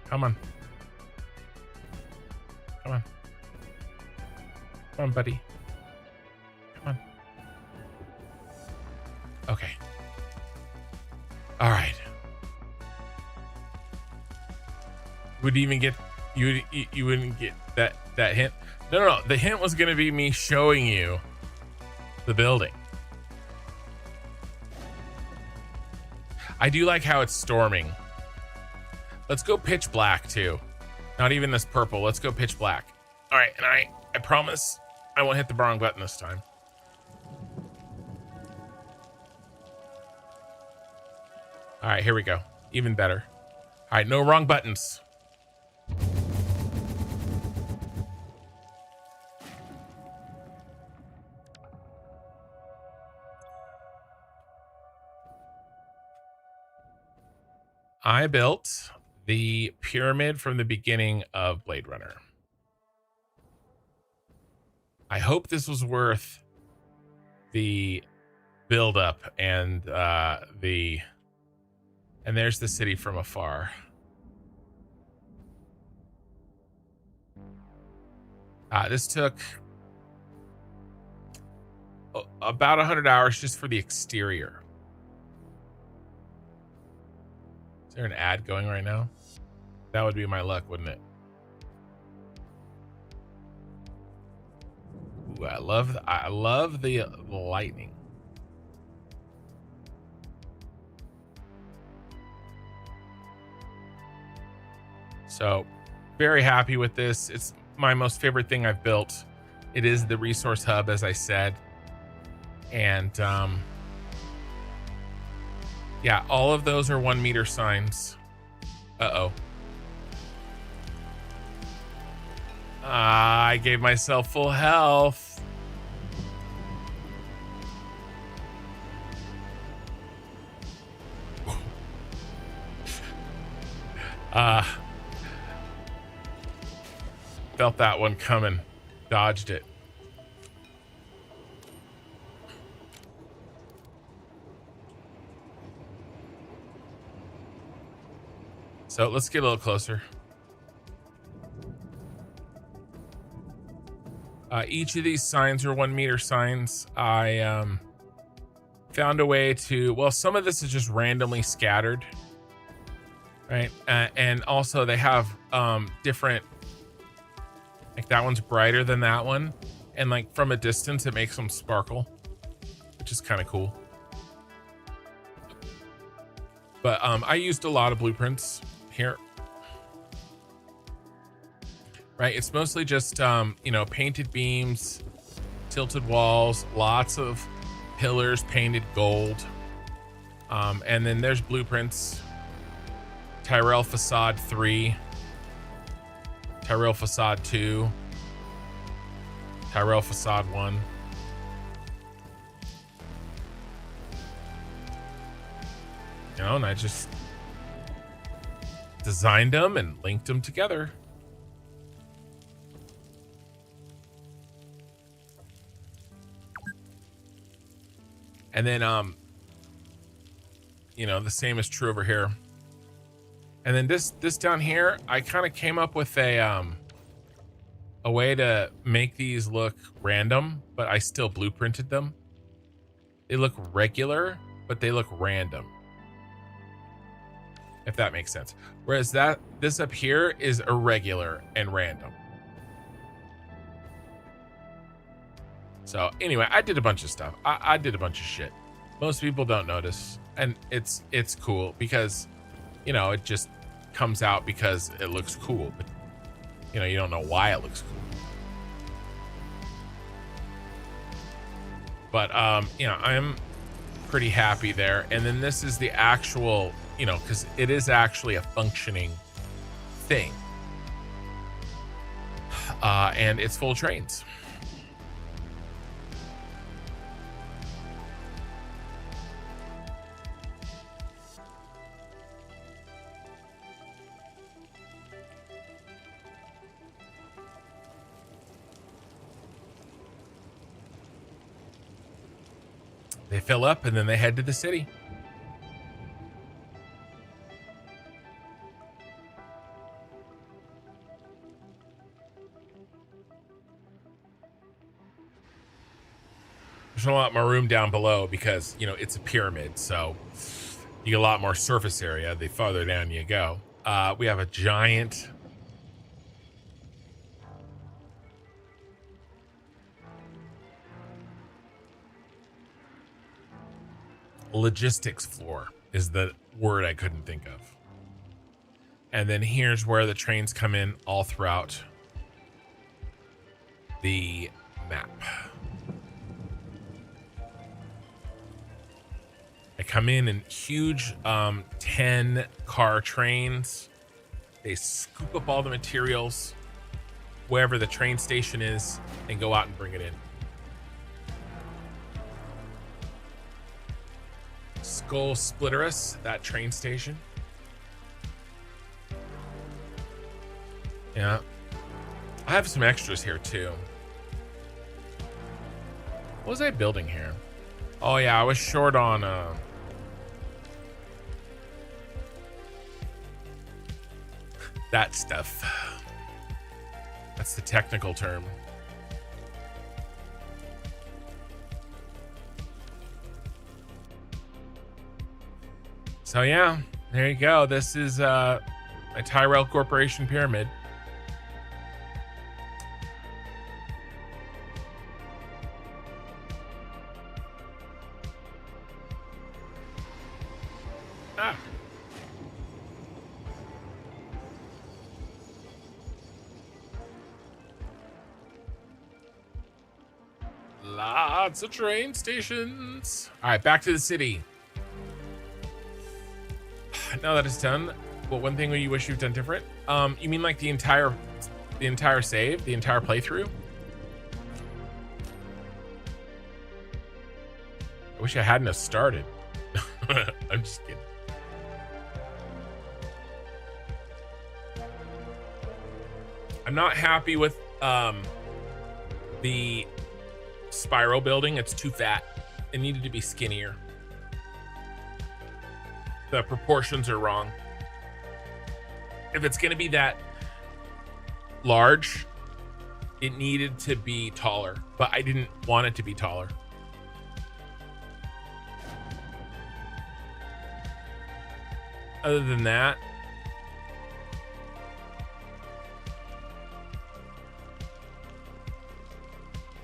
Come on. Come on. Come on, buddy. Come on. Okay. All right. Would even get you wouldn't get that hint. No. The hint was going to be me showing you the building. I do like how it's storming. Let's go pitch black too. Not even this purple. Let's go pitch black. All right, and I promise I won't hit the wrong button this time. All right, here we go. Even better. All right, no wrong buttons. I built the pyramid from the beginning of Blade Runner. I hope this was worth the build up and and there's the city from afar. This took about 100 hours just for the exterior. Is there an ad going right now? That would be my luck, wouldn't it? Ooh, I love the lightning. So, very happy with this. It's my most favorite thing I've built. It is the resource hub, as I said. And yeah, all of those are 1 meter signs. Uh-oh. I gave myself full health. Felt that one coming. Dodged it. So let's get a little closer. Each of these signs are 1 meter signs. I found a way to, well, some of this is just randomly scattered, right? And also they have different, like that one's brighter than that one. And like from a distance, it makes them sparkle, which is kind of cool. But I used a lot of blueprints here. Right, it's mostly just you know, painted beams, tilted walls, lots of pillars painted gold, and then there's blueprints. Tyrell facade 3, Tyrell facade 2, Tyrell facade 1. You know, and I just designed them and linked them together. And then, you know, the same is true over here. And then this down here, I kind of came up with a way to make these look random, but I still blueprinted them. They look regular, but they look random, if that makes sense. Whereas this up here is irregular and random. So anyway, I did a bunch of stuff. I did a bunch of shit. Most people don't notice, and it's cool because, you know, it just comes out because it looks cool, but you know, you don't know why it looks cool. But you know, I'm pretty happy there. And then this is the actual, you know, because it is actually a functioning thing, and it's full of trains. They fill up and then they head to the city. There's a lot more room down below because, you know, it's a pyramid, so you get a lot more surface area the farther down you go. We have a giant logistics floor is the word I couldn't think of. And then here's where the trains come in all throughout the map. They come in huge 10 car trains. They scoop up all the materials wherever the train station is and go out and bring it in. Skull Splitterus, that train station. Yeah. I have some extras here too. What was I building here? Oh yeah, I was short on that stuff. That's the technical term. So yeah, there you go. This is a Tyrell Corporation pyramid. Ah. Lots of train stations. All right, back to the city. Now that it's done, well, one thing you wish you've done different? You mean like the entire save, the entire playthrough? I wish I hadn't have started. I'm just kidding. I'm not happy with the spiral building. It's too fat. It needed to be skinnier. The proportions are wrong. if it's going to be that large, it needed to be taller, but I didn't want it to be taller. Other than that,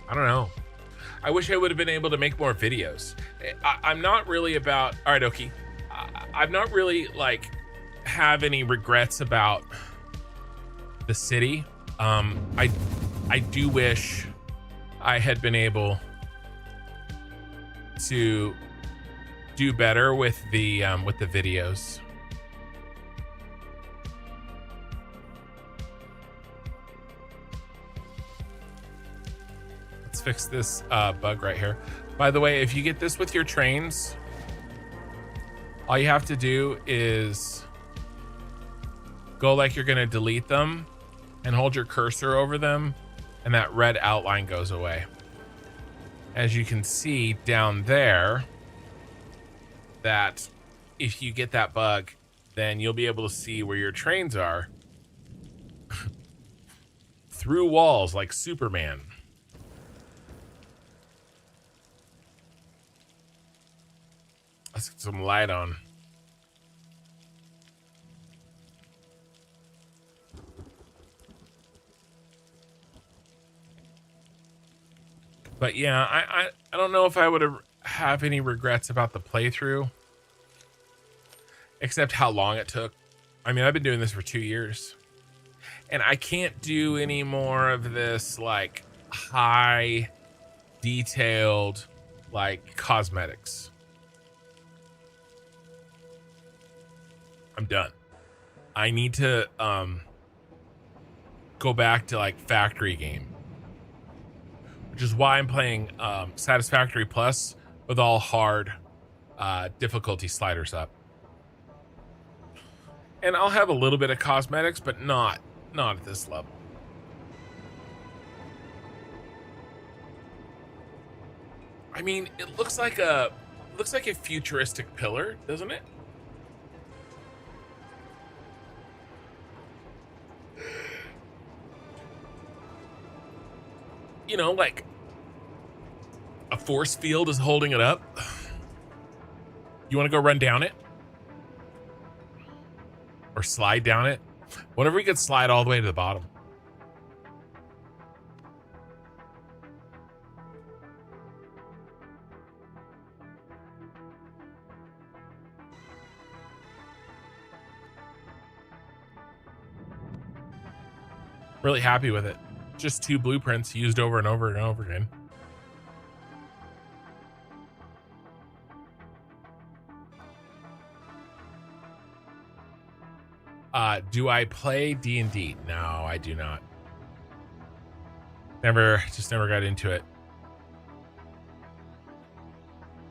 I don't know. I wish I would have been able to make more videos. I'm not really about, all right, Oki. I'm not really like have any regrets about the city. I do wish I had been able to do better with the videos. Let's fix this bug right here. By the way, if you get this with your trains, all you have to do is go like you're gonna delete them and hold your cursor over them, and that red outline goes away. As you can see down there, that if you get that bug, then you'll be able to see where your trains are through walls like Superman. Let's get some light on. But yeah, I don't know if I would have any regrets about the playthrough, except how long it took. I mean, I've been doing this for 2 years, and I can't do any more of this like high detailed like cosmetics. I'm done. I need to go back to like factory game, which is why I'm playing Satisfactory Plus with all hard difficulty sliders up. And I'll have a little bit of cosmetics, but not at this level. I mean, it looks like a futuristic pillar, doesn't it? You know, like a force field is holding it up. You want to go run down it? Or slide down it? Whatever, we could slide all the way to the bottom. Really happy with it. Just 2 blueprints used over and over and over again. Do I play D&D? No, I do not. Never got into it.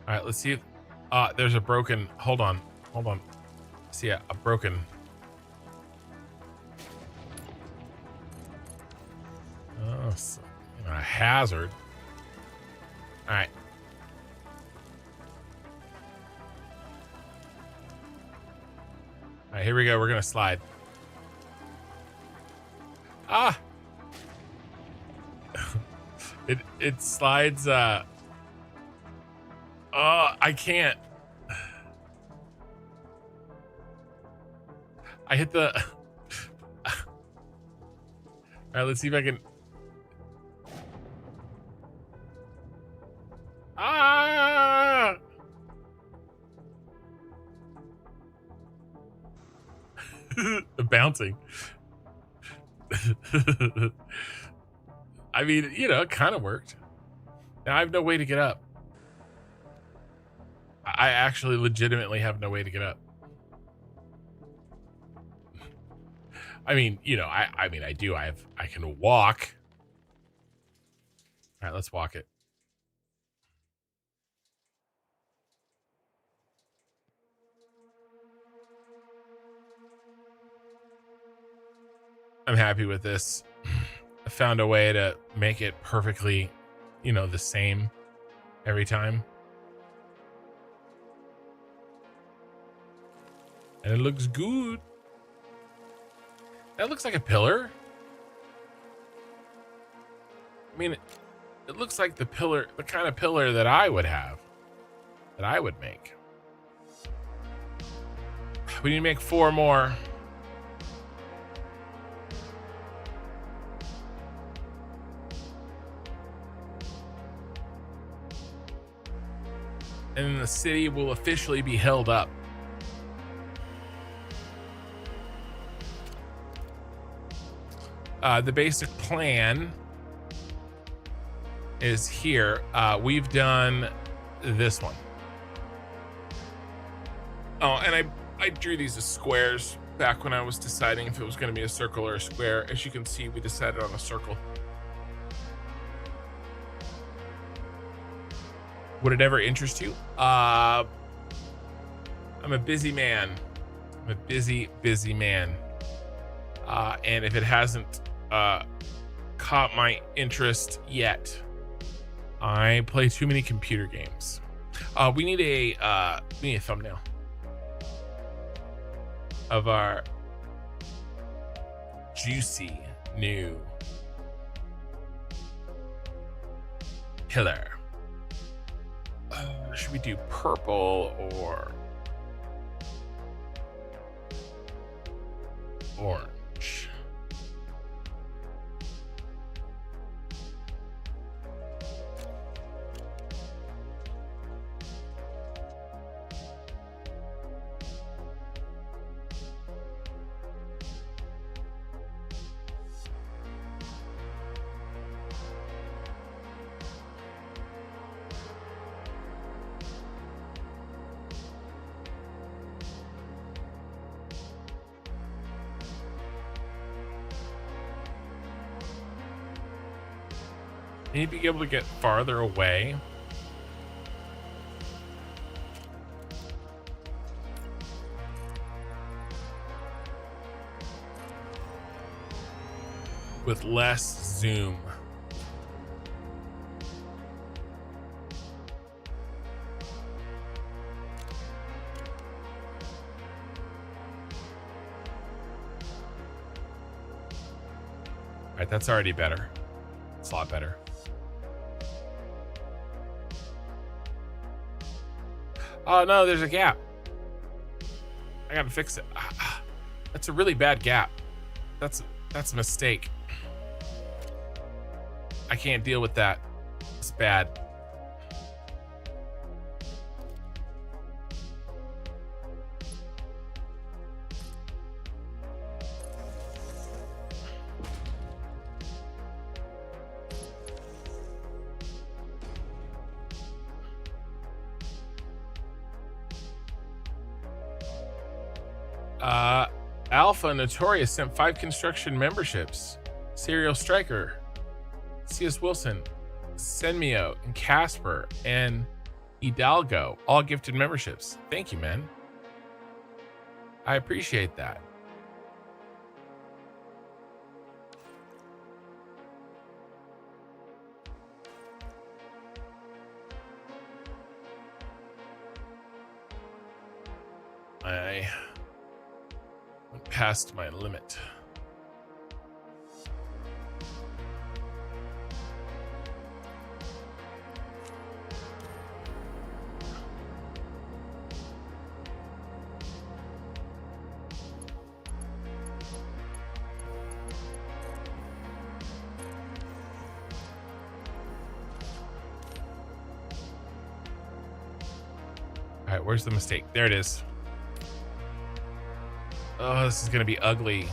All right, let's see if there's a broken, hold on. See a broken. Oh, so, a hazard. All right. All right, here we go. We're gonna slide. Ah! it slides. Oh, I can't. I hit the. All right, let's see if I can. Ah! The bouncing. I mean, you know, it kind of worked. Now I have no way to get up. I actually legitimately have no way to get up. I mean, you know, I mean, I do. I can walk. All right, let's walk it. I'm happy with this. I found a way to make it perfectly, you know, the same every time. And it looks good. That looks like a pillar. I mean, it looks like the pillar, the kind of pillar that I would have, that I would make. We need to make 4 more. And then the city will officially be held up. The basic plan is here. We've done this one. Oh, and I drew these as squares back when I was deciding if it was going to be a circle or a square. As you can see, we decided on a circle. Would it ever interest you? I'm a busy man. I'm a busy man. And if it hasn't caught my interest yet, I play too many computer games. We need a thumbnail of our juicy new pillar. Should we do purple or orange? You need to be able to get farther away. With less zoom. All right, that's already better. It's a lot better. Oh no, there's a gap. I gotta fix it. That's a really bad gap. That's a mistake. I can't deal with that. It's bad. Alpha Notorious sent 5 Kinstruction memberships. Serial Striker, C.S. Wilson, Senmio, and Casper, and Hidalgo, all gifted memberships. Thank you, man. I appreciate that. I went past my limit. All right, where's the mistake? There it is. Oh, this is gonna be ugly.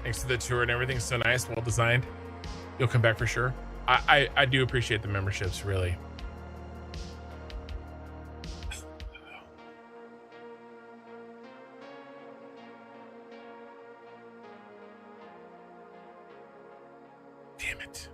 Thanks to the tour and everything's so nice, well designed. You'll come back for sure. I do appreciate the memberships, really. Damn it.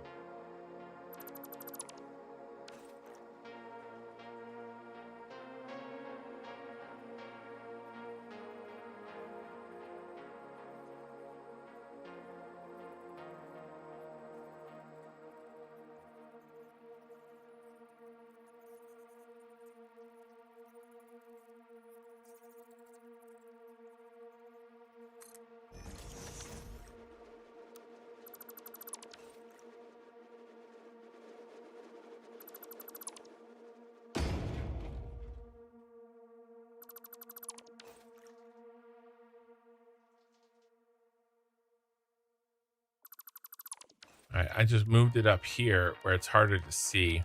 All right, I just moved it up here where it's harder to see.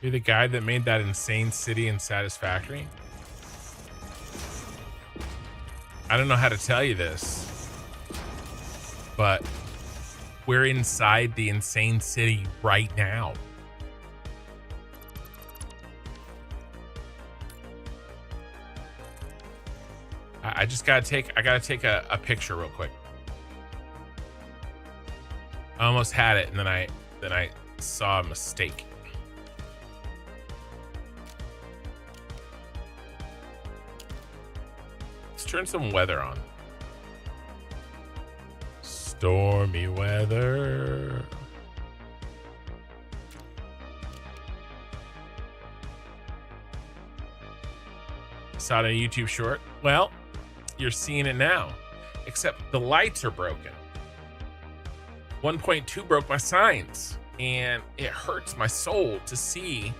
You're the guy that made that insane city in Satisfactory? I don't know how to tell you this, but we're inside the insane city right now. I just gotta take a picture real quick. I almost had it, and then I saw a mistake. Let's turn some weather on. Stormy weather. Saw it on a YouTube short. Well, you're seeing it now, except the lights are broken. 1.2 broke my signs, and it hurts my soul to see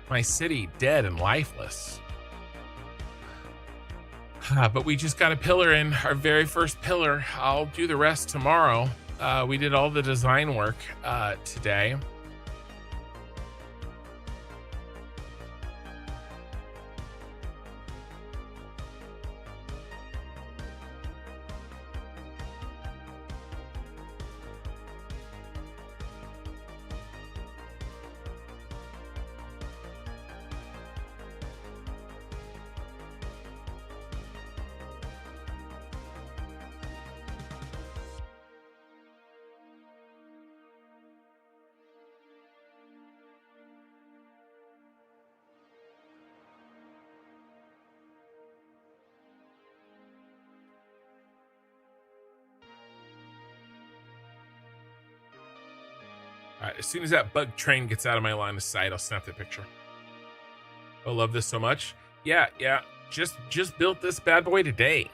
my city dead and lifeless. But we just got a pillar in, our very first pillar. I'll do the rest tomorrow. We did all the design work today. All right, as soon as that bug train gets out of my line of sight, I'll snap the picture. I love this so much. Yeah, just built this bad boy today.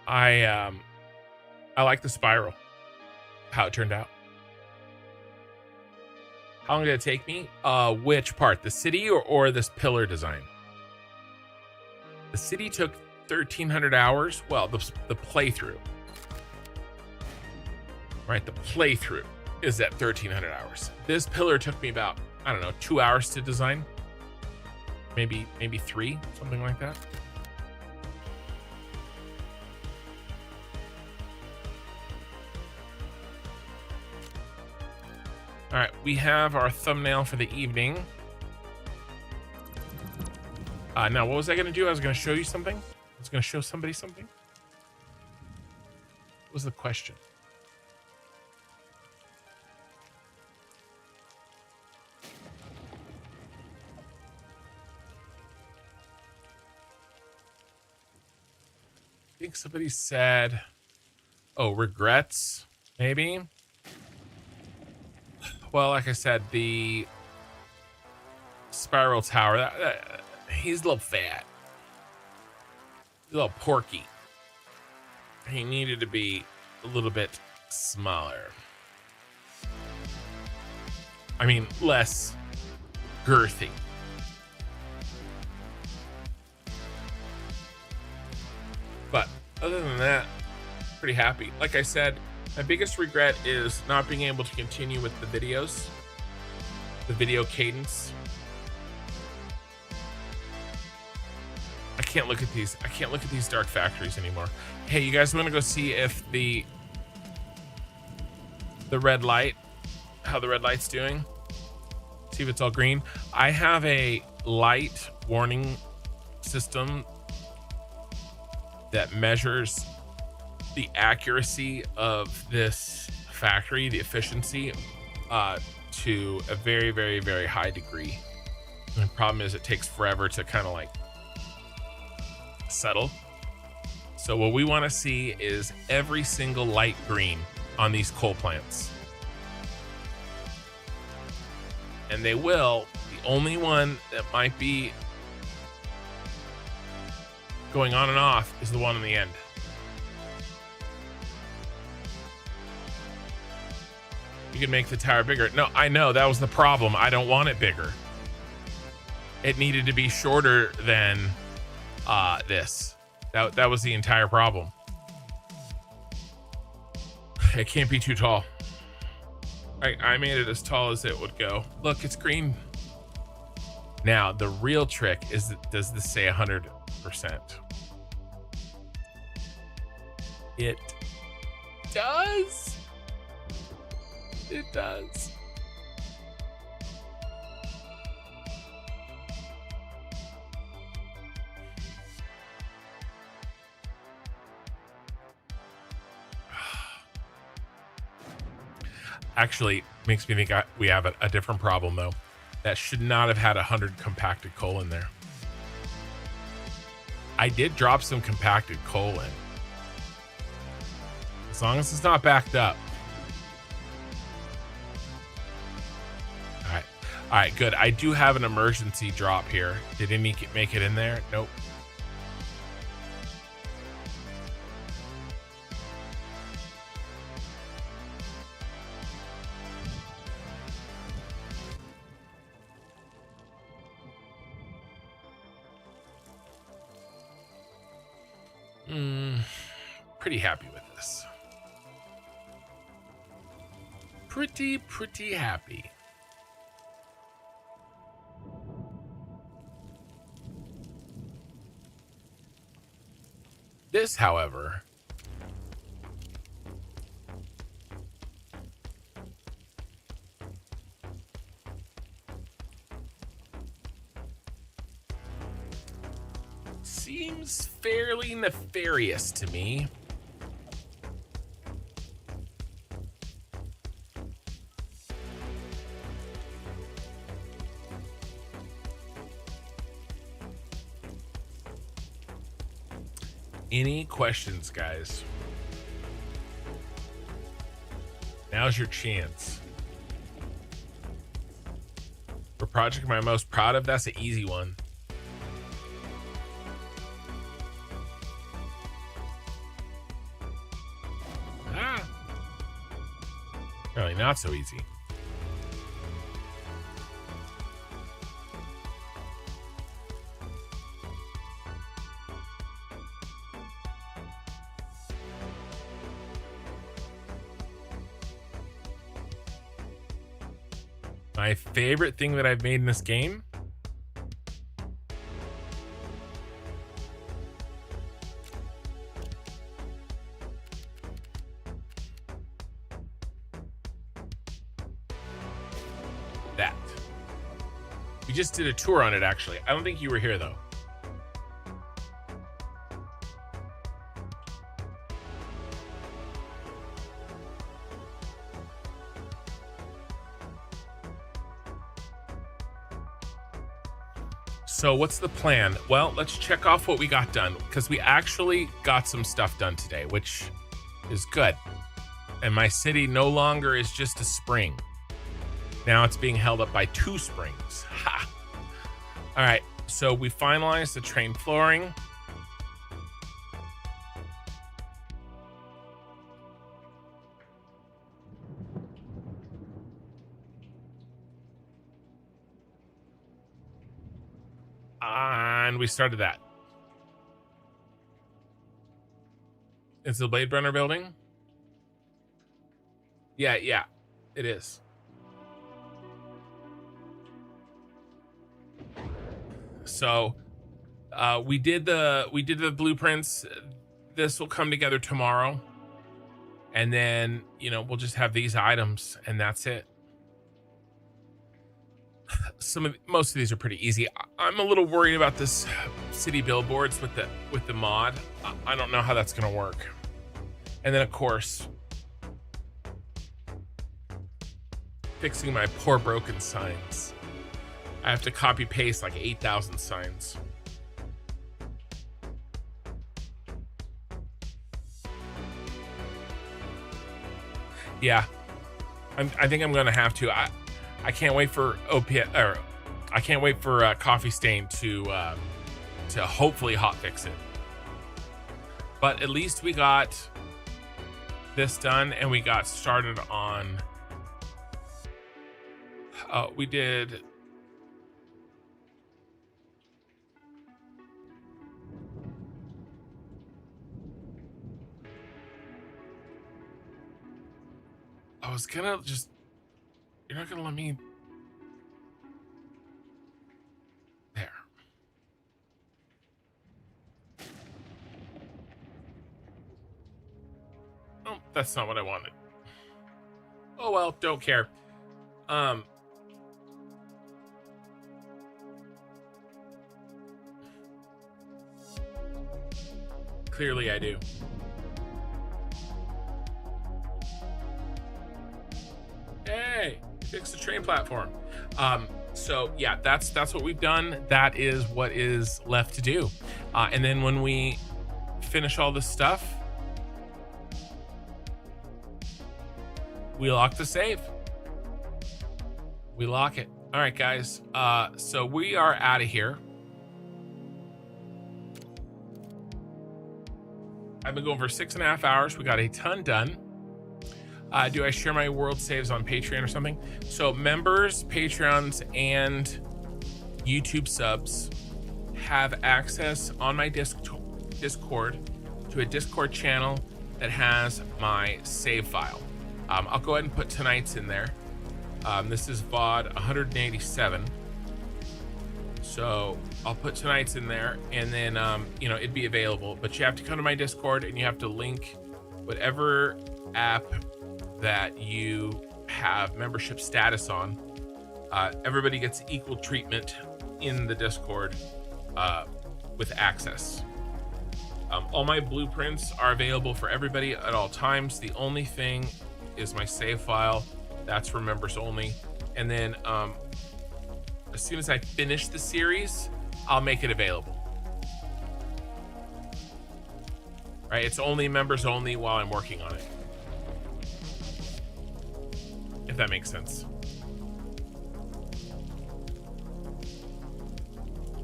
I like the spiral, how it turned out. How long did it take me? Which part, the city or this pillar design? The city took 1,300 hours. Well, the playthrough. Right, the playthrough is at 1,300 hours. This pillar took me about, I don't know, 2 hours to design. Maybe 3, something like that. All right, we have our thumbnail for the evening. Now, what was I going to do? I was going to show you something. I was going to show somebody something. What was the question? I think somebody said, oh, regrets, maybe. Well, like I said, the spiral tower, he's a little fat. He's a little porky. He needed to be a little bit smaller. I mean, less girthy. But other than that, pretty happy. Like I said, my biggest regret is not being able to continue with the videos, the video cadence. I can't look at these. I can't look at these dark factories anymore. Hey, you guys want to go see if the red light, how the red light's doing? See if it's all green. I have a light warning system that measures the accuracy of this factory, the efficiency, to a very, very, very high degree. And the problem is it takes forever to kind of like Subtle. So what we want to see is every single light green on these coal plants. And they will. The only one that might be going on and off is the one on the end. You can make the tower bigger. No, I know, that was the problem. I don't want it bigger. It needed to be shorter than this. That was the entire problem. It can't be too tall. I made it as tall as it would go. Look, it's green. Now, the real trick is, does this say 100%? It does. It does. Actually, makes me think we have a different problem, though. That should not have had 100 compacted coal in there. I did drop some compacted coal in. As long as it's not backed up. All right, good. I do have an emergency drop here. Did any make it in there? Nope. Pretty happy with this. Pretty happy. This, however, seems fairly nefarious to me. Any questions, guys? Now's your chance. For project I'm most proud of, that's an easy one. Really not so easy. My favorite thing that I've made in this game? That. We just did a tour on it, actually. I don't think you were here, though. So what's the plan? Well, let's check off what we got done, because we actually got some stuff done today, which is good. And my city no longer is just a spring. Now it's being held up by 2 springs. Ha! All right, so we finalized the train flooring. And we started that. It's the Blade Runner building? Yeah, it is. So we did the blueprints. This will come together tomorrow. And then, we'll just have these items and that's it. Most of these are pretty easy. I'm a little worried about this city billboards with the mod. I don't know how that's gonna work. And then of course, fixing my poor broken signs. I have to copy paste like 8,000 signs. Yeah, I think I'm gonna have to. I can't wait for I can't wait for Coffee Stain to hopefully hotfix it. But at least we got this done, and we got started on. We did. I was gonna just. You're not gonna let me. There. Oh, that's not what I wanted. Oh well, don't care. Clearly I do. Hey, fix the train platform. So yeah, that's what we've done. That is what is left to do. And then when we finish all this stuff, we lock the save. We lock it. All right, guys. So we are out of here. I've been going for 6.5 hours. We got a ton done. Do I share my world saves on Patreon or something? So members, Patreons, and YouTube subs have access on my Discord to a Discord channel that has my save file. I'll go ahead and put tonight's in there. This is VOD 187. So I'll put tonight's in there, and then it'd be available. But you have to come to my Discord, and you have to link whatever app that you have membership status on. Everybody gets equal treatment in the Discord with access. All my blueprints are available for everybody at all times. The only thing is my save file. That's for members only. And then as soon as I finish the series, I'll make it available. Right? It's only members only while I'm working on it. If that makes sense.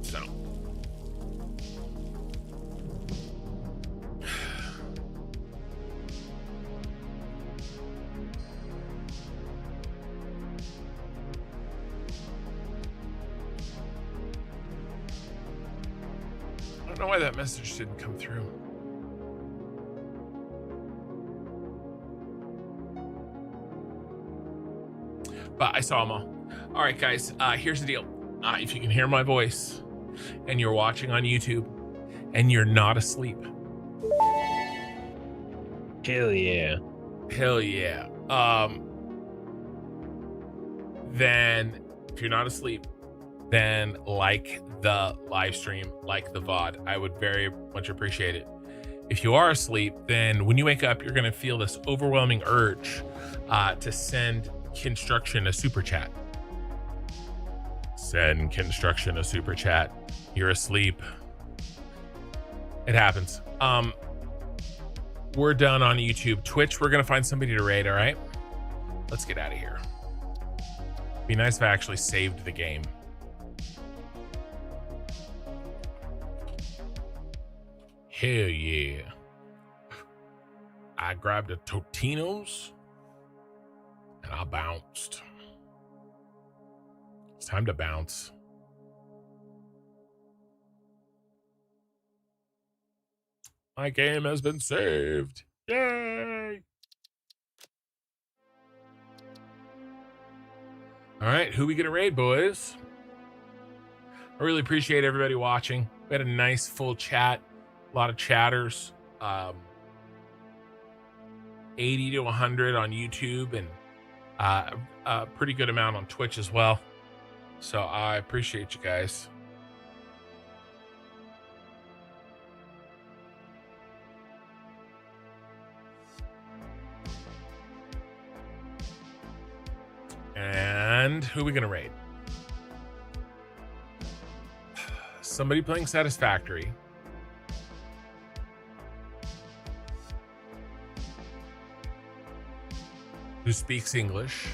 So. I don't know why that message didn't come through. But I saw them all. All right, guys, here's the deal. If you can hear my voice and you're watching on YouTube and you're not asleep. Hell yeah. Hell yeah. Then if you're not asleep, then like the live stream, like the VOD. I would very much appreciate it. If you are asleep, then when you wake up, you're going to feel this overwhelming urge to send Kinstruction a super chat. Send Kinstruction a super chat. You're asleep. It happens. We're done on YouTube. Twitch, we're gonna find somebody to raid. All right, let's get out of here. Be nice if I actually saved the game. Hell yeah. I grabbed a Totino's and I bounced. It's time to bounce. My game has been saved. Yay! All right, who we gonna raid, boys? I really appreciate everybody watching. We had a nice full chat, a lot of chatters. 80 to 100 on YouTube, and a pretty good amount on Twitch as well. So I appreciate you guys. And who are we gonna raid? Somebody playing Satisfactory. who speaks English.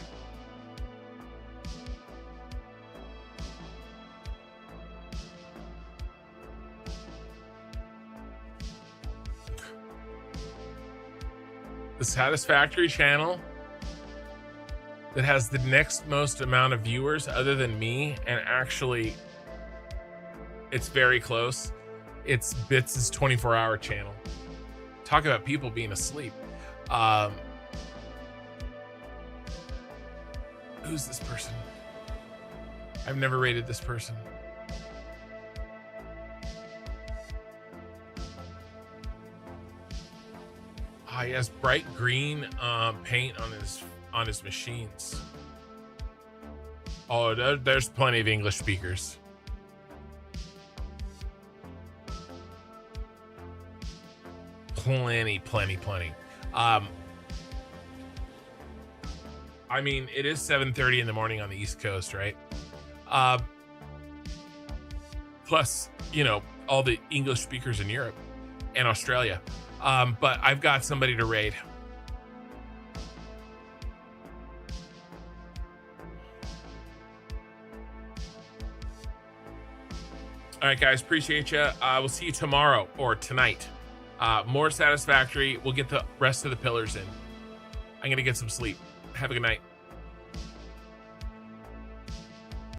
The Satisfactory channel that has the next most amount of viewers other than me, and actually it's very close. It's Bits' 24-hour channel. Talk about people being asleep. Who's this person? I've never rated this person. He has bright green paint on his machines. Oh, there's plenty of English speakers. Plenty. I mean, it is 7:30 in the morning on the East Coast, right? Plus, you know, all the English speakers in Europe and Australia. But I've got somebody to raid. All right, guys, appreciate you. We'll see you tomorrow or tonight. More Satisfactory. We'll get the rest of the pillars in. I'm going to get some sleep. Have a good night.